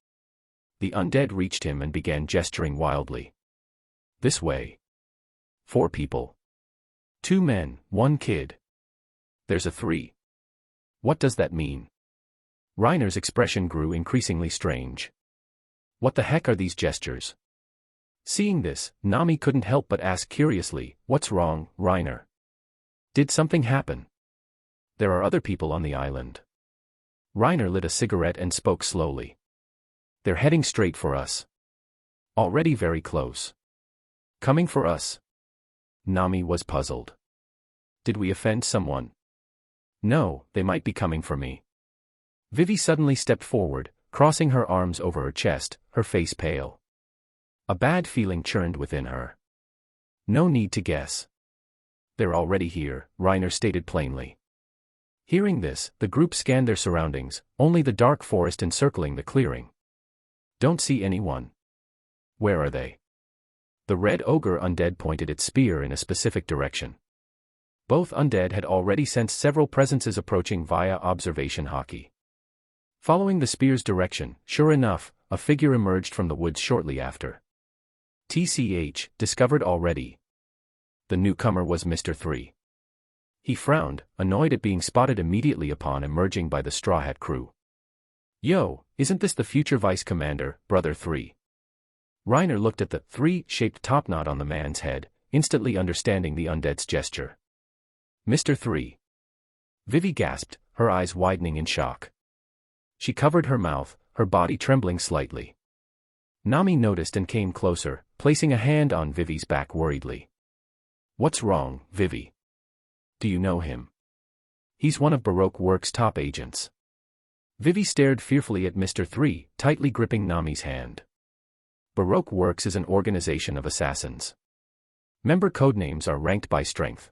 The undead reached him and began gesturing wildly. This way. 4 people. 2 men, 1 kid. There's a 3. What does that mean? Reiner's expression grew increasingly strange. What the heck are these gestures? Seeing this, Nami couldn't help but ask curiously, what's wrong, Reiner? Did something happen? There are other people on the island. Reiner lit a cigarette and spoke slowly. They're heading straight for us. Already very close. Coming for us? Nami was puzzled. Did we offend someone? No, they might be coming for me. Vivi suddenly stepped forward, crossing her arms over her chest, her face pale. A bad feeling churned within her. No need to guess. They're already here, Reiner stated plainly. Hearing this, the group scanned their surroundings, only the dark forest encircling the clearing. Don't see anyone. Where are they? The red ogre undead pointed its spear in a specific direction. Both undead had already sensed several presences approaching via observation haki. Following the spear's direction, sure enough, a figure emerged from the woods shortly after. TCH, discovered already. The newcomer was Mr. 3. He frowned, annoyed at being spotted immediately upon emerging by the Straw Hat crew. Yo, isn't this the future vice commander, brother 3? Reiner looked at the 3-shaped topknot on the man's head, instantly understanding the undead's gesture. Mr. 3. Vivi gasped, her eyes widening in shock. She covered her mouth, her body trembling slightly. Nami noticed and came closer, placing a hand on Vivi's back worriedly. What's wrong, Vivi? Do you know him? He's one of Baroque Works' top agents. Vivi stared fearfully at Mr. 3, tightly gripping Nami's hand. Baroque Works is an organization of assassins. Member codenames are ranked by strength.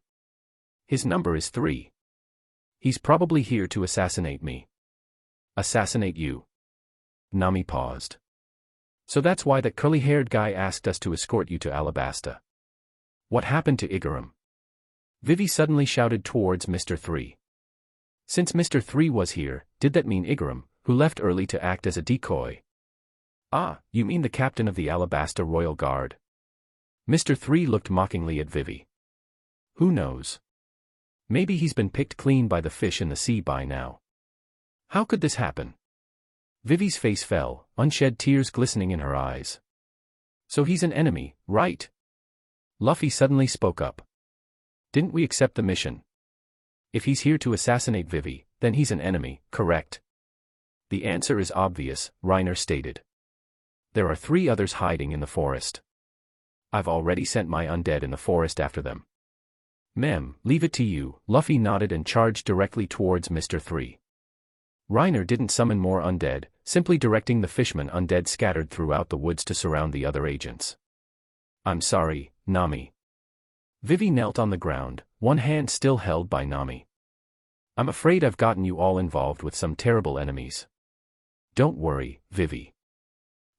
His number is 3. He's probably here to assassinate me. Assassinate you? Nami paused. So that's why that curly-haired guy asked us to escort you to Alabasta. What happened to Igaram? Vivi suddenly shouted towards Mr. 3. Since Mr. 3 was here, did that mean Igaram, who left early to act as a decoy? Ah, you mean the captain of the Alabasta Royal Guard? Mr. 3 looked mockingly at Vivi. Who knows? Maybe he's been picked clean by the fish in the sea by now. How could this happen? Vivi's face fell, unshed tears glistening in her eyes. So he's an enemy, right? Luffy suddenly spoke up. Didn't we accept the mission? If he's here to assassinate Vivi, then he's an enemy, correct? The answer is obvious, Reiner stated. There are 3 others hiding in the forest. I've already sent my undead in the forest after them. Mem, leave it to you, Luffy nodded and charged directly towards Mr. 3. Reiner didn't summon more undead, simply directing the fishman undead scattered throughout the woods to surround the other agents. I'm sorry, Nami. Vivi knelt on the ground, one hand still held by Nami. I'm afraid I've gotten you all involved with some terrible enemies. Don't worry, Vivi.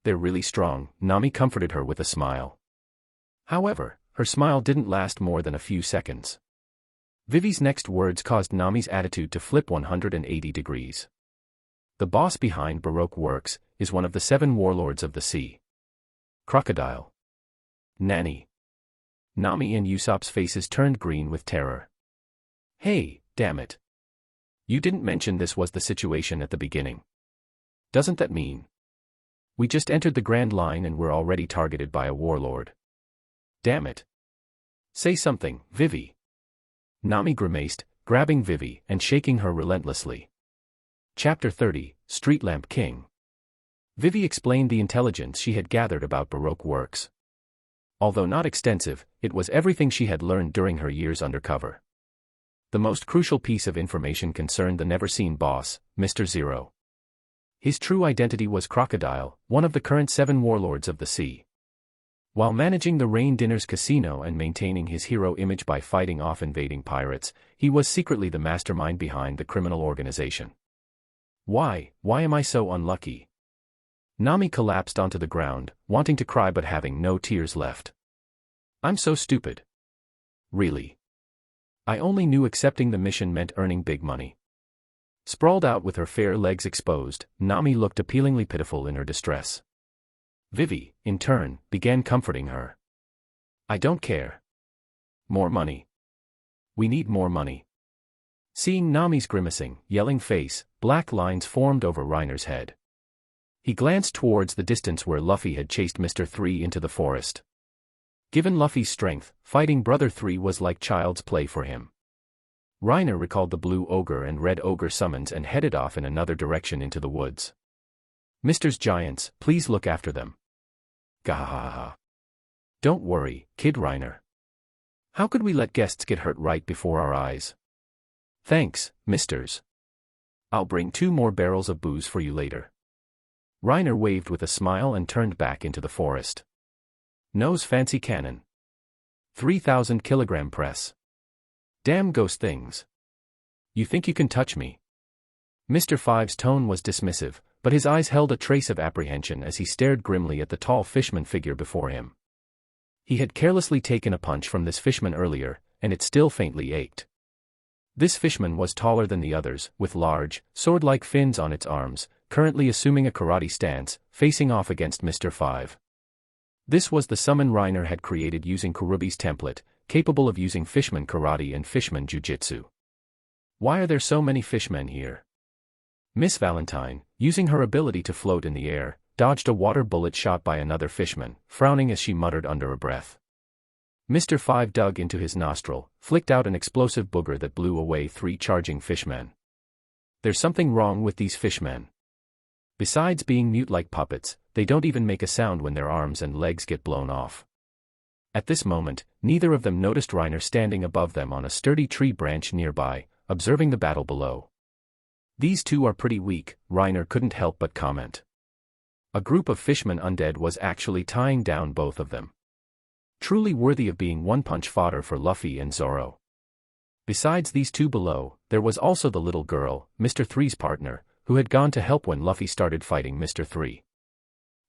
They're really strong, Nami comforted her with a smile. However, her smile didn't last more than a few seconds. Vivi's next words caused Nami's attitude to flip 180 degrees. The boss behind Baroque Works is one of the 7 warlords of the sea. Crocodile. Nani. Nami and Usopp's faces turned green with terror. Hey, damn it. You didn't mention this was the situation at the beginning. Doesn't that mean? We just entered the Grand Line and we're already targeted by a warlord. Damn it. Say something, Vivi. Nami grimaced, grabbing Vivi and shaking her relentlessly. Chapter 30, Street Lamp King. Vivi explained the intelligence she had gathered about Baroque Works. Although not extensive, it was everything she had learned during her years undercover. The most crucial piece of information concerned the never-seen boss, Mr. Zero. His true identity was Crocodile, one of the current 7 warlords of the sea. While managing the Rain Dinner's casino and maintaining his hero image by fighting off invading pirates, he was secretly the mastermind behind the criminal organization. Why am I so unlucky? Nami collapsed onto the ground, wanting to cry but having no tears left. I'm so stupid. Really. I only knew accepting the mission meant earning big money. Sprawled out with her fair legs exposed, Nami looked appealingly pitiful in her distress. Vivi, in turn, began comforting her. I don't care. More money. We need more money. Seeing Nami's grimacing, yelling face, black lines formed over Reiner's head. He glanced towards the distance where Luffy had chased Mr. 3 into the forest. Given Luffy's strength, fighting Brother 3 was like child's play for him. Reiner recalled the blue ogre and red ogre summons and headed off in another direction into the woods. Mr.'s giants, please look after them. Gahahaha. Don't worry, Kid Reiner. How could we let guests get hurt right before our eyes? Thanks, misters. I'll bring 2 more barrels of booze for you later. Reiner waved with a smile and turned back into the forest. Nose fancy cannon. 3,000 kilogram press. Damn ghost things. You think you can touch me? Mr. 5's tone was dismissive, but his eyes held a trace of apprehension as he stared grimly at the tall fishman figure before him. He had carelessly taken a punch from this fishman earlier, and it still faintly ached. This fishman was taller than the others, with large, sword-like fins on its arms, currently assuming a karate stance, facing off against Mr. 5. This was the summon Reiner had created using Kurubi's template, capable of using fishman karate and fishman jujitsu. Why are there so many fishmen here? Miss Valentine, using her ability to float in the air, dodged a water bullet shot by another fishman, frowning as she muttered under her breath. Mr. 5 dug into his nostril, flicked out an explosive booger that blew away 3 charging fishmen. There's something wrong with these fishmen. Besides being mute like puppets, they don't even make a sound when their arms and legs get blown off. At this moment, neither of them noticed Reiner standing above them on a sturdy tree branch nearby, observing the battle below. These 2 are pretty weak, Reiner couldn't help but comment. A group of fishmen undead was actually tying down both of them. Truly worthy of being one-punch fodder for Luffy and Zoro. Besides these 2 below, there was also the little girl, Mr. 3's partner, who had gone to help when Luffy started fighting Mr. 3.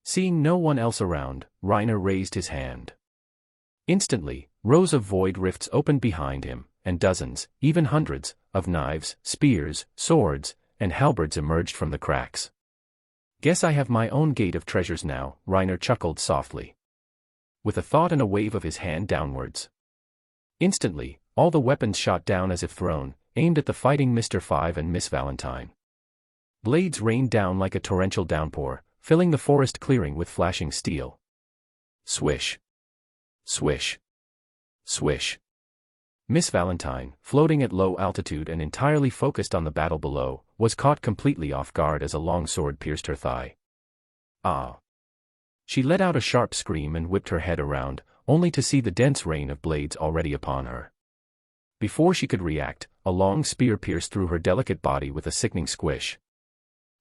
Seeing no one else around, Reiner raised his hand. Instantly, rows of void rifts opened behind him, and dozens, even hundreds, of knives, spears, swords, and halberds emerged from the cracks. Guess I have my own gate of treasures now, Reiner chuckled softly. With a thought and a wave of his hand downwards. Instantly, all the weapons shot down as if thrown, aimed at the fighting Mr. 5 and Miss Valentine. Blades rained down like a torrential downpour, filling the forest clearing with flashing steel. Swish. Swish. Swish. Miss Valentine, floating at low altitude and entirely focused on the battle below, was caught completely off guard as a long sword pierced her thigh. Ah! She let out a sharp scream and whipped her head around, only to see the dense rain of blades already upon her. Before she could react, a long spear pierced through her delicate body with a sickening squish.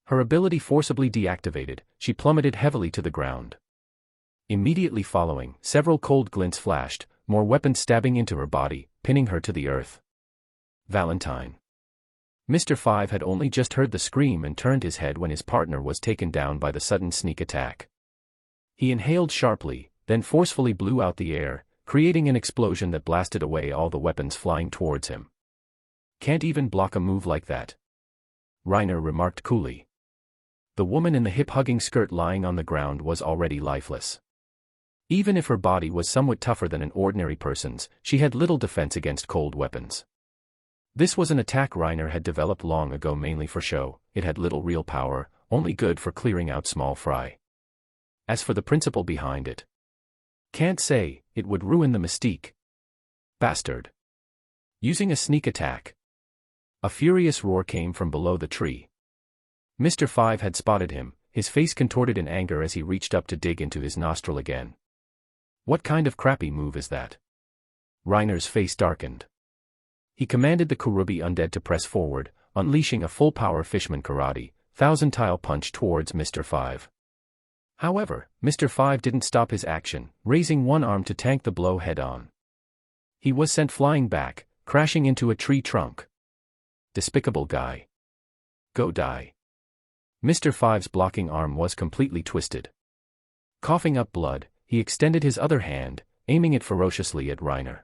Her ability forcibly deactivated, she plummeted heavily to the ground. Immediately following, several cold glints flashed, more weapons stabbing into her body, pinning her to the earth. Valentine. Mr. 5 had only just heard the scream and turned his head when his partner was taken down by the sudden sneak attack. He inhaled sharply, then forcefully blew out the air, creating an explosion that blasted away all the weapons flying towards him. Can't even block a move like that, Reiner remarked coolly. The woman in the hip-hugging skirt lying on the ground was already lifeless. Even if her body was somewhat tougher than an ordinary person's, she had little defense against cold weapons. This was an attack Reiner had developed long ago mainly for show. It had little real power, only good for clearing out small fry. As for the principle behind it, can't say, it would ruin the mystique. Bastard. Using a sneak attack. A furious roar came from below the tree. Mr. Five had spotted him, his face contorted in anger as he reached up to dig into his nostril again. What kind of crappy move is that? Reiner's face darkened. He commanded the Kurubi undead to press forward, unleashing a full-power fishman karate, thousand-tile punch towards Mr. Five. However, Mr. Five didn't stop his action, raising one arm to tank the blow head-on. He was sent flying back, crashing into a tree trunk. Despicable guy. Go die. Mr. Five's blocking arm was completely twisted. Coughing up blood, he extended his other hand, aiming it ferociously at Reiner.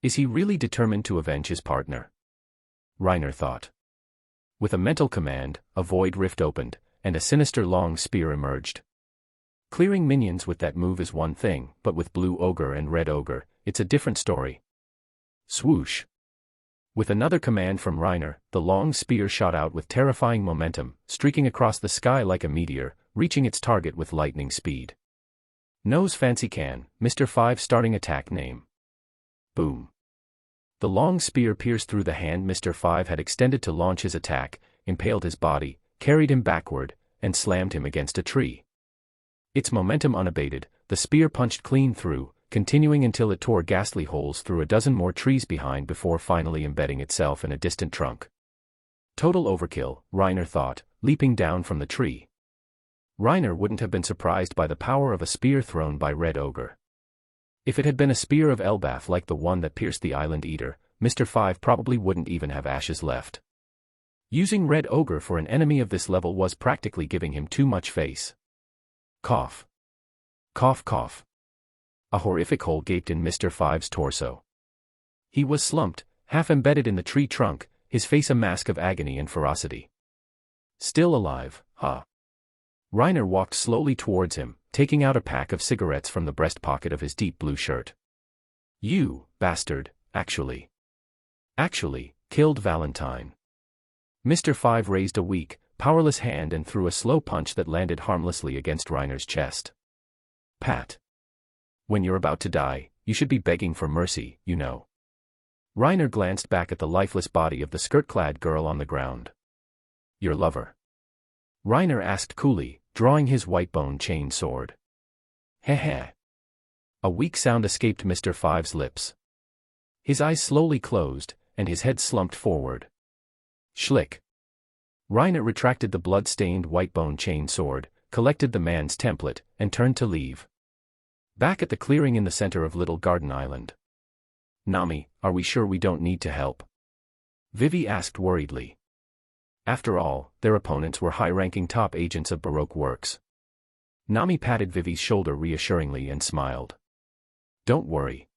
Is he really determined to avenge his partner? Reiner thought. With a mental command, a void rift opened, and a sinister long spear emerged. Clearing minions with that move is one thing, but with Blue Ogre and Red Ogre, it's a different story. Swoosh. With another command from Reiner, the long spear shot out with terrifying momentum, streaking across the sky like a meteor, reaching its target with lightning speed. Nose fancy can, Mr. Five starting attack name. Boom. The long spear pierced through the hand Mr. Five had extended to launch his attack, impaled his body, carried him backward, and slammed him against a tree. Its momentum unabated, the spear punched clean through, continuing until it tore ghastly holes through a dozen more trees behind before finally embedding itself in a distant trunk. Total overkill, Reiner thought, leaping down from the tree. Reiner wouldn't have been surprised by the power of a spear thrown by Red Ogre. If it had been a spear of Elbaf like the one that pierced the Island Eater, Mr. Five probably wouldn't even have ashes left. Using Red Ogre for an enemy of this level was practically giving him too much face. Cough. Cough cough. A horrific hole gaped in Mr. Five's torso. He was slumped, half embedded in the tree trunk, his face a mask of agony and ferocity. Still alive, huh? Reiner walked slowly towards him, taking out a pack of cigarettes from the breast pocket of his deep blue shirt. You, bastard, actually, killed Valentine. Mr. Five raised a weak, powerless hand and threw a slow punch that landed harmlessly against Reiner's chest. Pat. When you're about to die, you should be begging for mercy, you know. Reiner glanced back at the lifeless body of the skirt-clad girl on the ground. Your lover? Reiner asked coolly, drawing his white-bone chain sword. Heh. A weak sound escaped Mr. Five's lips. His eyes slowly closed, and his head slumped forward. Schlick. Reiner retracted the blood-stained white-bone chain sword, collected the man's template, and turned to leave. Back at the clearing in the center of Little Garden Island. Nami, are we sure we don't need to help? Vivi asked worriedly. After all, their opponents were high-ranking top agents of Baroque Works. Nami patted Vivi's shoulder reassuringly and smiled. Don't worry.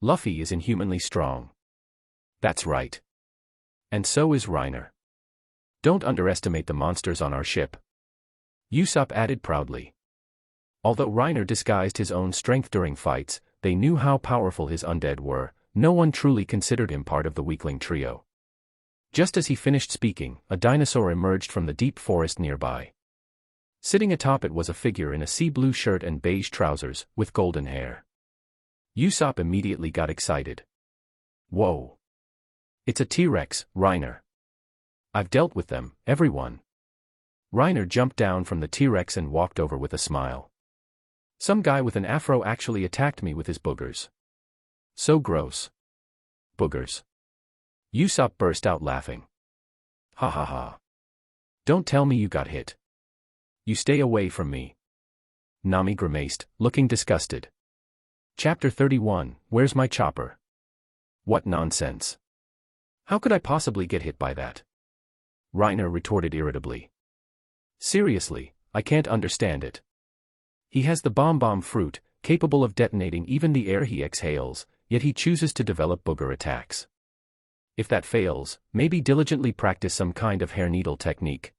Luffy is inhumanly strong. That's right. And so is Reiner. Don't underestimate the monsters on our ship. Usopp added proudly. Although Reiner disguised his own strength during fights, they knew how powerful his undead were, no one truly considered him part of the weakling trio. Just as he finished speaking, a dinosaur emerged from the deep forest nearby. Sitting atop it was a figure in a sea blue shirt and beige trousers, with golden hair. Usopp immediately got excited. Whoa! It's a T-Rex, Reiner. I've dealt with them, everyone. Reiner jumped down from the T-Rex and walked over with a smile. Some guy with an afro actually attacked me with his boogers. So gross. Boogers. Usopp burst out laughing. Ha ha ha. Don't tell me you got hit. You stay away from me. Nami grimaced, looking disgusted. Chapter 31, Where's my chopper? What nonsense. How could I possibly get hit by that? Reiner retorted irritably. Seriously, I can't understand it. He has the bomb fruit, capable of detonating even the air he exhales, yet he chooses to develop booger attacks. If that fails, maybe diligently practice some kind of hair needle technique.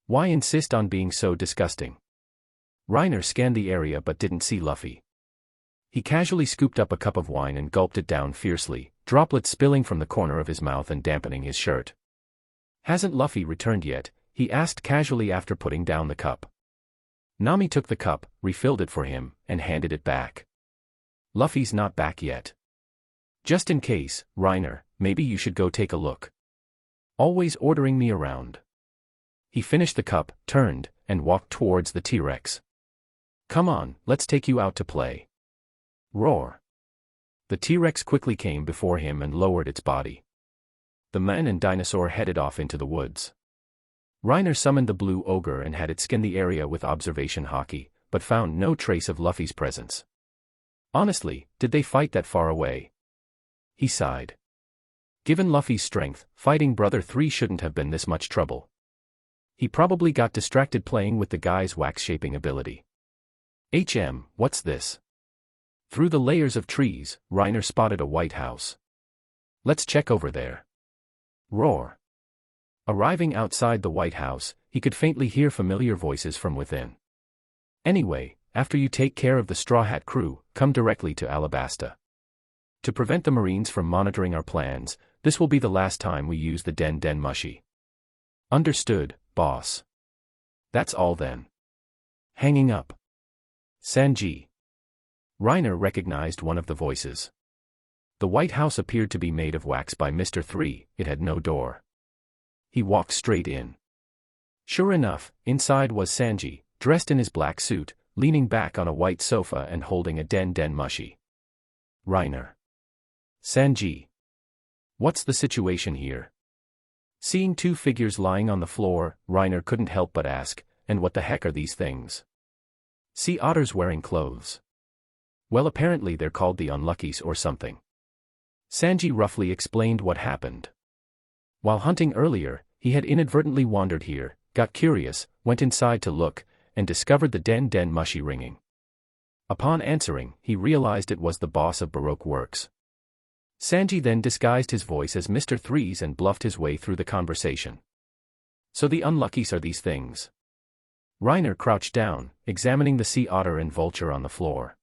Why insist on being so disgusting? Reiner scanned the area but didn't see Luffy. He casually scooped up a cup of wine and gulped it down fiercely, droplets spilling from the corner of his mouth and dampening his shirt. Hasn't Luffy returned yet? He asked casually after putting down the cup. Nami took the cup, refilled it for him, and handed it back. Luffy's not back yet. Just in case, Reiner, maybe you should go take a look. Always ordering me around. He finished the cup, turned, and walked towards the T-Rex. Come on, let's take you out to play. Roar. The T-Rex quickly came before him and lowered its body. The man and dinosaur headed off into the woods. Reiner summoned the blue ogre and had it scan the area with observation hockey, but found no trace of Luffy's presence. Honestly, did they fight that far away? He sighed. Given Luffy's strength, fighting Brother 3 shouldn't have been this much trouble. He probably got distracted playing with the guy's wax-shaping ability. What's this? Through the layers of trees, Reiner spotted a white house. Let's check over there. Roar. Arriving outside the White House, he could faintly hear familiar voices from within. Anyway, after you take care of the Straw Hat crew, come directly to Alabasta. To prevent the Marines from monitoring our plans, this will be the last time we use the Den Mushi. Understood, boss. That's all then. Hanging up. Sanji. Reiner recognized one of the voices. The White House appeared to be made of wax by Mr. 3, it had no door. He walked straight in. Sure enough, inside was Sanji, dressed in his black suit, leaning back on a white sofa and holding a Den Mushi. Reiner. Sanji. What's the situation here? Seeing two figures lying on the floor, Reiner couldn't help but ask, and what the heck are these things? Sea otters wearing clothes. Well, apparently they're called the Unluckies or something. Sanji roughly explained what happened. While hunting earlier, he had inadvertently wandered here, got curious, went inside to look, and discovered the Den Mushi ringing. Upon answering, he realized it was the boss of Baroque Works. Sanji then disguised his voice as Mr. 3's and bluffed his way through the conversation. So the Unluckies are these things. Reiner crouched down, examining the sea otter and vulture on the floor.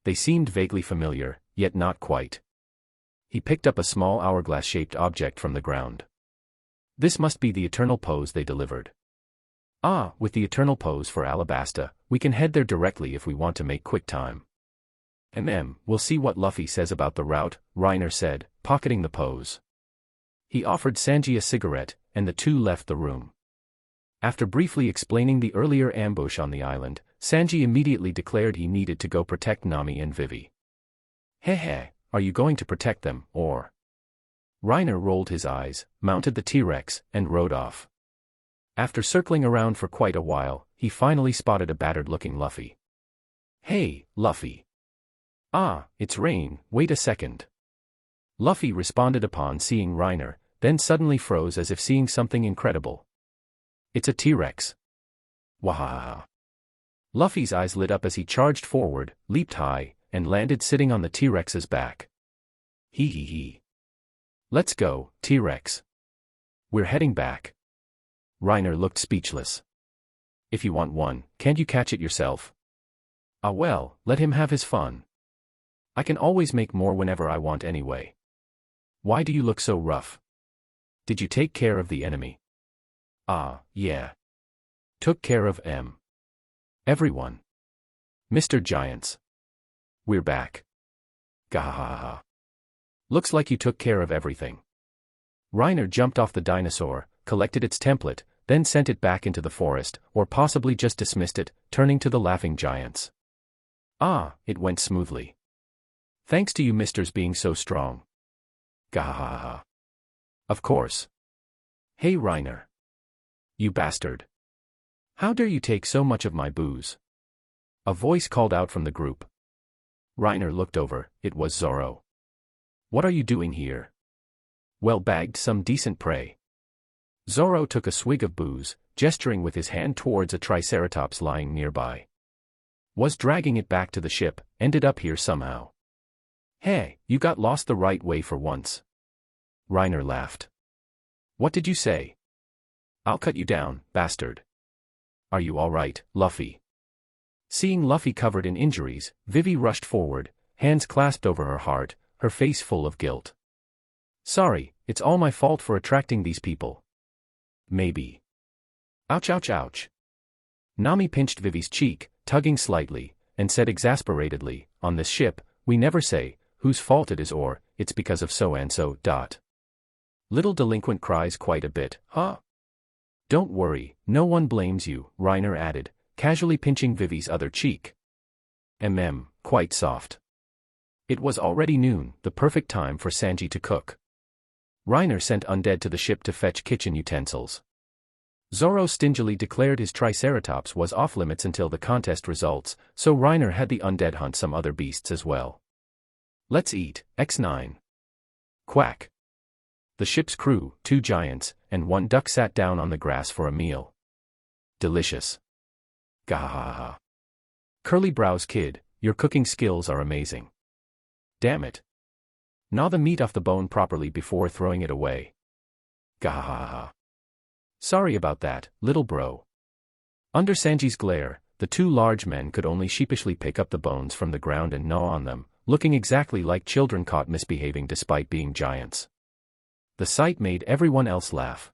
They seemed vaguely familiar, yet not quite. He picked up a small hourglass-shaped object from the ground. This must be the eternal pose they delivered. Ah, with the eternal pose for Alabasta, we can head there directly if we want to make quick time. We'll see what Luffy says about the route, Reiner said, pocketing the pose. He offered Sanji a cigarette, and the two left the room. After briefly explaining the earlier ambush on the island, Sanji immediately declared he needed to go protect Nami and Vivi. Hehe, are you going to protect them, or? Reiner rolled his eyes, mounted the T-Rex, and rode off. After circling around for quite a while, he finally spotted a battered-looking Luffy. Hey, Luffy. Ah, it's Rain, wait a second. Luffy responded upon seeing Reiner, then suddenly froze as if seeing something incredible. It's a T-Rex. Wahaha. Luffy's eyes lit up as he charged forward, leaped high, and landed sitting on the T-Rex's back. Hee hee hee. Let's go, T-Rex. We're heading back. Reiner looked speechless. If you want one, can't you catch it yourself? Ah well, let him have his fun. I can always make more whenever I want anyway. Why do you look so rough? Did you take care of the enemy? Ah, yeah. Took care of everyone. Mr. Giants. We're back. Gahahaha. Looks like you took care of everything. Reiner jumped off the dinosaur, collected its template, then sent it back into the forest, or possibly just dismissed it, turning to the laughing giants. Ah, it went smoothly. Thanks to you misters being so strong. Gahahaha. Of course. Hey Reiner. You bastard. How dare you take so much of my booze? A voice called out from the group. Reiner looked over, it was Zoro. What are you doing here? Well, bagged some decent prey. Zoro took a swig of booze, gesturing with his hand towards a triceratops lying nearby. Was dragging it back to the ship, ended up here somehow. Hey, you got lost the right way for once. Reiner laughed. What did you say? I'll cut you down, bastard. Are you all right, Luffy? Seeing Luffy covered in injuries, Vivi rushed forward, hands clasped over her heart, her face full of guilt. Sorry, it's all my fault for attracting these people. Maybe. Ouch ouch ouch. Nami pinched Vivi's cheek, tugging slightly, and said exasperatedly, on this ship, we never say whose fault it is or, it's because of so and so. Little delinquent cries quite a bit, huh? Don't worry, no one blames you, Reiner added, casually pinching Vivi's other cheek. Quite soft. It was already noon, the perfect time for Sanji to cook. Reiner sent undead to the ship to fetch kitchen utensils. Zoro stingily declared his Triceratops was off-limits until the contest results, so Reiner had the undead hunt some other beasts as well. Let's eat, X9. Quack. The ship's crew, 2 giants, and 1 duck sat down on the grass for a meal. Delicious. Gahaha. Curly brows kid, your cooking skills are amazing. Damn it. Gnaw the meat off the bone properly before throwing it away. Gahaha. Sorry about that, little bro. Under Sanji's glare, the 2 large men could only sheepishly pick up the bones from the ground and gnaw on them, looking exactly like children caught misbehaving despite being giants. The sight made everyone else laugh.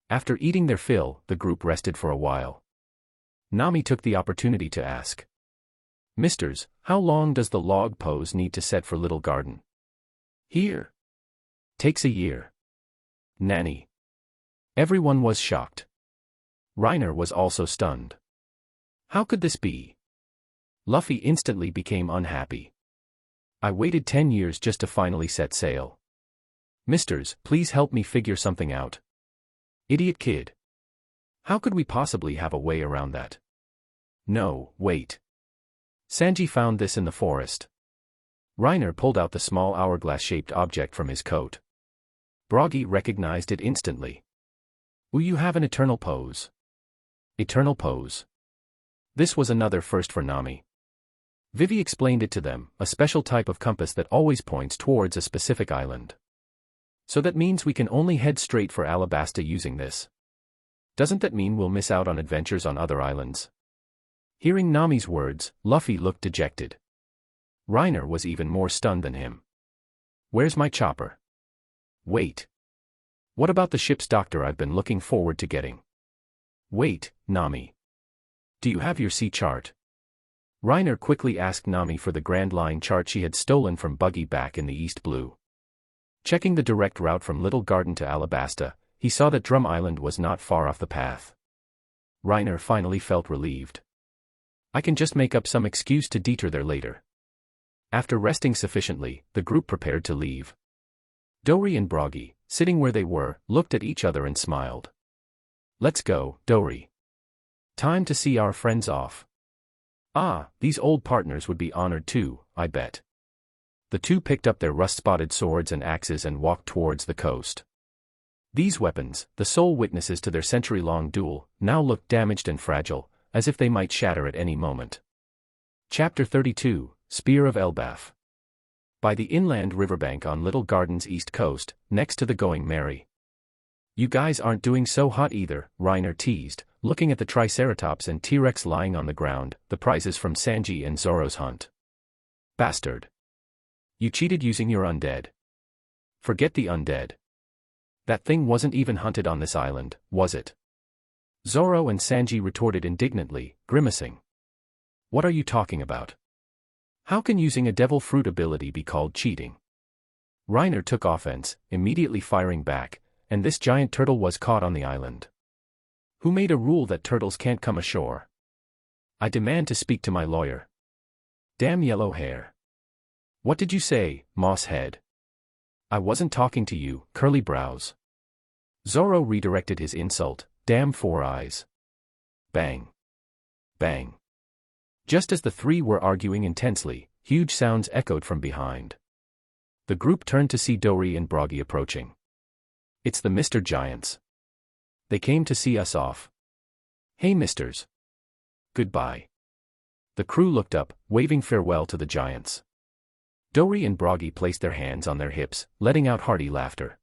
After eating their fill, the group rested for a while. Nami took the opportunity to ask. Misters, how long does the log pose need to set for Little Garden? Here. Takes a year. Nanny. Everyone was shocked. Reiner was also stunned. How could this be? Luffy instantly became unhappy. I waited 10 years just to finally set sail. Misters, please help me figure something out. Idiot kid. How could we possibly have a way around that? No, wait. Sanji found this in the forest. Reiner pulled out the small hourglass-shaped object from his coat. Broggy recognized it instantly. Will you have an eternal pose? Eternal pose. This was another first for Nami. Vivi explained it to them, a special type of compass that always points towards a specific island. So that means we can only head straight for Alabasta using this. Doesn't that mean we'll miss out on adventures on other islands? Hearing Nami's words, Luffy looked dejected. Reiner was even more stunned than him. Where's my chopper? Wait. What about the ship's doctor I've been looking forward to getting? Wait, Nami. Do you have your sea chart? Reiner quickly asked Nami for the Grand Line chart she had stolen from Buggy back in the East Blue. Checking the direct route from Little Garden to Alabasta, he saw that Drum Island was not far off the path. Reiner finally felt relieved. I can just make up some excuse to detour there later. After resting sufficiently, the group prepared to leave. Dory and Broggy, sitting where they were, looked at each other and smiled. Let's go, Dory. Time to see our friends off. Ah, these old partners would be honored too, I bet. The 2 picked up their rust-spotted swords and axes and walked towards the coast. These weapons, the sole witnesses to their century-long duel, now looked damaged and fragile, as if they might shatter at any moment. Chapter 32, Spear of Elbaf. By the inland riverbank on Little Garden's east coast, next to the Going Merry. You guys aren't doing so hot either, Reiner teased, looking at the Triceratops and T-Rex lying on the ground, the prizes from Sanji and Zoro's hunt. Bastard. You cheated using your undead. Forget the undead. That thing wasn't even hunted on this island, was it? Zoro and Sanji retorted indignantly, grimacing. What are you talking about? How can using a devil fruit ability be called cheating? Reiner took offense, immediately firing back, and this giant turtle was caught on the island. Who made a rule that turtles can't come ashore? I demand to speak to my lawyer. Damn yellow hair. What did you say, moss head? I wasn't talking to you, curly brows. Zoro redirected his insult, damn 4 eyes. Bang. Bang. Just as the 3 were arguing intensely, huge sounds echoed from behind. The group turned to see Dory and Broggy approaching. It's the Mr. Giants. They came to see us off. Hey misters. Goodbye. The crew looked up, waving farewell to the giants. Dory and Broggy placed their hands on their hips, letting out hearty laughter.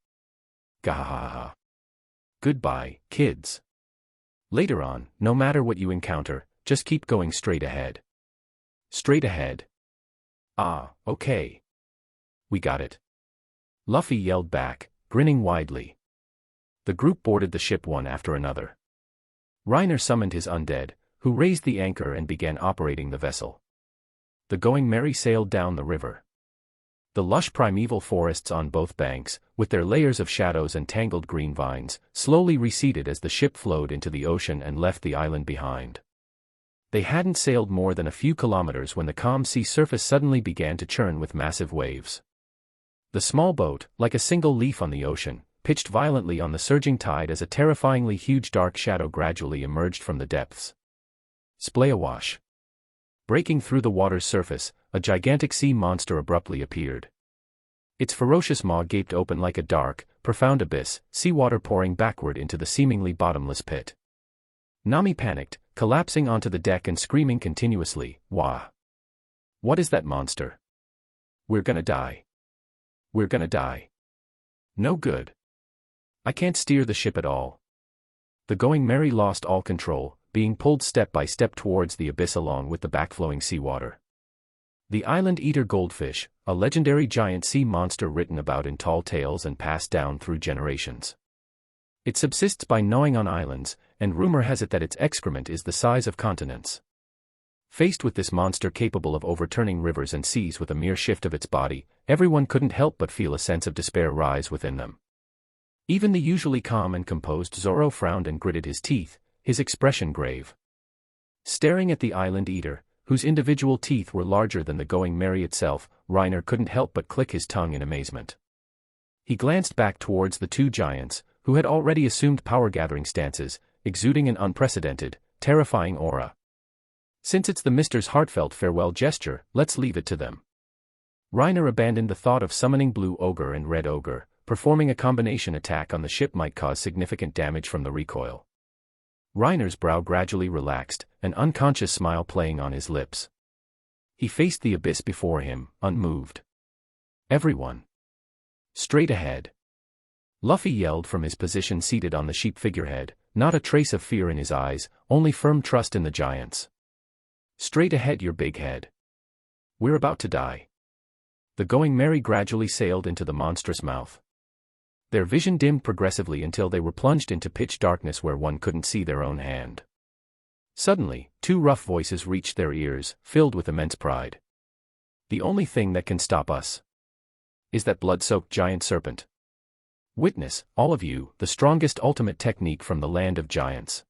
Gahaha. Goodbye, kids. Later on, no matter what you encounter, just keep going straight ahead. Straight ahead. Ah, okay. We got it. Luffy yelled back, grinning widely. The group boarded the ship one after another. Reiner summoned his undead, who raised the anchor and began operating the vessel. The Going Merry sailed down the river. The lush primeval forests on both banks, with their layers of shadows and tangled green vines, slowly receded as the ship flowed into the ocean and left the island behind. They hadn't sailed more than a few kilometers when the calm sea surface suddenly began to churn with massive waves. The small boat, like a single leaf on the ocean, pitched violently on the surging tide as a terrifyingly huge dark shadow gradually emerged from the depths. Splay awash. Breaking through the water's surface, a gigantic sea monster abruptly appeared. Its ferocious maw gaped open like a dark, profound abyss, seawater pouring backward into the seemingly bottomless pit. Nami panicked, collapsing onto the deck and screaming continuously, "Wah! What is that monster? We're gonna die. We're gonna die. No good. I can't steer the ship at all." The Going Merry lost all control, being pulled step by step towards the abyss along with the backflowing seawater. The island-eater goldfish, a legendary giant sea monster written about in tall tales and passed down through generations. It subsists by gnawing on islands, and rumor has it that its excrement is the size of continents. Faced with this monster capable of overturning rivers and seas with a mere shift of its body, everyone couldn't help but feel a sense of despair rise within them. Even the usually calm and composed Zoro frowned and gritted his teeth, his expression grave. Staring at the island-eater, whose individual teeth were larger than the Going Merry itself, Reiner couldn't help but click his tongue in amazement. He glanced back towards the two giants, who had already assumed power-gathering stances, exuding an unprecedented, terrifying aura. Since it's the Mister's heartfelt farewell gesture, let's leave it to them. Reiner abandoned the thought of summoning Blue Ogre and Red Ogre. Performing a combination attack on the ship might cause significant damage from the recoil. Reiner's brow gradually relaxed, an unconscious smile playing on his lips. He faced the abyss before him, unmoved. "Everyone! Straight ahead!" Luffy yelled from his position seated on the sheep figurehead, not a trace of fear in his eyes, only firm trust in the giants. "Straight ahead, your big head. We're about to die." The Going Merry gradually sailed into the monstrous mouth. Their vision dimmed progressively until they were plunged into pitch darkness where one couldn't see their own hand. Suddenly, two rough voices reached their ears, filled with immense pride. "The only thing that can stop us is that blood-soaked giant serpent. Witness, all of you, the strongest ultimate technique from the land of giants."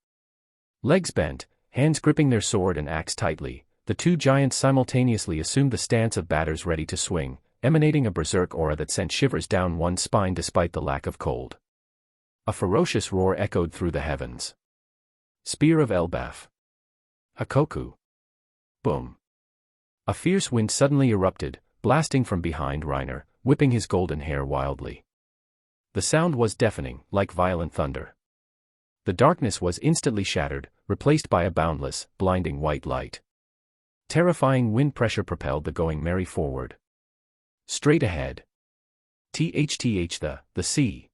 Legs bent, hands gripping their sword and axe tightly, the two giants simultaneously assumed the stance of batters ready to swing, emanating a berserk aura that sent shivers down one's spine despite the lack of cold. A ferocious roar echoed through the heavens. Spear of Elbaf. Hakoku. Boom. A fierce wind suddenly erupted, blasting from behind Reiner, whipping his golden hair wildly. The sound was deafening, like violent thunder. The darkness was instantly shattered, replaced by a boundless, blinding white light. Terrifying wind pressure propelled the Going Merry forward. Straight ahead. The sea.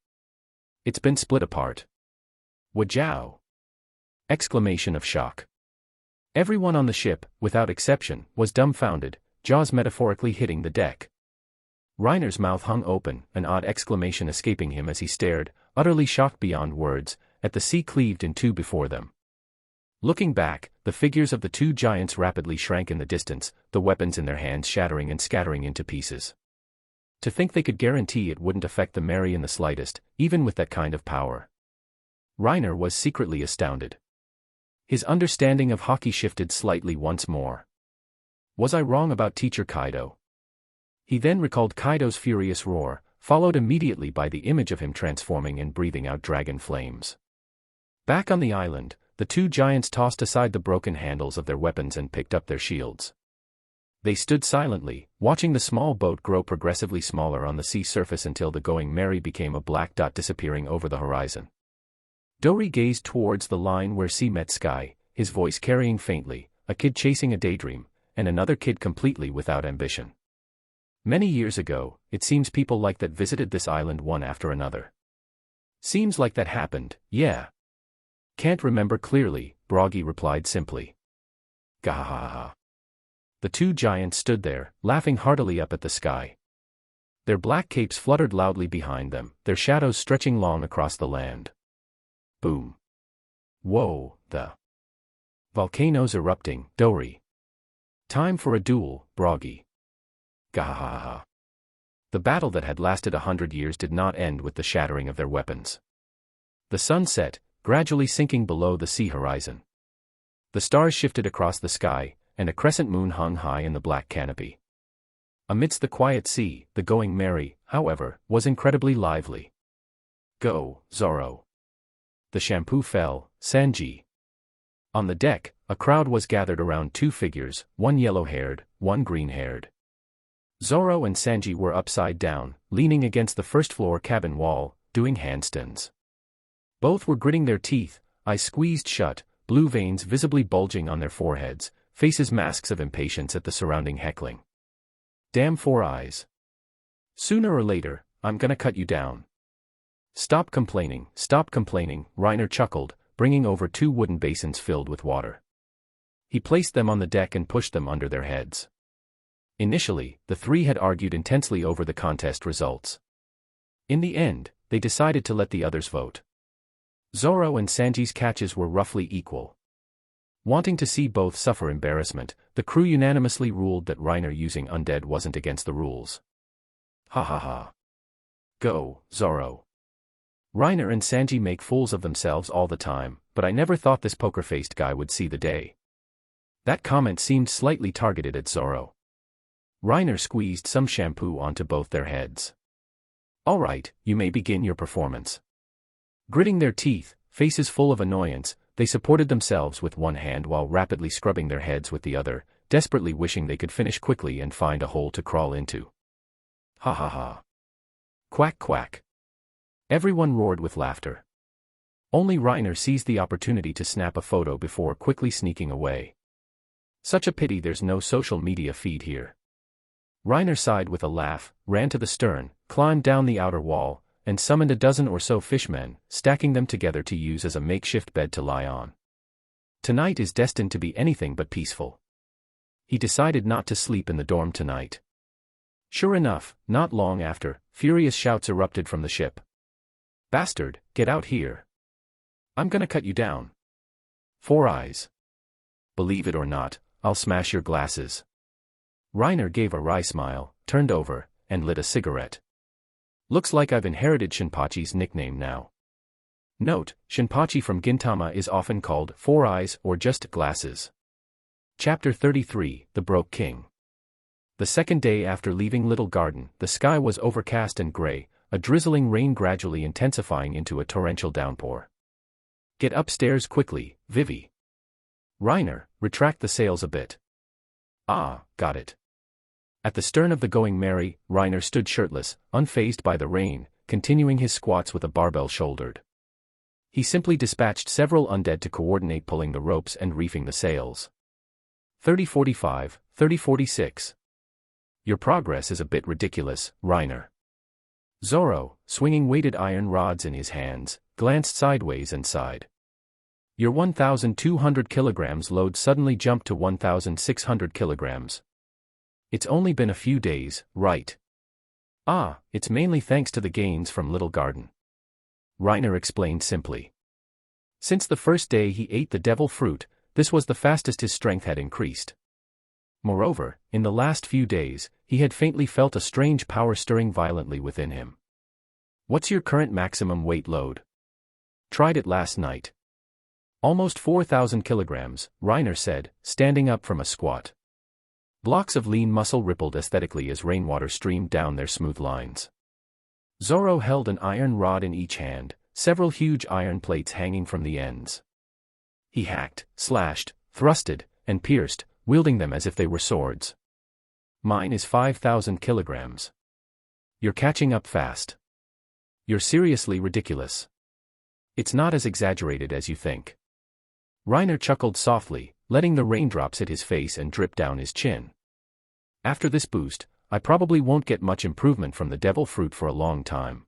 It's been split apart. Wajow! Exclamation of shock. Everyone on the ship, without exception, was dumbfounded, jaws metaphorically hitting the deck. Reiner's mouth hung open, an odd exclamation escaping him as he stared, utterly shocked beyond words, at the sea cleaved in two before them. Looking back, the figures of the two giants rapidly shrank in the distance, the weapons in their hands shattering and scattering into pieces. To think they could guarantee it wouldn't affect the Merry in the slightest, even with that kind of power. Reiner was secretly astounded. His understanding of hockey shifted slightly once more. Was I wrong about Teacher Kaido? He then recalled Kaido's furious roar, followed immediately by the image of him transforming and breathing out dragon flames. Back on the island, the two giants tossed aside the broken handles of their weapons and picked up their shields. They stood silently, watching the small boat grow progressively smaller on the sea surface until the Going Merry became a black dot disappearing over the horizon. Dori gazed towards the line where sea met sky, his voice carrying faintly, a kid chasing a daydream, and another kid completely without ambition. Many years ago, it seems people like that visited this island one after another. Seems like that happened, yeah. Can't remember clearly, Broggy replied simply. Gahaha. The two giants stood there, laughing heartily up at the sky. Their black capes fluttered loudly behind them, their shadows stretching long across the land. Boom. Whoa, the volcanoes erupting, Dori. Time for a duel, Broggy. Gahaha. The battle that had lasted 100 years did not end with the shattering of their weapons. The sun set, gradually sinking below the sea horizon. The stars shifted across the sky, and a crescent moon hung high in the black canopy. Amidst the quiet sea, the going merry, however, was incredibly lively. Go, Zoro. The shampoo fell, Sanji. On the deck, a crowd was gathered around two figures, one yellow-haired, one green-haired. Zoro and Sanji were upside down, leaning against the first-floor cabin wall, doing handstands. Both were gritting their teeth, eyes squeezed shut, blue veins visibly bulging on their foreheads, faces masks of impatience at the surrounding heckling. Damn 4 eyes. Sooner or later, I'm gonna cut you down. Stop complaining, Reiner chuckled, bringing over 2 wooden basins filled with water. He placed them on the deck and pushed them under their heads. Initially, the three had argued intensely over the contest results. In the end, they decided to let the others vote. Zoro and Sanji's catches were roughly equal. Wanting to see both suffer embarrassment, the crew unanimously ruled that Reiner using undead wasn't against the rules. Ha ha ha. Go, Zoro. Reiner and Sanji make fools of themselves all the time, but I never thought this poker-faced guy would see the day. That comment seemed slightly targeted at Zoro. Reiner squeezed some shampoo onto both their heads. All right, you may begin your performance. Gritting their teeth, faces full of annoyance, they supported themselves with one hand while rapidly scrubbing their heads with the other, desperately wishing they could finish quickly and find a hole to crawl into. Ha ha ha. Quack quack. Everyone roared with laughter. Only Reiner seized the opportunity to snap a photo before quickly sneaking away. Such a pity there's no social media feed here. Reiner sighed with a laugh, ran to the stern, climbed down the outer wall, and summoned a dozen or so fishmen, stacking them together to use as a makeshift bed to lie on. Tonight is destined to be anything but peaceful. He decided not to sleep in the dorm tonight. Sure enough, not long after, furious shouts erupted from the ship. Bastard, get out here. I'm gonna cut you down. 4 eyes. Believe it or not, I'll smash your glasses. Reiner gave a wry smile, turned over, and lit a cigarette. Looks like I've inherited Shinpachi's nickname now. Note, Shinpachi from Gintama is often called 4 eyes or just glasses. Chapter 33, The Broke King. The second day after leaving Little Garden, the sky was overcast and gray, a drizzling rain gradually intensifying into a torrential downpour. Get upstairs quickly, Vivi. Reiner, retract the sails a bit. Ah, got it. At the stern of the Going Merry, Reiner stood shirtless, unfazed by the rain, continuing his squats with a barbell shouldered. He simply dispatched several undead to coordinate pulling the ropes and reefing the sails. 30:45, 30:46. Your progress is a bit ridiculous, Reiner. Zoro, swinging weighted iron rods in his hands, glanced sideways and sighed. Your 1,200 kilograms load suddenly jumped to 1,600 kilograms. It's only been a few days, right? Ah, it's mainly thanks to the gains from Little Garden. Reiner explained simply. Since the first day he ate the devil fruit, this was the fastest his strength had increased. Moreover, in the last few days, he had faintly felt a strange power stirring violently within him. What's your current maximum weight load? Tried it last night. Almost 4,000 kilograms, Reiner said, standing up from a squat. Blocks of lean muscle rippled aesthetically as rainwater streamed down their smooth lines. Zoro held an iron rod in each hand, several huge iron plates hanging from the ends. He hacked, slashed, thrusted, and pierced, wielding them as if they were swords. Mine is 5,000 kilograms. You're catching up fast. You're seriously ridiculous. It's not as exaggerated as you think. Reiner chuckled softly, letting the raindrops hit his face and drip down his chin. After this boost, I probably won't get much improvement from the devil fruit for a long time.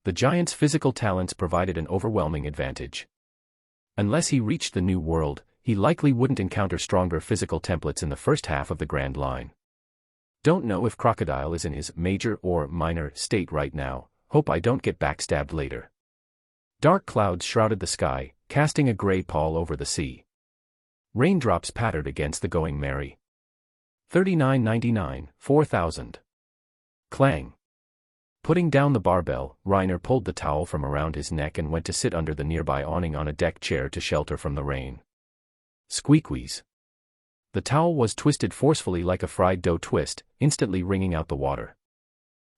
The giant's physical talents provided an overwhelming advantage. Unless he reached the new world, he likely wouldn't encounter stronger physical templates in the first half of the Grand Line. Don't know if Crocodile is in his major or minor state right now, hope I don't get backstabbed later. Dark clouds shrouded the sky, casting a gray pall over the sea. Raindrops pattered against the Going Merry. 39.99, 4,000. Clang. Putting down the barbell, Reiner pulled the towel from around his neck and went to sit under the nearby awning on a deck chair to shelter from the rain. Squeakweeze. The towel was twisted forcefully like a fried dough twist, instantly wringing out the water.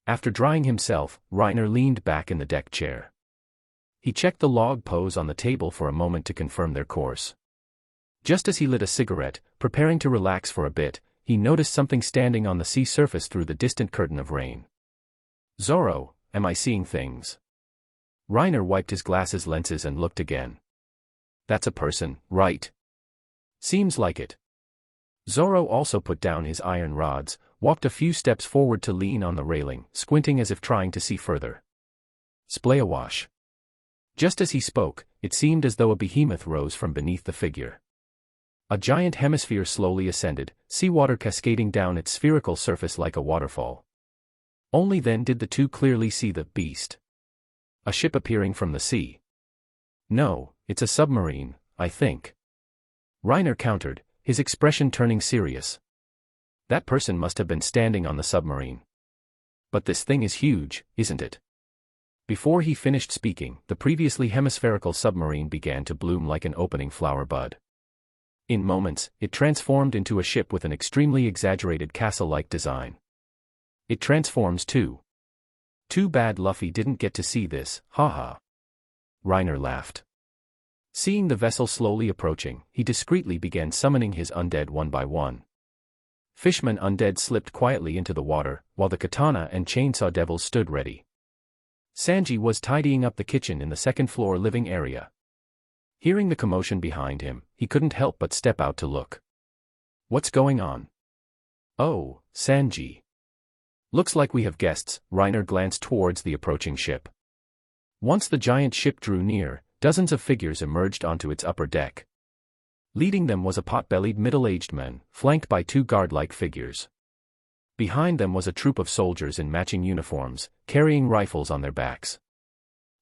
After drying himself, Reiner leaned back in the deck chair. He checked the log pose on the table for a moment to confirm their course. Just as he lit a cigarette, preparing to relax for a bit, he noticed something standing on the sea surface through the distant curtain of rain. Zoro, am I seeing things? Reiner wiped his glasses lenses and looked again. That's a person, right? Seems like it. Zoro also put down his iron rods, walked a few steps forward to lean on the railing, squinting as if trying to see further. Splayawash. Just as he spoke, it seemed as though a behemoth rose from beneath the figure. A giant hemisphere slowly ascended, seawater cascading down its spherical surface like a waterfall. Only then did the two clearly see the beast. A ship appearing from the sea. No, it's a submarine, I think. Reiner countered, his expression turning serious. That person must have been standing on the submarine. But this thing is huge, isn't it? Before he finished speaking, the previously hemispherical submarine began to bloom like an opening flower bud. In moments, it transformed into a ship with an extremely exaggerated castle-like design. It transforms too. Too bad Luffy didn't get to see this, haha. Reiner laughed. Seeing the vessel slowly approaching, he discreetly began summoning his undead one by one. Fishman undead slipped quietly into the water, while the katana and chainsaw devils stood ready. Sanji was tidying up the kitchen in the second-floor living area. Hearing the commotion behind him, he couldn't help but step out to look. What's going on? Oh, Sanji. Looks like we have guests. Reiner glanced towards the approaching ship. Once the giant ship drew near, dozens of figures emerged onto its upper deck. Leading them was a pot-bellied middle-aged man, flanked by two guard-like figures. Behind them was a troop of soldiers in matching uniforms, carrying rifles on their backs.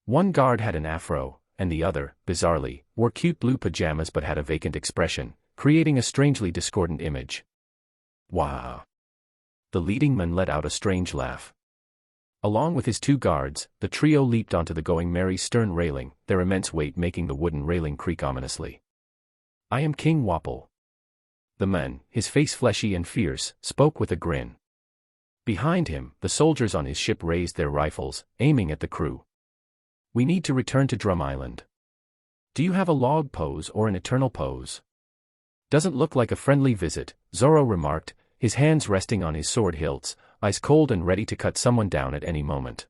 One guard had an afro, and the other, bizarrely, wore cute blue pajamas but had a vacant expression, creating a strangely discordant image. Wow! The leading man let out a strange laugh. Along with his two guards, the trio leaped onto the Going Merry's stern railing, their immense weight making the wooden railing creak ominously. I am King Wapol. The man, his face fleshy and fierce, spoke with a grin. Behind him, the soldiers on his ship raised their rifles, aiming at the crew. We need to return to Drum Island. Do you have a log pose or an eternal pose? Doesn't look like a friendly visit, Zoro remarked, his hands resting on his sword hilts, ice cold and ready to cut someone down at any moment.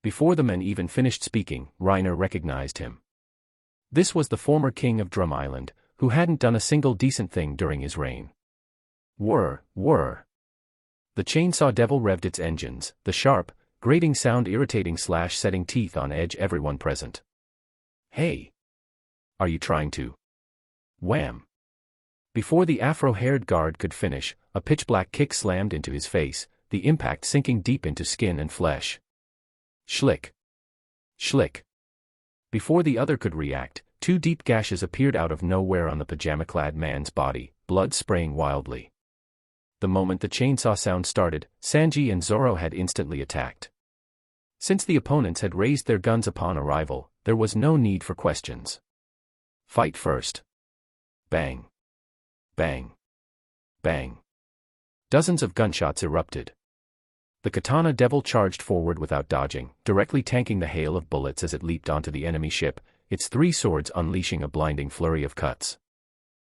Before the men even finished speaking, Reiner recognized him. This was the former king of Drum Island, who hadn't done a single decent thing during his reign. Whir. The chainsaw devil revved its engines, the sharp, grating sound irritating setting teeth on edge everyone present. Hey! Are you trying to? Wham! Before the afro-haired guard could finish, a pitch-black kick slammed into his face, the impact sinking deep into skin and flesh. Schlick! Schlick! Before the other could react, two deep gashes appeared out of nowhere on the pajama-clad man's body, blood spraying wildly. The moment the chainsaw sound started, Sanji and Zoro had instantly attacked. Since the opponents had raised their guns upon arrival, there was no need for questions. Fight first. Bang. Bang. Bang. Dozens of gunshots erupted. The katana devil charged forward without dodging, directly tanking the hail of bullets as it leaped onto the enemy ship, its three swords unleashing a blinding flurry of cuts.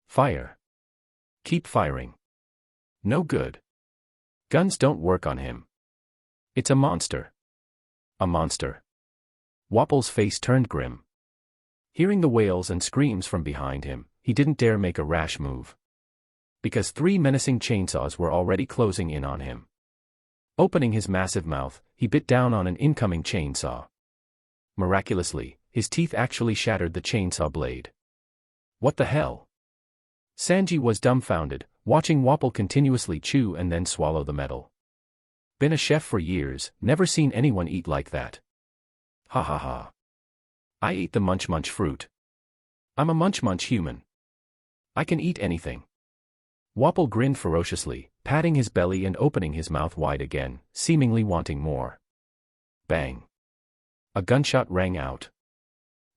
Fire. Keep firing. No good. Guns don't work on him. It's a monster. A monster. Wapol's face turned grim. Hearing the wails and screams from behind him, he didn't dare make a rash move. Because three menacing chainsaws were already closing in on him. Opening his massive mouth, he bit down on an incoming chainsaw. Miraculously, his teeth actually shattered the chainsaw blade. What the hell? Sanji was dumbfounded, watching Wapol continuously chew and then swallow the metal. Been a chef for years, never seen anyone eat like that. Ha ha ha. I ate the munch fruit. I'm a munch human. I can eat anything. Wapol grinned ferociously, patting his belly and opening his mouth wide again, seemingly wanting more. Bang. A gunshot rang out.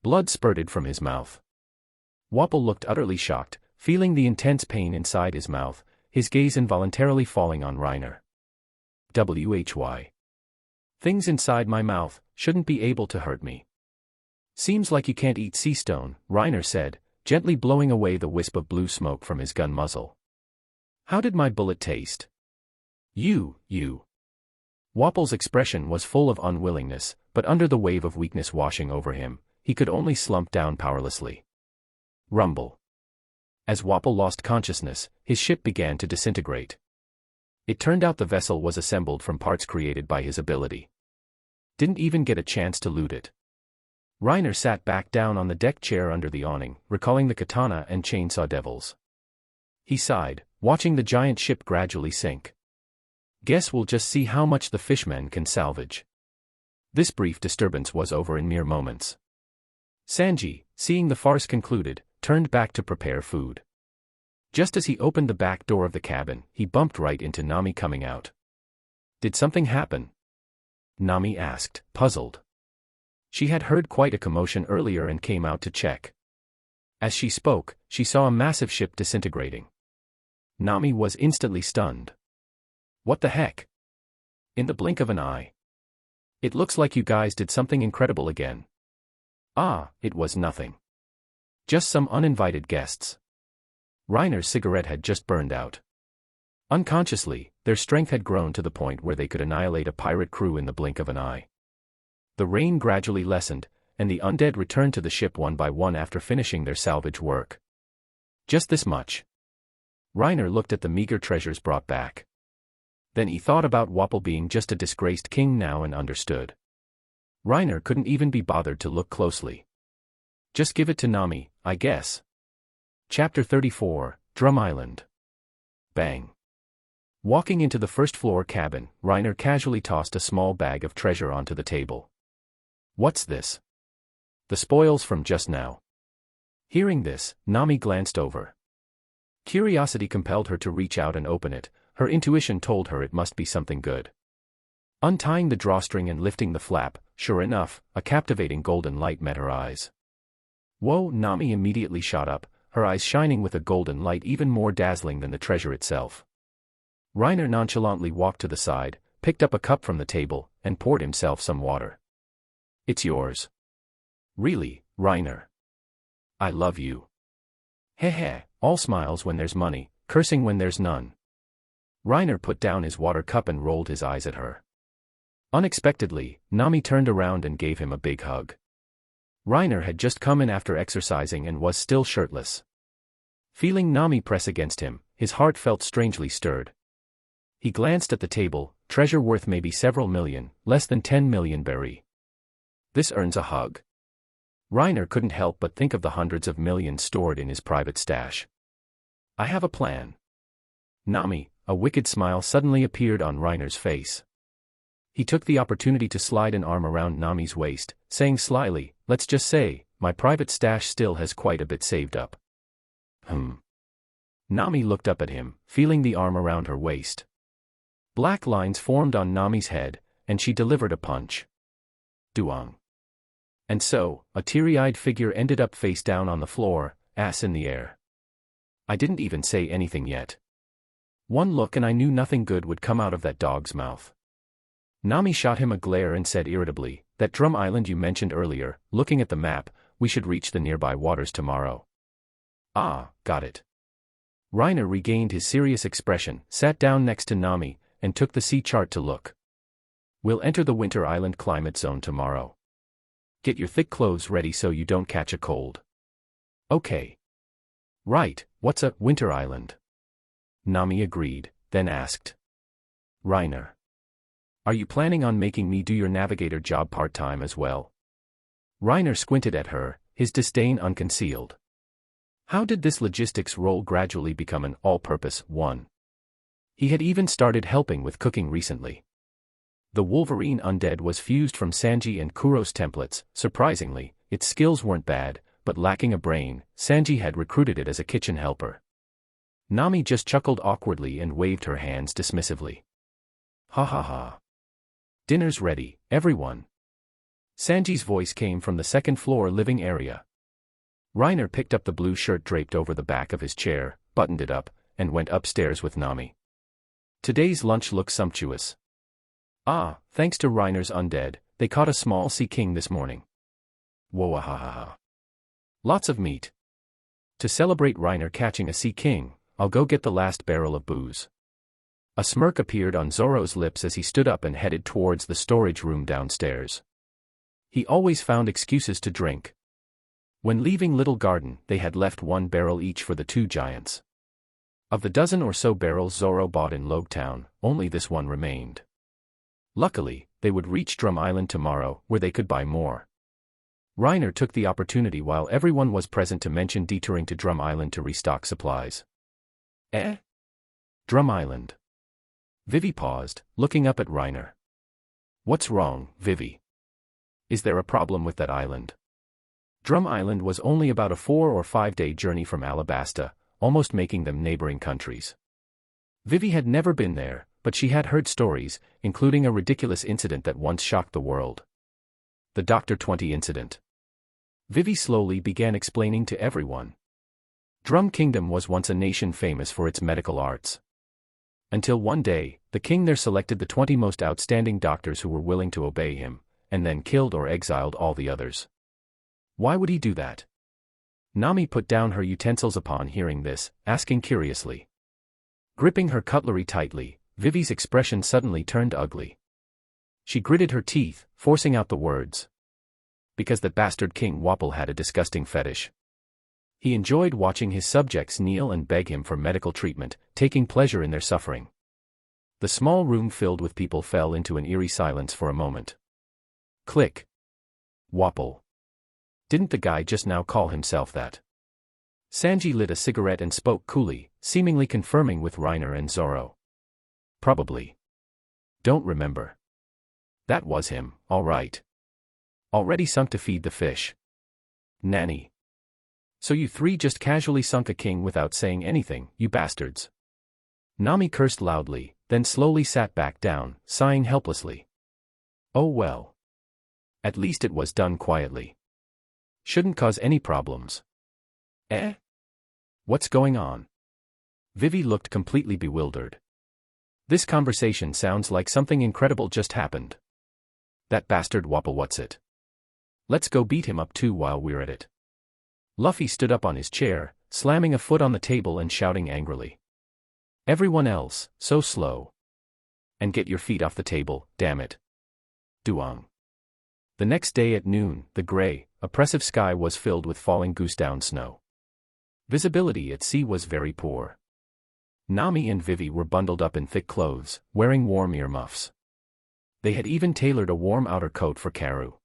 Blood spurted from his mouth. Wapol looked utterly shocked, feeling the intense pain inside his mouth, his gaze involuntarily falling on Reiner. Why? Things inside my mouth shouldn't be able to hurt me. Seems like you can't eat sea stone, Reiner said, gently blowing away the wisp of blue smoke from his gun muzzle. How did my bullet taste? You. Wapol's expression was full of unwillingness, but under the wave of weakness washing over him, he could only slump down powerlessly. Rumble. As Wapol lost consciousness, his ship began to disintegrate. It turned out the vessel was assembled from parts created by his ability. Didn't even get a chance to loot it. Reiner sat back down on the deck chair under the awning, recalling the katana and chainsaw devils. He sighed, watching the giant ship gradually sink. Guess we'll just see how much the fishmen can salvage. This brief disturbance was over in mere moments. Sanji, seeing the farce concluded, turned back to prepare food. Just as he opened the back door of the cabin, he bumped right into Nami coming out. Did something happen? Nami asked, puzzled. She had heard quite a commotion earlier and came out to check. As she spoke, she saw a massive ship disintegrating. Nami was instantly stunned. What the heck? In the blink of an eye. It looks like you guys did something incredible again. Ah, it was nothing. Just some uninvited guests. Reiner's cigarette had just burned out. Unconsciously, their strength had grown to the point where they could annihilate a pirate crew in the blink of an eye. The rain gradually lessened, and the undead returned to the ship one by one after finishing their salvage work. Just this much. Reiner looked at the meager treasures brought back. Then he thought about Wapol being just a disgraced king now and understood. Reiner couldn't even be bothered to look closely. Just give it to Nami, I guess. Chapter 34, Drum Island. Bang. Walking into the first-floor cabin, Reiner casually tossed a small bag of treasure onto the table. What's this? The spoils from just now. Hearing this, Nami glanced over. Curiosity compelled her to reach out and open it. Her intuition told her it must be something good. Untying the drawstring and lifting the flap, sure enough, a captivating golden light met her eyes. Whoa! Nami immediately shot up, her eyes shining with a golden light even more dazzling than the treasure itself. Reiner nonchalantly walked to the side, picked up a cup from the table, and poured himself some water. It's yours. Really, Reiner? I love you. Heh, all smiles when there's money, cursing when there's none. Reiner put down his water cup and rolled his eyes at her. Unexpectedly, Nami turned around and gave him a big hug. Reiner had just come in after exercising and was still shirtless. Feeling Nami press against him, his heart felt strangely stirred. He glanced at the table, treasure worth maybe several million, less than 10 million berry. This earns a hug. Reiner couldn't help but think of the hundreds of millions stored in his private stash. I have a plan. Nami, a wicked smile suddenly appeared on Reiner's face. He took the opportunity to slide an arm around Nami's waist, saying slyly, let's just say, my private stash still has quite a bit saved up. Nami looked up at him, feeling the arm around her waist. Black lines formed on Nami's head, and she delivered a punch. Duong. And so, a teary-eyed figure ended up face down on the floor, ass in the air. I didn't even say anything yet. One look and I knew nothing good would come out of that dog's mouth. Nami shot him a glare and said irritably, that Drum Island you mentioned earlier, looking at the map, we should reach the nearby waters tomorrow. Ah, got it. Reiner regained his serious expression, sat down next to Nami, and took the sea chart to look. We'll enter the Winter Island climate zone tomorrow. Get your thick clothes ready so you don't catch a cold. Okay. Right, what's a Winter Island? Nami agreed, then asked. Reiner. Are you planning on making me do your navigator job part-time as well? Reiner squinted at her, his disdain unconcealed. How did this logistics role gradually become an all-purpose one? He had even started helping with cooking recently. The Wolverine undead was fused from Sanji and Kuro's templates. Surprisingly, its skills weren't bad, but lacking a brain, Sanji had recruited it as a kitchen helper. Nami just chuckled awkwardly and waved her hands dismissively. Ha ha ha. Dinner's ready, everyone. Sanji's voice came from the second-floor living area. Reiner picked up the blue shirt draped over the back of his chair, buttoned it up, and went upstairs with Nami. Today's lunch looks sumptuous. Ah, thanks to Reiner's undead, they caught a small sea king this morning. Whoa-ha-ha-ha. Lots of meat. To celebrate Reiner catching a sea king, I'll go get the last barrel of booze. A smirk appeared on Zoro's lips as he stood up and headed towards the storage room downstairs. He always found excuses to drink. When leaving Little Garden, they had left 1 barrel each for the 2 giants. Of the dozen or so barrels Zoro bought in Logetown, only this one remained. Luckily, they would reach Drum Island tomorrow, where they could buy more. Reiner took the opportunity while everyone was present to mention detouring to Drum Island to restock supplies. Drum Island. Vivi paused, looking up at Reiner. What's wrong, Vivi? Is there a problem with that island? Drum Island was only about a 4 or 5 day journey from Alabasta, almost making them neighboring countries. Vivi had never been there, but she had heard stories, including a ridiculous incident that once shocked the world. The Dr. 20 incident. Vivi slowly began explaining to everyone. Drum Kingdom was once a nation famous for its medical arts. Until one day, the king there selected the 20 most outstanding doctors who were willing to obey him, and then killed or exiled all the others. Why would he do that? Nami put down her utensils upon hearing this, asking curiously. Gripping her cutlery tightly, Vivi's expression suddenly turned ugly. She gritted her teeth, forcing out the words. Because that bastard King Wapol had a disgusting fetish. He enjoyed watching his subjects kneel and beg him for medical treatment, taking pleasure in their suffering. The small room filled with people fell into an eerie silence for a moment. Click. Wapol. Didn't the guy just now call himself that? Sanji lit a cigarette and spoke coolly, seemingly confirming with Reiner and Zoro. Probably. Don't remember. That was him, all right. Already sunk to feed the fish. Nanny. So you 3 just casually sunk a king without saying anything, you bastards. Nami cursed loudly, then slowly sat back down, sighing helplessly. Oh well. At least it was done quietly. Shouldn't cause any problems. What's going on? Vivi looked completely bewildered. This conversation sounds like something incredible just happened. That bastard Wapol, what's it? Let's go beat him up too while we're at it. Luffy stood up on his chair, slamming a foot on the table and shouting angrily. Everyone else, so slow. And get your feet off the table, damn it. Duong. The next day at noon, the gray, oppressive sky was filled with falling goose-down snow. Visibility at sea was very poor. Nami and Vivi were bundled up in thick clothes, wearing warm earmuffs. They had even tailored a warm outer coat for Karu.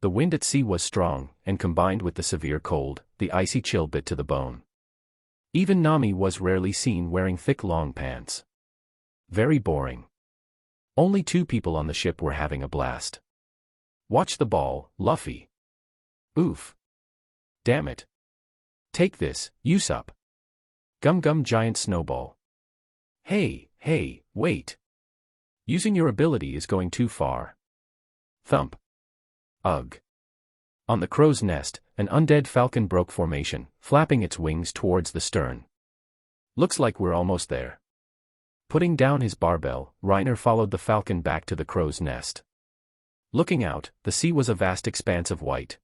The wind at sea was strong, and combined with the severe cold, the icy chill bit to the bone. Even Nami was rarely seen wearing thick long pants. Very boring. Only 2 people on the ship were having a blast. Watch the ball, Luffy. Oof. Damn it. Take this, Usopp. Gum Gum Giant Snowball. Hey, wait. Using your ability is going too far. Thump. Ugh. On the crow's nest, an undead falcon broke formation, flapping its wings towards the stern. Looks like we're almost there. Putting down his barbell, Reiner followed the falcon back to the crow's nest. Looking out, the sea was a vast expanse of white.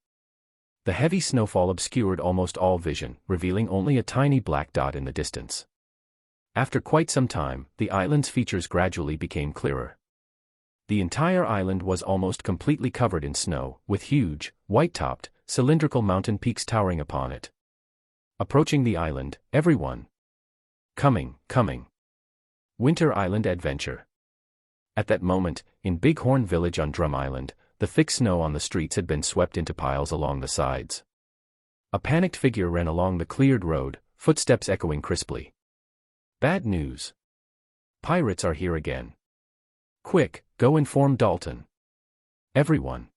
The heavy snowfall obscured almost all vision, revealing only a tiny black dot in the distance. After quite some time, the island's features gradually became clearer. The entire island was almost completely covered in snow, with huge, white-topped, cylindrical mountain peaks towering upon it. Approaching the island, everyone. Coming. Winter Island Adventure. At that moment, in Bighorn Village on Drum Island, the thick snow on the streets had been swept into piles along the sides. A panicked figure ran along the cleared road, footsteps echoing crisply. Bad news. Pirates are here again. Quick, go inform Dalton. Everyone.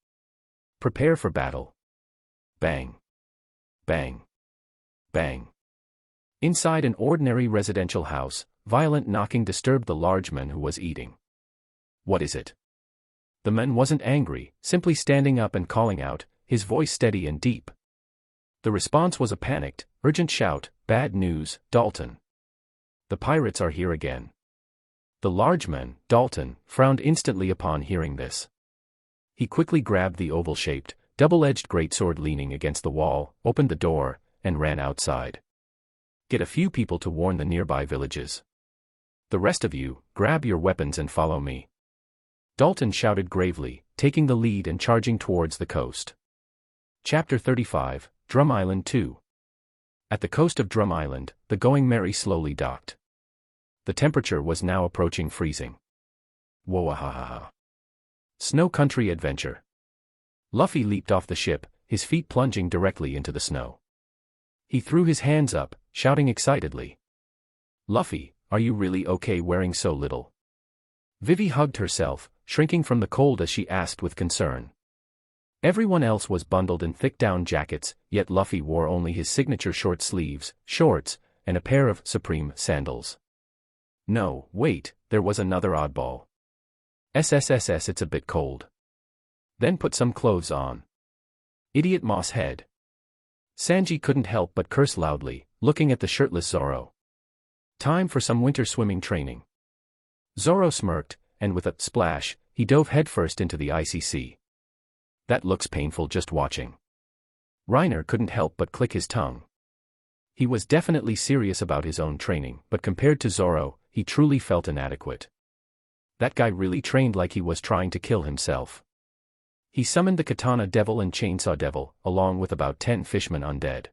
Prepare for battle. Bang. Bang. Bang. Inside an ordinary residential house, violent knocking disturbed the large man who was eating. What is it? The man wasn't angry, simply standing up and calling out, his voice steady and deep. The response was a panicked, urgent shout, "Bad news, Dalton. The pirates are here again." The large man, Dalton, frowned instantly upon hearing this. He quickly grabbed the oval-shaped, double-edged greatsword leaning against the wall, opened the door, and ran outside. "Get a few people to warn the nearby villages. The rest of you, grab your weapons and follow me." Dalton shouted gravely, taking the lead and charging towards the coast. Chapter 35, Drum Island 2. At the coast of Drum Island, the Going Merry slowly docked. The temperature was now approaching freezing. Whoa-ha-ha-ha. Snow Country Adventure. Luffy leaped off the ship, his feet plunging directly into the snow. He threw his hands up, shouting excitedly. "Luffy, are you really okay wearing so little?" Vivi hugged herself, shrinking from the cold as she asked with concern. Everyone else was bundled in thick down jackets, yet Luffy wore only his signature short sleeves, shorts, and a pair of Supreme sandals. No, wait, there was another oddball. SSSS, it's a bit cold. Then put some clothes on. Idiot moss head. Sanji couldn't help but curse loudly, looking at the shirtless Zoro. Time for some winter swimming training. Zoro smirked, and with a splash, he dove headfirst into the icy sea. That looks painful just watching. Reiner couldn't help but click his tongue. He was definitely serious about his own training, but compared to Zoro, he truly felt inadequate. That guy really trained like he was trying to kill himself. He summoned the Katana Devil and Chainsaw Devil, along with about 10 fishmen undead.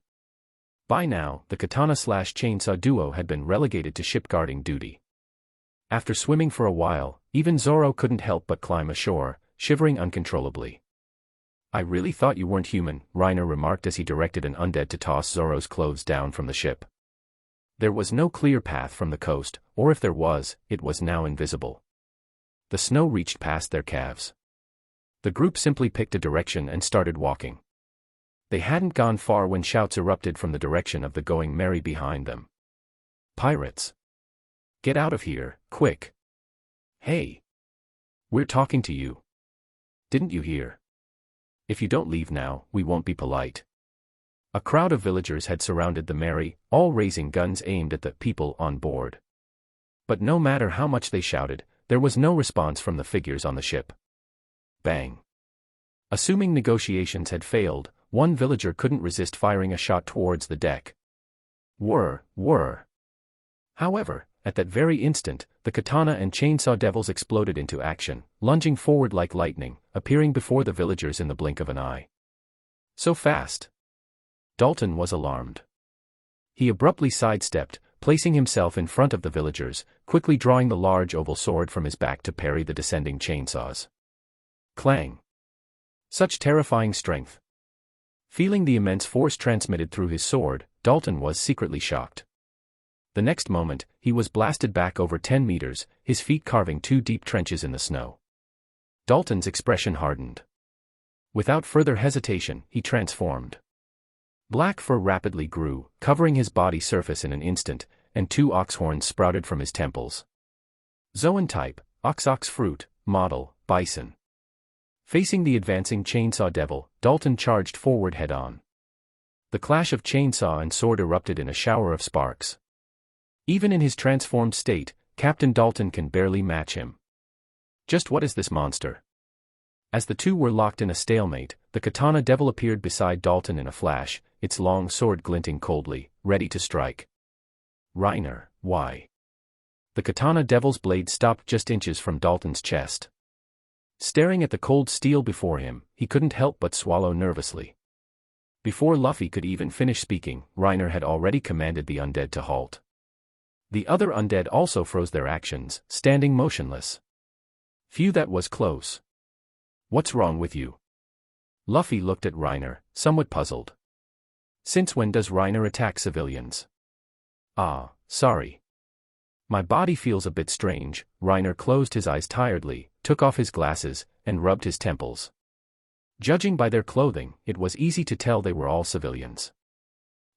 By now, the Katana/Chainsaw duo had been relegated to shipguarding duty. After swimming for a while, even Zoro couldn't help but climb ashore, shivering uncontrollably. "I really thought you weren't human," Reiner remarked as he directed an undead to toss Zoro's clothes down from the ship. There was no clear path from the coast, or if there was, it was now invisible. The snow reached past their calves. The group simply picked a direction and started walking. They hadn't gone far when shouts erupted from the direction of the Going Merry behind them. "Pirates! Get out of here, quick! Hey! We're talking to you. Didn't you hear? If you don't leave now, we won't be polite." A crowd of villagers had surrounded the Merry, all raising guns aimed at the people on board. But no matter how much they shouted, there was no response from the figures on the ship. Bang! Assuming negotiations had failed, one villager couldn't resist firing a shot towards the deck. Whir. However, at that very instant, the Katana and Chainsaw Devils exploded into action, lunging forward like lightning, appearing before the villagers in the blink of an eye. So fast! Dalton was alarmed. He abruptly sidestepped, placing himself in front of the villagers, quickly drawing the large oval sword from his back to parry the descending chainsaws. Clang! Such terrifying strength! Feeling the immense force transmitted through his sword, Dalton was secretly shocked. The next moment, he was blasted back over 10 meters, his feet carving 2 deep trenches in the snow. Dalton's expression hardened. Without further hesitation, he transformed. Black fur rapidly grew, covering his body surface in an instant, and 2 ox horns sprouted from his temples. Zoan type, ox fruit, model, bison. Facing the advancing Chainsaw Devil, Dalton charged forward head-on. The clash of chainsaw and sword erupted in a shower of sparks. Even in his transformed state, Captain Dalton can barely match him. Just what is this monster? As the two were locked in a stalemate, the Katana Devil appeared beside Dalton in a flash, its long sword glinting coldly, ready to strike. Reiner, why? The Katana Devil's blade stopped just inches from Dalton's chest. Staring at the cold steel before him, he couldn't help but swallow nervously. Before Luffy could even finish speaking, Reiner had already commanded the undead to halt. The other undead also froze their actions, standing motionless. Phew, that was close. What's wrong with you? Luffy looked at Reiner, somewhat puzzled. Since when does Reiner attack civilians? Sorry. My body feels a bit strange. Reiner closed his eyes tiredly, took off his glasses, and rubbed his temples. Judging by their clothing, it was easy to tell they were all civilians.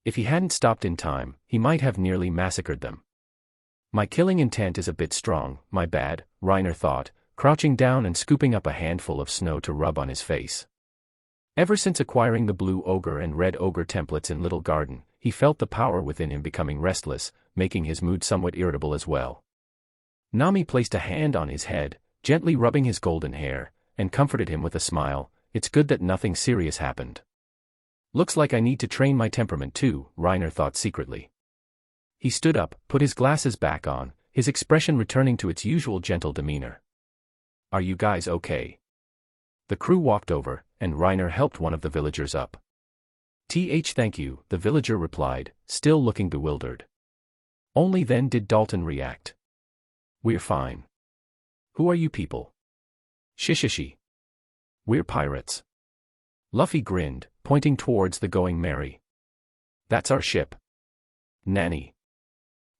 If he hadn't stopped in time, he might have nearly massacred them. My killing intent is a bit strong, my bad, Reiner thought, crouching down and scooping up a handful of snow to rub on his face. Ever since acquiring the blue ogre and red ogre templates in Little Garden, he felt the power within him becoming restless, making his mood somewhat irritable as well. Nami placed a hand on his head, gently rubbing his golden hair, and comforted him with a smile. It's good that nothing serious happened. Looks like I need to train my temperament too, Reiner thought secretly. He stood up, put his glasses back on, his expression returning to its usual gentle demeanor. Are you guys okay? The crew walked over, and Reiner helped one of the villagers up. Thank you, the villager replied, still looking bewildered. Only then did Dalton react. We're fine. Who are you people? Shishishi. We're pirates. Luffy grinned, pointing towards the Going Merry. That's our ship. Nani.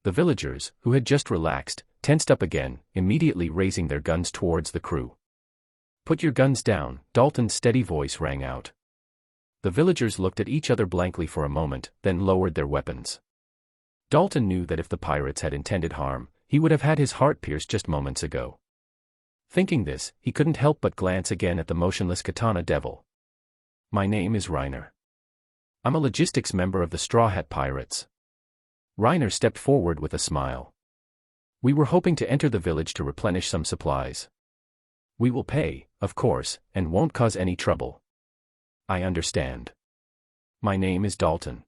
The villagers, who had just relaxed, tensed up again, immediately raising their guns towards the crew. Put your guns down, Dalton's steady voice rang out. The villagers looked at each other blankly for a moment, then lowered their weapons. Dalton knew that if the pirates had intended harm, he would have had his heart pierced just moments ago. Thinking this, he couldn't help but glance again at the motionless katana devil. My name is Reiner. I'm a logistics member of the Straw Hat Pirates. Reiner stepped forward with a smile. We were hoping to enter the village to replenish some supplies. We will pay, of course, and won't cause any trouble. I understand. My name is Dalton.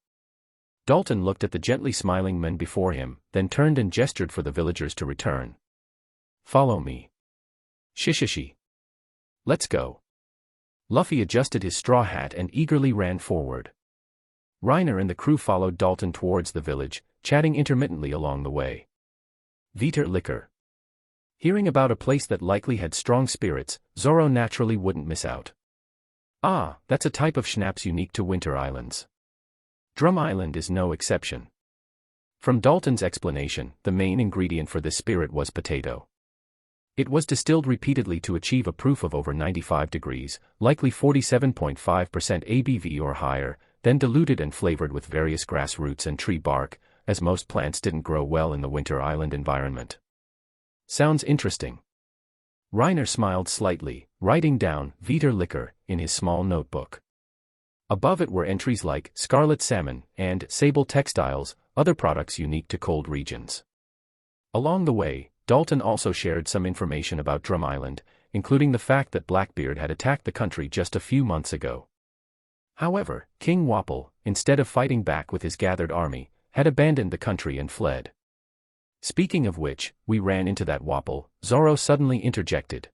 Dalton looked at the gently smiling men before him, then turned and gestured for the villagers to return. Follow me. Shishishi. Let's go. Luffy adjusted his straw hat and eagerly ran forward. Reiner and the crew followed Dalton towards the village, chatting intermittently along the way. Viter liquor. Hearing about a place that likely had strong spirits, Zoro naturally wouldn't miss out. Ah, that's a type of schnapps unique to Winter Islands. Drum Island is no exception. From Dalton's explanation, the main ingredient for this spirit was potato. It was distilled repeatedly to achieve a proof of over 95 degrees, likely 47.5% ABV or higher, then diluted and flavored with various grass roots and tree bark, as most plants didn't grow well in the Winter Island environment. Sounds interesting. Reiner smiled slightly, writing down Viter liquor in his small notebook. Above it were entries like scarlet salmon and sable textiles, other products unique to cold regions. Along the way, Dalton also shared some information about Drum Island, including the fact that Blackbeard had attacked the country just a few months ago. However, King Wapol, instead of fighting back with his gathered army, had abandoned the country and fled. Speaking of which, we ran into that Wapol, Zoro suddenly interjected.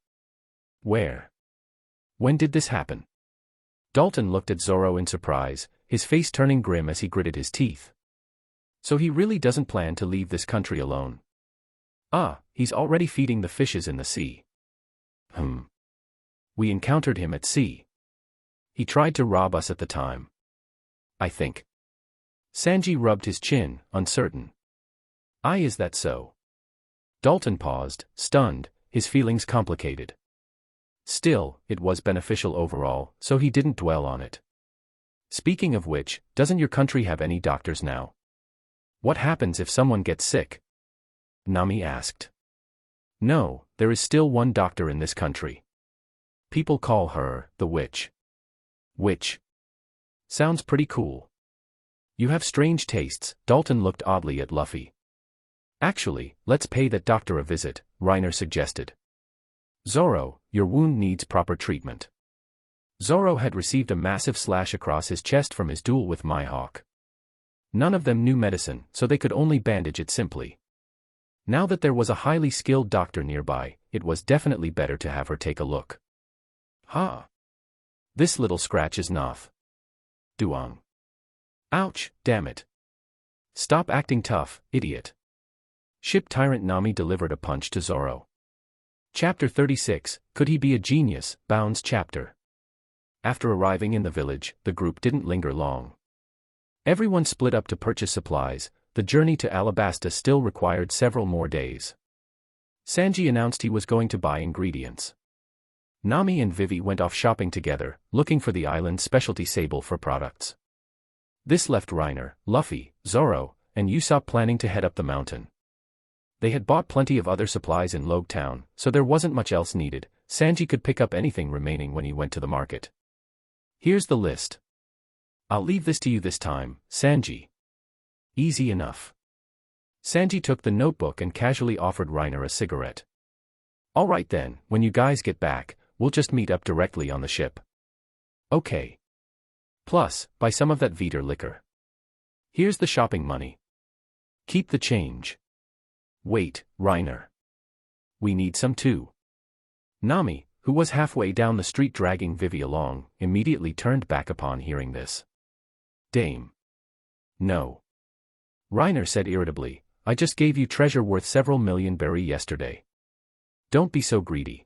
Where? When did this happen? Dalton looked at Zoro in surprise, his face turning grim as he gritted his teeth. So he really doesn't plan to leave this country alone. Ah, he's already feeding the fishes in the sea. We encountered him at sea. He tried to rob us at the time. I think. Sanji rubbed his chin, uncertain. Is that so? Dalton paused, stunned, his feelings complicated. Still, it was beneficial overall, so he didn't dwell on it. Speaking of which, doesn't your country have any doctors now? What happens if someone gets sick? Nami asked. No, there is still one doctor in this country. People call her the witch. Witch. Sounds pretty cool. You have strange tastes, Dalton looked oddly at Luffy. Actually, let's pay that doctor a visit, Reiner suggested. Zoro, your wound needs proper treatment. Zoro had received a massive slash across his chest from his duel with Mihawk. None of them knew medicine, so they could only bandage it simply. Now that there was a highly skilled doctor nearby, it was definitely better to have her take a look. This little scratch is noth. Duong. Ouch, damn it. Stop acting tough, idiot. Ship Tyrant Nami delivered a punch to Zoro. Chapter 36, Could He Be a Genius? Bounds chapter. After arriving in the village, the group didn't linger long. Everyone split up to purchase supplies. The journey to Alabasta still required several more days. Sanji announced he was going to buy ingredients. Nami and Vivi went off shopping together, looking for the island's specialty sable for products. This left Reiner, Luffy, Zoro, and Usopp planning to head up the mountain. They had bought plenty of other supplies in Logue Town, so there wasn't much else needed. Sanji could pick up anything remaining when he went to the market. Here's the list. I'll leave this to you this time, Sanji. Easy enough. Sanji took the notebook and casually offered Reiner a cigarette. All right then, when you guys get back, we'll just meet up directly on the ship. Okay. Plus, buy some of that Viter liquor. Here's the shopping money. Keep the change. Wait, Reiner. We need some too. Nami, who was halfway down the street dragging Vivi along, immediately turned back upon hearing this. Dame. No. Reiner said irritably, I just gave you treasure worth several million berry yesterday. Don't be so greedy.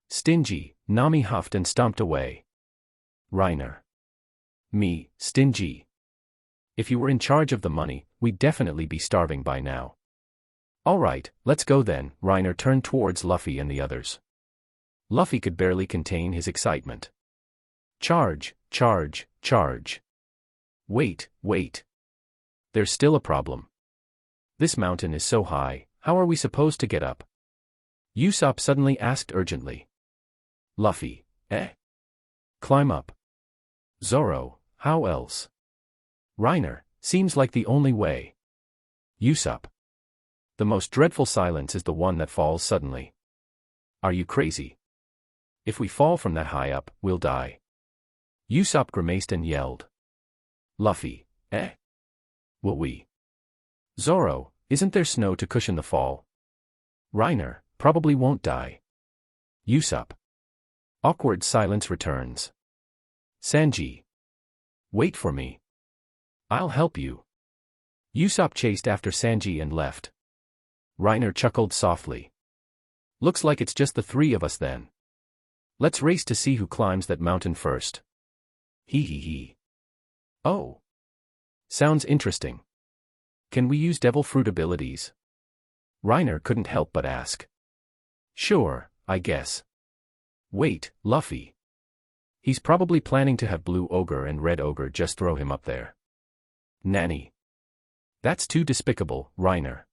Stingy, Nami huffed and stomped away. Reiner. Me, stingy. If you were in charge of the money, we'd definitely be starving by now. All right, let's go then. Reiner turned towards Luffy and the others. Luffy could barely contain his excitement. Charge, charge, charge. Wait, wait. There's still a problem. This mountain is so high, how are we supposed to get up? Usopp suddenly asked urgently. Luffy, eh? Climb up. Zoro, how else? Reiner, seems like the only way. Usopp. The most dreadful silence is the one that falls suddenly. Are you crazy? If we fall from that high up, we'll die. Usopp grimaced and yelled. Luffy, eh? Will we? Zoro, isn't there snow to cushion the fall? Reiner, probably won't die. Usopp. Awkward silence returns. Sanji. Wait for me. I'll help you. Usopp chased after Sanji and left. Reiner chuckled softly. Looks like it's just the three of us then. Let's race to see who climbs that mountain first. Hee hee hee. Oh. Sounds interesting. Can we use devil fruit abilities? Reiner couldn't help but ask. Sure, I guess. Wait, Luffy. He's probably planning to have Blue Ogre and Red Ogre just throw him up there. Nanny. That's too despicable, Reiner.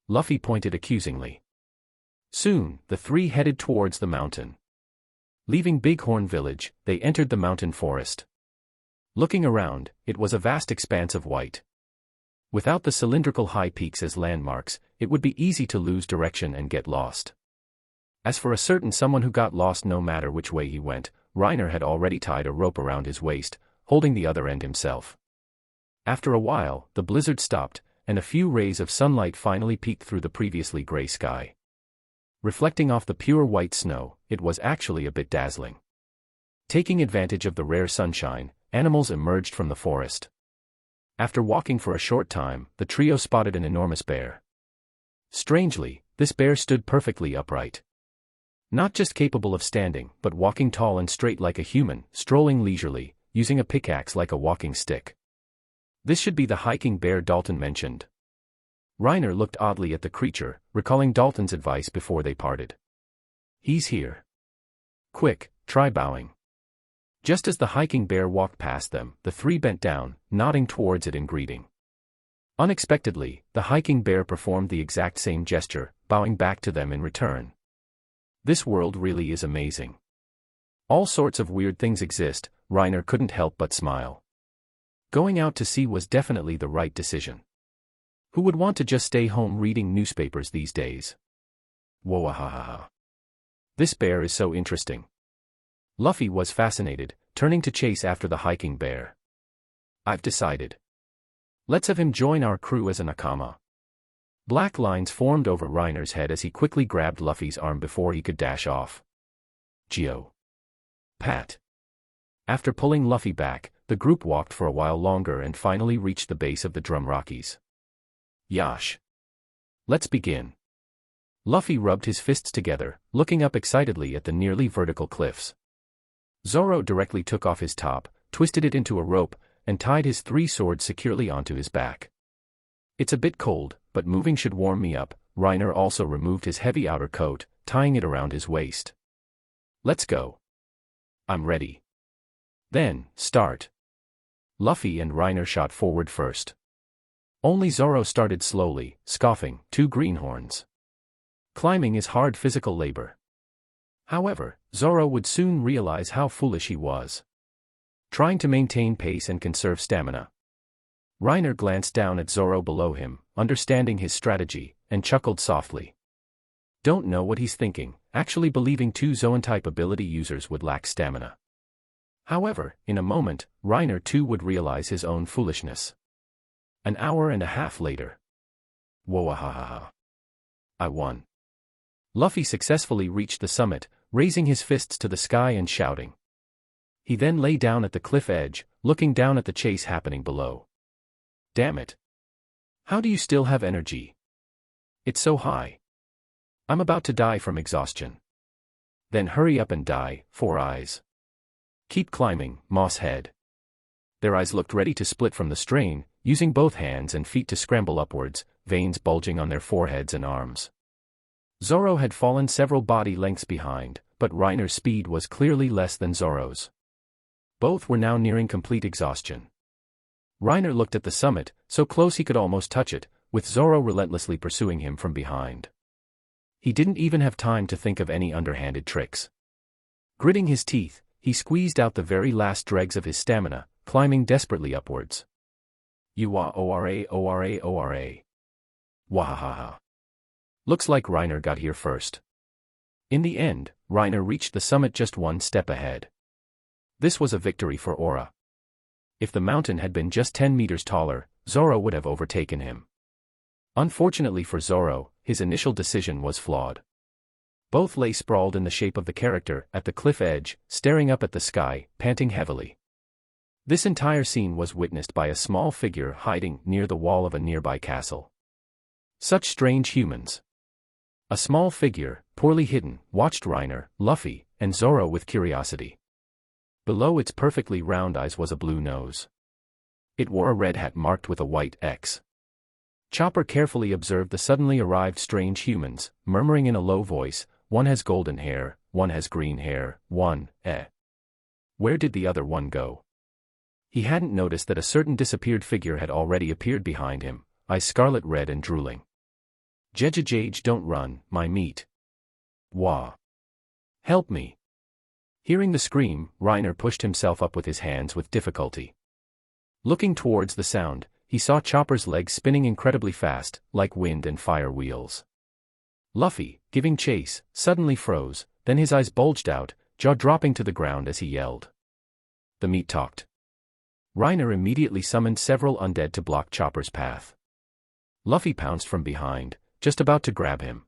Luffy pointed accusingly. Soon, the three headed towards the mountain. Leaving Bighorn Village, they entered the mountain forest. Looking around, it was a vast expanse of white. Without the cylindrical high peaks as landmarks, it would be easy to lose direction and get lost. As for a certain someone who got lost no matter which way he went, Reiner had already tied a rope around his waist, holding the other end himself. After a while, the blizzard stopped, and a few rays of sunlight finally peeked through the previously gray sky. Reflecting off the pure white snow, it was actually a bit dazzling. Taking advantage of the rare sunshine, animals emerged from the forest. After walking for a short time, the trio spotted an enormous bear. Strangely, this bear stood perfectly upright. Not just capable of standing, but walking tall and straight like a human, strolling leisurely, using a pickaxe like a walking stick. This should be the hiking bear Dalton mentioned. Reiner looked oddly at the creature, recalling Dalton's advice before they parted. He's here. Quick, try bowing. Just as the hiking bear walked past them, the three bent down, nodding towards it in greeting. Unexpectedly, the hiking bear performed the exact same gesture, bowing back to them in return. This world really is amazing. All sorts of weird things exist, Reiner couldn't help but smile. Going out to sea was definitely the right decision. Who would want to just stay home reading newspapers these days? Whoa-ha-ha-ha. This bear is so interesting. Luffy was fascinated, turning to chase after the hiking bear. I've decided. Let's have him join our crew as a nakama. Black lines formed over Reiner's head as he quickly grabbed Luffy's arm before he could dash off. Geo. Pat. After pulling Luffy back, the group walked for a while longer and finally reached the base of the Drum Rockies. Yash. Let's begin. Luffy rubbed his fists together, looking up excitedly at the nearly vertical cliffs. Zoro directly took off his top, twisted it into a rope, and tied his three swords securely onto his back. It's a bit cold, but moving should warm me up. Reiner also removed his heavy outer coat, tying it around his waist. Let's go. I'm ready. Then, start. Luffy and Reiner shot forward first. Only Zoro started slowly, scoffing, 2 greenhorns. Climbing is hard physical labor. However, Zoro would soon realize how foolish he was. Trying to maintain pace and conserve stamina. Reiner glanced down at Zoro below him, understanding his strategy, and chuckled softly. Don't know what he's thinking, actually believing 2 Zoan-type ability users would lack stamina. However, in a moment, Reiner too would realize his own foolishness. An hour and a half later. Whoa-ha-ha-ha. I won. Luffy successfully reached the summit, raising his fists to the sky and shouting. He then lay down at the cliff edge, looking down at the chase happening below. Damn it. How do you still have energy? It's so high. I'm about to die from exhaustion. Then hurry up and die, 4 eyes. Keep climbing, Moss Head. Their eyes looked ready to split from the strain, using both hands and feet to scramble upwards, veins bulging on their foreheads and arms. Zoro had fallen several body lengths behind, but Reiner's speed was clearly less than Zoro's. Both were now nearing complete exhaustion. Reiner looked at the summit, so close he could almost touch it, with Zoro relentlessly pursuing him from behind. He didn't even have time to think of any underhanded tricks. Gritting his teeth, he squeezed out the very last dregs of his stamina, climbing desperately upwards. Ora. Wahahaha. Looks like Reiner got here first. In the end, Reiner reached the summit just 1 step ahead. This was a victory for Ora. If the mountain had been just 10 meters taller, Zoro would have overtaken him. Unfortunately for Zoro, his initial decision was flawed. Both lay sprawled in the shape of the character at the cliff edge, staring up at the sky, panting heavily. This entire scene was witnessed by a small figure hiding near the wall of a nearby castle. Such strange humans. A small figure, poorly hidden, watched Reiner, Luffy, and Zoro with curiosity. Below its perfectly round eyes was a blue nose. It wore a red hat marked with a white X. Chopper carefully observed the suddenly arrived strange humans, murmuring in a low voice, one has golden hair, one has green hair, one, Where did the other one go? He hadn't noticed that a certain disappeared figure had already appeared behind him, eyes scarlet red and drooling. Jejejej, don't run, my meat. Wah. Help me. Hearing the scream, Reiner pushed himself up with his hands with difficulty. Looking towards the sound, he saw Chopper's legs spinning incredibly fast, like wind and fire wheels. Luffy, giving chase, suddenly froze, then his eyes bulged out, jaw dropping to the ground as he yelled. The meat talked. Reiner immediately summoned several undead to block Chopper's path. Luffy pounced from behind, just about to grab him.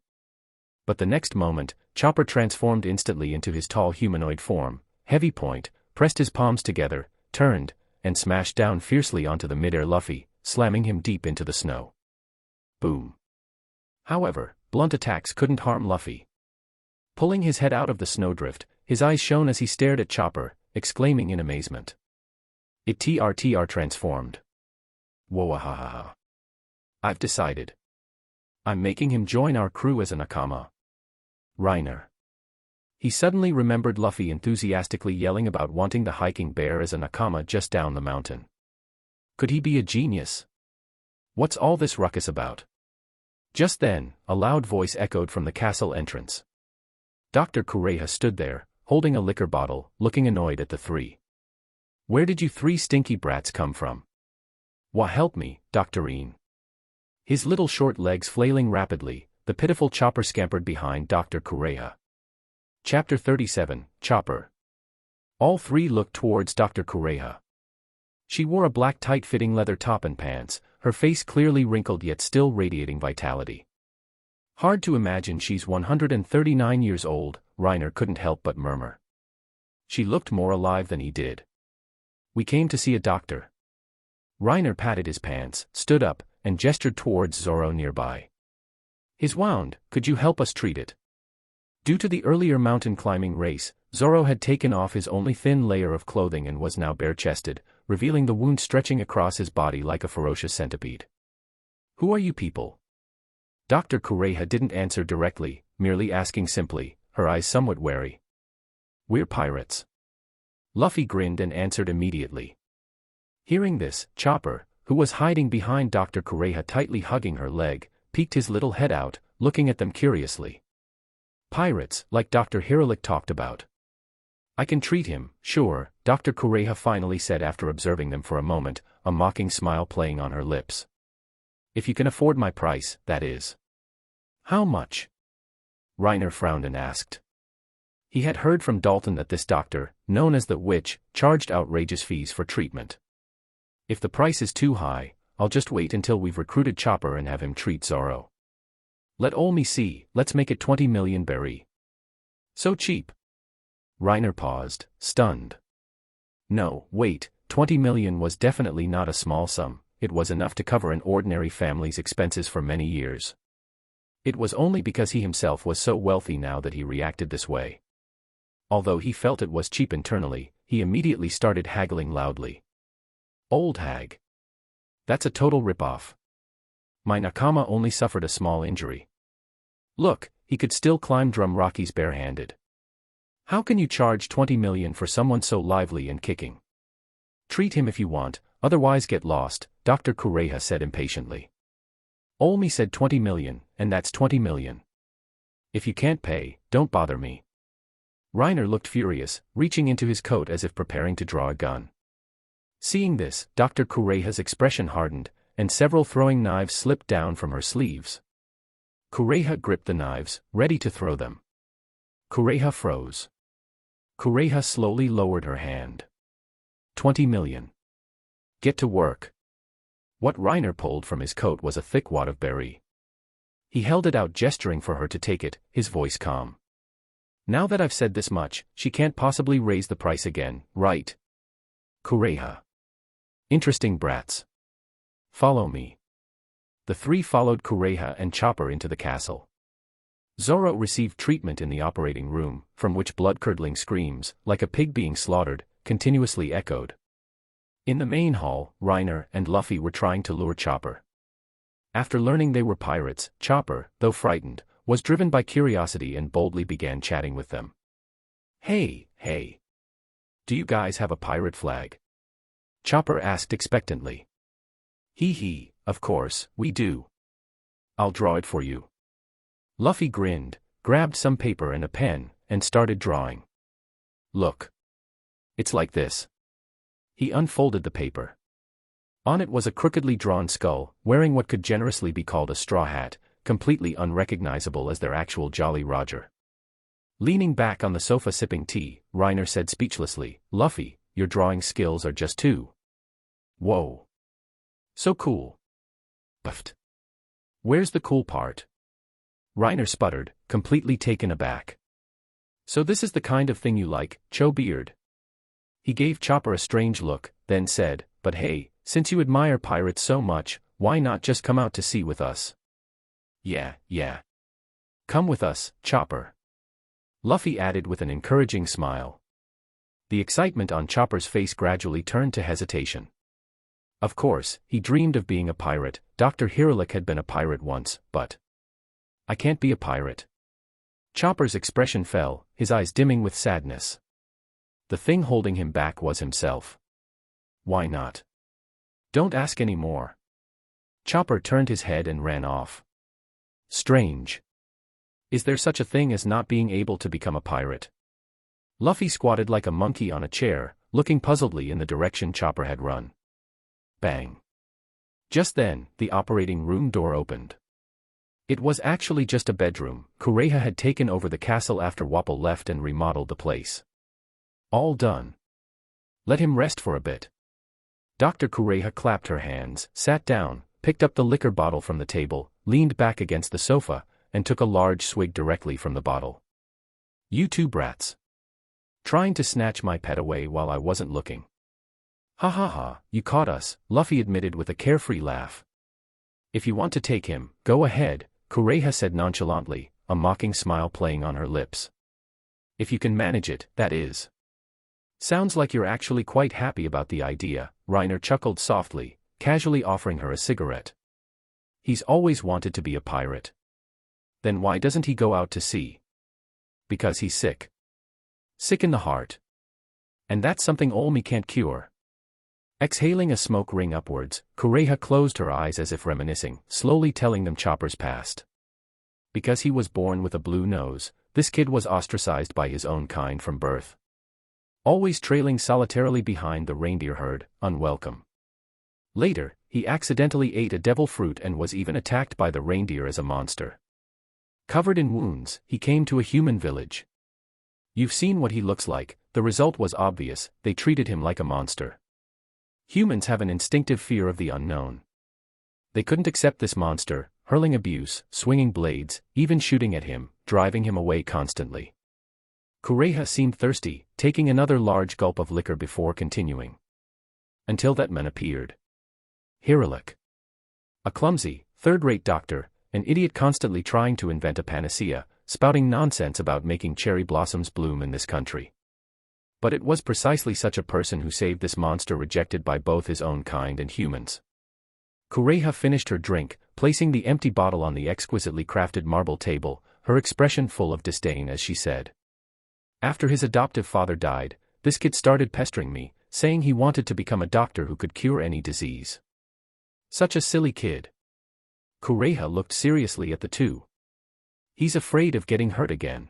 But the next moment, Chopper transformed instantly into his tall humanoid form, heavy point, pressed his palms together, turned, and smashed down fiercely onto the mid-air Luffy, slamming him deep into the snow. Boom. However, blunt attacks couldn't harm Luffy. Pulling his head out of the snowdrift, his eyes shone as he stared at Chopper, exclaiming in amazement. It TR transformed. Whoa-ha-ha-ha. I've decided. I'm making him join our crew as a nakama. Reiner. He suddenly remembered Luffy enthusiastically yelling about wanting the hiking bear as a nakama just down the mountain. Could he be a genius? What's all this ruckus about? Just then, a loud voice echoed from the castle entrance. Dr. Kureha stood there, holding a liquor bottle, looking annoyed at the three. Where did you 3 stinky brats come from? Wah, help me, Doctorine. His little short legs flailing rapidly, the pitiful Chopper scampered behind Dr. Kureha. Chapter 37, Chopper. All 3 looked towards Dr. Kureha. She wore a black tight-fitting leather top and pants, her face clearly wrinkled yet still radiating vitality. Hard to imagine she's 139 years old, Reiner couldn't help but murmur. She looked more alive than he did. We came to see a doctor. Reiner patted his pants, stood up, and gestured towards Zoro nearby. His wound, could you help us treat it? Due to the earlier mountain climbing race, Zoro had taken off his only thin layer of clothing and was now bare-chested, revealing the wound stretching across his body like a ferocious centipede. Who are you people? Dr. Kureha didn't answer directly, merely asking simply, her eyes somewhat wary. We're pirates. Luffy grinned and answered immediately. Hearing this, Chopper, who was hiding behind Dr. Kureha tightly hugging her leg, peeked his little head out, looking at them curiously. Pirates, like Dr. Hiralik talked about. I can treat him, sure, Dr. Kureha finally said after observing them for a moment, a mocking smile playing on her lips. If you can afford my price, that is. How much? Reiner frowned and asked. He had heard from Dalton that this doctor, known as the Witch, charged outrageous fees for treatment. If the price is too high, I'll just wait until we've recruited Chopper and have him treat Zoro. Let Olmi see, let's make it 20 million berry. So cheap. Reiner paused, stunned. No, wait, 20 million was definitely not a small sum, it was enough to cover an ordinary family's expenses for many years. It was only because he himself was so wealthy now that he reacted this way. Although he felt it was cheap internally, he immediately started haggling loudly. Old hag. That's a total rip-off. My Nakama only suffered a small injury. Look, he could still climb Drum Rockies barehanded. How can you charge 20 million for someone so lively and kicking? Treat him if you want, otherwise get lost, Dr. Kureha said impatiently. Olmi said 20 million, and that's 20 million. If you can't pay, don't bother me. Reiner looked furious, reaching into his coat as if preparing to draw a gun. Seeing this, Dr. Kureha's expression hardened, and several throwing knives slipped down from her sleeves. Kureha gripped the knives, ready to throw them. Kureha froze. Kureha slowly lowered her hand. 20 million. Get to work. What Reiner pulled from his coat was a thick wad of berry. He held it out, gesturing for her to take it, his voice calm. Now that I've said this much, she can't possibly raise the price again, right? Kureha. Interesting brats. Follow me. The three followed Kureha and Chopper into the castle. Zoro received treatment in the operating room, from which blood-curdling screams, like a pig being slaughtered, continuously echoed. In the main hall, Reiner and Luffy were trying to lure Chopper. After learning they were pirates, Chopper, though frightened, was driven by curiosity and boldly began chatting with them. Hey. Do you guys have a pirate flag? Chopper asked expectantly. Hee, of course, we do. I'll draw it for you. Luffy grinned, grabbed some paper and a pen, and started drawing. Look. It's like this. He unfolded the paper. On it was a crookedly drawn skull, wearing what could generously be called a straw hat, completely unrecognizable as their actual Jolly Roger. Leaning back on the sofa sipping tea, Reiner said speechlessly, Luffy, your drawing skills are just too. Whoa. So cool. Buffed. Where's the cool part? Reiner sputtered, completely taken aback. So this is the kind of thing you like, Cho Beard? He gave Chopper a strange look, then said, but hey, since you admire pirates so much, why not just come out to sea with us? Yeah. Come with us, Chopper. Luffy added with an encouraging smile. The excitement on Chopper's face gradually turned to hesitation. Of course, he dreamed of being a pirate. Dr. Hiralik had been a pirate once, but I can't be a pirate. Chopper's expression fell, his eyes dimming with sadness. The thing holding him back was himself. Why not? Don't ask any more. Chopper turned his head and ran off. Strange. Is there such a thing as not being able to become a pirate? Luffy squatted like a monkey on a chair, looking puzzledly in the direction Chopper had run. Bang. Just then, the operating room door opened. It was actually just a bedroom. Kureha had taken over the castle after Wapol left and remodeled the place. All done. Let him rest for a bit. Dr. Kureha clapped her hands, sat down, picked up the liquor bottle from the table, leaned back against the sofa, and took a large swig directly from the bottle. You two brats. Trying to snatch my pet away while I wasn't looking. Ha, you caught us, Luffy admitted with a carefree laugh. If you want to take him, go ahead, Kureha said nonchalantly, a mocking smile playing on her lips. If you can manage it, that is. Sounds like you're actually quite happy about the idea, Reiner chuckled softly, casually offering her a cigarette. He's always wanted to be a pirate. Then why doesn't he go out to sea? Because he's sick. Sick in the heart. And that's something Olmi can't cure. Exhaling a smoke ring upwards, Kureha closed her eyes as if reminiscing, slowly telling them Chopper's past. Because he was born with a blue nose, this kid was ostracized by his own kind from birth. Always trailing solitarily behind the reindeer herd, unwelcome. Later, he accidentally ate a devil fruit and was even attacked by the reindeer as a monster. Covered in wounds, he came to a human village. You've seen what he looks like. The result was obvious, they treated him like a monster. Humans have an instinctive fear of the unknown. They couldn't accept this monster, hurling abuse, swinging blades, even shooting at him, driving him away constantly. Kureha seemed thirsty, taking another large gulp of liquor before continuing. Until that man appeared. Hiralik. A clumsy, third-rate doctor, an idiot constantly trying to invent a panacea, spouting nonsense about making cherry blossoms bloom in this country. But it was precisely such a person who saved this monster rejected by both his own kind and humans. Kureha finished her drink, placing the empty bottle on the exquisitely crafted marble table, her expression full of disdain as she said. After his adoptive father died, this kid started pestering me, saying he wanted to become a doctor who could cure any disease. Such a silly kid. Kureha looked seriously at the two. He's afraid of getting hurt again.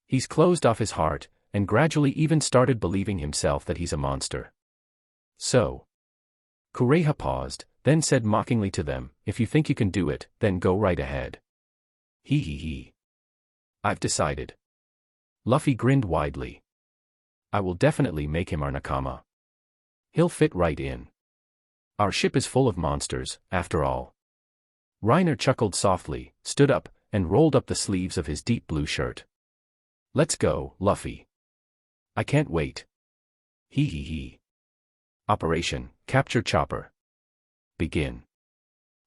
He's closed off his heart, and gradually even started believing himself that he's a monster. So. Kureha paused, then said mockingly to them, if you think you can do it, then go right ahead. He. I've decided. Luffy grinned widely. I will definitely make him our nakama. He'll fit right in. Our ship is full of monsters, after all. Reiner chuckled softly, stood up, and rolled up the sleeves of his deep blue shirt. Let's go, Luffy. I can't wait. He. Operation, capture Chopper. Begin.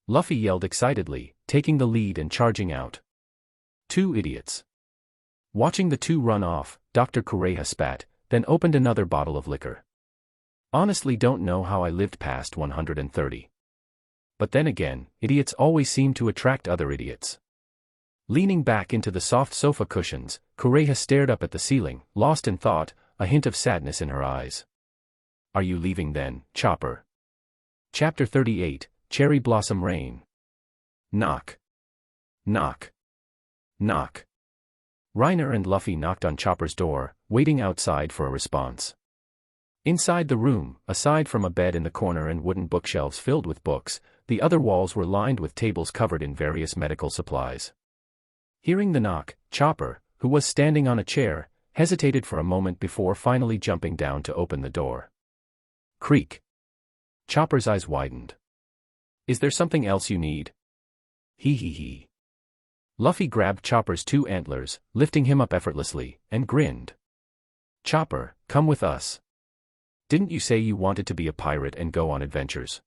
Luffy yelled excitedly, taking the lead and charging out. Two idiots. Watching the two run off, Dr. Kureha spat, then opened another bottle of liquor. Honestly don't know how I lived past 130. But then again, idiots always seem to attract other idiots. Leaning back into the soft sofa cushions, Kureha stared up at the ceiling, lost in thought, a hint of sadness in her eyes. Are you leaving then, Chopper? Chapter 38, Cherry Blossom Rain. Knock. Knock. Knock. Reiner and Luffy knocked on Chopper's door, waiting outside for a response. Inside the room, aside from a bed in the corner and wooden bookshelves filled with books, the other walls were lined with tables covered in various medical supplies. Hearing the knock, Chopper, who was standing on a chair, hesitated for a moment before finally jumping down to open the door. Creak. Chopper's eyes widened. Is there something else you need? He. Luffy grabbed Chopper's two antlers, lifting him up effortlessly, and grinned. Chopper, come with us. Didn't you say you wanted to be a pirate and go on adventures?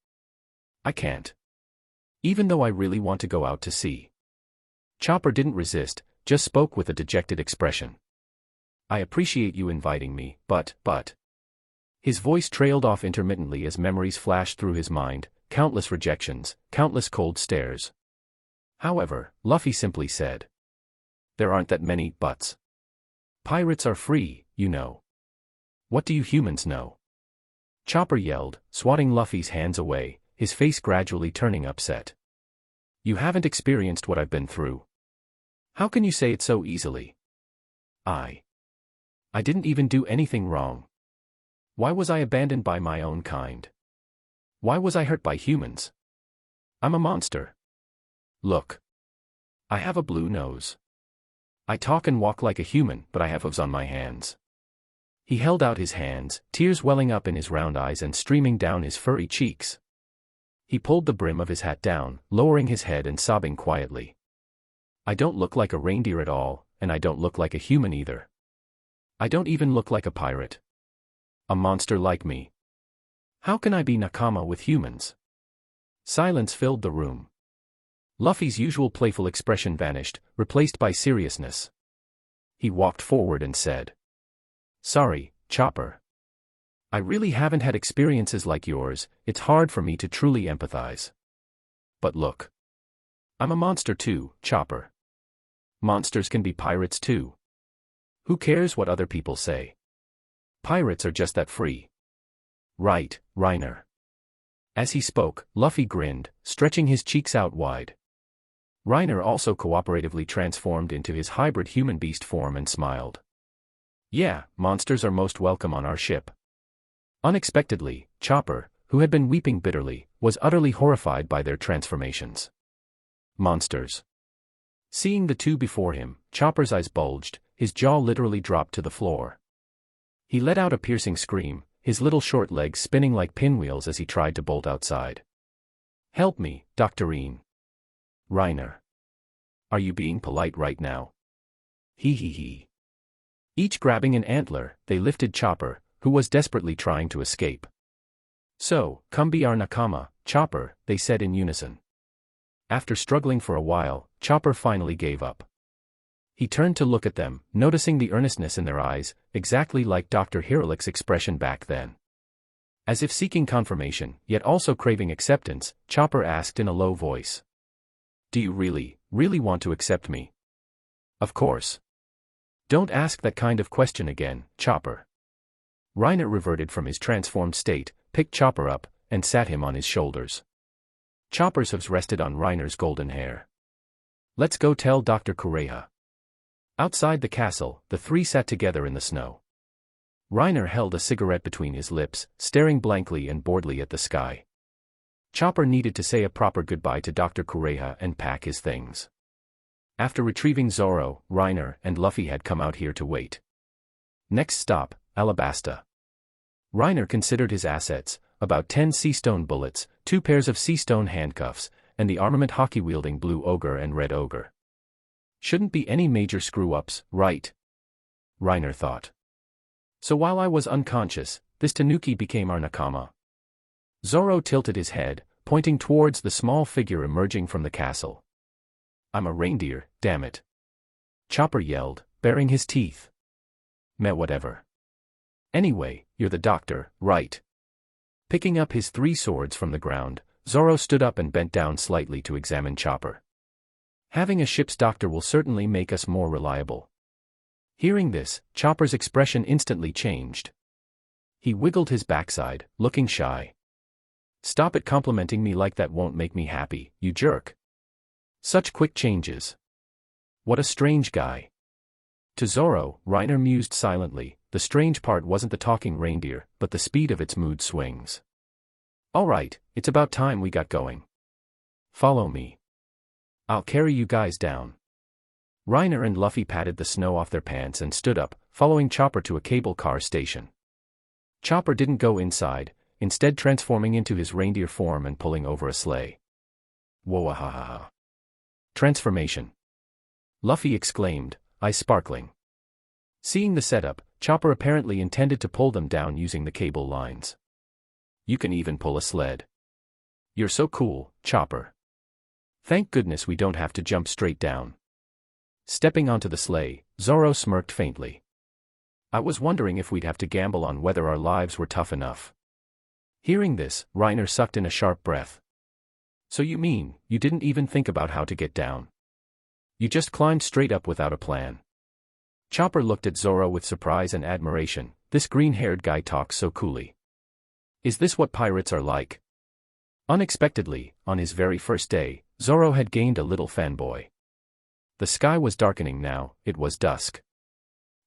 I can't. Even though I really want to go out to sea. Chopper didn't resist, just spoke with a dejected expression. I appreciate you inviting me, but. His voice trailed off intermittently as memories flashed through his mind, countless rejections, countless cold stares. However, Luffy simply said. There aren't that many buts. Pirates are free, you know. What do you humans know? Chopper yelled, swatting Luffy's hands away, his face gradually turning upset. You haven't experienced what I've been through. How can you say it so easily? I didn't even do anything wrong. Why was I abandoned by my own kind? Why was I hurt by humans? I'm a monster. Look. I have a blue nose. I talk and walk like a human, but I have hooves on my hands. He held out his hands, tears welling up in his round eyes and streaming down his furry cheeks. He pulled the brim of his hat down, lowering his head and sobbing quietly. I don't look like a reindeer at all, and I don't look like a human either. I don't even look like a pirate. A monster like me. How can I be nakama with humans? Silence filled the room. Luffy's usual playful expression vanished, replaced by seriousness. He walked forward and said. Sorry, Chopper. I really haven't had experiences like yours, it's hard for me to truly empathize. But look. I'm a monster too, Chopper. Monsters can be pirates too. Who cares what other people say? Pirates are just that free. right, Reiner. As he spoke, Luffy grinned, stretching his cheeks out wide. Reiner also cooperatively transformed into his hybrid human-beast form and smiled. Yeah, monsters are most welcome on our ship. Unexpectedly, Chopper, who had been weeping bitterly, was utterly horrified by their transformations. Monsters. Seeing the two before him, Chopper's eyes bulged, his jaw literally dropped to the floor. He let out a piercing scream, his little short legs spinning like pinwheels as he tried to bolt outside. Help me, Doctorine. Reiner. Are you being polite right now? Hee hee hee. Each grabbing an antler, they lifted Chopper, who was desperately trying to escape. So, come be our nakama, Chopper, they said in unison. After struggling for a while, Chopper finally gave up. He turned to look at them, noticing the earnestness in their eyes, exactly like Dr. Hirolik's expression back then. As if seeking confirmation, yet also craving acceptance, Chopper asked in a low voice. Do you really want to accept me? Of course. Don't ask that kind of question again, Chopper. Reiner reverted from his transformed state, picked Chopper up, and sat him on his shoulders. Chopper's hooves rested on Reiner's golden hair. Let's go tell Dr. Kureha. Outside the castle, the three sat together in the snow. Reiner held a cigarette between his lips, staring blankly and boredly at the sky. Chopper needed to say a proper goodbye to Dr. Kureha and pack his things. After retrieving Zoro, Reiner and Luffy had come out here to wait. Next stop, Alabasta. Reiner considered his assets, about 10 sea-stone bullets, 2 pairs of sea-stone handcuffs, and the armament hockey-wielding blue ogre and red ogre. Shouldn't be any major screw-ups, right? Reiner thought. So while I was unconscious, this tanuki became our nakama. Zoro tilted his head, pointing towards the small figure emerging from the castle. I'm a reindeer, damn it. Chopper yelled, baring his teeth. Meh, whatever. Anyway, you're the doctor, right? Picking up his 3 swords from the ground, Zoro stood up and bent down slightly to examine Chopper. Having a ship's doctor will certainly make us more reliable. Hearing this, Chopper's expression instantly changed. He wiggled his backside, looking shy. Stop it complimenting me like that, won't make me happy, you jerk. Such quick changes. What a strange guy. To Zoro, Reiner mused silently, the strange part wasn't the talking reindeer, but the speed of its mood swings. Alright, it's about time we got going. Follow me. I'll carry you guys down. Reiner and Luffy patted the snow off their pants and stood up, following Chopper to a cable car station. Chopper didn't go inside, instead transforming into his reindeer form and pulling over a sleigh. Whoa-ha-ha-ha. Transformation. Luffy exclaimed, eyes sparkling. Seeing the setup, Chopper apparently intended to pull them down using the cable lines. You can even pull a sled. You're so cool, Chopper. Thank goodness we don't have to jump straight down. Stepping onto the sleigh, Zoro smirked faintly. I was wondering if we'd have to gamble on whether our lives were tough enough. Hearing this, Reiner sucked in a sharp breath. So you mean, you didn't even think about how to get down? You just climbed straight up without a plan. Chopper looked at Zoro with surprise and admiration. This green-haired guy talks so coolly. Is this what pirates are like? Unexpectedly, on his very first day, Zoro had gained a little fanboy. The sky was darkening now, it was dusk.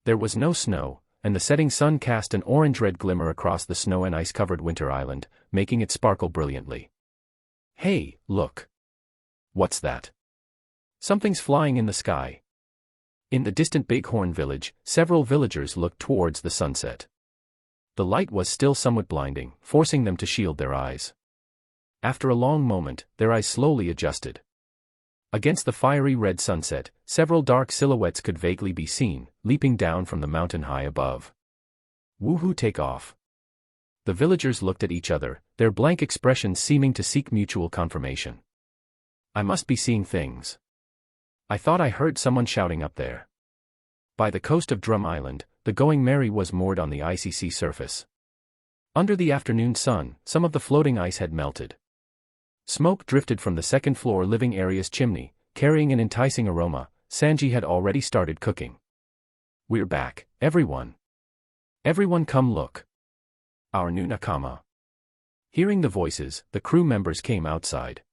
There was no snow, and the setting sun cast an orange-red glimmer across the snow and ice-covered winter island, making it sparkle brilliantly. Hey, look. What's that? Something's flying in the sky. In the distant Bighorn village, several villagers looked towards the sunset. The light was still somewhat blinding, forcing them to shield their eyes. After a long moment, their eyes slowly adjusted. Against the fiery red sunset, several dark silhouettes could vaguely be seen, leaping down from the mountain high above. Woohoo, take off. The villagers looked at each other, their blank expressions seeming to seek mutual confirmation. I must be seeing things. I thought I heard someone shouting up there. By the coast of Drum Island, the Going Merry was moored on the icy sea surface. Under the afternoon sun, some of the floating ice had melted. Smoke drifted from the second-floor living area's chimney, carrying an enticing aroma. Sanji had already started cooking. We're back, everyone. Everyone come look. Our new nakama. Hearing the voices, the crew members came outside.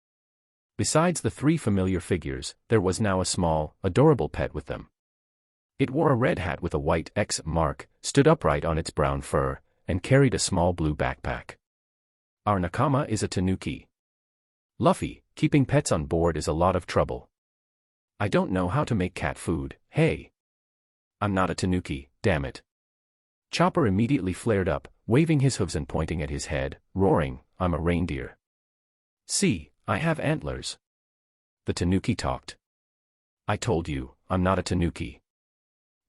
Besides the three familiar figures, there was now a small, adorable pet with them. It wore a red hat with a white X mark, stood upright on its brown fur, and carried a small blue backpack. Our nakama is a tanuki. Luffy, keeping pets on board is a lot of trouble. I don't know how to make cat food, hey. I'm not a tanuki, damn it. Chopper immediately flared up, waving his hooves and pointing at his head, roaring, I'm a reindeer. See, I have antlers. The tanuki talked. I told you, I'm not a tanuki.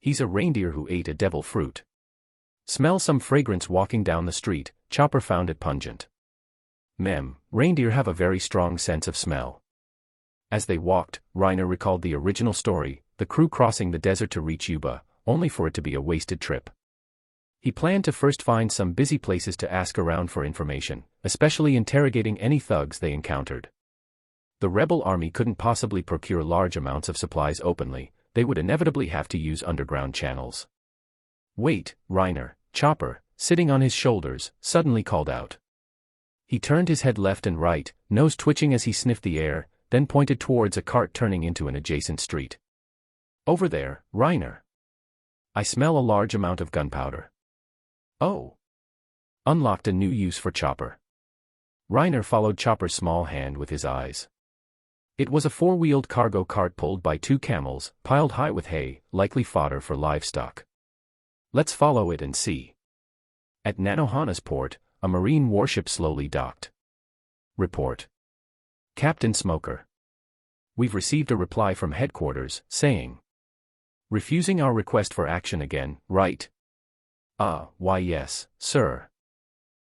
He's a reindeer who ate a devil fruit. Smell some fragrance walking down the street, Chopper found it pungent. Reindeer have a very strong sense of smell. As they walked, Reiner recalled the original story, the crew crossing the desert to reach Yuba, only for it to be a wasted trip. He planned to first find some busy places to ask around for information, especially interrogating any thugs they encountered. The rebel army couldn't possibly procure large amounts of supplies openly, they would inevitably have to use underground channels. Wait, Reiner, Chopper, sitting on his shoulders, suddenly called out. He turned his head left and right, nose twitching as he sniffed the air, then pointed towards a cart turning into an adjacent street. Over there, Reiner. I smell a large amount of gunpowder. Oh. Unlocked a new use for Chopper. Reiner followed Chopper's small hand with his eyes. It was a four-wheeled cargo cart pulled by two camels, piled high with hay, likely fodder for livestock. Let's follow it and see. At Nanohana's port, a marine warship slowly docked. Report. Captain Smoker. We've received a reply from headquarters, saying. Refusing our request for action again, right? Why yes, sir.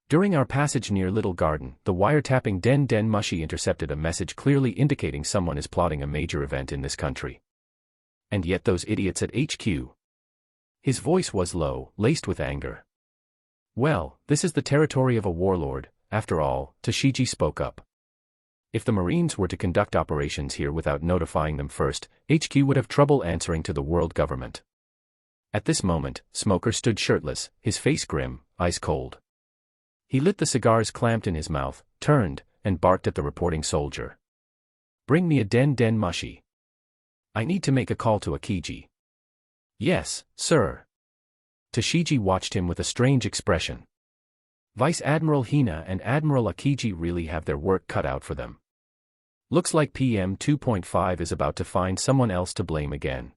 During our passage near Little Garden, the wiretapping Den Mushi intercepted a message clearly indicating someone is plotting a major event in this country. And yet those idiots at HQ. His voice was low, laced with anger. Well, this is the territory of a warlord, after all, Tashigi spoke up. If the Marines were to conduct operations here without notifying them first, HQ would have trouble answering to the world government. At this moment, Smoker stood shirtless, his face grim, ice cold. He lit the cigars clamped in his mouth, turned, and barked at the reporting soldier. Bring me a Den Mushi. I need to make a call to Akiji. Yes, sir. Tashigi watched him with a strange expression. Vice Admiral Hina and Admiral Akiji really have their work cut out for them. Looks like PM 2.5 is about to find someone else to blame again.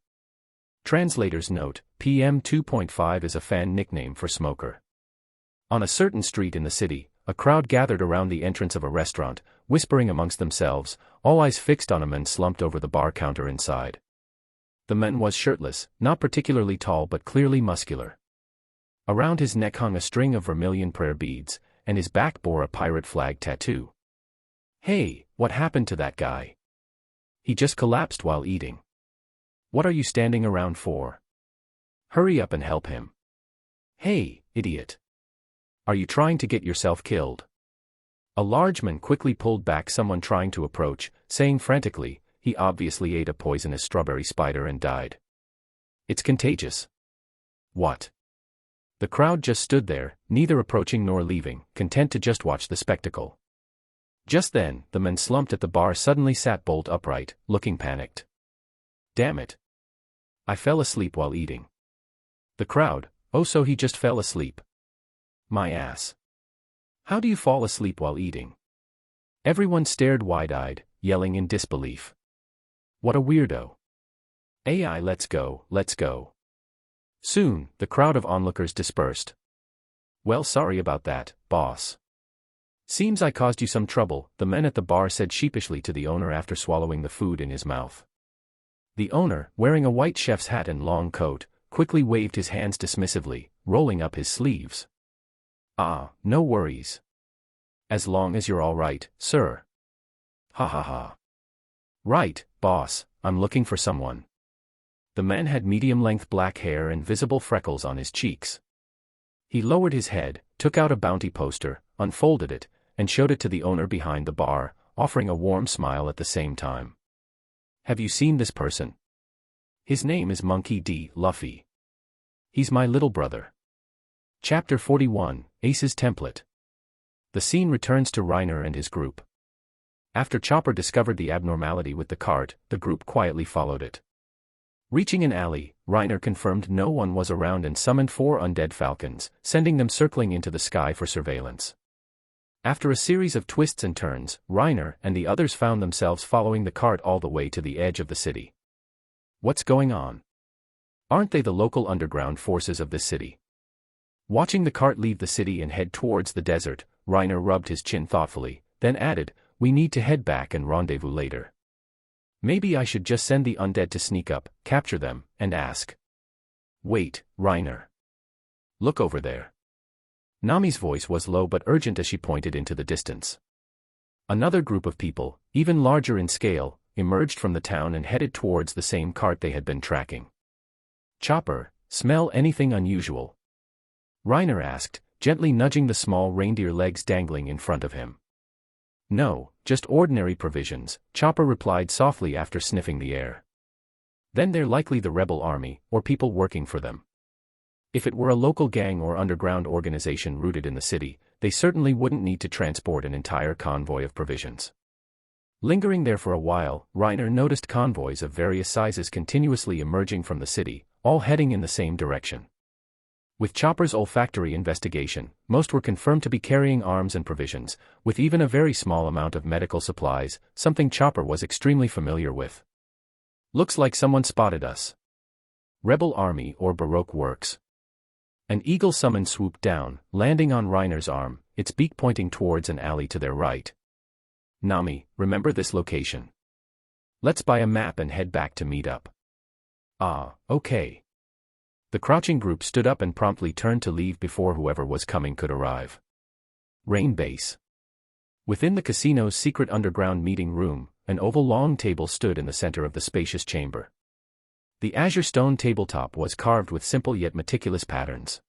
Translator's note, PM 2.5 is a fan nickname for Smoker. On a certain street in the city, a crowd gathered around the entrance of a restaurant, whispering amongst themselves, all eyes fixed on a man slumped over the bar counter inside. The man was shirtless, not particularly tall but clearly muscular. Around his neck hung a string of vermilion prayer beads, and his back bore a pirate flag tattoo. Hey, what happened to that guy? He just collapsed while eating. What are you standing around for? Hurry up and help him. Hey, idiot. Are you trying to get yourself killed? A large man quickly pulled back someone trying to approach, saying frantically, he obviously ate a poisonous strawberry spider and died. It's contagious. What? The crowd just stood there, neither approaching nor leaving, content to just watch the spectacle. Just then, the man slumped at the bar suddenly sat bolt upright, looking panicked. Damn it. I fell asleep while eating. The crowd, oh so he just fell asleep. My ass. How do you fall asleep while eating? Everyone stared wide-eyed, yelling in disbelief. What a weirdo. AI let's go, let's go. Soon, the crowd of onlookers dispersed. Well sorry about that, boss. Seems I caused you some trouble, the man at the bar said sheepishly to the owner after swallowing the food in his mouth. The owner, wearing a white chef's hat and long coat, quickly waved his hands dismissively, rolling up his sleeves. No worries. As long as you're all right, sir. Ha ha ha. Right, boss, I'm looking for someone. The man had medium-length black hair and visible freckles on his cheeks. He lowered his head, took out a bounty poster, unfolded it, and showed it to the owner behind the bar, offering a warm smile at the same time. Have you seen this person? His name is Monkey D. Luffy. He's my little brother. Chapter 41, Ace's template. The scene returns to Reiner and his group. After Chopper discovered the abnormality with the cart, the group quietly followed it. Reaching an alley, Reiner confirmed no one was around and summoned 4 undead falcons, sending them circling into the sky for surveillance. After a series of twists and turns, Reiner and the others found themselves following the cart all the way to the edge of the city. What's going on? Aren't they the local underground forces of this city? Watching the cart leave the city and head towards the desert, Reiner rubbed his chin thoughtfully, then added, "We need to head back and rendezvous later. Maybe I should just send the undead to sneak up, capture them, and ask." "Wait, Reiner. Look over there." Nami's voice was low but urgent as she pointed into the distance. Another group of people, even larger in scale, emerged from the town and headed towards the same cart they had been tracking. "Chopper, smell anything unusual?" Reiner asked, gently nudging the small reindeer legs dangling in front of him. "No, just ordinary provisions," Chopper replied softly after sniffing the air. "Then they're likely the rebel army, or people working for them. If it were a local gang or underground organization rooted in the city, they certainly wouldn't need to transport an entire convoy of provisions." Lingering there for a while, Reiner noticed convoys of various sizes continuously emerging from the city, all heading in the same direction. With Chopper's olfactory investigation, most were confirmed to be carrying arms and provisions, with even a very small amount of medical supplies, something Chopper was extremely familiar with. "Looks like someone spotted us. Rebel Army or Baroque Works." An eagle summon swooped down, landing on Reiner's arm, its beak pointing towards an alley to their right. "Nami, remember this location. Let's buy a map and head back to meet up." "Ah, okay." The crouching group stood up and promptly turned to leave before whoever was coming could arrive. Rain Base. Within the casino's secret underground meeting room, an oval long table stood in the center of the spacious chamber. The azure stone tabletop was carved with simple yet meticulous patterns.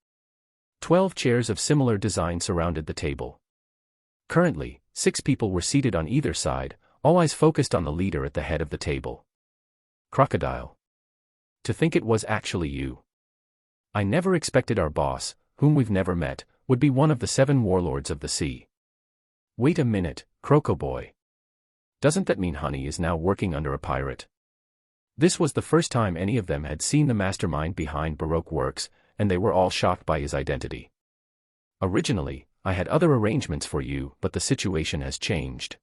12 chairs of similar design surrounded the table. Currently, 6 people were seated on either side, all eyes focused on the leader at the head of the table. "Crocodile. To think it was actually you. I never expected our boss, whom we've never met, would be one of the 7 warlords of the sea. Wait a minute, Croco Boy. Doesn't that mean Honey is now working under a pirate?" This was the first time any of them had seen the mastermind behind Baroque Works, and they were all shocked by his identity. "Originally, I had other arrangements for you, but the situation has changed."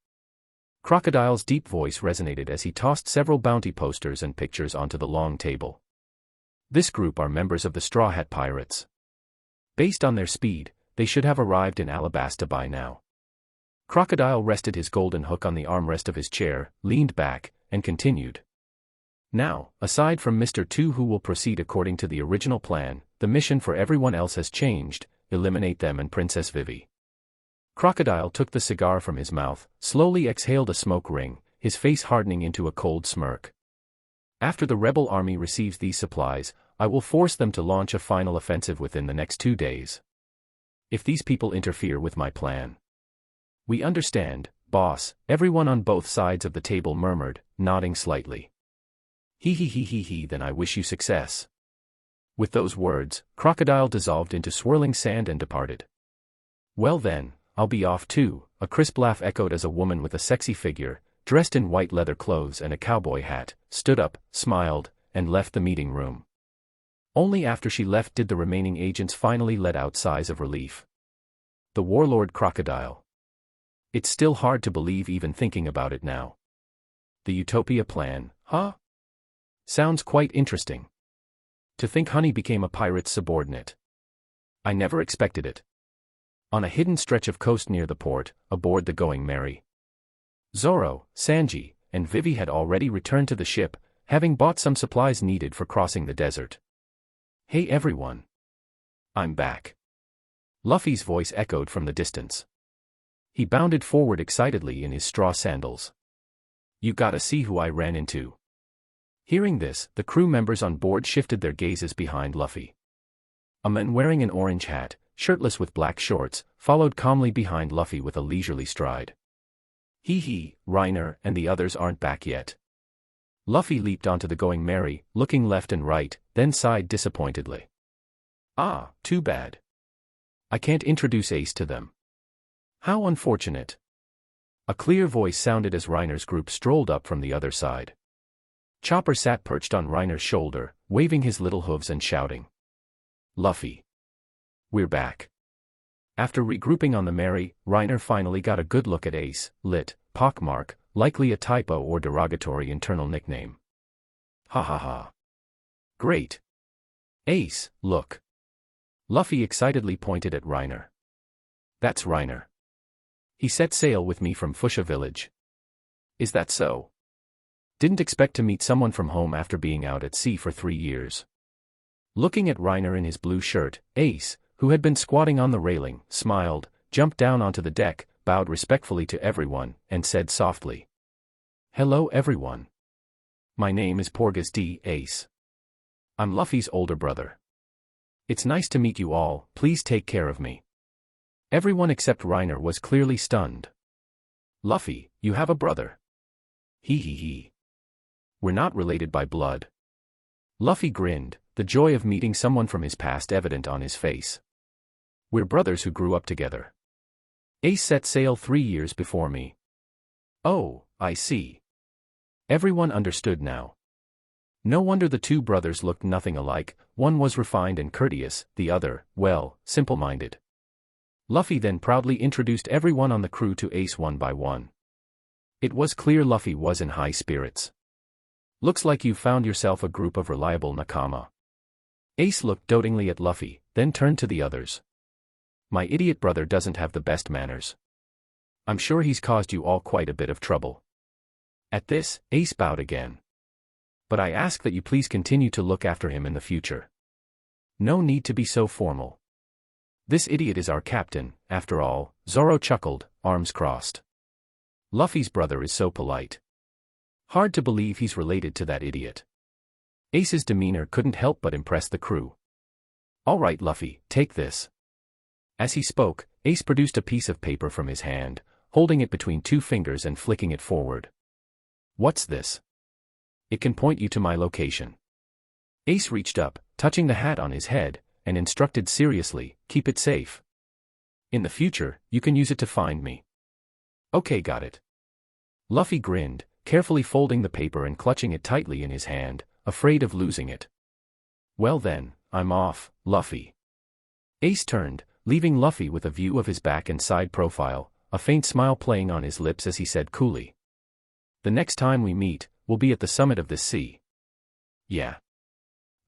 Crocodile's deep voice resonated as he tossed several bounty posters and pictures onto the long table. "This group are members of the Straw Hat Pirates. Based on their speed, they should have arrived in Alabasta by now." Crocodile rested his golden hook on the armrest of his chair, leaned back, and continued. "Now, aside from Mr. 2 who will proceed according to the original plan, the mission for everyone else has changed: eliminate them and Princess Vivi." Crocodile took the cigar from his mouth, slowly exhaled a smoke ring, his face hardening into a cold smirk. "After the rebel army receives these supplies, I will force them to launch a final offensive within the next 2 days. If these people interfere with my plan..." "We understand, boss," everyone on both sides of the table murmured, nodding slightly. He, then I wish you success." With those words, Crocodile dissolved into swirling sand and departed. "Well then, I'll be off too," a crisp laugh echoed as a woman with a sexy figure, dressed in white leather clothes and a cowboy hat, stood up, smiled, and left the meeting room. Only after she left did the remaining agents finally let out sighs of relief. The warlord Crocodile. It's still hard to believe even thinking about it now. The Utopia plan, huh? Sounds quite interesting. To think Honey became a pirate's subordinate. I never expected it. On a hidden stretch of coast near the port, aboard the Going Merry, Zoro, Sanji, and Vivi had already returned to the ship, having bought some supplies needed for crossing the desert. "Hey everyone. I'm back." Luffy's voice echoed from the distance. He bounded forward excitedly in his straw sandals. "You gotta see who I ran into." Hearing this, the crew members on board shifted their gazes behind Luffy. A man wearing an orange hat, shirtless with black shorts, followed calmly behind Luffy with a leisurely stride. Reiner and the others aren't back yet." Luffy leaped onto the Going Merry, looking left and right, then sighed disappointedly. "Ah, too bad. I can't introduce Ace to them. How unfortunate. A clear voice sounded as Reiner's group strolled up from the other side. Chopper sat perched on Reiner's shoulder, waving his little hooves and shouting. Luffy. We're back. After regrouping on the Mary, Reiner finally got a good look at Ace, lit, pockmark, likely a typo or derogatory internal nickname. Ha ha ha. Great. Ace, look. Luffy excitedly pointed at Reiner. That's Reiner. He set sail with me from Fuchsia Village. Is that so? Didn't expect to meet someone from home after being out at sea for 3 years. Looking at Reiner in his blue shirt, Ace, who had been squatting on the railing, smiled, jumped down onto the deck, bowed respectfully to everyone, and said softly. Hello everyone. My name is Porgas D. Ace. I'm Luffy's older brother. It's nice to meet you all, please take care of me. Everyone except Reiner was clearly stunned. Luffy, you have a brother. He. We're not related by blood. Luffy grinned, the joy of meeting someone from his past evident on his face. We're brothers who grew up together. Ace set sail 3 years before me. Oh, I see. Everyone understood now. No wonder the two brothers looked nothing alike, one was refined and courteous, the other, well, simple-minded. Luffy then proudly introduced everyone on the crew to Ace one by one. It was clear Luffy was in high spirits. Looks like you found yourself a group of reliable nakama. Ace looked dotingly at Luffy, then turned to the others. My idiot brother doesn't have the best manners. I'm sure he's caused you all quite a bit of trouble. At this, Ace bowed again. But I ask that you please continue to look after him in the future. No need to be so formal. This idiot is our captain, after all, Zoro chuckled, arms crossed. Luffy's brother is so polite. Hard to believe he's related to that idiot. Ace's demeanor couldn't help but impress the crew. All right Luffy, take this. As he spoke, Ace produced a piece of paper from his hand, holding it between 2 fingers and flicking it forward. What's this? It can point you to my location. Ace reached up, touching the hat on his head, and instructed seriously, keep it safe. In the future, you can use it to find me. Okay, got it. Luffy grinned, carefully folding the paper and clutching it tightly in his hand, afraid of losing it. Well then, I'm off, Luffy. Ace turned, leaving Luffy with a view of his back and side profile, a faint smile playing on his lips as he said coolly. The next time we meet, we'll be at the summit of this sea. Yeah.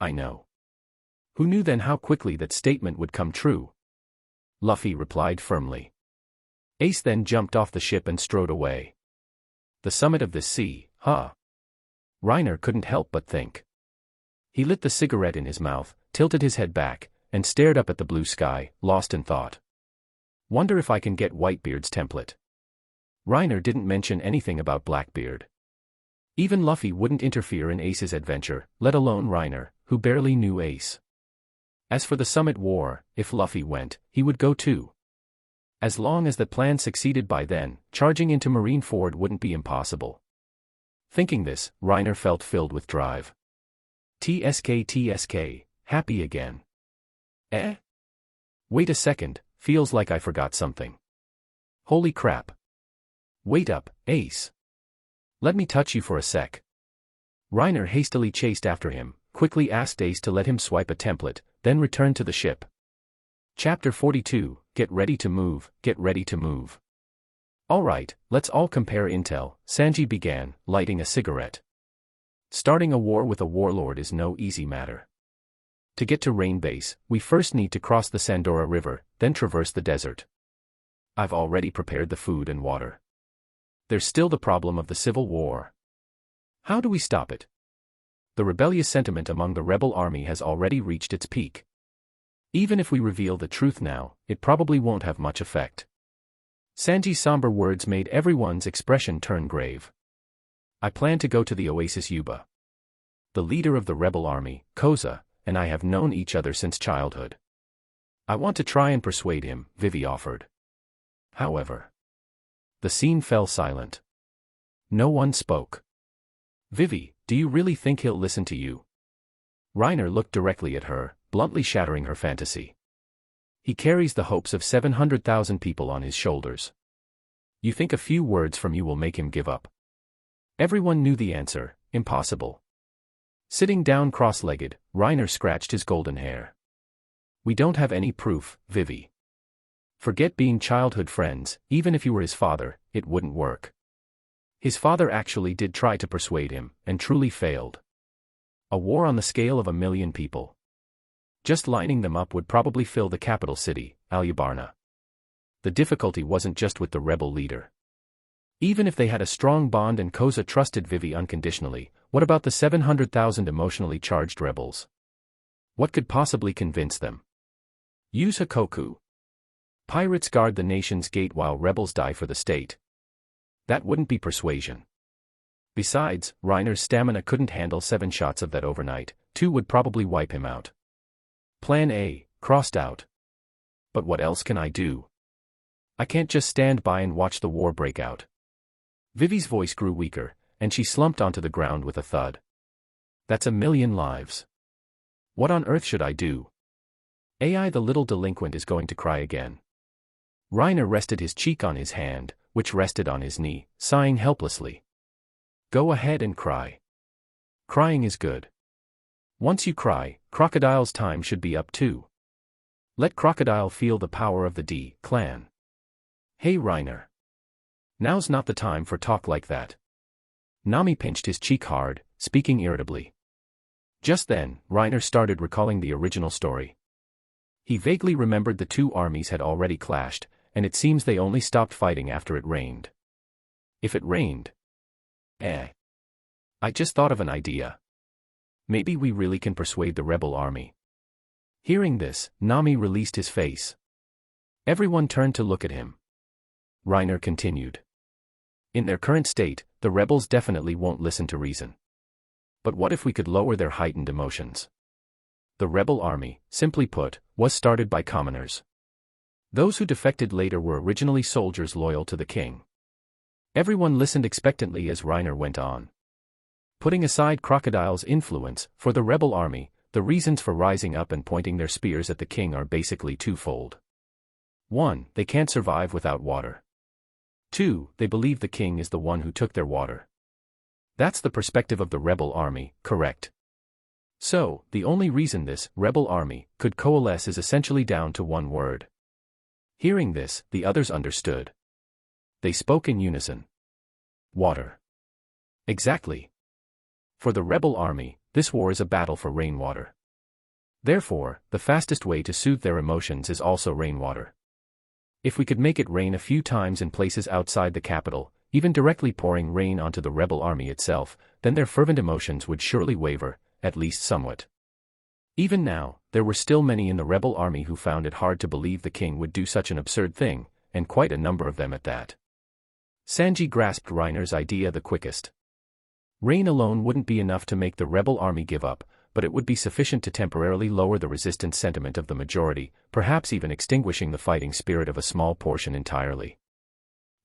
I know. Who knew then how quickly that statement would come true? Luffy replied firmly. Ace then jumped off the ship and strode away. The summit of this sea, huh? Reiner couldn't help but think. He lit the cigarette in his mouth, tilted his head back, and stared up at the blue sky, lost in thought. Wonder if I can get Whitebeard's template. Reiner didn't mention anything about Blackbeard. Even Luffy wouldn't interfere in Ace's adventure, let alone Reiner, who barely knew Ace. As for the Summit War, if Luffy went, he would go too. As long as that plan succeeded by then, charging into Marineford wouldn't be impossible. Thinking this, Reiner felt filled with drive. TSK, happy again. Eh? Wait a second, feels like I forgot something. Holy crap. Wait up, Ace. Let me touch you for a sec. Reiner hastily chased after him, quickly asked Ace to let him swipe a template, then returned to the ship. Chapter 42, Get ready to move, get ready to move. Alright, let's all compare intel, Sanji began, lighting a cigarette. Starting a war with a warlord is no easy matter. To get to Rain Base, we first need to cross the Sandora River, then traverse the desert. I've already prepared the food and water. There's still the problem of the civil war. How do we stop it? The rebellious sentiment among the rebel army has already reached its peak. Even if we reveal the truth now, it probably won't have much effect. Sanji's somber words made everyone's expression turn grave. I plan to go to the Oasis Yuba. The leader of the rebel army, Koza, and I have known each other since childhood. I want to try and persuade him, Vivi offered. However, the scene fell silent. No one spoke. Vivi, do you really think he'll listen to you? Reiner looked directly at her, bluntly shattering her fantasy. He carries the hopes of 700,000 people on his shoulders. You think a few words from you will make him give up? Everyone knew the answer: impossible. Sitting down cross-legged, Reiner scratched his golden hair. We don't have any proof, Vivi. Forget being childhood friends, even if you were his father, it wouldn't work. His father actually did try to persuade him, and truly failed. A war on the scale of 1,000,000 people. Just lining them up would probably fill the capital city, Alabasta. The difficulty wasn't just with the rebel leader. Even if they had a strong bond and Koza trusted Vivi unconditionally, what about the 700,000 emotionally charged rebels? What could possibly convince them? Use Hakoku. Pirates guard the nation's gate while rebels die for the state. That wouldn't be persuasion. Besides, Reiner's stamina couldn't handle 7 shots of that overnight, 2 would probably wipe him out. Plan A, crossed out. But what else can I do? I can't just stand by and watch the war break out. Vivi's voice grew weaker, and she slumped onto the ground with a thud. That's 1,000,000 lives. What on earth should I do? AI, the little delinquent, is going to cry again. Reiner rested his cheek on his hand, which rested on his knee, sighing helplessly. Go ahead and cry. Crying is good. Once you cry, Crocodile's time should be up too. Let Crocodile feel the power of the D clan. Hey Reiner. Now's not the time for talk like that. Nami pinched his cheek hard, speaking irritably. Just then, Reiner started recalling the original story. He vaguely remembered the 2 armies had already clashed, and it seems they only stopped fighting after it rained. If it rained? I just thought of an idea. Maybe we really can persuade the rebel army. Hearing this, Nami released his face. Everyone turned to look at him. Reiner continued. In their current state, the rebels definitely won't listen to reason. But what if we could lower their heightened emotions? The rebel army, simply put, was started by commoners. Those who defected later were originally soldiers loyal to the king. Everyone listened expectantly as Reiner went on. Putting aside Crocodile's influence, for the rebel army, the reasons for rising up and pointing their spears at the king are basically twofold. 1. They can't survive without water. 2. They believe the king is the one who took their water. That's the perspective of the rebel army, correct? So, the only reason this rebel army could coalesce is essentially down to one word. Hearing this, the others understood. They spoke in unison. Water. Exactly. For the rebel army, this war is a battle for rainwater. Therefore, the fastest way to soothe their emotions is also rainwater. If we could make it rain a few times in places outside the capital, even directly pouring rain onto the rebel army itself, then their fervent emotions would surely waver, at least somewhat. Even now, there were still many in the rebel army who found it hard to believe the king would do such an absurd thing, and quite a number of them at that. Sanji grasped Reiner's idea the quickest. Rain alone wouldn't be enough to make the rebel army give up, but it would be sufficient to temporarily lower the resistance sentiment of the majority, perhaps even extinguishing the fighting spirit of a small portion entirely.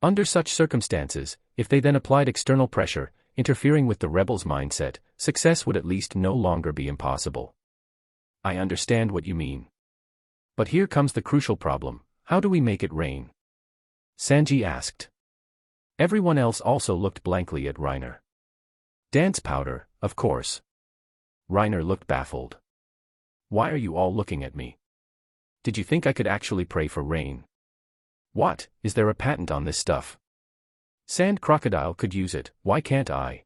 Under such circumstances, if they then applied external pressure, interfering with the rebels' mindset, success would at least no longer be impossible. I understand what you mean. But here comes the crucial problem: how do we make it rain? Sanji asked. Everyone else also looked blankly at Reiner. Dance powder, of course. Reiner looked baffled. Why are you all looking at me? Did you think I could actually pray for rain? What, is there a patent on this stuff? Sand Crocodile could use it, why can't I?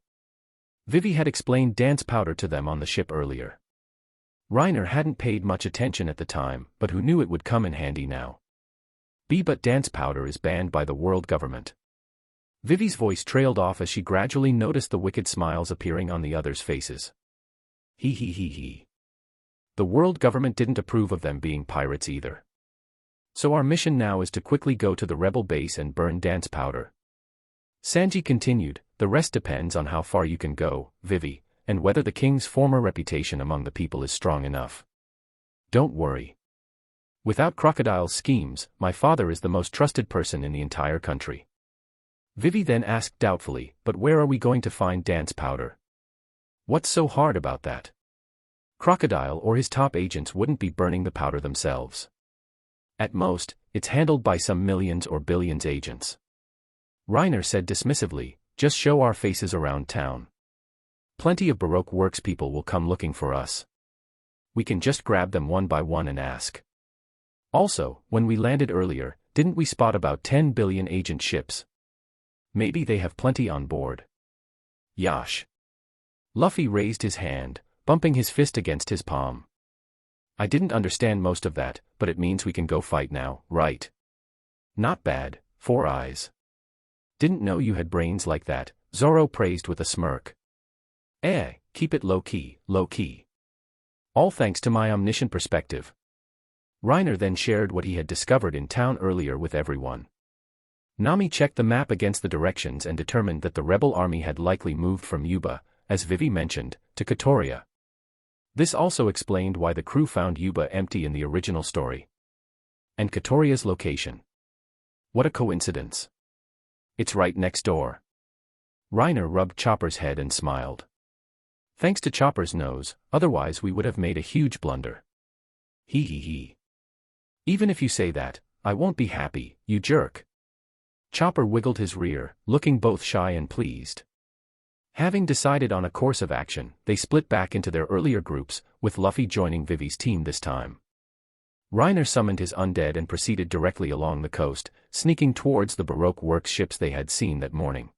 Vivi had explained dance powder to them on the ship earlier. Reiner hadn't paid much attention at the time, but who knew it would come in handy now. But dance powder is banned by the world government. Vivi's voice trailed off as she gradually noticed the wicked smiles appearing on the others' faces. He. The world government didn't approve of them being pirates either. So our mission now is to quickly go to the rebel base and burn dance powder. Sanji continued, the rest depends on how far you can go, Vivi, and whether the king's former reputation among the people is strong enough. Don't worry. Without Crocodile's schemes, my father is the most trusted person in the entire country. Vivi then asked doubtfully, but where are we going to find dance powder? What's so hard about that? Crocodile or his top agents wouldn't be burning the powder themselves. At most, it's handled by some millions or billions agents. Reiner said dismissively, just show our faces around town. Plenty of Baroque Works people will come looking for us. We can just grab them one by one and ask. Also, when we landed earlier, didn't we spot about 10 billion agent ships? Maybe they have plenty on board. Yash. Luffy raised his hand, bumping his fist against his palm. I didn't understand most of that, but it means we can go fight now, right? Not bad, Four Eyes. Didn't know you had brains like that, Zoro praised with a smirk. Keep it low-key, low-key. All thanks to my omniscient perspective. Reiner then shared what he had discovered in town earlier with everyone. Nami checked the map against the directions and determined that the rebel army had likely moved from Yuba, as Vivi mentioned, to Katoria. This also explained why the crew found Yuba empty in the original story. And Katoria's location. What a coincidence. It's right next door. Reiner rubbed Chopper's head and smiled. Thanks to Chopper's nose, otherwise we would have made a huge blunder. Hee hee hee. Even if you say that, I won't be happy, you jerk. Chopper wiggled his rear, looking both shy and pleased. Having decided on a course of action, they split back into their earlier groups, with Luffy joining Vivi's team this time. Reiner summoned his undead and proceeded directly along the coast, sneaking towards the Baroque Works ships they had seen that morning.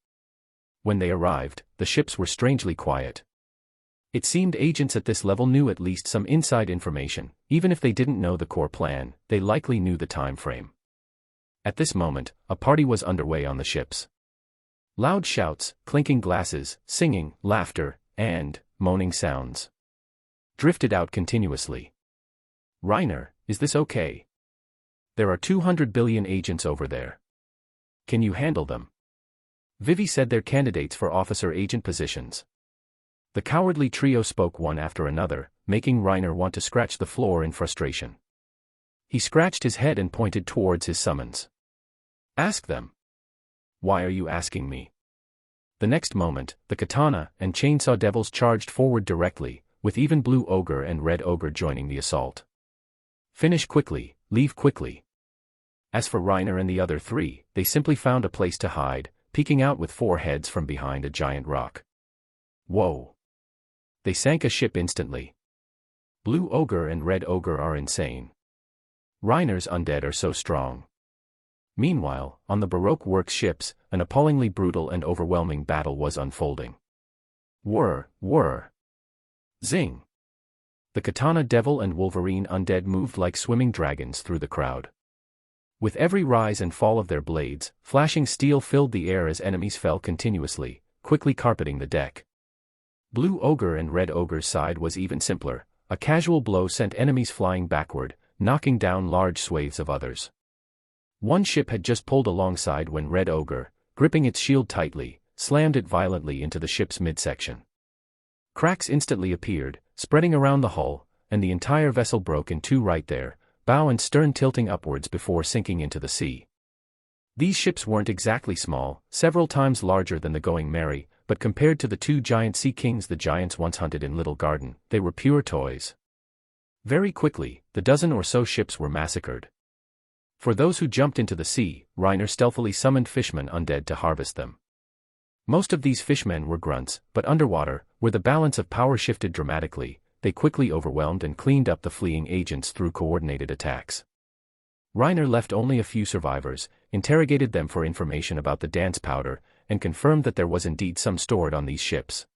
When they arrived, the ships were strangely quiet. It seemed agents at this level knew at least some inside information, even if they didn't know the core plan, they likely knew the time frame. At this moment, a party was underway on the ships. Loud shouts, clinking glasses, singing, laughter, and moaning sounds drifted out continuously. Reiner, is this okay? There are 200 billion agents over there. Can you handle them? Vivi said they're candidates for officer-agent positions. The cowardly trio spoke one after another, making Reiner want to scratch the floor in frustration. He scratched his head and pointed towards his summons. Ask them. Why are you asking me? The next moment, the katana and chainsaw devils charged forward directly, with even Blue Ogre and Red Ogre joining the assault. Finish quickly, leave quickly. As for Reiner and the other three, they simply found a place to hide, peeking out with four heads from behind a giant rock. Whoa! They sank a ship instantly. Blue Ogre and Red Ogre are insane. Reiner's undead are so strong. Meanwhile, on the Baroque Works ships, an appallingly brutal and overwhelming battle was unfolding. Whir. Zing! The Katana Devil and Wolverine undead moved like swimming dragons through the crowd. With every rise and fall of their blades, flashing steel filled the air as enemies fell continuously, quickly carpeting the deck. Blue Ogre and Red Ogre's side was even simpler. A casual blow sent enemies flying backward, knocking down large swathes of others. One ship had just pulled alongside when Red Ogre, gripping its shield tightly, slammed it violently into the ship's midsection. Cracks instantly appeared, spreading around the hull, and the entire vessel broke in two right there, bow and stern tilting upwards before sinking into the sea. These ships weren't exactly small, several times larger than the Going Merry, but compared to the two giant sea kings the giants once hunted in Little Garden, they were pure toys. Very quickly, the dozen or so ships were massacred. For those who jumped into the sea, Reiner stealthily summoned fishmen undead to harvest them. Most of these fishmen were grunts, but underwater, where the balance of power shifted dramatically, they quickly overwhelmed and cleaned up the fleeing agents through coordinated attacks. Reiner left only a few survivors, interrogated them for information about the dance powder, and confirmed that there was indeed some stored on these ships.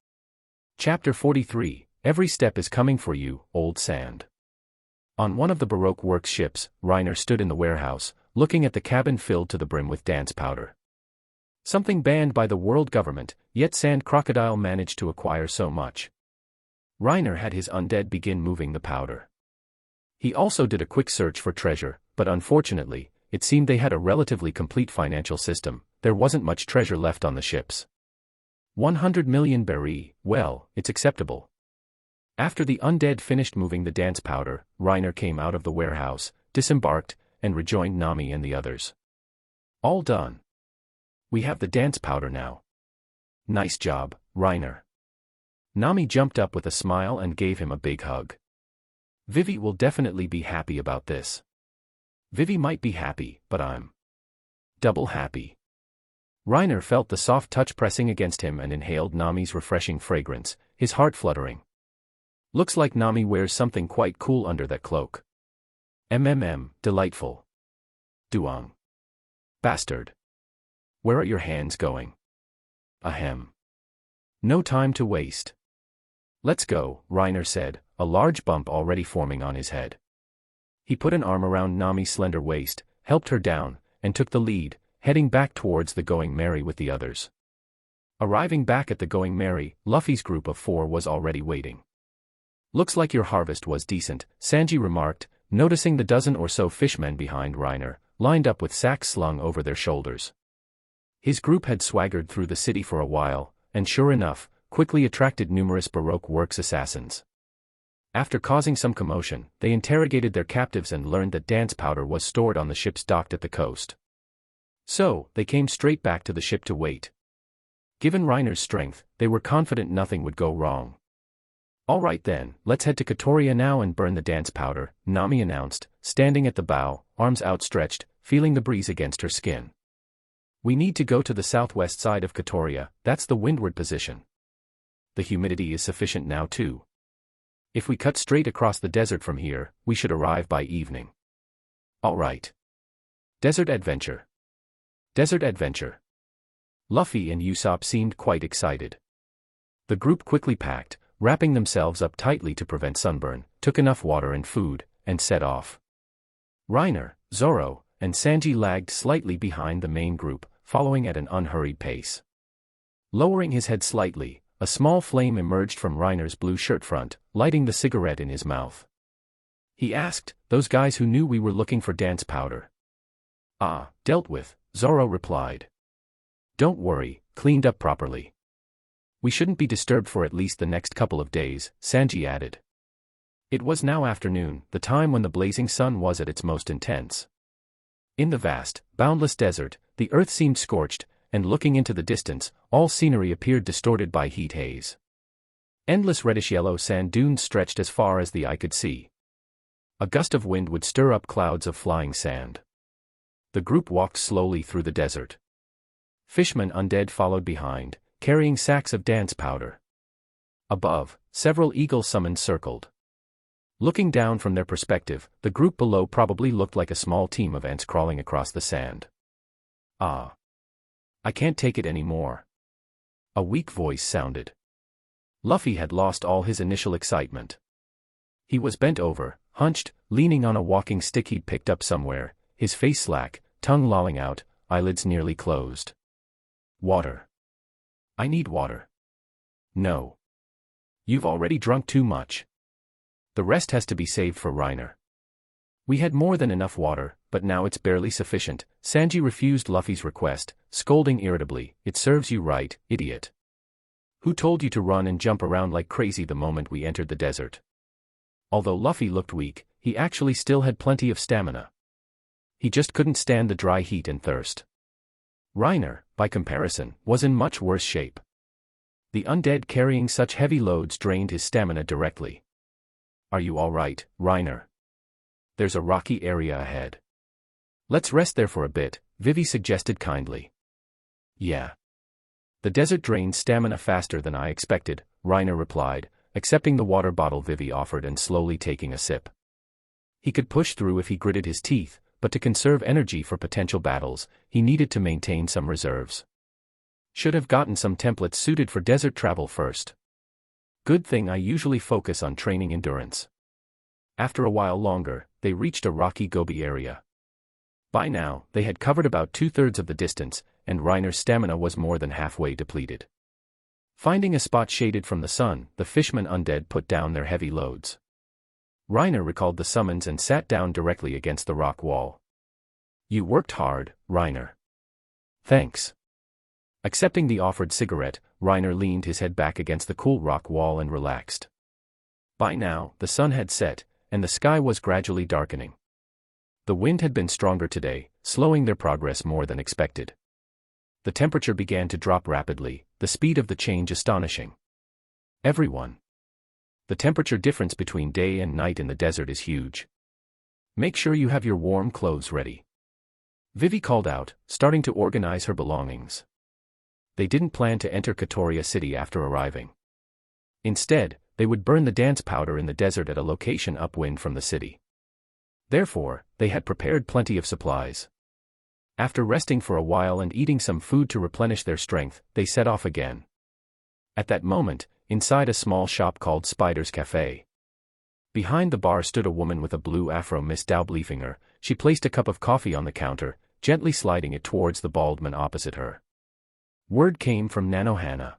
Chapter 43, Every Step is Coming for You, Old Sand. On one of the Baroque Works ships, Reiner stood in the warehouse, looking at the cabin filled to the brim with dance powder. Something banned by the world government, yet Sand Crocodile managed to acquire so much. Reiner had his undead begin moving the powder. He also did a quick search for treasure, but unfortunately, it seemed they had a relatively complete financial system. There wasn't much treasure left on the ships. 100 million berry, well, it's acceptable. After the undead finished moving the dance powder, Reiner came out of the warehouse, disembarked, and rejoined Nami and the others. All done. We have the dance powder now. Nice job, Reiner. Nami jumped up with a smile and gave him a big hug. Vivi will definitely be happy about this. Vivi might be happy, but I'm double happy. Reiner felt the soft touch pressing against him and inhaled Nami's refreshing fragrance, his heart fluttering. Looks like Nami wears something quite cool under that cloak. Delightful. Duong. Bastard. Where are your hands going? Ahem. No time to waste. Let's go, Reiner said, a large bump already forming on his head. He put an arm around Nami's slender waist, helped her down, and took the lead, heading back towards the Going Merry with the others. Arriving back at the Going Merry, Luffy's group of 4 was already waiting. Looks like your harvest was decent, Sanji remarked, noticing the dozen or so fishmen behind Reiner, lined up with sacks slung over their shoulders. His group had swaggered through the city for a while, and sure enough, quickly attracted numerous Baroque Works assassins. After causing some commotion, they interrogated their captives and learned that dance powder was stored on the ships docked at the coast. So, they came straight back to the ship to wait. Given Reiner's strength, they were confident nothing would go wrong. All right then, let's head to Kotoria now and burn the dance powder, Nami announced, standing at the bow, arms outstretched, feeling the breeze against her skin. We need to go to the southwest side of Kotoria, that's the windward position. The humidity is sufficient now too. If we cut straight across the desert from here, we should arrive by evening. All right. Desert adventure. Desert adventure. Luffy and Usopp seemed quite excited. The group quickly packed, wrapping themselves up tightly to prevent sunburn, took enough water and food, and set off. Reiner, Zoro, and Sanji lagged slightly behind the main group, following at an unhurried pace. Lowering his head slightly, a small flame emerged from Reiner's blue shirt front, lighting the cigarette in his mouth. He asked, "Those guys who knew we were looking for dance powder?" "Ah, dealt with," Zoro replied. "Don't worry, cleaned up properly. We shouldn't be disturbed for at least the next couple of days," Sanji added. It was now afternoon, the time when the blazing sun was at its most intense. In the vast, boundless desert, the earth seemed scorched, and looking into the distance, all scenery appeared distorted by heat haze. Endless reddish-yellow sand dunes stretched as far as the eye could see. A gust of wind would stir up clouds of flying sand. The group walked slowly through the desert. Fishmen undead followed behind, carrying sacks of dance powder. Above, several eagle summons circled. Looking down from their perspective, the group below probably looked like a small team of ants crawling across the sand. "Ah. I can't take it anymore." A weak voice sounded. Luffy had lost all his initial excitement. He was bent over, hunched, leaning on a walking stick he'd picked up somewhere, his face slack, tongue lolling out, eyelids nearly closed. "Water. I need water." "No. You've already drunk too much. The rest has to be saved for Reiner." "We had more than enough water, but now it's barely sufficient." Sanji refused Luffy's request, scolding irritably, "It serves you right, idiot. Who told you to run and jump around like crazy the moment we entered the desert?" Although Luffy looked weak, he actually still had plenty of stamina. He just couldn't stand the dry heat and thirst. Reiner, by comparison, was in much worse shape. The undead carrying such heavy loads drained his stamina directly. "Are you all right, Reiner? There's a rocky area ahead. Let's rest there for a bit," Vivi suggested kindly. "Yeah. The desert drains stamina faster than I expected," Reiner replied, accepting the water bottle Vivi offered and slowly taking a sip. He could push through if he gritted his teeth, but to conserve energy for potential battles, he needed to maintain some reserves. Should have gotten some templates suited for desert travel first. Good thing I usually focus on training endurance. After a while longer, they reached a rocky gobi area. By now, they had covered about 2/3 of the distance, and Reiner's stamina was more than halfway depleted. Finding a spot shaded from the sun, the fishmen undead put down their heavy loads. Reiner recalled the summons and sat down directly against the rock wall. "You worked hard, Reiner." "Thanks." Accepting the offered cigarette, Reiner leaned his head back against the cool rock wall and relaxed. By now, the sun had set, and the sky was gradually darkening. The wind had been stronger today, slowing their progress more than expected. The temperature began to drop rapidly, the speed of the change astonishing everyone. The temperature difference between day and night in the desert is huge. Make sure you have your warm clothes ready. Vivi called out, starting to organize her belongings. They didn't plan to enter Kotoria City after arriving. Instead, they would burn the dance powder in the desert at a location upwind from the city. Therefore, they had prepared plenty of supplies. After resting for a while and eating some food to replenish their strength, they set off again. At that moment, inside a small shop called Spider's Cafe. Behind the bar stood a woman with a blue afro, Miss Daublefinger. She placed a cup of coffee on the counter, gently sliding it towards the bald man opposite her. Word came from Nanohana.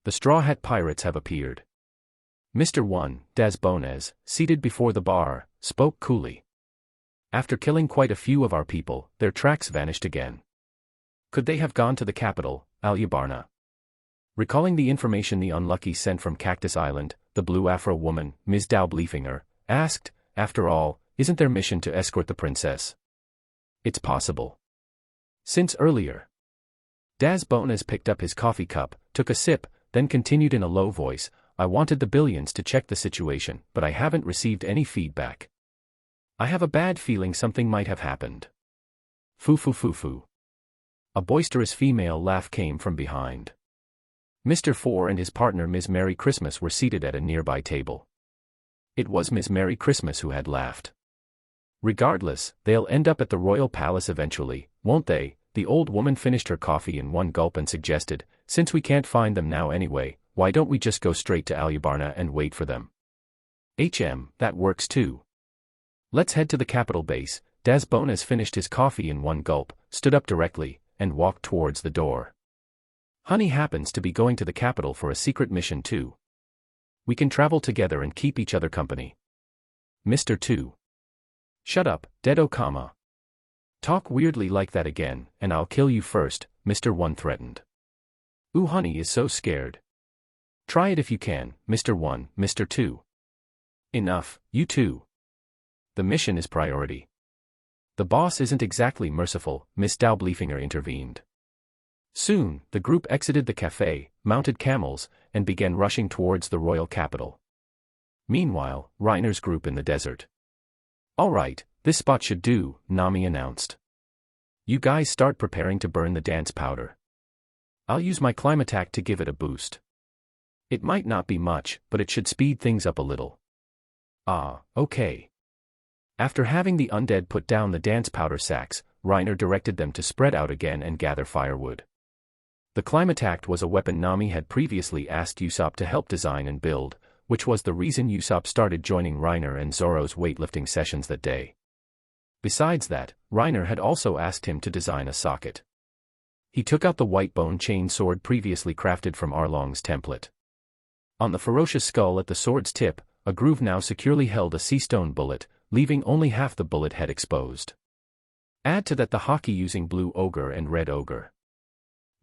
The Straw Hat Pirates have appeared. Mr. 1, Das Bones, seated before the bar, spoke coolly. After killing quite a few of our people, their tracks vanished again. Could they have gone to the capital, Alabasta? Recalling the information the Unlucky sent from Cactus Island, the blue afro woman, Ms. Daublefinger, asked, after all, isn't their mission to escort the princess? It's possible. Since earlier. Das Bones picked up his coffee cup, took a sip, then continued in a low voice, I wanted the Billions to check the situation, but I haven't received any feedback. I have a bad feeling something might have happened. Foo foo foo foo. A boisterous female laugh came from behind. Mr. 4 and his partner Ms. Merry Christmas were seated at a nearby table. It was Ms. Merry Christmas who had laughed. Regardless, they'll end up at the royal palace eventually, won't they? The old woman finished her coffee in one gulp and suggested, since we can't find them now anyway, why don't we just go straight to Alabasta and wait for them? That works too. Let's head to the capital base. Das Bones finished his coffee in one gulp, stood up directly, and walked towards the door. Honey happens to be going to the capital for a secret mission too. We can travel together and keep each other company. Mr. 2. Shut up, Dead Okama. Talk weirdly like that again, and I'll kill you first, Mr. 1 threatened. Ooh, Honey is so scared. Try it if you can, Mr. 1, Mr. 2. Enough, you two. The mission is priority. The boss isn't exactly merciful, Miss Daublefinger intervened. Soon, the group exited the cafe, mounted camels, and began rushing towards the royal capital. Meanwhile, Reiner's group in the desert. All right, this spot should do, Nami announced. You guys start preparing to burn the dance powder. I'll use my climb attack to give it a boost. It might not be much, but it should speed things up a little. Ah, okay. After having the undead put down the dance powder sacks, Reiner directed them to spread out again and gather firewood. The climb attack was a weapon Nami had previously asked Usopp to help design and build, which was the reason Usopp started joining Reiner and Zoro's weightlifting sessions that day. Besides that, Reiner had also asked him to design a socket. He took out the white bone chain sword previously crafted from Arlong's template. On the ferocious skull at the sword's tip, a groove now securely held a sea-stone bullet, leaving only half the bullet head exposed. Add to that the hockey using blue ogre and red ogre.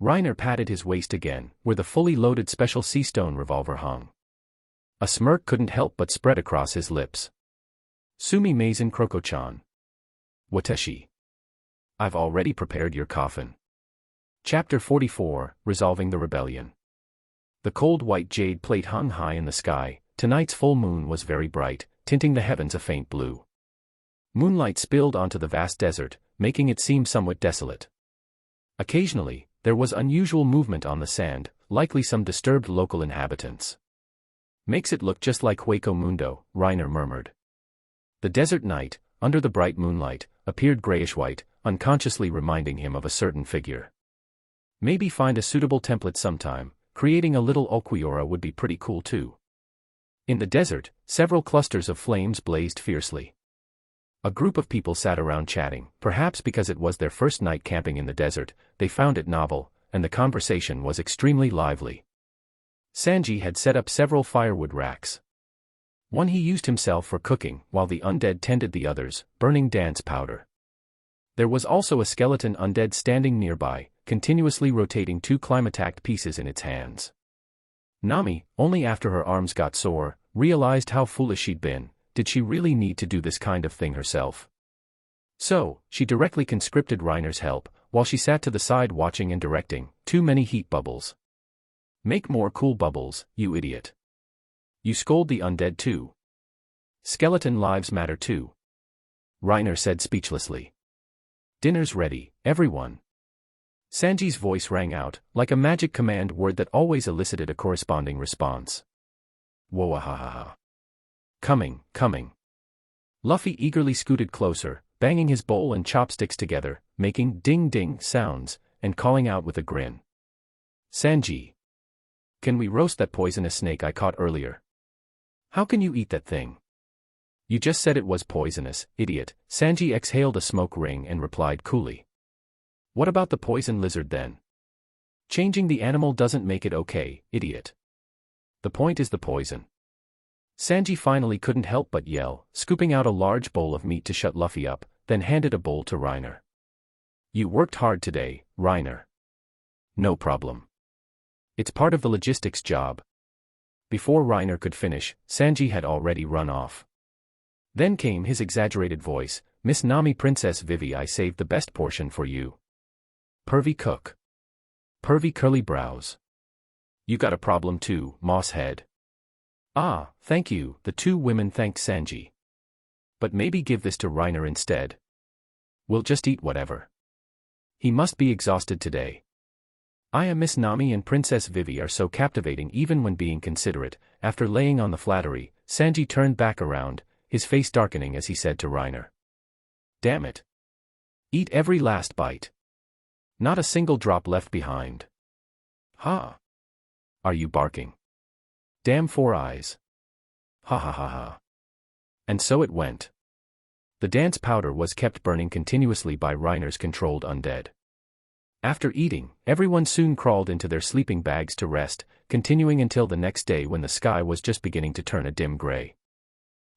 Reiner patted his waist again, where the fully loaded special sea-stone revolver hung. A smirk couldn't help but spread across his lips. Sumi Mazen Kroko-chan. Watashi. I've already prepared your coffin. Chapter 44, Resolving the Rebellion. The cold white jade plate hung high in the sky. Tonight's full moon was very bright, tinting the heavens a faint blue. Moonlight spilled onto the vast desert, making it seem somewhat desolate. Occasionally, there was unusual movement on the sand, likely some disturbed local inhabitants. Makes it look just like Hueco Mundo, Reiner murmured. The desert night, under the bright moonlight, appeared grayish-white, unconsciously reminding him of a certain figure. Maybe find a suitable template sometime, creating a little Okiura would be pretty cool too. In the desert, several clusters of flames blazed fiercely. A group of people sat around chatting, perhaps because it was their first night camping in the desert, they found it novel, and the conversation was extremely lively. Sanji had set up several firewood racks. One he used himself for cooking, while the undead tended the others, burning dance powder. There was also a skeleton undead standing nearby, continuously rotating two climb-attacked pieces in its hands. Nami, only after her arms got sore, realized how foolish she'd been. Did she really need to do this kind of thing herself? So, she directly conscripted Reiner's help, while she sat to the side watching and directing. Too many heat bubbles. Make more cool bubbles, you idiot. You scold the undead too. Skeleton lives matter too. Reiner said speechlessly. Dinner's ready, everyone. Sanji's voice rang out, like a magic command word that always elicited a corresponding response. Whoa-ha-ha-ha. Coming, coming. Luffy eagerly scooted closer, banging his bowl and chopsticks together, making ding-ding sounds, and calling out with a grin. Sanji. Can we roast that poisonous snake I caught earlier? How can you eat that thing? You just said it was poisonous, idiot. Sanji exhaled a smoke ring and replied coolly. What about the poison lizard then? Changing the animal doesn't make it okay, idiot. The point is the poison. Sanji finally couldn't help but yell, scooping out a large bowl of meat to shut Luffy up, then handed a bowl to Reiner. You worked hard today, Reiner. No problem. It's part of the logistics job. Before Reiner could finish, Sanji had already run off. Then came his exaggerated voice, Miss Nami Princess Vivi, I saved the best portion for you. Pervy cook. Pervy curly brows. You got a problem too, moss head. Ah, thank you, the two women thanked Sanji. But maybe give this to Reiner instead. We'll just eat whatever. He must be exhausted today. I am Miss Nami and Princess Vivi are so captivating even when being considerate. After laying on the flattery, Sanji turned back around, his face darkening as he said to Reiner. Damn it. Eat every last bite. Not a single drop left behind. Ha. Are you barking? Damn 4 eyes. Ha ha ha ha. And so it went. The dance powder was kept burning continuously by Reiner's controlled undead. After eating, everyone soon crawled into their sleeping bags to rest, continuing until the next day when the sky was just beginning to turn a dim gray.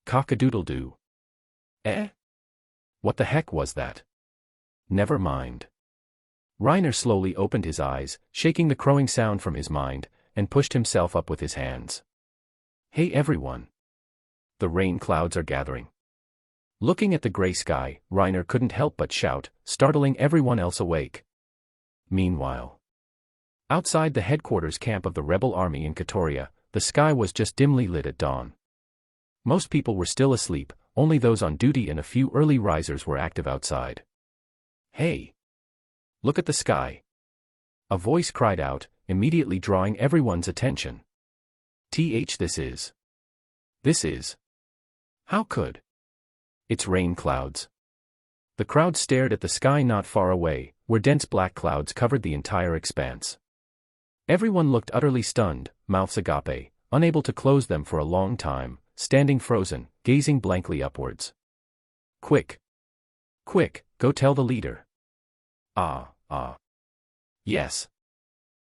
Cock-a-doodle-doo. Eh? What the heck was that? Never mind. Reiner slowly opened his eyes, shaking the crowing sound from his mind, and pushed himself up with his hands. Hey everyone. The rain clouds are gathering. Looking at the gray sky, Reiner couldn't help but shout, startling everyone else awake. Meanwhile, outside the headquarters camp of the rebel army in Katoria, the sky was just dimly lit at dawn. Most people were still asleep, only those on duty and a few early risers were active outside. Hey! Look at the sky. A voice cried out, immediately drawing everyone's attention. This is. How could? It's rain clouds. The crowd stared at the sky not far away, where dense black clouds covered the entire expanse. Everyone looked utterly stunned, mouths agape, unable to close them for a long time, standing frozen, gazing blankly upwards. Quick! Quick, go tell the leader. Yes.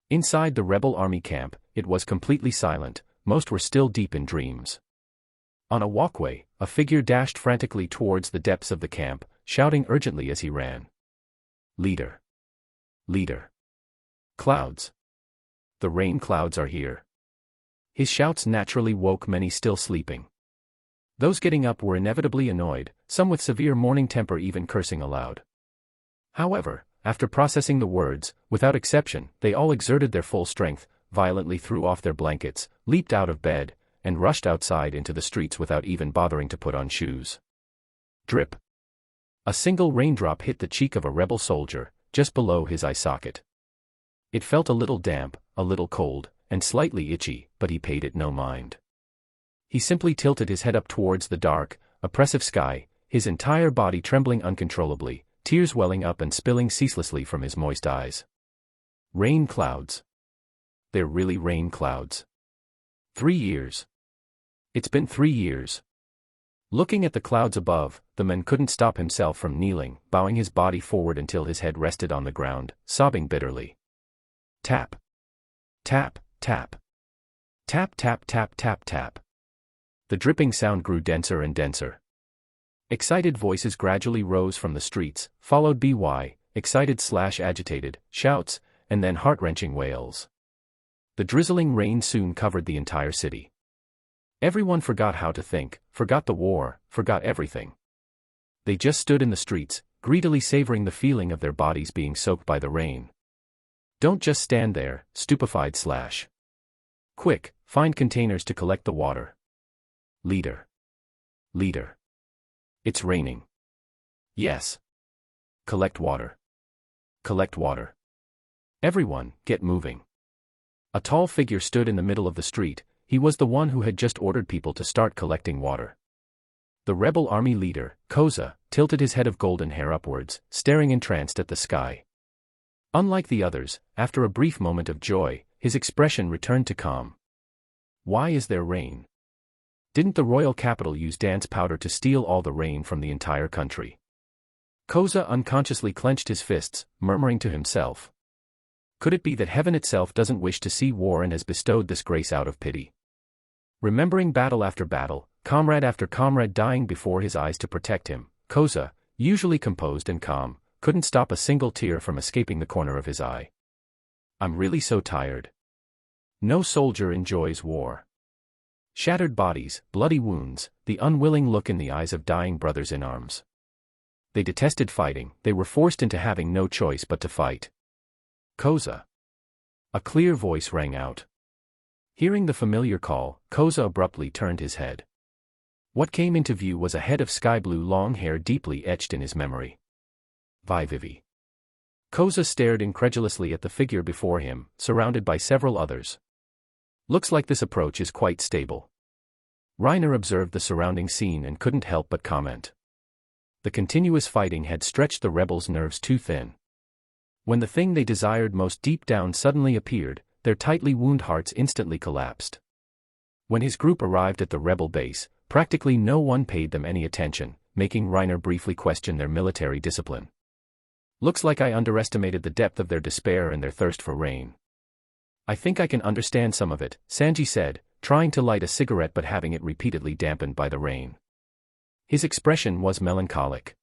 Inside the rebel army camp, it was completely silent, most were still deep in dreams. On a walkway, a figure dashed frantically towards the depths of the camp, shouting urgently as he ran. Leader. Leader. Clouds. The rain clouds are here. His shouts naturally woke many still sleeping. Those getting up were inevitably annoyed, some with severe morning temper even cursing aloud. However, after processing the words, without exception, they all exerted their full strength, violently threw off their blankets, leaped out of bed, and rushed outside into the streets without even bothering to put on shoes. Drip. A single raindrop hit the cheek of a rebel soldier, just below his eye socket. It felt a little damp, a little cold, and slightly itchy, but he paid it no mind. He simply tilted his head up towards the dark, oppressive sky, his entire body trembling uncontrollably, tears welling up and spilling ceaselessly from his moist eyes. Rain clouds. They're really rain clouds. 3 years. It's been 3 years. Looking at the clouds above, the man couldn't stop himself from kneeling, bowing his body forward until his head rested on the ground, sobbing bitterly. Tap. Tap, tap. Tap tap tap tap tap. The dripping sound grew denser and denser. Excited voices gradually rose from the streets, followed by excited/agitated, shouts, and then heart-wrenching wails. The drizzling rain soon covered the entire city. Everyone forgot how to think, forgot the war, forgot everything. They just stood in the streets, greedily savoring the feeling of their bodies being soaked by the rain. Don't just stand there, stupefied/. Quick, find containers to collect the water. Leader. Leader. It's raining. Yes. Collect water. Collect water. Everyone, get moving. A tall figure stood in the middle of the street. He was the one who had just ordered people to start collecting water. The rebel army leader, Koza, tilted his head of golden hair upwards, staring entranced at the sky. Unlike the others, after a brief moment of joy, his expression returned to calm. Why is there rain? Didn't the royal capital use dance powder to steal all the rain from the entire country? Koza unconsciously clenched his fists, murmuring to himself. Could it be that heaven itself doesn't wish to see war and has bestowed this grace out of pity? Remembering battle after battle, comrade after comrade dying before his eyes to protect him, Koza, usually composed and calm, couldn't stop a single tear from escaping the corner of his eye. I'm really so tired. No soldier enjoys war. Shattered bodies, bloody wounds, the unwilling look in the eyes of dying brothers in arms. They detested fighting, they were forced into having no choice but to fight. Koza. A clear voice rang out. Hearing the familiar call, Koza abruptly turned his head. What came into view was a head of sky-blue long hair deeply etched in his memory. Vivi. Koza stared incredulously at the figure before him, surrounded by several others. Looks like this approach is quite stable. Reiner observed the surrounding scene and couldn't help but comment. The continuous fighting had stretched the rebels' nerves too thin. When the thing they desired most deep down suddenly appeared, their tightly wounded hearts instantly collapsed. When his group arrived at the rebel base, practically no one paid them any attention, making Reiner briefly question their military discipline. Looks like I underestimated the depth of their despair and their thirst for rain. I think I can understand some of it, Sanji said, trying to light a cigarette but having it repeatedly dampened by the rain. His expression was melancholic.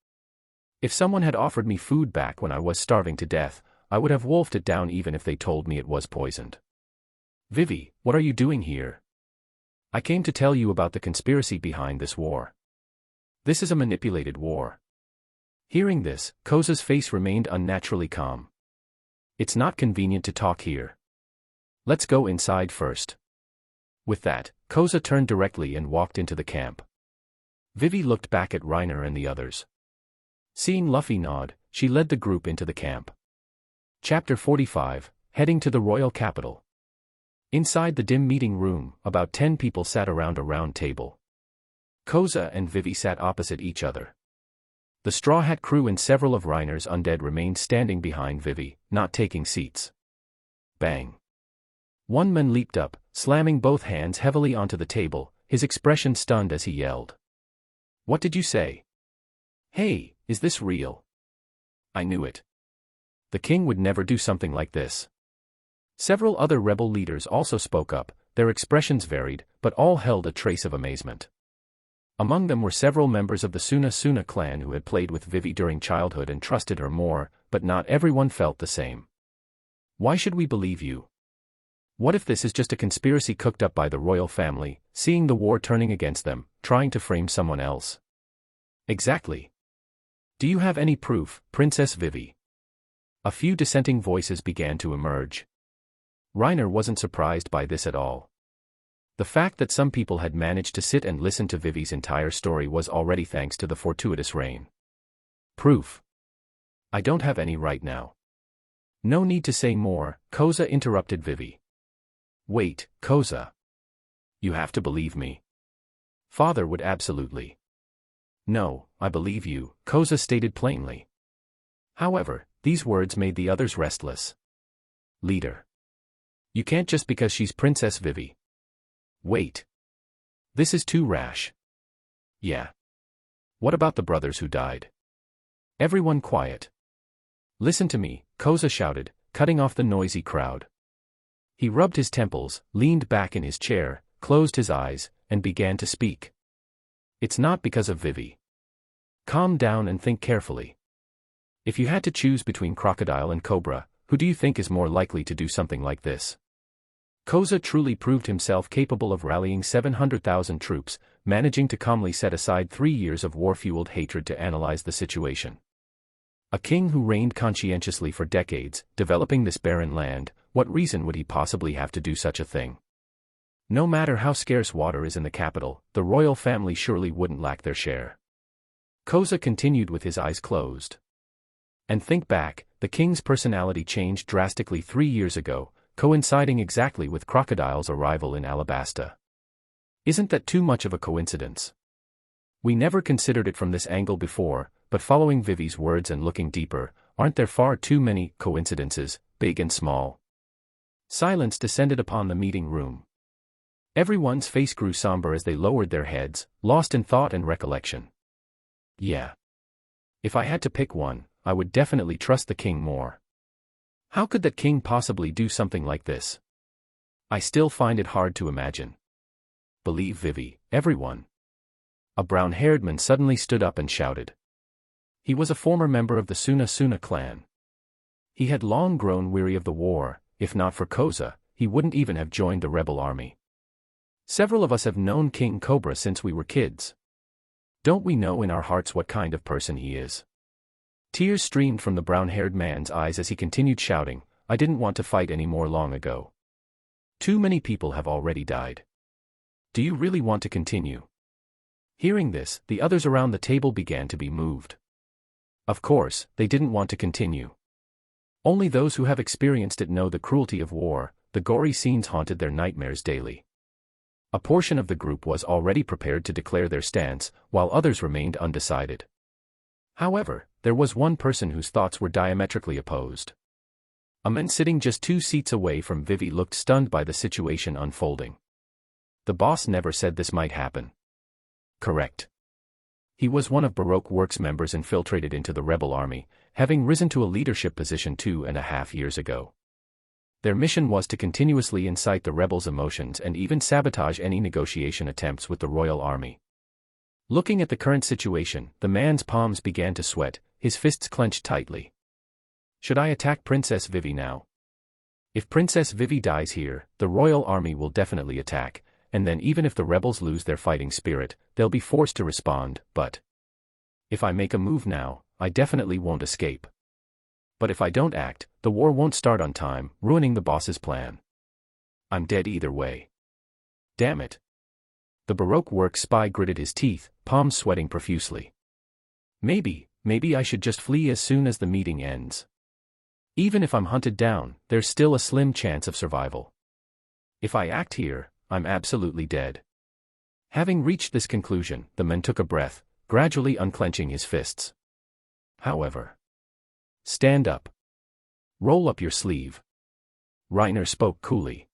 If someone had offered me food back when I was starving to death, I would have wolfed it down even if they told me it was poisoned. Vivi, what are you doing here? I came to tell you about the conspiracy behind this war. This is a manipulated war. Hearing this, Koza's face remained unnaturally calm. It's not convenient to talk here. Let's go inside first. With that, Koza turned directly and walked into the camp. Vivi looked back at Reiner and the others. Seeing Luffy nod, she led the group into the camp. Chapter 45, Heading to the Royal Capital. Inside the dim meeting room, about 10 people sat around a round table. Koza and Vivi sat opposite each other. The Straw Hat crew and several of Reiner's undead remained standing behind Vivi, not taking seats. Bang. One man leaped up, slamming both hands heavily onto the table, his expression stunned as he yelled. What did you say? Hey, is this real? I knew it. The king would never do something like this. Several other rebel leaders also spoke up, their expressions varied, but all held a trace of amazement. Among them were several members of the Suna clan who had played with Vivi during childhood and trusted her more, but not everyone felt the same. Why should we believe you? What if this is just a conspiracy cooked up by the royal family, seeing the war turning against them, trying to frame someone else? Exactly. Do you have any proof, Princess Vivi? A few dissenting voices began to emerge. Reiner wasn't surprised by this at all. The fact that some people had managed to sit and listen to Vivi's entire story was already thanks to the fortuitous rain. Proof? I don't have any right now. No need to say more, Koza interrupted Vivi. Wait, Koza. You have to believe me. Father would absolutely. No, I believe you, Koza stated plainly. However, these words made the others restless. Leader. You can't just because she's Princess Vivi. Wait. This is too rash. Yeah. What about the brothers who died? Everyone quiet. Listen to me, Koza shouted, cutting off the noisy crowd. He rubbed his temples, leaned back in his chair, closed his eyes, and began to speak. It's not because of Vivi. Calm down and think carefully. If you had to choose between Crocodile and Cobra, who do you think is more likely to do something like this? Koza truly proved himself capable of rallying 700,000 troops, managing to calmly set aside 3 years of war-fueled hatred to analyze the situation. A king who reigned conscientiously for decades, developing this barren land, what reason would he possibly have to do such a thing? No matter how scarce water is in the capital, the royal family surely wouldn't lack their share. Koza continued with his eyes closed. And think back, the king's personality changed drastically 3 years ago, coinciding exactly with Crocodile's arrival in Alabasta. Isn't that too much of a coincidence? We never considered it from this angle before, but following Vivi's words and looking deeper, aren't there far too many coincidences, big and small? Silence descended upon the meeting room. Everyone's face grew somber as they lowered their heads, lost in thought and recollection. Yeah. If I had to pick one, I would definitely trust the king more. How could that king possibly do something like this? I still find it hard to imagine. Believe Vivi, everyone. A brown-haired man suddenly stood up and shouted. He was a former member of the Sukuna clan. He had long grown weary of the war. If not for Koza, he wouldn't even have joined the rebel army. Several of us have known King Cobra since we were kids. Don't we know in our hearts what kind of person he is? Tears streamed from the brown-haired man's eyes as he continued shouting, I didn't want to fight any more long ago. Too many people have already died. Do you really want to continue? Hearing this, the others around the table began to be moved. Of course, they didn't want to continue. Only those who have experienced it know the cruelty of war. The gory scenes haunted their nightmares daily. A portion of the group was already prepared to declare their stance, while others remained undecided. However, there was one person whose thoughts were diametrically opposed. A man sitting just 2 seats away from Vivi looked stunned by the situation unfolding. The boss never said this might happen. Correct. He was one of Baroque Works members infiltrated into the rebel army, having risen to a leadership position 2.5 years ago. Their mission was to continuously incite the rebels' emotions and even sabotage any negotiation attempts with the royal army. Looking at the current situation, the man's palms began to sweat, his fists clenched tightly. Should I attack Princess Vivi now? If Princess Vivi dies here, the royal army will definitely attack, and then even if the rebels lose their fighting spirit, they'll be forced to respond, but if I make a move now, I definitely won't escape. But if I don't act, the war won't start on time, ruining the boss's plan. I'm dead either way. Damn it. The Baroque Works spy gritted his teeth, palms sweating profusely. Maybe I should just flee as soon as the meeting ends. Even if I'm hunted down, there's still a slim chance of survival. If I act here, I'm absolutely dead. Having reached this conclusion, the man took a breath, gradually unclenching his fists. However, stand up. Roll up your sleeve. Reiner spoke coolly.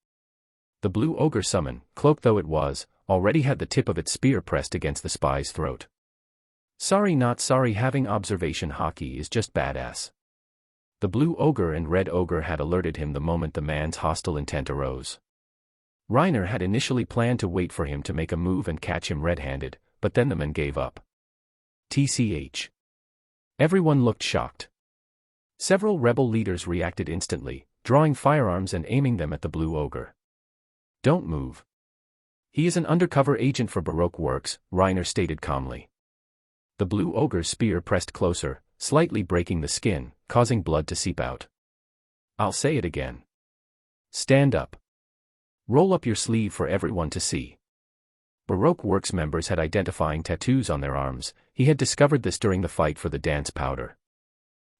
The blue ogre summon, cloaked though it was, already had the tip of its spear pressed against the spy's throat. Sorry not sorry, having observation hockey is just badass. The blue ogre and red ogre had alerted him the moment the man's hostile intent arose. Reiner had initially planned to wait for him to make a move and catch him red-handed, but then the man gave up. TCH. Everyone looked shocked. Several rebel leaders reacted instantly, drawing firearms and aiming them at the blue ogre. Don't move. He is an undercover agent for Baroque Works, Reiner stated calmly. The blue ogre's spear pressed closer, slightly breaking the skin, causing blood to seep out. I'll say it again. Stand up. Roll up your sleeve for everyone to see. Baroque Works members had identifying tattoos on their arms. He had discovered this during the fight for the dance powder.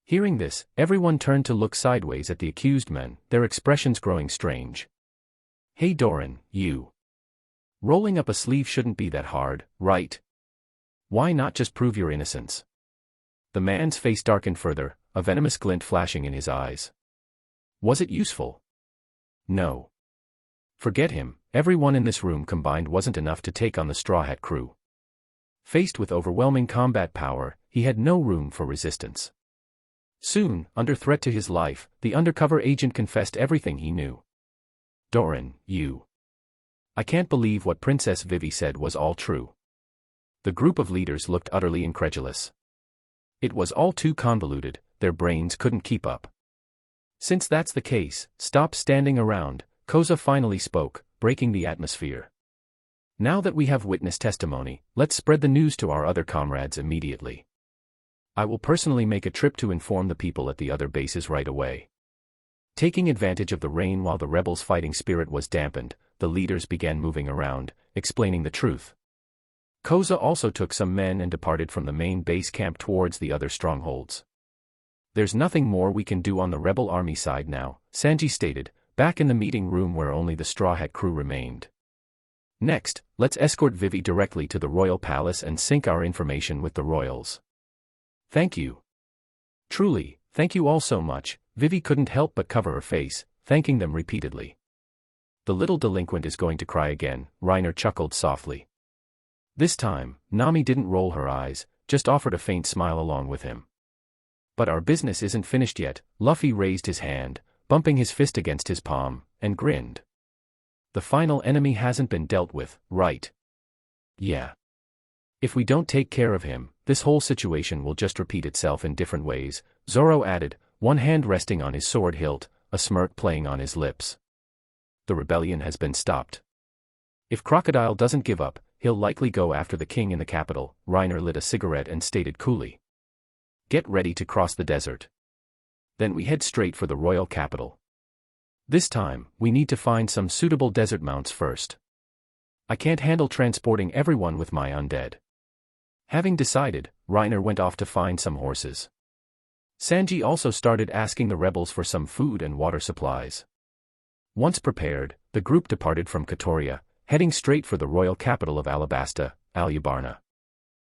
Hearing this, everyone turned to look sideways at the accused men, their expressions growing strange. Hey Doran, you. Rolling up a sleeve shouldn't be that hard, right? Why not just prove your innocence? The man's face darkened further, a venomous glint flashing in his eyes. Was it useful? No. Forget him, everyone in this room combined wasn't enough to take on the Straw Hat crew. Faced with overwhelming combat power, he had no room for resistance. Soon, under threat to his life, the undercover agent confessed everything he knew. Doran, you. I can't believe what Princess Vivi said was all true. The group of leaders looked utterly incredulous. It was all too convoluted, their brains couldn't keep up. Since that's the case, stop standing around, Koza finally spoke, breaking the atmosphere. Now that we have witness testimony, let's spread the news to our other comrades immediately. I will personally make a trip to inform the people at the other bases right away. Taking advantage of the rain while the rebels' fighting spirit was dampened, the leaders began moving around, explaining the truth. Koza also took some men and departed from the main base camp towards the other strongholds. There's nothing more we can do on the rebel army side now, Sanji stated, back in the meeting room where only the Straw Hat crew remained. Next, let's escort Vivi directly to the royal palace and sync our information with the royals. Thank you. Truly, thank you all so much. Vivi couldn't help but cover her face, thanking them repeatedly. The little delinquent is going to cry again, Reiner chuckled softly. This time, Nami didn't roll her eyes, just offered a faint smile along with him. But our business isn't finished yet. Luffy raised his hand, bumping his fist against his palm, and grinned. The final enemy hasn't been dealt with, right? Yeah. If we don't take care of him, this whole situation will just repeat itself in different ways, Zoro added, one hand resting on his sword hilt, a smirk playing on his lips. The rebellion has been stopped. If Crocodile doesn't give up, he'll likely go after the king in the capital. Reiner lit a cigarette and stated coolly. Get ready to cross the desert. Then we head straight for the royal capital. This time, we need to find some suitable desert mounts first. I can't handle transporting everyone with my undead. Having decided, Reiner went off to find some horses. Sanji also started asking the rebels for some food and water supplies. Once prepared, the group departed from Katoria, heading straight for the royal capital of Alabasta, Alyabarna.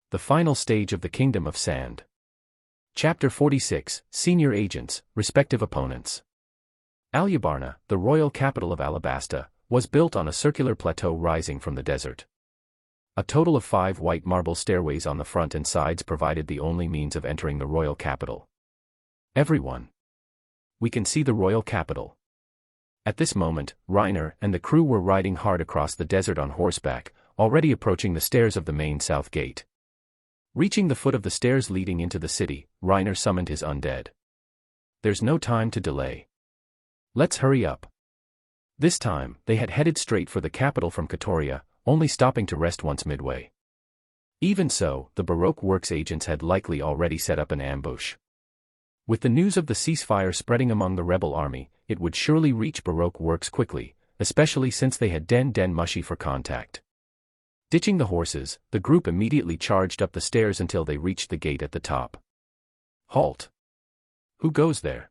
The final stage of the Kingdom of Sand. Chapter 46, Senior Agents, Respective Opponents. Alyabarna, the royal capital of Alabasta, was built on a circular plateau rising from the desert. A total of 5 white marble stairways on the front and sides provided the only means of entering the royal capital. Everyone. We can see the royal capital. At this moment, Reiner and the crew were riding hard across the desert on horseback, already approaching the stairs of the main south gate. Reaching the foot of the stairs leading into the city, Reiner summoned his undead. There's no time to delay. Let's hurry up. This time, they had headed straight for the capital from Katoria, only stopping to rest once midway. Even so, the Baroque Works agents had likely already set up an ambush. With the news of the ceasefire spreading among the rebel army, it would surely reach Baroque Works quickly, especially since they had Den Mushi for contact. Ditching the horses, the group immediately charged up the stairs until they reached the gate at the top. Halt! Who goes there?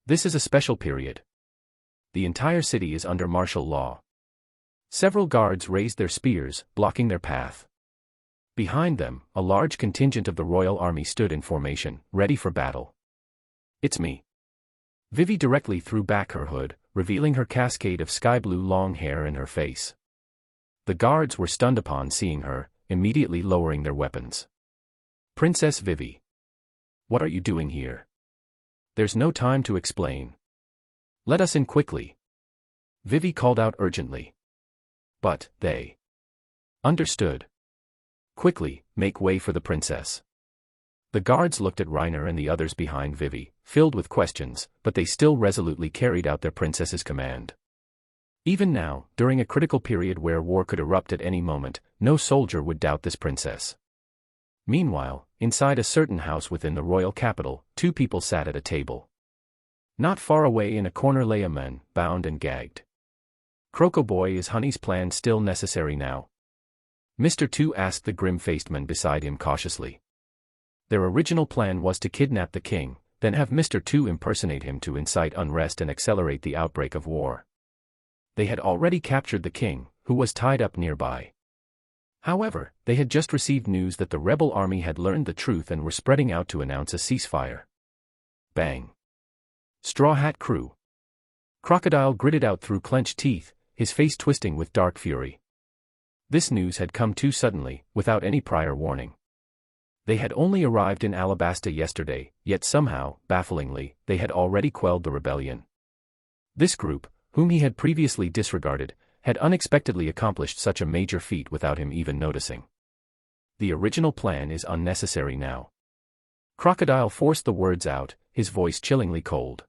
This is a special period. The entire city is under martial law. Several guards raised their spears, blocking their path. Behind them, a large contingent of the royal army stood in formation, ready for battle. It's me. Vivi directly threw back her hood, revealing her cascade of sky-blue long hair and her face. The guards were stunned upon seeing her, immediately lowering their weapons. Princess Vivi. What are you doing here? There's no time to explain. Let us in quickly. Vivi called out urgently. But, they. Understood. Quickly, make way for the princess. The guards looked at Reiner and the others behind Vivi, filled with questions, but they still resolutely carried out their princess's command. Even now, during a critical period where war could erupt at any moment, no soldier would doubt this princess. Meanwhile, inside a certain house within the royal capital, 2 people sat at a table. Not far away in a corner lay a man, bound and gagged. Crocodile, is Honey's plan still necessary now? Mr. Two asked the grim-faced man beside him cautiously. Their original plan was to kidnap the king, then have Mr. Two impersonate him to incite unrest and accelerate the outbreak of war. They had already captured the king, who was tied up nearby. However, they had just received news that the rebel army had learned the truth and were spreading out to announce a ceasefire. Bang! Straw Hat crew. Crocodile gritted out through clenched teeth, his face twisting with dark fury. This news had come too suddenly, without any prior warning. They had only arrived in Alabasta yesterday, yet somehow, bafflingly, they had already quelled the rebellion. This group, whom he had previously disregarded, had unexpectedly accomplished such a major feat without him even noticing. The original plan is unnecessary now. Crocodile forced the words out, his voice chillingly cold.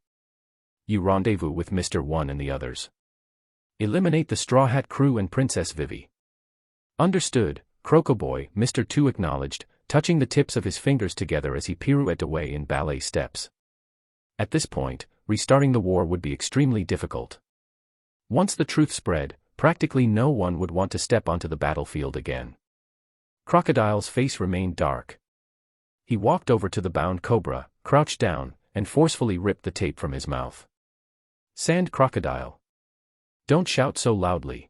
You rendezvous with Mr. One and the others. Eliminate the Straw Hat crew and Princess Vivi. Understood, Crocodile, Mr. Two acknowledged, touching the tips of his fingers together as he pirouetted away in ballet steps. At this point, restarting the war would be extremely difficult. Once the truth spread, practically no one would want to step onto the battlefield again. Crocodile's face remained dark. He walked over to the bound cobra, crouched down, and forcefully ripped the tape from his mouth. Sand Crocodile. Don't shout so loudly.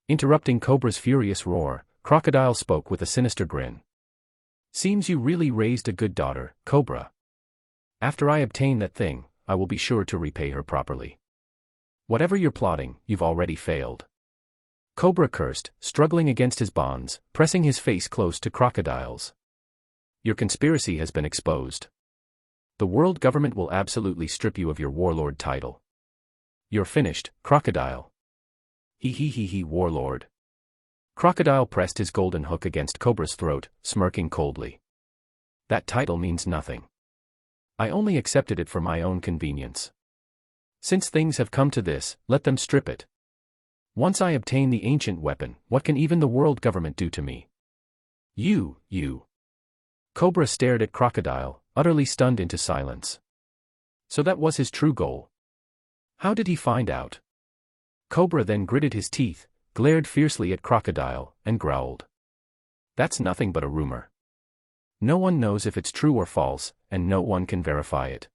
Interrupting Cobra's furious roar, Crocodile spoke with a sinister grin. Seems you really raised a good daughter, Cobra. After I obtain that thing, I will be sure to repay her properly. Whatever you're plotting, you've already failed. Cobra cursed, struggling against his bonds, pressing his face close to Crocodile's. Your conspiracy has been exposed. The world government will absolutely strip you of your warlord title. You're finished, Crocodile. He, warlord. Crocodile pressed his golden hook against Cobra's throat, smirking coldly. That title means nothing. I only accepted it for my own convenience. Since things have come to this, let them strip it. Once I obtain the ancient weapon, what can even the world government do to me? You. Cobra stared at Crocodile, utterly stunned into silence. So that was his true goal. How did he find out? Cobra then gritted his teeth, glared fiercely at Crocodile, and growled. That's nothing but a rumor. No one knows if it's true or false, and no one can verify it.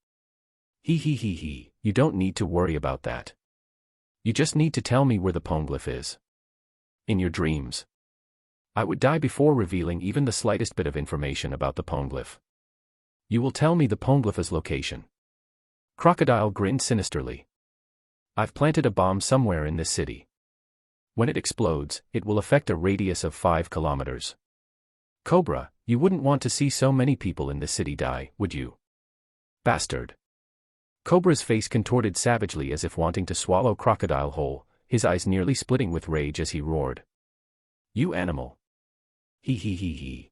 He, you don't need to worry about that. You just need to tell me where the poneglyph is. In your dreams. I would die before revealing even the slightest bit of information about the poneglyph. You will tell me the poneglyph's location. Crocodile grinned sinisterly. I've planted a bomb somewhere in this city. When it explodes, it will affect a radius of 5 kilometers. Cobra, you wouldn't want to see so many people in this city die, would you? Bastard. Cobra's face contorted savagely as if wanting to swallow Crocodile whole, his eyes nearly splitting with rage as he roared. You animal. He.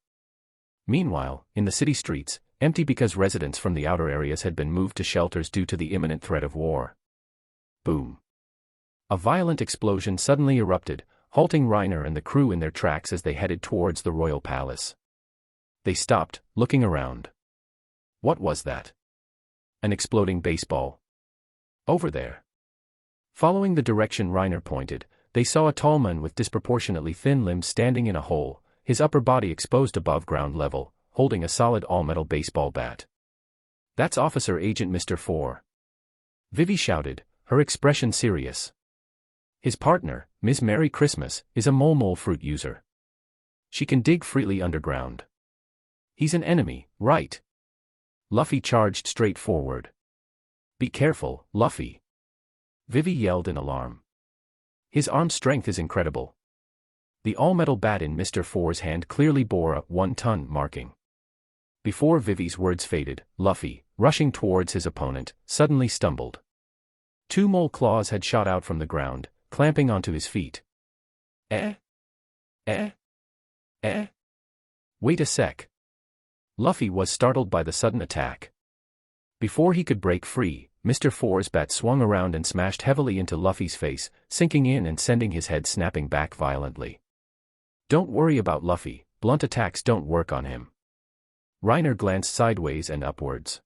Meanwhile, in the city streets, empty because residents from the outer areas had been moved to shelters due to the imminent threat of war. Boom. A violent explosion suddenly erupted, halting Reiner and the crew in their tracks as they headed towards the royal palace. They stopped, looking around. What was that? An exploding baseball. Over there. Following the direction Reiner pointed, they saw a tall man with disproportionately thin limbs standing in a hole, his upper body exposed above ground level, holding a solid all-metal baseball bat. That's Officer Agent Mr. 4. Vivi shouted, her expression serious. His partner, Ms. Merry Christmas, is a mole fruit user. She can dig freely underground. He's an enemy, right? Luffy charged straight forward. Be careful, Luffy. Vivi yelled in alarm. His arm strength is incredible. The all-metal bat in Mr. 4's hand clearly bore a 1-ton marking. Before Vivi's words faded, Luffy, rushing towards his opponent, suddenly stumbled. 2 mole claws had shot out from the ground, clamping onto his feet. Wait a sec. Luffy was startled by the sudden attack. Before he could break free, Mr. 4's bat swung around and smashed heavily into Luffy's face, sinking in and sending his head snapping back violently. Don't worry about Luffy, blunt attacks don't work on him. Reiner glanced sideways and upwards.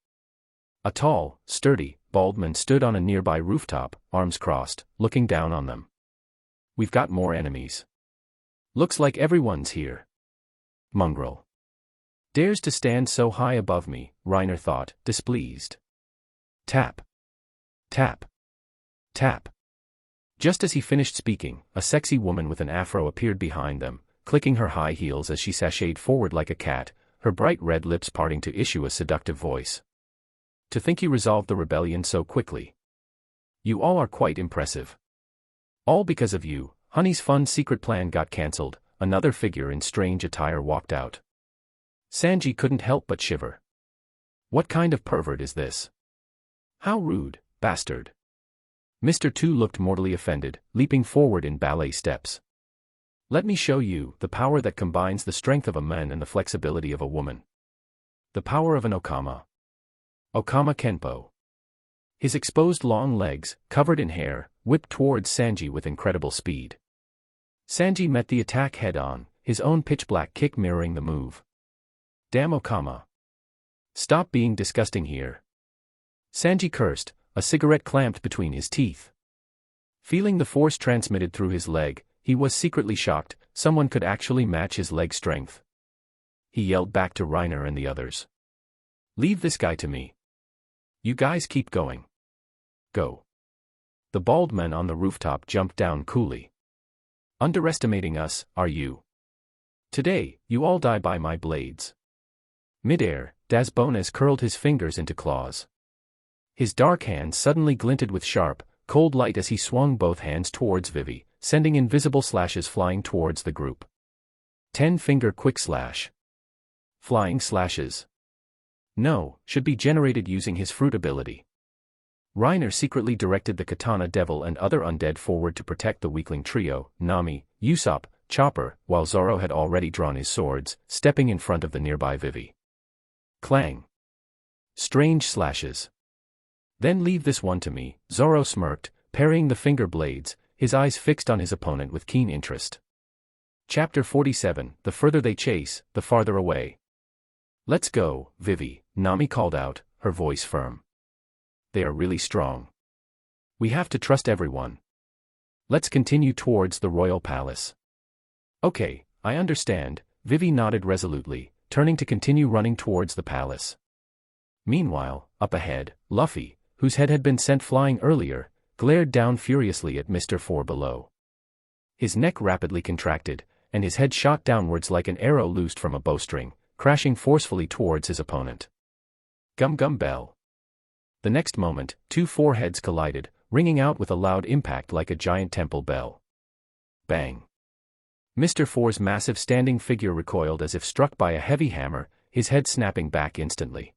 A tall, sturdy, bald man stood on a nearby rooftop, arms crossed, looking down on them. We've got more enemies. Looks like everyone's here. Mongrel. Dares to stand so high above me, Reiner thought, displeased. Tap. Tap. Tap. Just as he finished speaking, a sexy woman with an afro appeared behind them, clicking her high heels as she sashayed forward like a cat, her bright red lips parting to issue a seductive voice. To think you resolved the rebellion so quickly. You all are quite impressive. All because of you, Honey's fun secret plan got cancelled, another figure in strange attire walked out. Sanji couldn't help but shiver. What kind of pervert is this? How rude, bastard. Mr. 2 looked mortally offended, leaping forward in ballet steps. Let me show you the power that combines the strength of a man and the flexibility of a woman. The power of an Okama. Okama Kenpo. His exposed long legs, covered in hair, whipped towards Sanji with incredible speed. Sanji met the attack head-on, his own pitch-black kick mirroring the move. Damn Okama. Stop being disgusting here. Sanji cursed, a cigarette clamped between his teeth. Feeling the force transmitted through his leg, he was secretly shocked, someone could actually match his leg strength. He yelled back to Reiner and the others. Leave this guy to me. You guys keep going. Go. The bald man on the rooftop jumped down coolly. Underestimating us, are you? Today, you all die by my blades. Midair, Dazbones curled his fingers into claws. His dark hands suddenly glinted with sharp, cold light as he swung both hands towards Vivi, sending invisible slashes flying towards the group. 10-finger quick slash. Flying slashes. No, should be generated using his fruit ability. Reiner secretly directed the Katana Devil and other undead forward to protect the weakling trio, Nami, Usopp, Chopper, while Zoro had already drawn his swords, stepping in front of the nearby Vivi. Clang. Strange slashes. Then leave this one to me, Zoro smirked, parrying the finger blades, his eyes fixed on his opponent with keen interest. Chapter 47, The further they chase, the farther away. Let's go, Vivi, Nami called out, her voice firm. They are really strong. We have to trust everyone. Let's continue towards the royal palace. Okay, I understand, Vivi nodded resolutely, turning to continue running towards the palace. Meanwhile, up ahead, Luffy, whose head had been sent flying earlier, glared down furiously at Mr. Four below. His neck rapidly contracted, and his head shot downwards like an arrow loosed from a bowstring, crashing forcefully towards his opponent. Gum Gum Bell. The next moment, two foreheads collided, ringing out with a loud impact like a giant temple bell. Bang. Mr. Four's massive standing figure recoiled as if struck by a heavy hammer, his head snapping back instantly.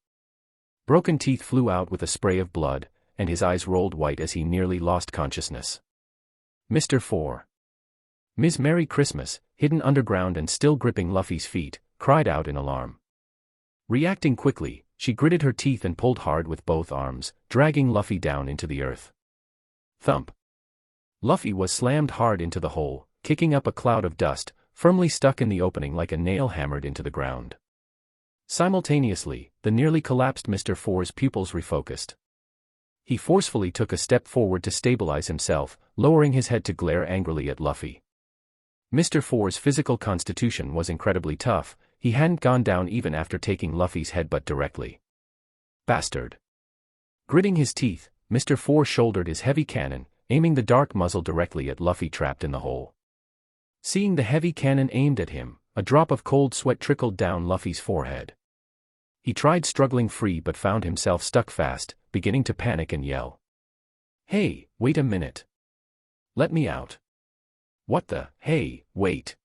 Broken teeth flew out with a spray of blood, and his eyes rolled white as he nearly lost consciousness. Mr. Four. Ms. Merry Christmas, hidden underground and still gripping Luffy's feet, cried out in alarm. Reacting quickly, she gritted her teeth and pulled hard with both arms, dragging Luffy down into the earth. Thump. Luffy was slammed hard into the hole, kicking up a cloud of dust, firmly stuck in the opening like a nail hammered into the ground. Simultaneously, the nearly collapsed Mr. Four's pupils refocused. He forcefully took a step forward to stabilize himself, lowering his head to glare angrily at Luffy. Mr. Four's physical constitution was incredibly tough, he hadn't gone down even after taking Luffy's headbutt directly. Bastard. Gritting his teeth, Mr. Four shouldered his heavy cannon, aiming the dark muzzle directly at Luffy trapped in the hole. Seeing the heavy cannon aimed at him, a drop of cold sweat trickled down Luffy's forehead. He tried struggling free but found himself stuck fast, beginning to panic and yell. Hey, wait a minute. Let me out. What the, hey, wait.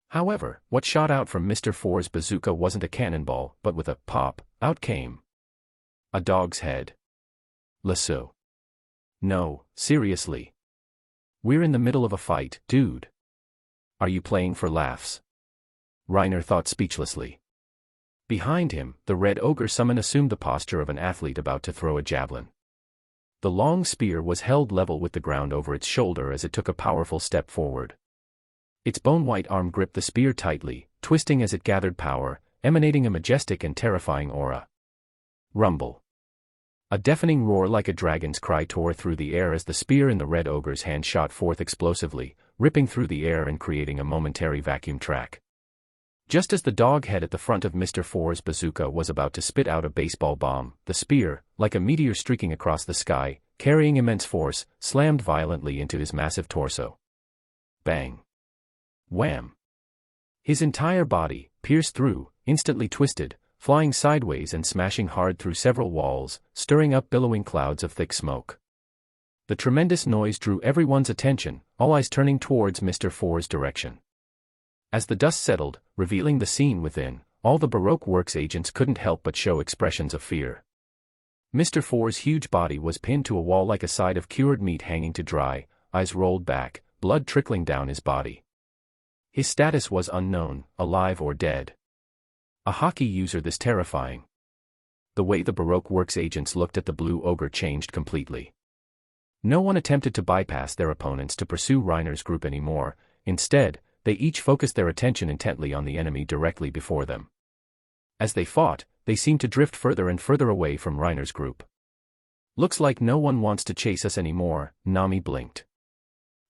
However, what shot out from Mr. Four's bazooka wasn't a cannonball, but with a pop, out came a dog's head. Lasso. No, seriously. We're in the middle of a fight, dude. Are you playing for laughs? Reiner thought speechlessly. Behind him, the red ogre summon assumed the posture of an athlete about to throw a javelin. The long spear was held level with the ground over its shoulder as it took a powerful step forward. Its bone-white arm gripped the spear tightly, twisting as it gathered power, emanating a majestic and terrifying aura. Rumble. A deafening roar like a dragon's cry tore through the air as the spear in the red ogre's hand shot forth explosively, ripping through the air and creating a momentary vacuum track. Just as the dog head at the front of Mr. Four's bazooka was about to spit out a baseball bomb, the spear, like a meteor streaking across the sky, carrying immense force, slammed violently into his massive torso. Bang. Wham. His entire body, pierced through, instantly twisted, flying sideways and smashing hard through several walls, stirring up billowing clouds of thick smoke. The tremendous noise drew everyone's attention, all eyes turning towards Mr. Four's direction. As the dust settled, revealing the scene within, all the Baroque Works agents couldn't help but show expressions of fear. Mr. Four's huge body was pinned to a wall like a side of cured meat hanging to dry, eyes rolled back, blood trickling down his body. His status was unknown, alive or dead. A hockey user this terrifying. The way the Baroque Works agents looked at the blue ogre changed completely. No one attempted to bypass their opponents to pursue Reiner's group anymore, instead, they each focused their attention intently on the enemy directly before them. As they fought, they seemed to drift further and further away from Reiner's group. Looks like no one wants to chase us anymore, Nami blinked.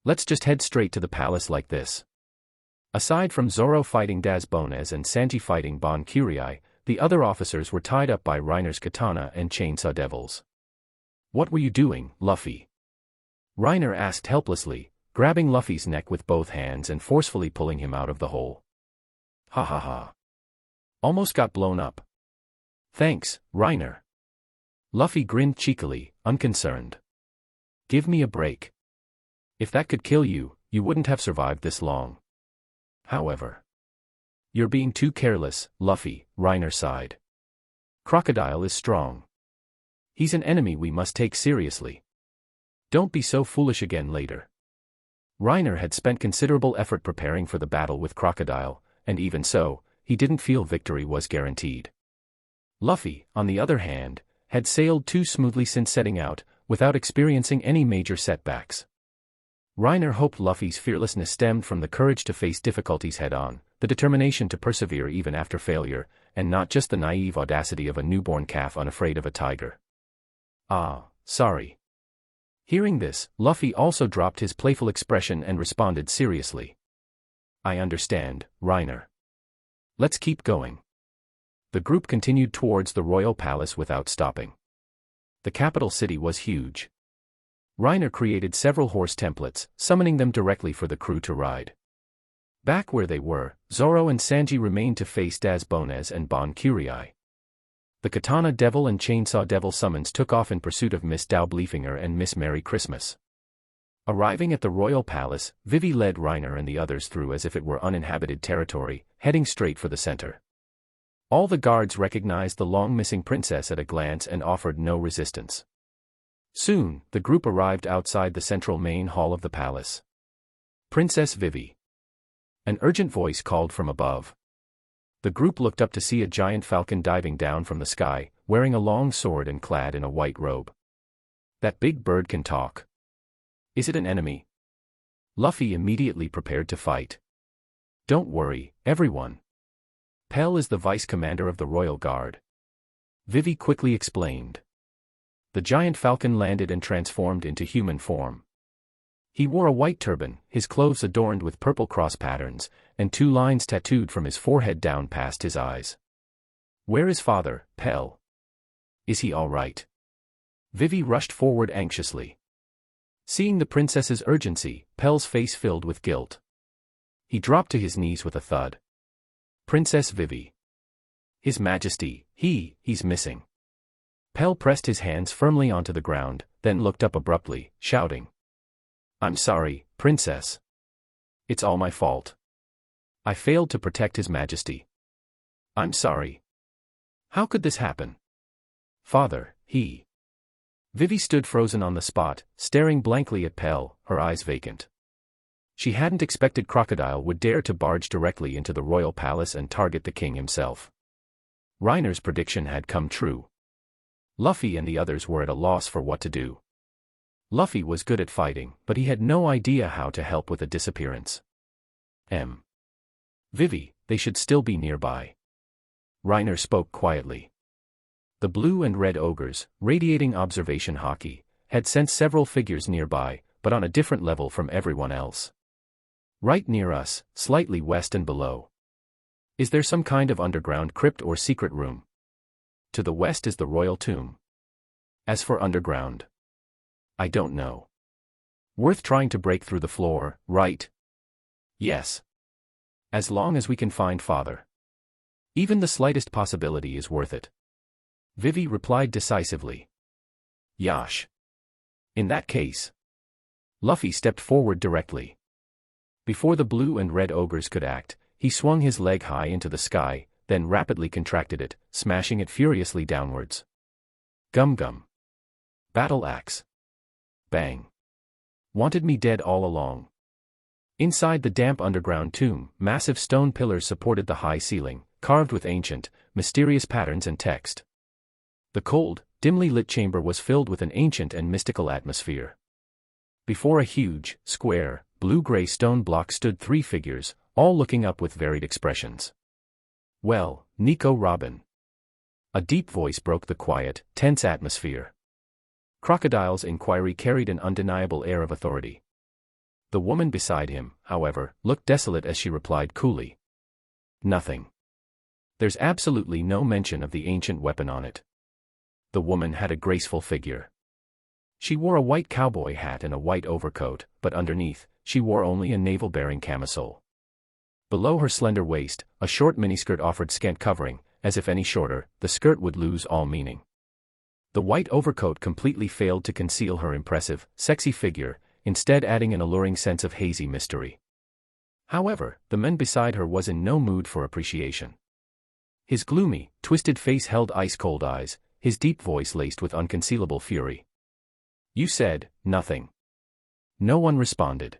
Let's just head straight to the palace like this. Aside from Zoro fighting Das Bones and Sanji fighting Bon Curie, the other officers were tied up by Reiner's katana and chainsaw devils. "What were you doing, Luffy?" Reiner asked helplessly, grabbing Luffy's neck with both hands and forcefully pulling him out of the hole. "Ha ha ha. Almost got blown up." "Thanks, Reiner." Luffy grinned cheekily, unconcerned. "Give me a break. If that could kill you, you wouldn't have survived this long." "However, you're being too careless, Luffy," Reiner sighed. "Crocodile is strong. He's an enemy we must take seriously. Don't be so foolish again later." Reiner had spent considerable effort preparing for the battle with Crocodile, and even so, he didn't feel victory was guaranteed. Luffy, on the other hand, had sailed too smoothly since setting out, without experiencing any major setbacks. Reiner hoped Luffy's fearlessness stemmed from the courage to face difficulties head-on, the determination to persevere even after failure, and not just the naive audacity of a newborn calf unafraid of a tiger. "Ah, sorry." Hearing this, Luffy also dropped his playful expression and responded seriously. "I understand, Reiner. Let's keep going." The group continued towards the royal palace without stopping. The capital city was huge. Reiner created several horse templates, summoning them directly for the crew to ride. Back where they were, Zoro and Sanji remained to face Das Bones and Bon Curie. The Katana Devil and Chainsaw Devil summons took off in pursuit of Miss Daublefinger and Miss Merry Christmas. Arriving at the royal palace, Vivi led Reiner and the others through as if it were uninhabited territory, heading straight for the center. All the guards recognized the long-missing princess at a glance and offered no resistance. Soon, the group arrived outside the central main hall of the palace. "Princess Vivi." An urgent voice called from above. The group looked up to see a giant falcon diving down from the sky, wearing a long sword and clad in a white robe. "That big bird can talk. Is it an enemy?" Luffy immediately prepared to fight. "Don't worry, everyone. Pell is the vice-commander of the Royal Guard," Vivi quickly explained. The giant falcon landed and transformed into human form. He wore a white turban, his clothes adorned with purple cross patterns, and 2 lines tattooed from his forehead down past his eyes. "Where is father, Pell? Is he all right?" Vivi rushed forward anxiously. Seeing the princess's urgency, Pell's face filled with guilt. He dropped to his knees with a thud. "Princess Vivi. His Majesty, he's missing." Pell pressed his hands firmly onto the ground, then looked up abruptly, shouting. "I'm sorry, Princess. It's all my fault. I failed to protect His Majesty. I'm sorry. How could this happen? Father, Vivi stood frozen on the spot, staring blankly at Pell, her eyes vacant. She hadn't expected Crocodile would dare to barge directly into the royal palace and target the king himself. Reiner's prediction had come true. Luffy and the others were at a loss for what to do. Luffy was good at fighting, but he had no idea how to help with a disappearance. Vivi, they should still be nearby. Reiner spoke quietly. The blue and red ogres, radiating observation haki, had sensed several figures nearby, but on a different level from everyone else. Right near us, slightly west and below. Is there some kind of underground crypt or secret room? To the west is the royal tomb. As for underground, I don't know. Worth trying to break through the floor, right? Yes. As long as we can find father. Even the slightest possibility is worth it. Vivi replied decisively. Yash. In that case. Luffy stepped forward directly. Before the blue and red ogres could act, he swung his leg high into the sky, then rapidly contracted it, smashing it furiously downwards. Gum gum. Battle axe. Bang. Wanted me dead all along. Inside the damp underground tomb, massive stone pillars supported the high ceiling, carved with ancient, mysterious patterns and text. The cold, dimly lit chamber was filled with an ancient and mystical atmosphere. Before a huge, square, blue-gray stone block stood 3 figures, all looking up with varied expressions. Well, Nico Robin. A deep voice broke the quiet, tense atmosphere. Crocodile's inquiry carried an undeniable air of authority. The woman beside him, however, looked desolate as she replied coolly. Nothing. There's absolutely no mention of the ancient weapon on it. The woman had a graceful figure. She wore a white cowboy hat and a white overcoat, but underneath, she wore only a navel-bearing camisole. Below her slender waist, a short miniskirt offered scant covering, as if any shorter, the skirt would lose all meaning. The white overcoat completely failed to conceal her impressive, sexy figure, instead adding an alluring sense of hazy mystery. However, the man beside her was in no mood for appreciation. His gloomy, twisted face held ice-cold eyes, his deep voice laced with unconcealable fury. You said, nothing. No one responded.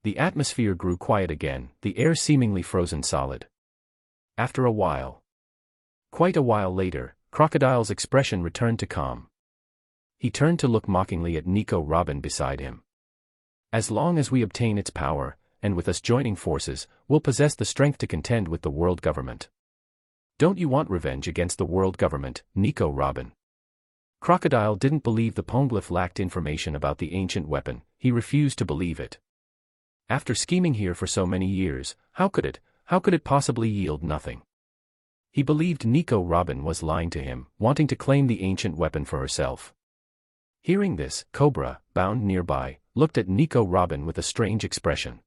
The atmosphere grew quiet again, the air seemingly frozen solid. After a while. Quite a while later, Crocodile's expression returned to calm. He turned to look mockingly at Nico Robin beside him. As long as we obtain its power, and with us joining forces, we'll possess the strength to contend with the world government. Don't you want revenge against the world government, Nico Robin? Crocodile didn't believe the Poneglyph lacked information about the ancient weapon, he refused to believe it. After scheming here for so many years, how could it possibly yield nothing? He believed Nico Robin was lying to him, wanting to claim the ancient weapon for herself. Hearing this, Cobra, bound nearby, looked at Nico Robin with a strange expression.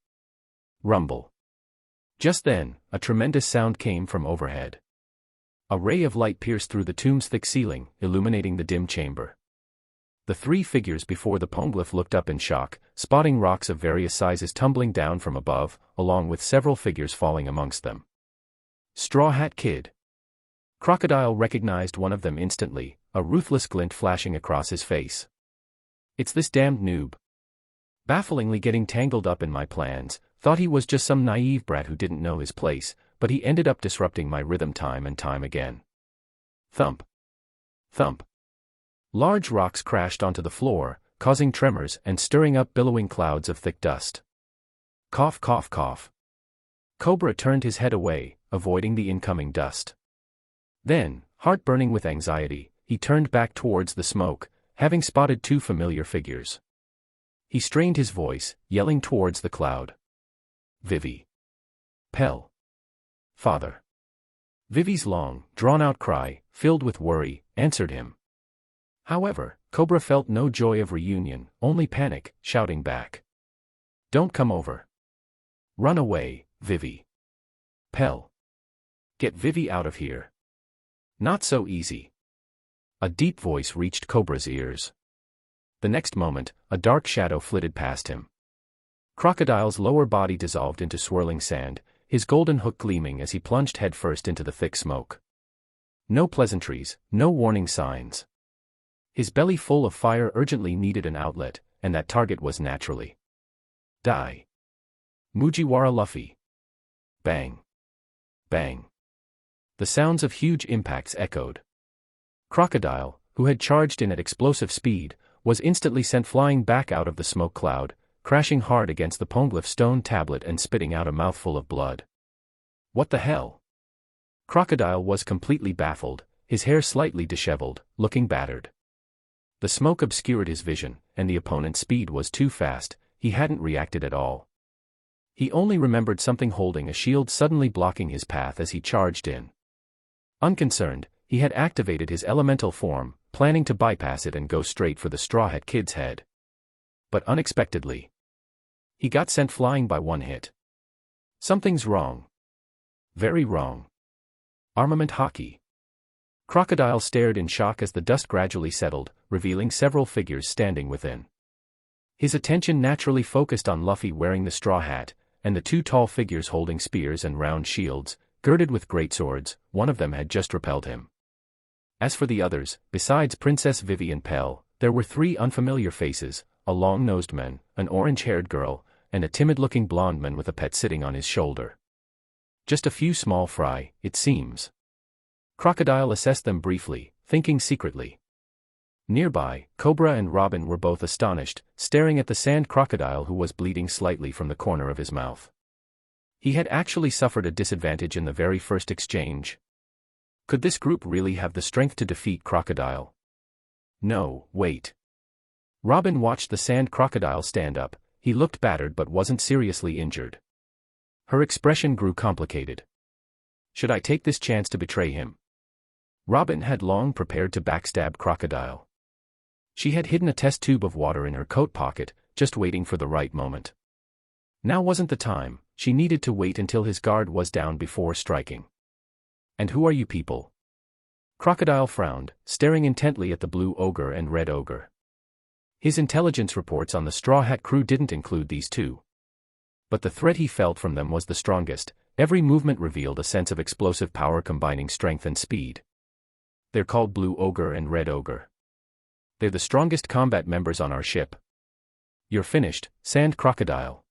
Rumble. Just then, a tremendous sound came from overhead. A ray of light pierced through the tomb's thick ceiling, illuminating the dim chamber. The three figures before the Poneglyph looked up in shock, spotting rocks of various sizes tumbling down from above, along with several figures falling amongst them. Straw Hat Kid. Crocodile recognized one of them instantly, a ruthless glint flashing across his face. It's this damned noob. Bafflingly getting tangled up in my plans, thought he was just some naive brat who didn't know his place, but he ended up disrupting my rhythm time and time again. Thump. Thump. Large rocks crashed onto the floor, causing tremors and stirring up billowing clouds of thick dust. Cough cough cough. Cobra turned his head away, avoiding the incoming dust. Then, heart-burning with anxiety, he turned back towards the smoke, having spotted two familiar figures. He strained his voice, yelling towards the cloud. Vivi. Pell. Father. Vivi's long, drawn-out cry, filled with worry, answered him. However, Cobra felt no joy of reunion, only panic, shouting back. Don't come over. Run away, Vivi. Pell. Get Vivi out of here. Not so easy. A deep voice reached Cobra's ears. The next moment, a dark shadow flitted past him. Crocodile's lower body dissolved into swirling sand, his golden hook gleaming as he plunged headfirst into the thick smoke. No pleasantries, no warning signs. His belly full of fire urgently needed an outlet, and that target was naturally. Die. Mugiwara Luffy. Bang. Bang. The sounds of huge impacts echoed. Crocodile, who had charged in at explosive speed, was instantly sent flying back out of the smoke cloud, crashing hard against the Poneglyph stone tablet and spitting out a mouthful of blood. What the hell? Crocodile was completely baffled, his hair slightly disheveled, looking battered. The smoke obscured his vision, and the opponent's speed was too fast, he hadn't reacted at all. He only remembered something holding a shield suddenly blocking his path as he charged in. Unconcerned, he had activated his elemental form, planning to bypass it and go straight for the Straw Hat Kid's head. But unexpectedly, he got sent flying by one hit. Something's wrong. Very wrong. Armament hockey. Crocodile stared in shock as the dust gradually settled, revealing several figures standing within. His attention naturally focused on Luffy wearing the straw hat, and the two tall figures holding spears and round shields, girded with great swords. One of them had just repelled him. As for the others, besides Princess Vivi and Pell, there were three unfamiliar faces, a long-nosed man, an orange-haired girl, and a timid-looking blonde man with a pet sitting on his shoulder. Just a few small fry, it seems. Crocodile assessed them briefly, thinking secretly. Nearby, Cobra and Robin were both astonished, staring at the sand crocodile who was bleeding slightly from the corner of his mouth. He had actually suffered a disadvantage in the very first exchange. Could this group really have the strength to defeat Crocodile? No, wait. Robin watched the sand crocodile stand up, he looked battered but wasn't seriously injured. Her expression grew complicated. Should I take this chance to betray him? Robin had long prepared to backstab Crocodile. She had hidden a test tube of water in her coat pocket, just waiting for the right moment. Now wasn't the time, she needed to wait until his guard was down before striking. And who are you people? Crocodile frowned, staring intently at the blue ogre and red ogre. His intelligence reports on the Straw Hat crew didn't include these two. But the threat he felt from them was the strongest. Every movement revealed a sense of explosive power combining strength and speed. They're called Blue Ogre and Red Ogre. They're the strongest combat members on our ship. You're finished, Sand Crocodile.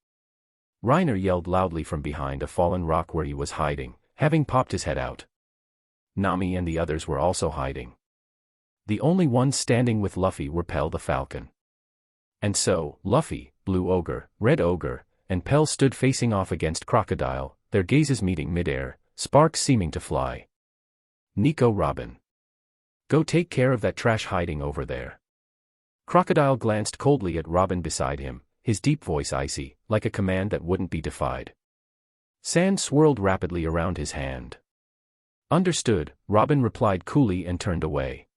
Reiner yelled loudly from behind a fallen rock where he was hiding, having popped his head out. Nami and the others were also hiding. The only ones standing with Luffy were Pell the Falcon. And so, Luffy, Blue Ogre, Red Ogre, and Pell stood facing off against Crocodile, their gazes meeting midair, sparks seeming to fly. Nico Robin. Go take care of that trash hiding over there. Crocodile glanced coldly at Robin beside him, his deep voice icy, like a command that wouldn't be defied. Sand swirled rapidly around his hand. Understood, Robin replied coolly and turned away.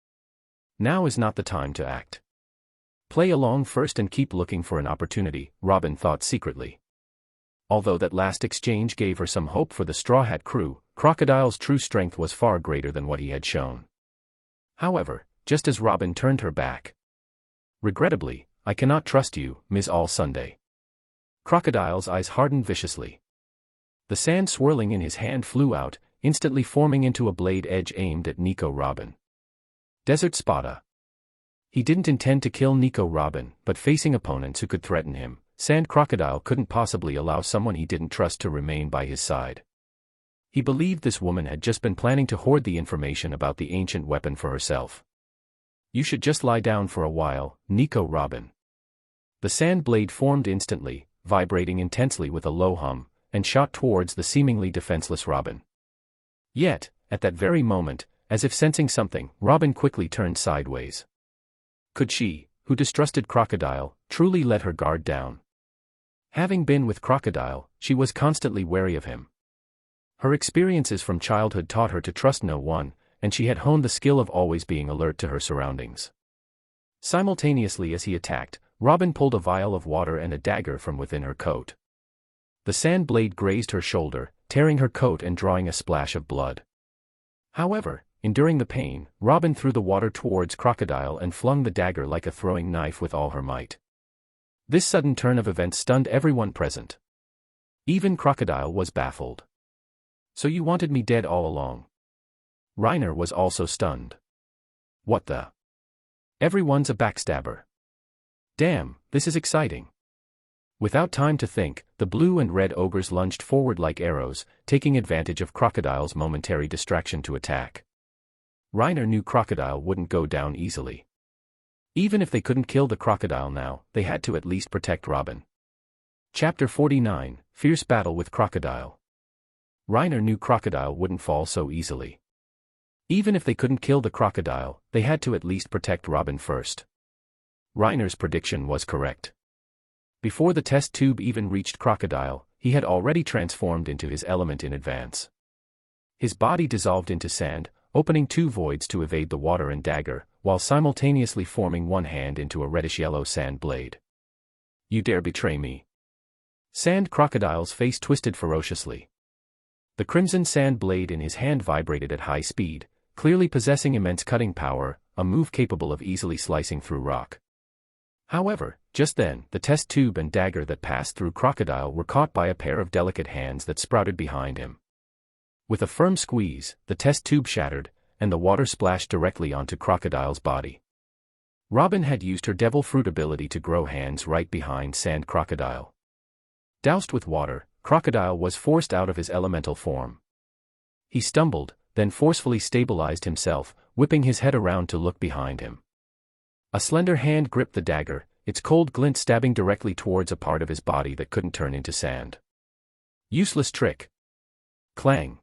Now is not the time to act. Play along first and keep looking for an opportunity, Robin thought secretly. Although that last exchange gave her some hope for the Straw Hat crew, Crocodile's true strength was far greater than what he had shown. However, just as Robin turned her back. Regrettably, I cannot trust you, Ms. All Sunday. Crocodile's eyes hardened viciously. The sand swirling in his hand flew out, instantly forming into a blade edge aimed at Nico Robin. Desert Spada. He didn't intend to kill Nico Robin, but facing opponents who could threaten him, Sand Crocodile couldn't possibly allow someone he didn't trust to remain by his side. He believed this woman had just been planning to hoard the information about the ancient weapon for herself. You should just lie down for a while, Nico Robin. The sand blade formed instantly, vibrating intensely with a low hum, and shot towards the seemingly defenseless Robin. Yet, at that very moment, as if sensing something, Robin quickly turned sideways. Could she, who distrusted Crocodile, truly let her guard down? Having been with Crocodile, she was constantly wary of him. Her experiences from childhood taught her to trust no one, and she had honed the skill of always being alert to her surroundings. Simultaneously as he attacked, Robin pulled a vial of water and a dagger from within her coat. The sand blade grazed her shoulder, tearing her coat and drawing a splash of blood. However, enduring the pain, Robin threw the water towards Crocodile and flung the dagger like a throwing knife with all her might. This sudden turn of events stunned everyone present. Even Crocodile was baffled. So you wanted me dead all along? Reiner was also stunned. What the? Everyone's a backstabber. Damn, this is exciting. Without time to think, the blue and red ogres lunged forward like arrows, taking advantage of Crocodile's momentary distraction to attack. Reiner knew Crocodile wouldn't go down easily. Even if they couldn't kill the Crocodile now, they had to at least protect Robin. Chapter 49, Fierce Battle with Crocodile. Reiner knew Crocodile wouldn't fall so easily. Even if they couldn't kill the Crocodile, they had to at least protect Robin first. Reiner's prediction was correct. Before the test tube even reached Crocodile, he had already transformed into his element in advance. His body dissolved into sand, opening two voids to evade the water and dagger, while simultaneously forming one hand into a reddish-yellow sand blade. You dare betray me? Sand Crocodile's face twisted ferociously. The crimson sand blade in his hand vibrated at high speed, clearly possessing immense cutting power, a move capable of easily slicing through rock. However, just then, the test tube and dagger that passed through Crocodile were caught by a pair of delicate hands that sprouted behind him. With a firm squeeze, the test tube shattered, and the water splashed directly onto Crocodile's body. Robin had used her devil fruit ability to grow hands right behind Sand Crocodile. Doused with water, Crocodile was forced out of his elemental form. He stumbled, then forcefully stabilized himself, whipping his head around to look behind him. A slender hand gripped the dagger, its cold glint stabbing directly towards a part of his body that couldn't turn into sand. Useless trick. Clang.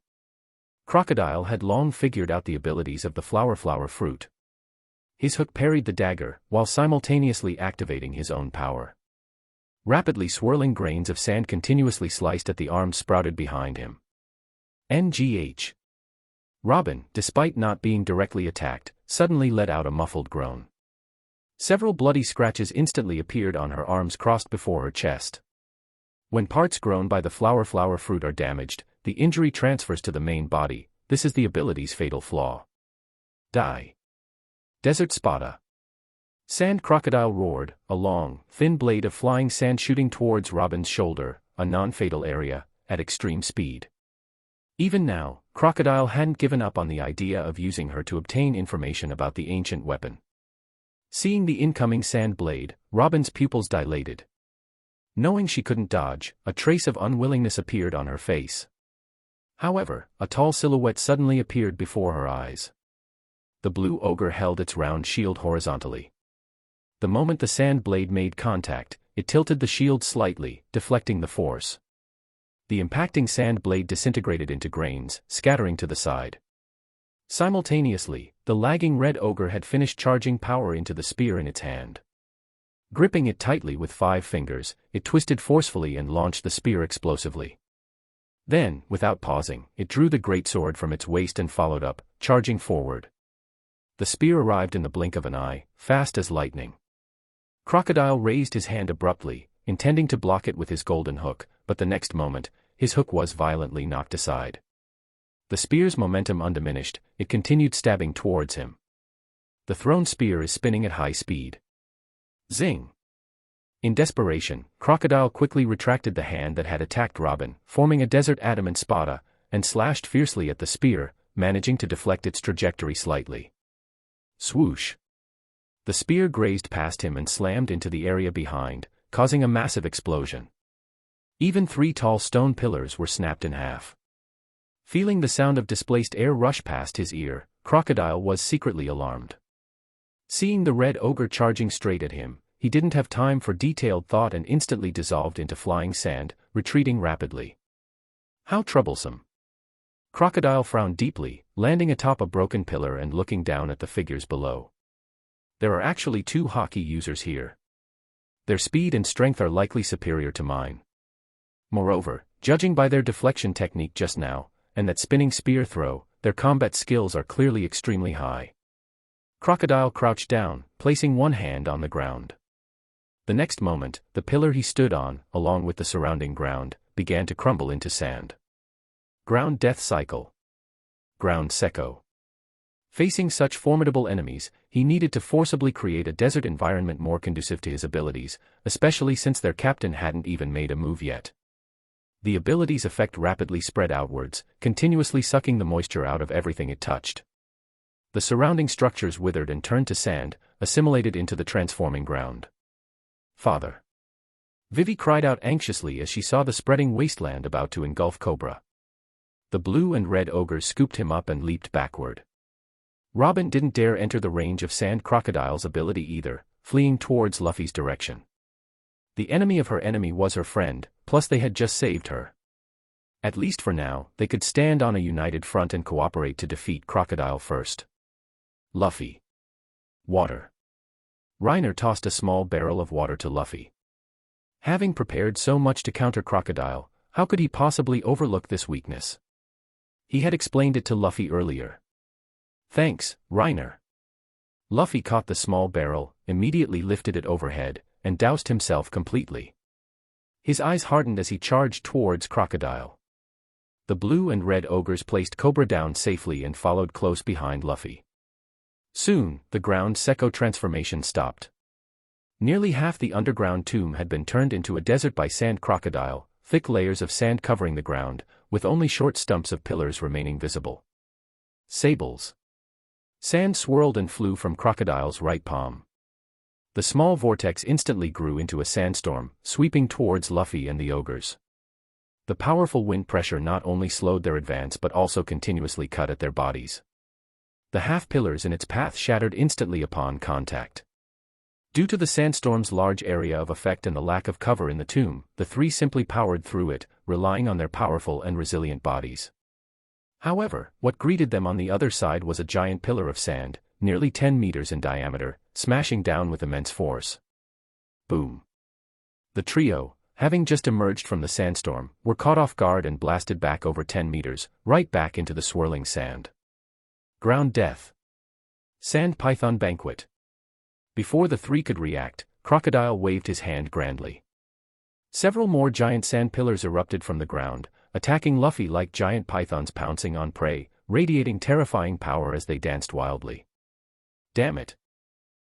Crocodile had long figured out the abilities of the flower fruit. His hook parried the dagger, while simultaneously activating his own power. Rapidly swirling grains of sand continuously sliced at the arms sprouted behind him. NGH. Robin, despite not being directly attacked, suddenly let out a muffled groan. Several bloody scratches instantly appeared on her arms crossed before her chest. When parts grown by the flower fruit are damaged, the injury transfers to the main body. This is the ability's fatal flaw. Die. Desert Spada. Sand Crocodile roared, a long, thin blade of flying sand shooting towards Robin's shoulder, a non-fatal area, at extreme speed. Even now, Crocodile hadn't given up on the idea of using her to obtain information about the ancient weapon. Seeing the incoming sand blade, Robin's pupils dilated. Knowing she couldn't dodge, a trace of unwillingness appeared on her face. However, a tall silhouette suddenly appeared before her eyes. The blue ogre held its round shield horizontally. The moment the sand blade made contact, it tilted the shield slightly, deflecting the force. The impacting sand blade disintegrated into grains, scattering to the side. Simultaneously, the lagging red ogre had finished charging power into the spear in its hand. Gripping it tightly with 5 fingers, it twisted forcefully and launched the spear explosively. Then, without pausing, it drew the greatsword from its waist and followed up, charging forward. The spear arrived in the blink of an eye, fast as lightning. Crocodile raised his hand abruptly, intending to block it with his golden hook, but the next moment, his hook was violently knocked aside. The spear's momentum undiminished, it continued stabbing towards him. The thrown spear is spinning at high speed. Zing! In desperation, Crocodile quickly retracted the hand that had attacked Robin, forming a desert adamant spada, and slashed fiercely at the spear, managing to deflect its trajectory slightly. Swoosh! The spear grazed past him and slammed into the area behind, causing a massive explosion. Even 3 tall stone pillars were snapped in half. Feeling the sound of displaced air rush past his ear, Crocodile was secretly alarmed. Seeing the red ogre charging straight at him, he didn't have time for detailed thought and instantly dissolved into flying sand, retreating rapidly. How troublesome. Crocodile frowned deeply, landing atop a broken pillar and looking down at the figures below. There are actually 2 hockey users here. Their speed and strength are likely superior to mine. Moreover, judging by their deflection technique just now, and that spinning spear throw, their combat skills are clearly extremely high. Crocodile crouched down, placing one hand on the ground. The next moment, the pillar he stood on, along with the surrounding ground, began to crumble into sand. Ground death cycle. Ground secco. Facing such formidable enemies, he needed to forcibly create a desert environment more conducive to his abilities, especially since their captain hadn't even made a move yet. The ability's effect rapidly spread outwards, continuously sucking the moisture out of everything it touched. The surrounding structures withered and turned to sand, assimilated into the transforming ground. Father! Vivi cried out anxiously as she saw the spreading wasteland about to engulf Cobra. The blue and red ogres scooped him up and leaped backward. Robin didn't dare enter the range of Sand Crocodile's ability either, fleeing towards Luffy's direction. The enemy of her enemy was her friend, plus they had just saved her. At least for now, they could stand on a united front and cooperate to defeat Crocodile first. Luffy. Water. Reiner tossed a small barrel of water to Luffy. Having prepared so much to counter Crocodile, how could he possibly overlook this weakness? He had explained it to Luffy earlier. Thanks, Reiner. Luffy caught the small barrel, immediately lifted it overhead, and doused himself completely. His eyes hardened as he charged towards Crocodile. The blue and red ogres placed Cobra down safely and followed close behind Luffy. Soon, the ground secco transformation stopped. Nearly half the underground tomb had been turned into a desert by Sand Crocodile, thick layers of sand covering the ground, with only short stumps of pillars remaining visible. Sables. Sand swirled and flew from Crocodile's right palm. The small vortex instantly grew into a sandstorm, sweeping towards Luffy and the ogres. The powerful wind pressure not only slowed their advance but also continuously cut at their bodies. The half-pillars in its path shattered instantly upon contact. Due to the sandstorm's large area of effect and the lack of cover in the tomb, the 3 simply powered through it, relying on their powerful and resilient bodies. However, what greeted them on the other side was a giant pillar of sand, nearly 10 meters in diameter, smashing down with immense force. Boom. The trio, having just emerged from the sandstorm, were caught off guard and blasted back over 10 meters, right back into the swirling sand. Ground death. Sand Python Banquet. Before the three could react, Crocodile waved his hand grandly. Several more giant sand pillars erupted from the ground, attacking Luffy like giant pythons pouncing on prey, radiating terrifying power as they danced wildly. Damn it!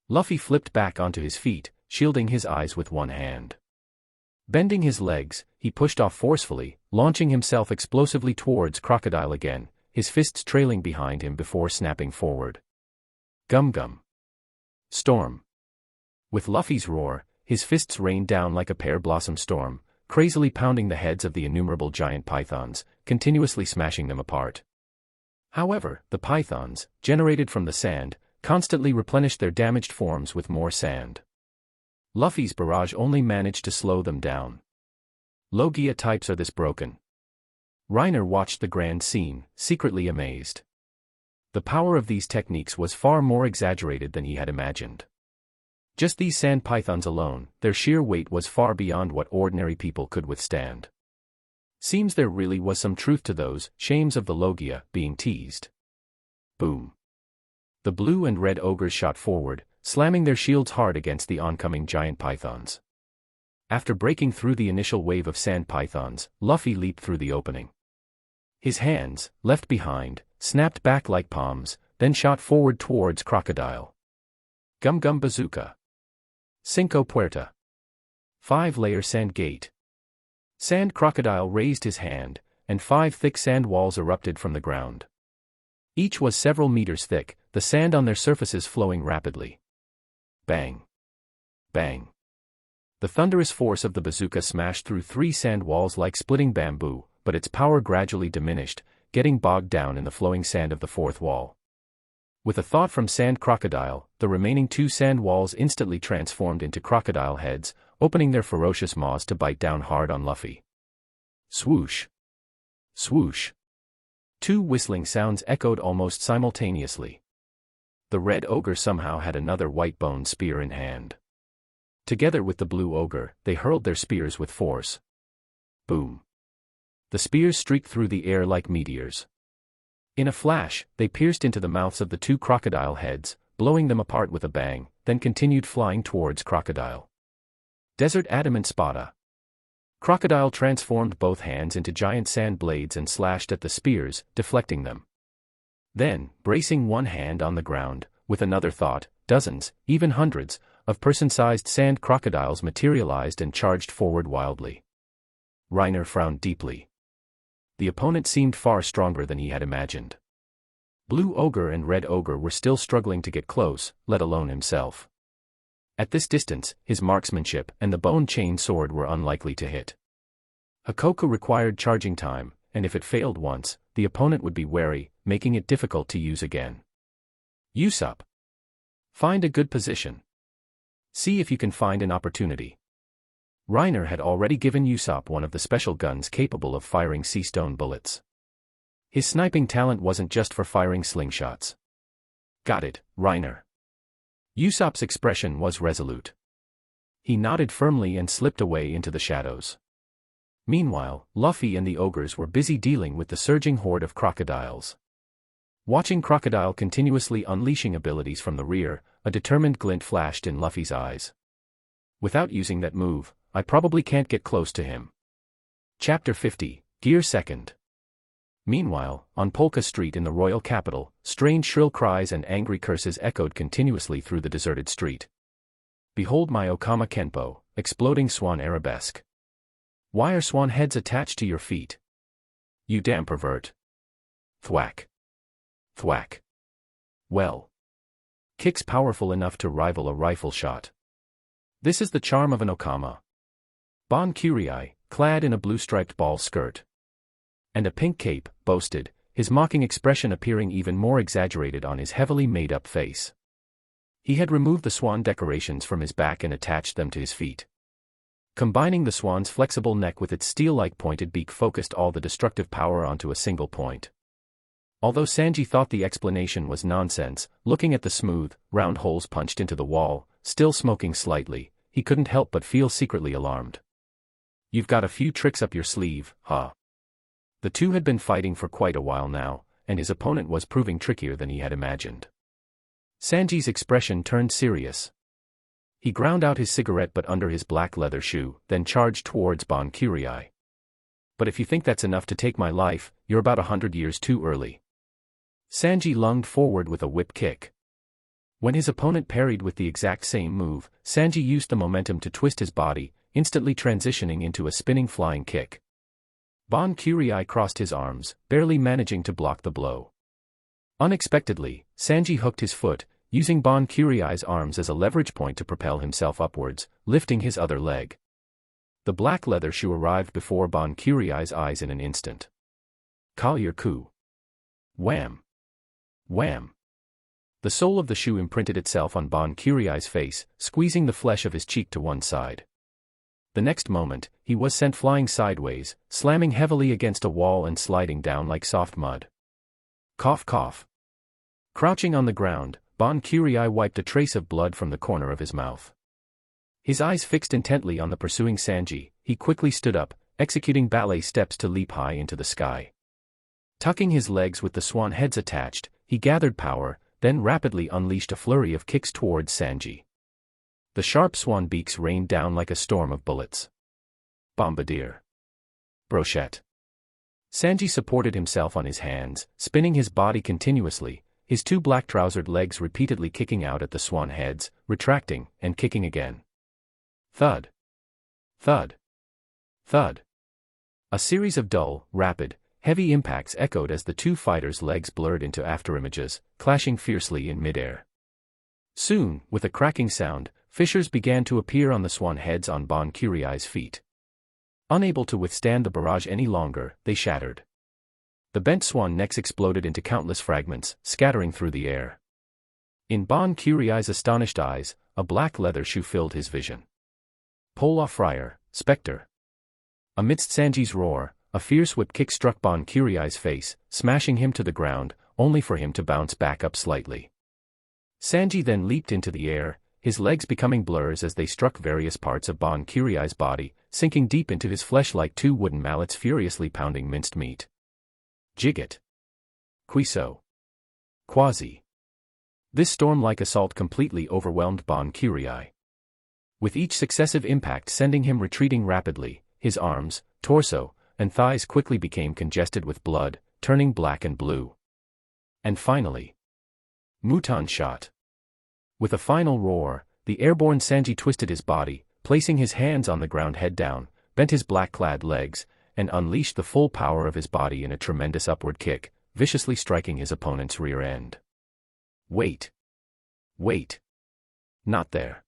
Luffy flipped back onto his feet, shielding his eyes with one hand. Bending his legs, he pushed off forcefully, launching himself explosively towards Crocodile again, his fists trailing behind him before snapping forward. Gum gum. Storm. With Luffy's roar, his fists rained down like a pear-blossom storm, crazily pounding the heads of the innumerable giant pythons, continuously smashing them apart. However, the pythons, generated from the sand, constantly replenished their damaged forms with more sand. Luffy's barrage only managed to slow them down. Logia types are this broken. Reiner watched the grand scene, secretly amazed. The power of these techniques was far more exaggerated than he had imagined. Just these sand pythons alone, their sheer weight was far beyond what ordinary people could withstand. Seems there really was some truth to those shames of the Logia being teased. Boom. The blue and red ogres shot forward, slamming their shields hard against the oncoming giant pythons. After breaking through the initial wave of sand pythons, Luffy leaped through the opening. His hands, left behind, snapped back like palms, then shot forward towards Crocodile. Gum Gum Bazooka. Cinco Puerta. 5-layer sand gate. Sand Crocodile raised his hand, and 5 thick sand walls erupted from the ground. Each was several meters thick, the sand on their surfaces flowing rapidly. Bang. Bang. The thunderous force of the bazooka smashed through 3 sand walls like splitting bamboo, but its power gradually diminished, getting bogged down in the flowing sand of the 4th wall. With a thought from Sand Crocodile, the remaining 2 sand walls instantly transformed into crocodile heads, opening their ferocious maws to bite down hard on Luffy. Swoosh. Swoosh. 2 whistling sounds echoed almost simultaneously. The red ogre somehow had another white bone spear in hand. Together with the blue ogre, they hurled their spears with force. Boom. The spears streaked through the air like meteors. In a flash, they pierced into the mouths of the 2 crocodile heads, blowing them apart with a bang, then continued flying towards Crocodile. Desert Adamant Spada. Crocodile transformed both hands into giant sand blades and slashed at the spears, deflecting them. Then, bracing one hand on the ground, with another thought, dozens, even hundreds, of person-sized sand crocodiles materialized and charged forward wildly. Reiner frowned deeply. The opponent seemed far stronger than he had imagined. Blue Ogre and Red Ogre were still struggling to get close, let alone himself. At this distance, his marksmanship and the bone chain sword were unlikely to hit. Hakoku required charging time, and if it failed once, the opponent would be wary, making it difficult to use again. Usopp. Find a good position. See if you can find an opportunity. Reiner had already given Usopp one of the special guns capable of firing sea stone bullets. His sniping talent wasn't just for firing slingshots. Got it, Reiner. Usopp's expression was resolute. He nodded firmly and slipped away into the shadows. Meanwhile, Luffy and the ogres were busy dealing with the surging horde of crocodiles. Watching Crocodile continuously unleashing abilities from the rear, a determined glint flashed in Luffy's eyes. Without using that move, I probably can't get close to him. Chapter 50, Gear 2nd. Meanwhile, on Polka Street in the royal capital, strange shrill cries and angry curses echoed continuously through the deserted street. Behold my Okama Kenpo, exploding swan arabesque. Why are swan heads attached to your feet? You damn pervert. Thwack. Thwack. Well. Kicks powerful enough to rival a rifle shot. This is the charm of an Okama. Bon Curie, clad in a blue-striped ball skirt and a pink cape, boasted, his mocking expression appearing even more exaggerated on his heavily made-up face. He had removed the swan decorations from his back and attached them to his feet. Combining the swan's flexible neck with its steel-like pointed beak focused all the destructive power onto a single point. Although Sanji thought the explanation was nonsense, looking at the smooth, round holes punched into the wall, still smoking slightly, he couldn't help but feel secretly alarmed. You've got a few tricks up your sleeve, huh? The two had been fighting for quite a while now, and his opponent was proving trickier than he had imagined. Sanji's expression turned serious. He ground out his cigarette butt under his black leather shoe, then charged towards Bon Curie. But if you think that's enough to take my life, you're about 100 years too early. Sanji lunged forward with a whip kick. When his opponent parried with the exact same move, Sanji used the momentum to twist his body, instantly transitioning into a spinning flying kick. Bon Curie crossed his arms, barely managing to block the blow. Unexpectedly, Sanji hooked his foot, using Bon Curie's arms as a leverage point to propel himself upwards, lifting his other leg. The black leather shoe arrived before Bon Curie's eyes in an instant. Collier coup. Wham! Wham! The sole of the shoe imprinted itself on Bon Curie's face, squeezing the flesh of his cheek to one side. The next moment, he was sent flying sideways, slamming heavily against a wall and sliding down like soft mud. Cough cough. Crouching on the ground, Bon Curie wiped a trace of blood from the corner of his mouth. His eyes fixed intently on the pursuing Sanji, he quickly stood up, executing ballet steps to leap high into the sky. Tucking his legs with the swan heads attached, he gathered power, then rapidly unleashed a flurry of kicks towards Sanji. The sharp swan beaks rained down like a storm of bullets. Bombardier. Brochette. Sanji supported himself on his hands, spinning his body continuously, his two black-trousered legs repeatedly kicking out at the swan heads, retracting, and kicking again. Thud. Thud. Thud. A series of dull, rapid, heavy impacts echoed as the two fighters' legs blurred into afterimages, clashing fiercely in midair. Soon, with a cracking sound, fissures began to appear on the swan heads on Bon Curie's feet. Unable to withstand the barrage any longer, they shattered. The bent swan necks exploded into countless fragments, scattering through the air. In Bon Curie's astonished eyes, a black leather shoe filled his vision. Pola Friar, Spectre. Amidst Sanji's roar, a fierce whip kick struck Bon Curie's face, smashing him to the ground, only for him to bounce back up slightly. Sanji then leaped into the air, his legs becoming blurs as they struck various parts of Bon Curie's body, sinking deep into his flesh like two wooden mallets furiously pounding minced meat. Jigget. Quiso. Quasi. This storm-like assault completely overwhelmed Bon Curie. With each successive impact sending him retreating rapidly, his arms, torso, and thighs quickly became congested with blood, turning black and blue. And finally, Mouton shot. With a final roar, the airborne Sanji twisted his body, placing his hands on the ground head down, bent his black-clad legs, and unleashed the full power of his body in a tremendous upward kick, viciously striking his opponent's rear end. Wait. Wait. Not there.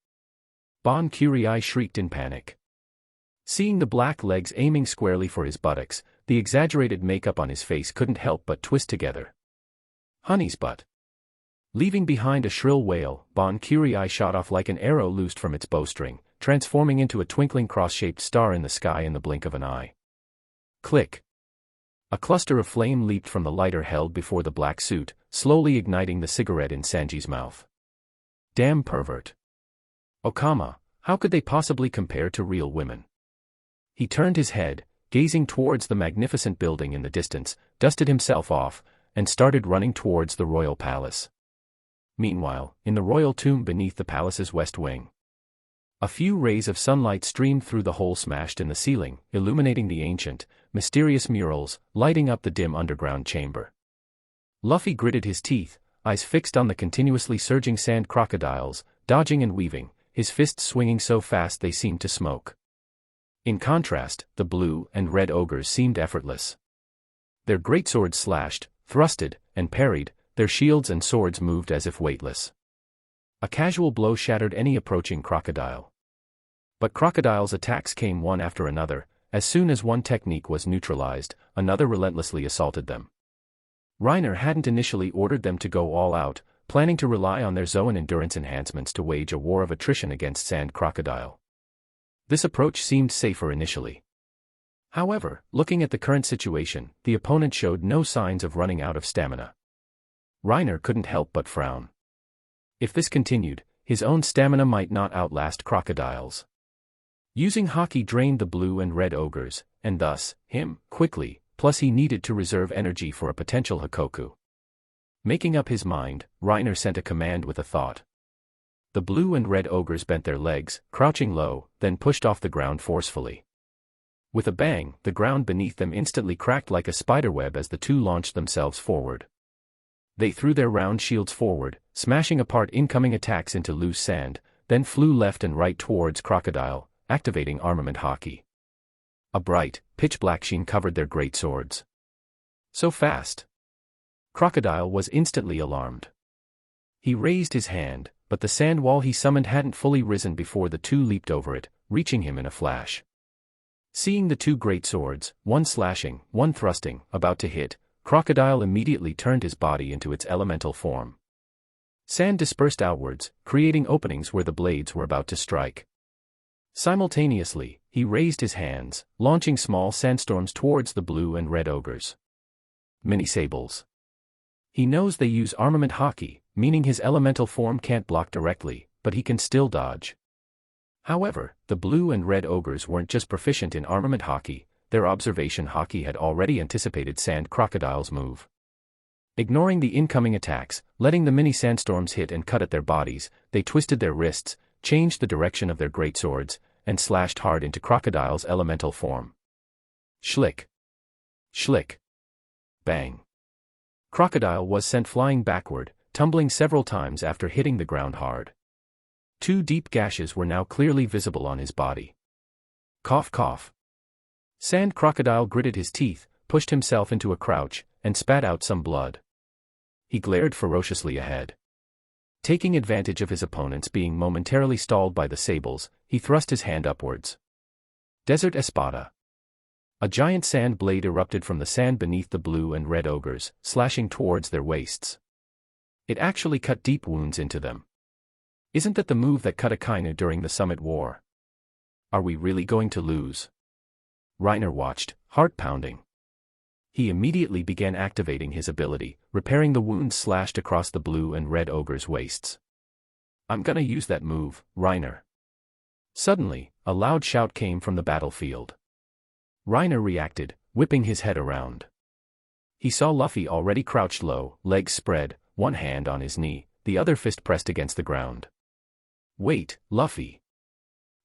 Bon Curie shrieked in panic. Seeing the black legs aiming squarely for his buttocks, the exaggerated makeup on his face couldn't help but twist together. Honey's butt. Leaving behind a shrill wail, Bon Curie shot off like an arrow loosed from its bowstring, transforming into a twinkling cross-shaped star in the sky in the blink of an eye. Click. A cluster of flame leaped from the lighter held before the black suit, slowly igniting the cigarette in Sanji's mouth. Damn pervert. Okama, how could they possibly compare to real women? He turned his head, gazing towards the magnificent building in the distance, dusted himself off, and started running towards the royal palace. Meanwhile, in the royal tomb beneath the palace's west wing, a few rays of sunlight streamed through the hole smashed in the ceiling, illuminating the ancient, mysterious murals, lighting up the dim underground chamber. Luffy gritted his teeth, eyes fixed on the continuously surging sand crocodiles, dodging and weaving, his fists swinging so fast they seemed to smoke. In contrast, the blue and red ogres seemed effortless. Their greatswords slashed, thrusted, and parried, their shields and swords moved as if weightless. A casual blow shattered any approaching crocodile. But Crocodile's attacks came one after another. As soon as one technique was neutralized, another relentlessly assaulted them. Reiner hadn't initially ordered them to go all out, planning to rely on their Zoan endurance enhancements to wage a war of attrition against Sand Crocodile. This approach seemed safer initially. However, looking at the current situation, the opponent showed no signs of running out of stamina. Reiner couldn't help but frown. If this continued, his own stamina might not outlast Crocodile's. Using Haki drained the blue and red ogres, and thus, him, quickly, plus he needed to reserve energy for a potential Hakoku. Making up his mind, Reiner sent a command with a thought. The blue and red ogres bent their legs, crouching low, then pushed off the ground forcefully. With a bang, the ground beneath them instantly cracked like a spiderweb as the two launched themselves forward. They threw their round shields forward, smashing apart incoming attacks into loose sand, then flew left and right towards Crocodile, activating armament Haki. A bright, pitch-black sheen covered their great swords. So fast! Crocodile was instantly alarmed. He raised his hand, but the sand wall he summoned hadn't fully risen before the two leaped over it, reaching him in a flash. Seeing the two great swords, one slashing, one thrusting, about to hit, Crocodile immediately turned his body into its elemental form. Sand dispersed outwards, creating openings where the blades were about to strike. Simultaneously, he raised his hands, launching small sandstorms towards the blue and red ogres. Mini-sables. He knows they use armament Haki, meaning his elemental form can't block directly, but he can still dodge. However, the blue and red ogres weren't just proficient in armament Haki, their observation Haki had already anticipated Sand Crocodile's move. Ignoring the incoming attacks, letting the mini-sandstorms hit and cut at their bodies, they twisted their wrists, changed the direction of their great swords, and slashed hard into Crocodile's elemental form. Schlick. Schlick. Bang. Crocodile was sent flying backward, tumbling several times after hitting the ground hard. Two deep gashes were now clearly visible on his body. Cough cough. Sand Crocodile gritted his teeth, pushed himself into a crouch, and spat out some blood. He glared ferociously ahead. Taking advantage of his opponents being momentarily stalled by the sables, he thrust his hand upwards. Desert Espada. A giant sand blade erupted from the sand beneath the blue and red ogres, slashing towards their waists. It actually cut deep wounds into them. Isn't that the move that cut Akainu during the Summit War? Are we really going to lose? Reiner watched, heart pounding. He immediately began activating his ability, repairing the wounds slashed across the blue and red ogre's waists. I'm gonna use that move, Reiner. Suddenly, a loud shout came from the battlefield. Reiner reacted, whipping his head around. He saw Luffy already crouched low, legs spread, one hand on his knee, the other fist pressed against the ground. Wait, Luffy.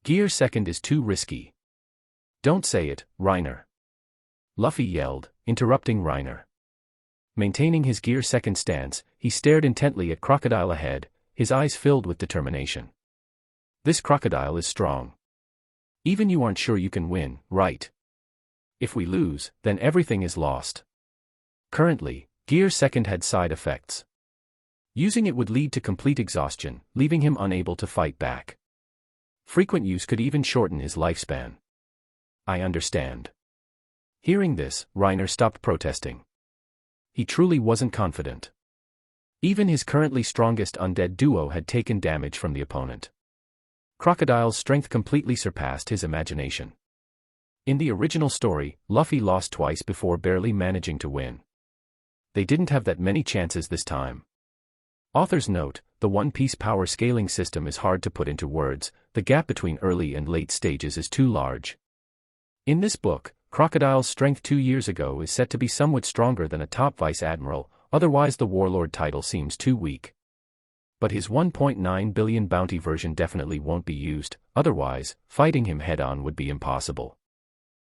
Gear second is too risky. Don't say it, Reiner. Luffy yelled, interrupting Reiner. Maintaining his gear second stance, he stared intently at Crocodile ahead, his eyes filled with determination. This Crocodile is strong. Even you aren't sure you can win, right? If we lose, then everything is lost. Currently, gear second had side effects. Using it would lead to complete exhaustion, leaving him unable to fight back. Frequent use could even shorten his lifespan. I understand. Hearing this, Reiner stopped protesting. He truly wasn't confident. Even his currently strongest undead duo had taken damage from the opponent. Crocodile's strength completely surpassed his imagination. In the original story, Luffy lost twice before barely managing to win. They didn't have that many chances this time. Author's note, the One Piece power scaling system is hard to put into words, the gap between early and late stages is too large. In this book, Crocodile's strength 2 years ago is set to be somewhat stronger than a top vice admiral, otherwise the warlord title seems too weak. But his 1.9 billion bounty version definitely won't be used, otherwise, fighting him head-on would be impossible.